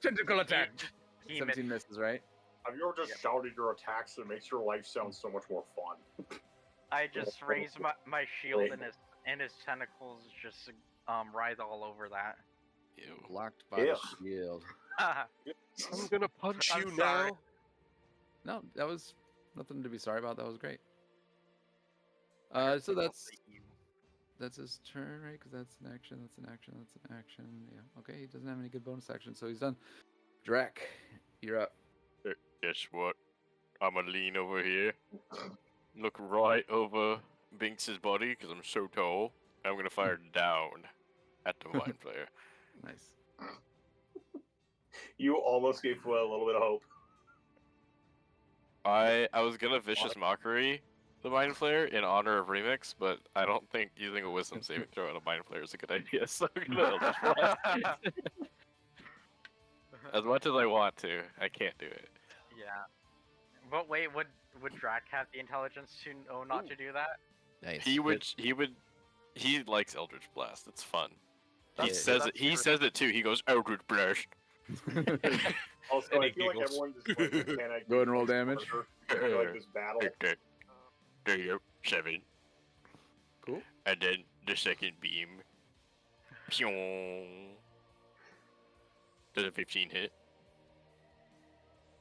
S1: tentacle attack.
S2: He
S1: 17 misses, right?
S13: have you ever just shouted your attacks and it makes your life sound so much more fun?
S2: I just raise my shield and his tentacles just writhe all over that.
S9: Ew.
S1: Blocked by
S13: Ew.
S1: the shield.
S7: I'm gonna punch
S2: I'm
S7: you
S2: sorry.
S7: now.
S1: No, that was nothing to be sorry about. That was great.
S2: I heard
S1: So
S2: people
S1: that's
S2: say you.
S1: that's his turn, right? Because that's an action. That's an action. That's an action. Yeah. Okay. He doesn't have any good bonus actions, so he's done. Drac, you're up.
S9: Guess what? I'm gonna lean over here, look right over Binks's body because I'm so tall. I'm gonna fire down at the mind player.
S1: Nice.
S13: You almost gave a little bit of hope.
S9: I was gonna vicious mockery the mind flayer in honor of remix, but I don't think using a wisdom saving throw on a mind flayer is a good idea. So I'm gonna Eldritch Blast. As much as I want to, I can't do it.
S2: Yeah. But wait, would Drac have the intelligence to know not to do that?
S3: Nice.
S9: He likes Eldritch Blast. It's fun. He
S2: That's-
S9: says
S2: that's
S9: it. He
S2: true.
S9: says it too. He goes Eldritch Blast.
S13: Also,
S7: And
S13: I
S7: he
S13: feel like
S7: giggles.
S13: everyone just like panic.
S1: Go ahead and roll damage.
S13: Like this battle.
S9: Okay. There you go. 7.
S1: Cool.
S9: And then the second beam. Pyong. Does a 15 hit?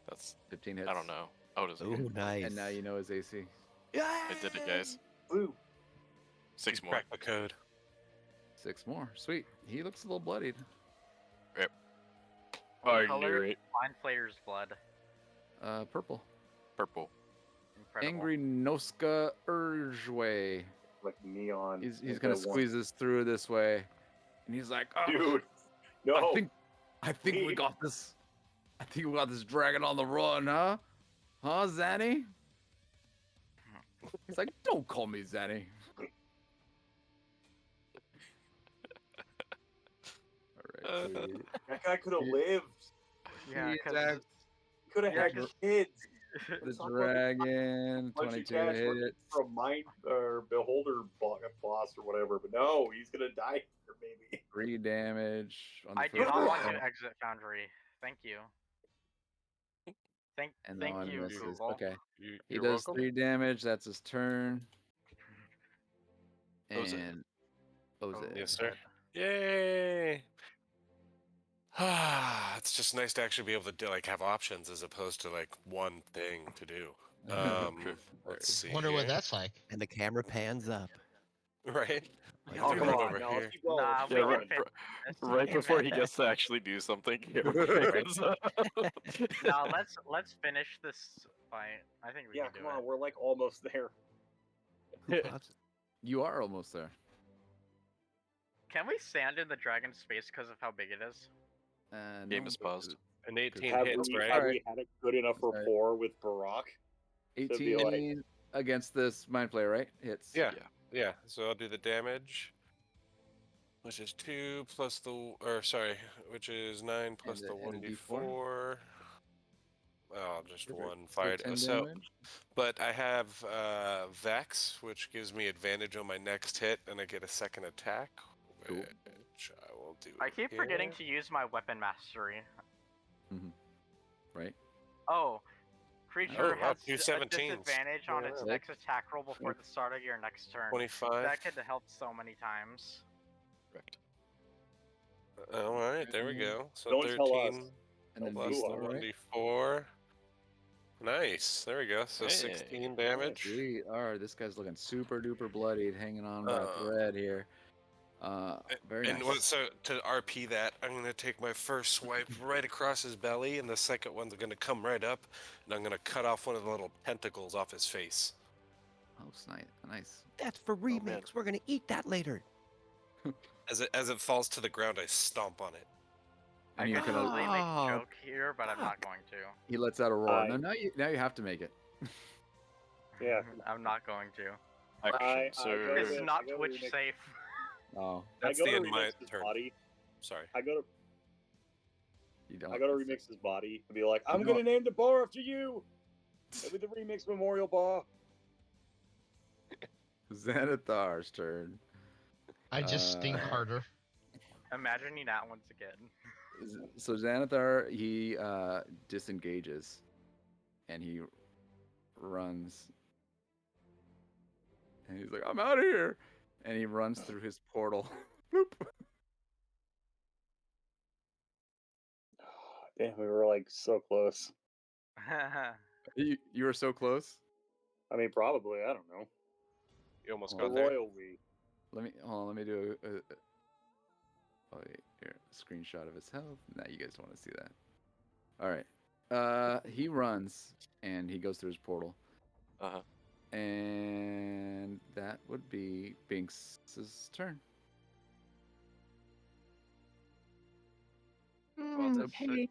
S9: That's
S1: 15 hits.
S9: I don't know. Oh, does it?
S3: Ooh, nice.
S1: And now you know his AC.
S9: I did it, guys.
S13: Blue.
S9: 6 more.
S7: Crack the code.
S1: 6 more. Sweet. He looks a little bloodied.
S9: I
S2: color?
S9: knew it.
S2: Mind Flayer's blood.
S1: Purple.
S9: Purple.
S2: Incredible.
S1: Angry Noska Urjwe.
S13: Like neon.
S1: He's
S13: like
S1: gonna
S13: that one.
S1: squeeze us through this way, and he's like, oh,
S13: Dude. No.
S1: I think we got this. I think we got this dragon on the run, huh? Huh, Zanny? He's like, don't call me Zanny. All right. sweet.
S13: That guy could have lived.
S2: Yeah,
S1: He
S2: 'cause-
S1: attacks
S13: He could have
S2: Yeah,
S13: had
S2: 'cause-
S13: kids.
S1: the
S13: Talk about
S1: dragon.
S13: bunch of
S1: 22
S13: cats working
S1: hits.
S13: for a mind or beholder boss or whatever, but no, he's gonna die here, maybe.
S1: 3 damage. On the
S2: I do
S1: first
S2: not want
S1: one,
S2: to exit Foundry. Thank you. Thank
S1: and the one
S2: you,
S1: misses.
S2: Google.
S1: Okay. He
S7: You're
S1: does
S7: welcome.
S1: 3 damage. That's his turn.
S9: Oze.
S1: And Oze.
S7: Yes, sir. Yay! It's just nice to actually be able to do, like, have options as opposed to like one thing to do. Let's see.
S4: Wonder what
S7: here.
S4: that's like.
S3: And the camera pans up.
S7: Right.
S3: Like,
S13: Oh,
S7: do
S13: come
S7: it
S13: on,
S7: over
S13: no,
S7: here.
S13: let's keep going.
S2: Nah,
S13: let's
S2: we
S13: keep
S9: Yeah,
S2: can
S13: going.
S2: fit this.
S9: Right before he gets to actually do something.
S2: Now let's finish this fight. I think we
S13: Yeah,
S2: can do
S13: come on,
S2: it.
S13: we're like almost there.
S1: You are almost there.
S2: Can we stand in the dragon's space because of how big it is?
S9: Game
S1: No,
S9: is paused.
S7: An 18
S13: Have
S7: hits,
S13: we,
S7: right?
S13: have we had a good enough
S1: Sorry.
S13: rapport with Barack? To be
S1: 18
S13: like-
S1: against this mind player, right? Hits.
S7: Yeah. Yeah, so I'll do the damage, which is 2 plus the, or sorry, which is 9 plus
S1: And
S7: the
S1: a- and a
S7: 1d4. Oh, just
S1: Perfect.
S7: one
S1: So
S7: fired.
S1: 10
S7: So,
S1: damage.
S7: but I have Vex, which gives me advantage on my next hit, and I get a second attack,
S1: Cool.
S7: which I will do.
S2: I keep forgetting
S7: here.
S2: to use my weapon mastery.
S1: Right.
S2: Oh, creature
S7: wow,
S2: has
S7: two
S2: a
S7: 17s.
S2: disadvantage on its
S7: Yeah.
S2: next attack roll before the start of your next turn.
S7: 25.
S2: That could help so many times.
S9: Correct.
S7: All right, there we go. So
S13: Don't tell us.
S7: 13
S1: And then
S7: plus
S13: Ooh,
S7: the
S1: D4, right?
S7: 1d4. Nice. There we go. So
S9: Hey.
S7: 16 damage.
S1: Sweet. All right, this guy's looking super duper bloodied, hanging on by a thread here. Very
S7: And
S1: nice.
S7: what, so to RP that, I'm gonna take my first swipe right across his belly, and the second one's gonna come right up, and I'm gonna cut off one of the little tentacles off his face.
S1: Oh, nice.
S3: That's for remix. We're gonna eat that later.
S7: As it falls to the ground, I stomp on it.
S2: I
S1: And you
S2: could
S1: kind of
S2: easily make
S3: Oh,
S2: a joke here, but I'm not going to.
S1: he lets out a roar.
S13: I-
S1: No, now you have to make it.
S13: Yeah.
S2: I'm not going to.
S9: Action
S13: I
S9: surge.
S13: go
S2: It's
S13: to-
S2: not
S13: I go to
S2: Twitch
S13: remix-
S2: safe.
S1: Oh,
S7: That's
S13: I go
S7: the
S13: to
S7: end of my
S13: remix his
S7: turn.
S13: body.
S7: Sorry.
S13: I go to
S1: you don't.
S13: I go to remix his body and be like, I'm
S1: You
S13: gonna
S1: don't-
S13: name the bar after you. With the remix memorial bar.
S1: Xanathar's turn.
S4: I just stink harder.
S2: Imagining that once again.
S1: So Xanathar, he disengages, and he runs, and he's like, "I'm out of here," and he runs through his portal. Bloop.
S13: Damn, we were like so close.
S1: You were so close.
S13: I mean, probably. I don't know.
S7: You almost
S1: Oh,
S13: The
S7: got there.
S13: royal we.
S1: Let me hold on. Let me do oh, wait, here, a screenshot of his health. Nah, you guys don't want to see that. All right. He runs and he goes through his portal,
S7: Uh-huh.
S1: and that would be Binks's turn.
S2: Well, this,
S5: Okay.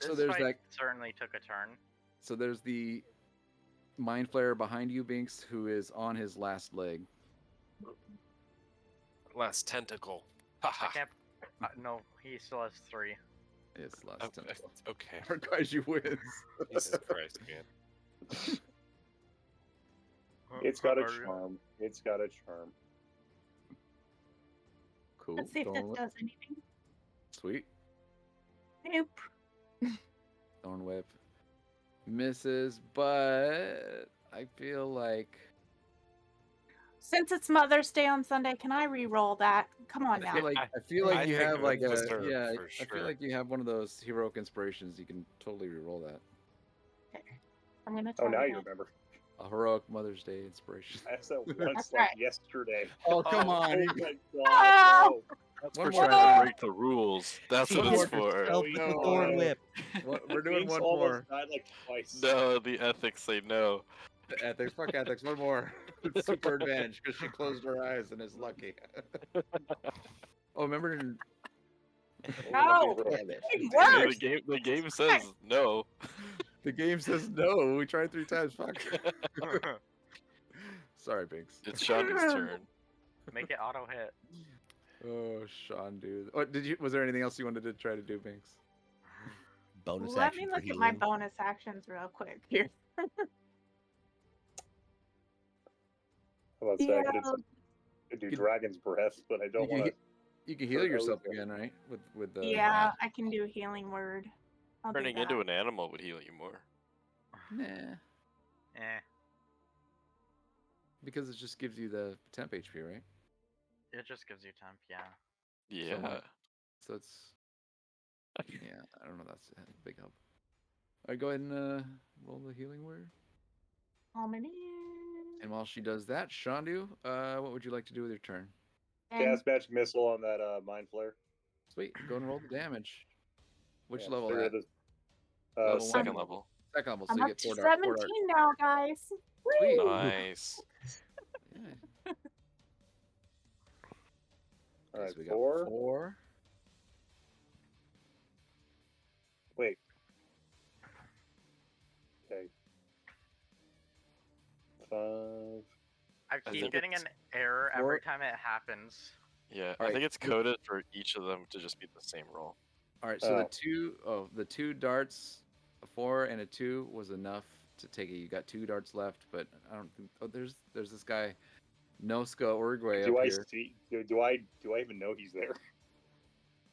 S1: So
S2: this
S1: there's
S2: fight
S1: that.
S2: certainly took a turn.
S1: So there's the mind flayer behind you, Binks, who is on his last leg.
S7: Last tentacle. Ha
S2: I
S7: ha.
S2: can't. No, he still has 3.
S1: It's last tentacle.
S7: Okay.
S1: Our Kaiju wins.
S7: Jesus Christ, man.
S13: It's got a charm. It's got a charm.
S1: Cool.
S5: Let's see if this
S1: Thorn whip.
S5: does anything.
S1: Sweet.
S5: Nope.
S1: Thorn whip misses, but I feel like
S5: Since it's Mother's Day on Sunday, can I re-roll that? Come on now.
S1: I feel like
S7: I
S1: you
S7: think
S1: have
S7: it
S1: like
S7: would
S1: a
S7: deserve,
S1: yeah.
S7: for
S1: I feel
S7: sure.
S1: like you have one of those heroic inspirations. You can totally re-roll that.
S5: I'm gonna
S13: Oh,
S5: try
S13: now
S5: it
S13: you
S5: again.
S13: remember.
S1: A heroic Mother's Day inspiration.
S13: I asked that once,
S5: That's
S13: like
S5: right.
S13: yesterday.
S1: Oh come on!
S13: Oh
S1: You-
S13: my
S5: Ah!
S13: god, no.
S9: That's
S1: One
S9: for
S1: more
S9: trying to
S1: time.
S9: break the rules. That's
S3: She
S9: what
S1: One
S9: it's
S1: more
S3: hit
S9: for.
S3: herself with the thorn whip.
S1: We're doing
S13: Binks
S1: one
S13: almost
S1: more.
S13: died like twice.
S9: No, the ethics say no.
S1: The ethics, fuck ethics. One more. It's super advantage because she closed her eyes and is lucky. Oh, remember?
S5: No!
S3: Damn it.
S5: It's
S9: The
S5: worse!
S9: game says no.
S1: The game says no. We tried 3 times. Fuck. Sorry, Binks.
S9: It's Shandu's turn.
S2: Make it auto hit.
S1: Oh, Sean, dude. What did you? Was there anything else you wanted to try to do, Binks?
S3: Bonus
S5: Let
S3: action
S5: me
S3: for
S5: look at my
S3: healing.
S5: bonus actions real quick here.
S13: How about that? I could do
S1: Good.
S13: Dragon's Breath, but I don't want to.
S1: You can heal
S13: Hurt
S1: yourself
S13: Oza.
S1: again, right? With the
S5: Yeah, I can do healing word. I'll do
S9: Turning
S5: that.
S9: into an animal would heal you more.
S1: Nah,
S2: Eh.
S1: because it just gives you the temp HP, right?
S2: It just gives you temp, yeah.
S9: Yeah.
S1: So it's yeah. I don't know. That's a big help. All right, go ahead and roll the healing word. And while she does that, Shandu, what would you like to do with your turn?
S13: Cast Magic Missile on that Mind Flare.
S1: Sweet. Go and roll the damage. Which
S13: Yeah,
S1: level
S13: figure
S1: that?
S13: this-
S1: Level
S9: Second
S1: one?
S9: level.
S1: Second level. So
S5: I'm
S1: you
S5: up
S1: get
S5: to
S1: 4
S5: 17
S1: darts.
S5: now, guys.
S1: Sweet.
S9: Nice.
S1: Yeah.
S13: All right,
S1: So we got
S13: 4.
S1: 4.
S13: Wait. Okay. 5.
S2: I
S9: I
S2: keep
S9: think
S2: getting an
S9: it's
S2: error every time it happens.
S9: Yeah,
S1: All
S9: I
S1: right.
S9: think it's coded for each of them to just be the same roll.
S1: All right. So
S13: Oh.
S1: the 2 darts, a 4 and a 2 was enough to take it. You got 2 darts left, but I don't think. Oh, there's this guy, Noska Uruguay
S13: Do
S1: up
S13: I
S1: here.
S13: see? Do I even know he's there?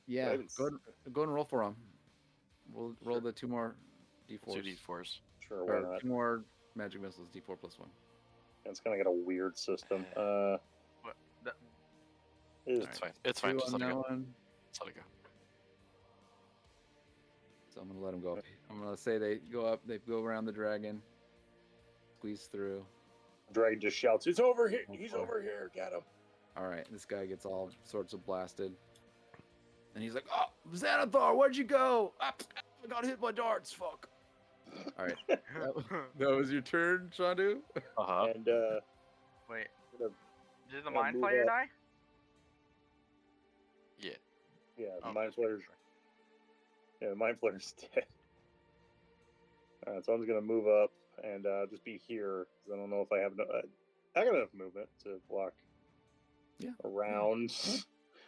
S1: Yeah.
S13: even
S1: Go and roll for him. We'll roll the 2 more d4s.
S9: 2 d4s.
S13: Sure, why
S1: Or
S13: not?
S1: 2 more magic missiles, d4 plus 1.
S13: It's gonna get a weird system.
S2: What?
S9: It's fine. It's fine.
S1: 2
S9: Just
S1: on
S9: let it
S1: that
S9: go.
S1: one.
S9: Just let it go.
S1: So I'm gonna let him go up. I'm gonna say they go up. They go around the dragon, squeeze through.
S13: Dragon just shouts, "It's over here!
S1: Oh,
S13: He's
S1: boy.
S13: over here! Get him!"
S1: All right, this guy gets all sorts of blasted, and he's like, "Oh, Xanathar, where'd you go? I got hit by darts. Fuck." All right, that was your turn, Shandu.
S9: Uh-huh.
S13: And
S2: Wait,
S13: gonna-
S2: did the
S13: gonna
S2: Mind
S13: move
S2: Flayer
S13: up.
S2: die?
S9: Yeah.
S13: Yeah, the
S2: Oh,
S13: Mind
S2: just making
S13: Flayer's. Yeah, the Mind Flayer's dead. Alright, so I'm just gonna move up and just be here because I don't know if I have I got enough movement to walk.
S1: Yeah.
S13: Around.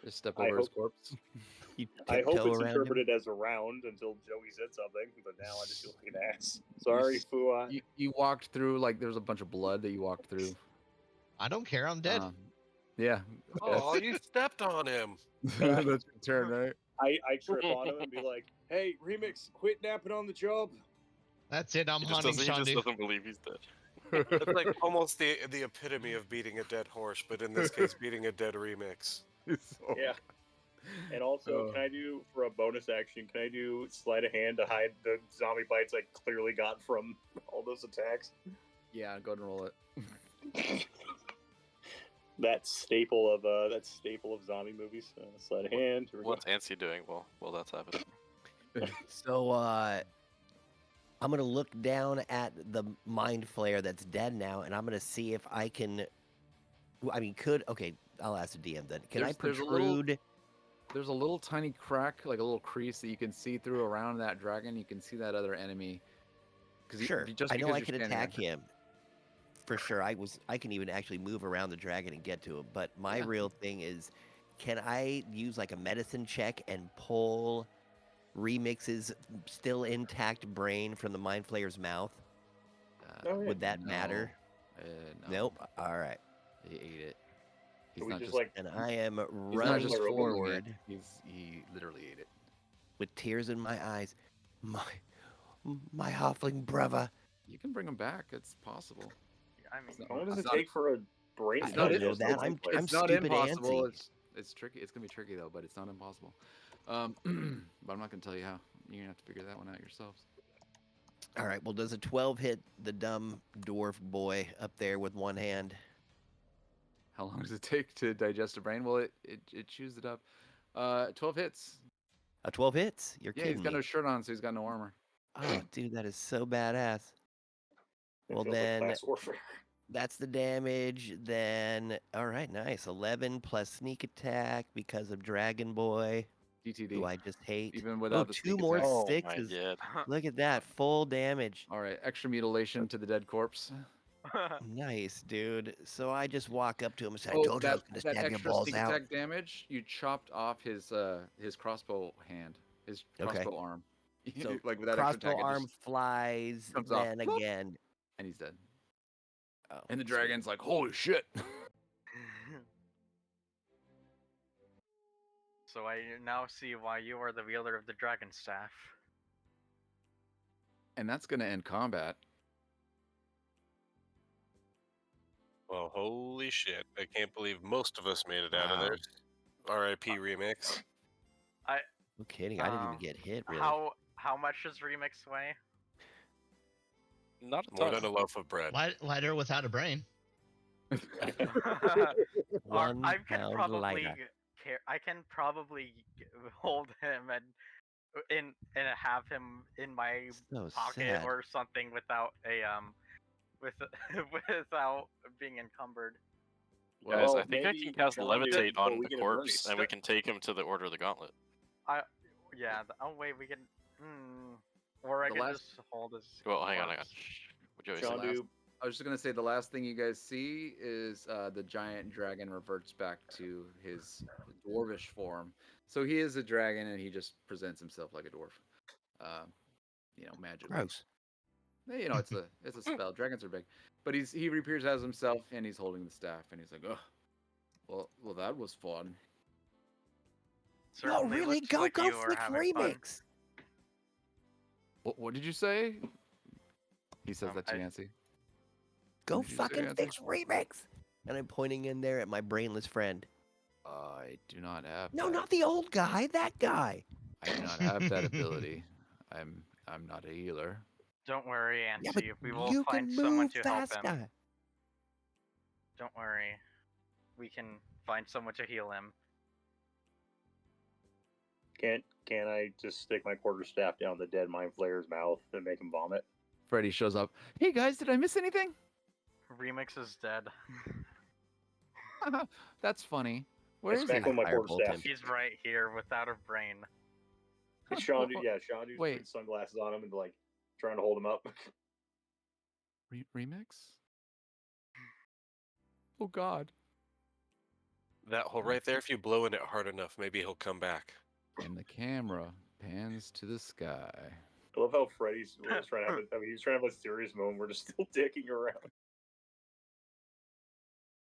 S1: Just step
S13: I
S1: over his
S13: hope-
S1: corpse.
S3: You
S13: I hope
S3: tiptoe
S13: it's
S3: around him.
S13: interpreted as around until Joey said something, but now I just feel like an ass. Sorry, Fua.
S1: You walked through like there's a bunch of blood that you walked through.
S4: I don't care. I'm dead.
S1: Yeah.
S7: Oh, you stepped on him.
S1: That's your turn, right?
S13: I trip on him and be like, "Hey, Remix, quit napping on the job."
S4: That's it. I'm hunting
S9: He just
S4: Shandu.
S9: doesn't believe he's dead.
S7: It's like almost the epitome of beating a dead horse, but in this case, beating a dead remix.
S13: Yeah. And also, can I do, for a bonus action, can I do sleight of hand to hide the zombie bites I clearly got from all those attacks?
S1: Yeah, go ahead and roll it.
S13: That staple of zombie movies. Sleight of hand. Here we go.
S9: What's Ansi doing? Well, that's happening.
S3: So I'm gonna look down at the mind flayer that's dead now, and I'm gonna see if I can. I mean, okay? I'll ask the DM then. Can I protrude?
S1: There's a little tiny crack, like a little crease that you can see through around that dragon. You can see that other enemy.
S3: Sure.
S1: Just
S3: I know
S1: because
S3: I
S1: you're
S3: can
S1: standing
S3: attack
S1: there.
S3: him. For sure. I can even actually move around the dragon and get to him. But my real thing is, can I use like a medicine check and pull Remix's still intact brain from the mind flayer's mouth? Would that matter?
S1: No.
S3: Nope. All right.
S1: He ate it.
S13: So we
S1: not
S13: just, like,
S3: And I am
S1: He's not
S3: running
S1: just fooling
S3: forward
S1: it. He literally ate it.
S3: with tears in my eyes. My halfling brother.
S1: You can bring him back. It's possible.
S2: I mean,
S13: how long does it take for a brain?
S3: I don't know that. I'm
S1: It's not
S3: stupid
S1: impossible.
S3: antsy.
S1: It's tricky. It's gonna be tricky though, but it's not impossible. But I'm not gonna tell you how. You're gonna have to figure that one out yourselves.
S3: All right. Well, does a 12 hit the dumb dwarf boy up there with one hand?
S1: How long does it take to digest a brain? Well, it chews it up. 12 hits.
S3: 12 hits? You're
S1: Yeah,
S3: kidding
S1: he's got
S3: me.
S1: no shirt on, so he's got no armor.
S3: Oh, dude, that is so badass. Well,
S13: feels like
S3: then
S13: class warfare.
S3: that's the damage. Then, all right, nice. 11 plus sneak attack because of Dragon Boy,
S1: DTD.
S3: who I just hate.
S1: Even without the
S3: two
S1: sneak
S3: more
S1: attack.
S9: Oh my
S3: sixes.
S9: god.
S3: Look at that, full damage.
S1: All right, extra mutilation to the dead corpse.
S3: Nice, dude. So I just walk up to him and say, I
S1: Oh,
S3: told you I was
S1: that
S3: gonna stab your
S1: extra
S3: balls
S1: sneak
S3: out.
S1: attack damage, you chopped off his crossbow hand, his
S3: Okay.
S1: crossbow arm.
S3: So
S1: like with that
S3: crossbow
S1: extra attack, it
S3: arm
S1: just
S3: flies,
S1: comes off,
S3: then
S1: plop,
S3: again.
S1: and he's dead.
S3: Oh,
S1: And the dragon's like, holy shit.
S2: So I now see why you are the wielder of the dragon staff.
S1: And that's gonna end combat.
S7: Well, holy shit. I can't believe most of us made it out of there. R.I.P. Remix.
S3: No kidding. I didn't even get hit, really.
S2: How much does Remix weigh?
S9: Not a
S7: More
S9: ton.
S7: than a loaf of bread.
S4: Lighter without a brain.
S2: Or
S3: 1
S2: I can
S3: pound
S2: probably
S3: lighter.
S2: hold him and have him in my
S3: So
S2: pocket
S3: sad.
S2: or something without a without being encumbered.
S9: Guys,
S13: Well,
S9: I think I
S13: maybe
S9: can cast
S13: John
S9: levitate
S13: did before
S9: on
S13: we
S9: the
S13: get
S9: corpse,
S13: embraced.
S9: and we can take him to the Order of the Gauntlet.
S2: Yeah. Oh wait, we can. Or I
S1: The
S2: can
S1: last-
S2: just hold his.
S9: Well, hang on.
S2: corpse.
S9: Joey
S13: John,
S9: said
S13: do
S1: I was just gonna say the last thing you guys see is the giant dragon reverts back to his dwarvish form. So he is a dragon, and he just presents himself like a dwarf. Magically.
S3: Gross.
S1: It's a spell. Dragons are big, but he reappears as himself, and he's holding the staff, and he's like, oh, well, that was fun.
S3: No,
S2: Certainly
S3: really,
S2: looks
S3: go
S2: like you are
S3: fix
S2: having fun.
S3: Remix.
S1: What did you say? He says that to
S2: I-
S1: Nancy.
S3: Go
S1: What did you say,
S3: fucking
S1: Nancy?
S3: fix Remix. And I'm pointing in there at my brainless friend.
S1: I do not have.
S3: No,
S1: that.
S3: not the old guy. That guy.
S1: I do not have that ability. I'm not a healer.
S2: Don't worry,
S3: Yeah, but
S2: Ansi. We will
S3: you
S2: find
S3: can
S2: someone
S3: move
S2: to help him.
S3: faster.
S2: Don't worry. We can find someone to heal him.
S13: can I just stick my quarterstaff down the dead mind flayer's mouth and make him vomit?
S1: Freddy shows up. Hey guys, did I miss anything?
S2: Remix is dead.
S1: That's funny.
S13: I
S1: Where is
S13: smack
S1: he?
S13: him with my
S3: Firebolt
S13: quarterstaff.
S3: him.
S2: He's right here without a brain.
S13: Sean, Sean dude's
S1: Wait.
S13: putting sunglasses on him and like trying to hold him up.
S1: Remix? Oh God.
S7: That hole right there, if you blow in it hard enough, maybe he'll come back.
S1: And the camera pans to the sky.
S13: I love how Freddy's was trying to have he's trying to have a serious moment. We're just still dicking around.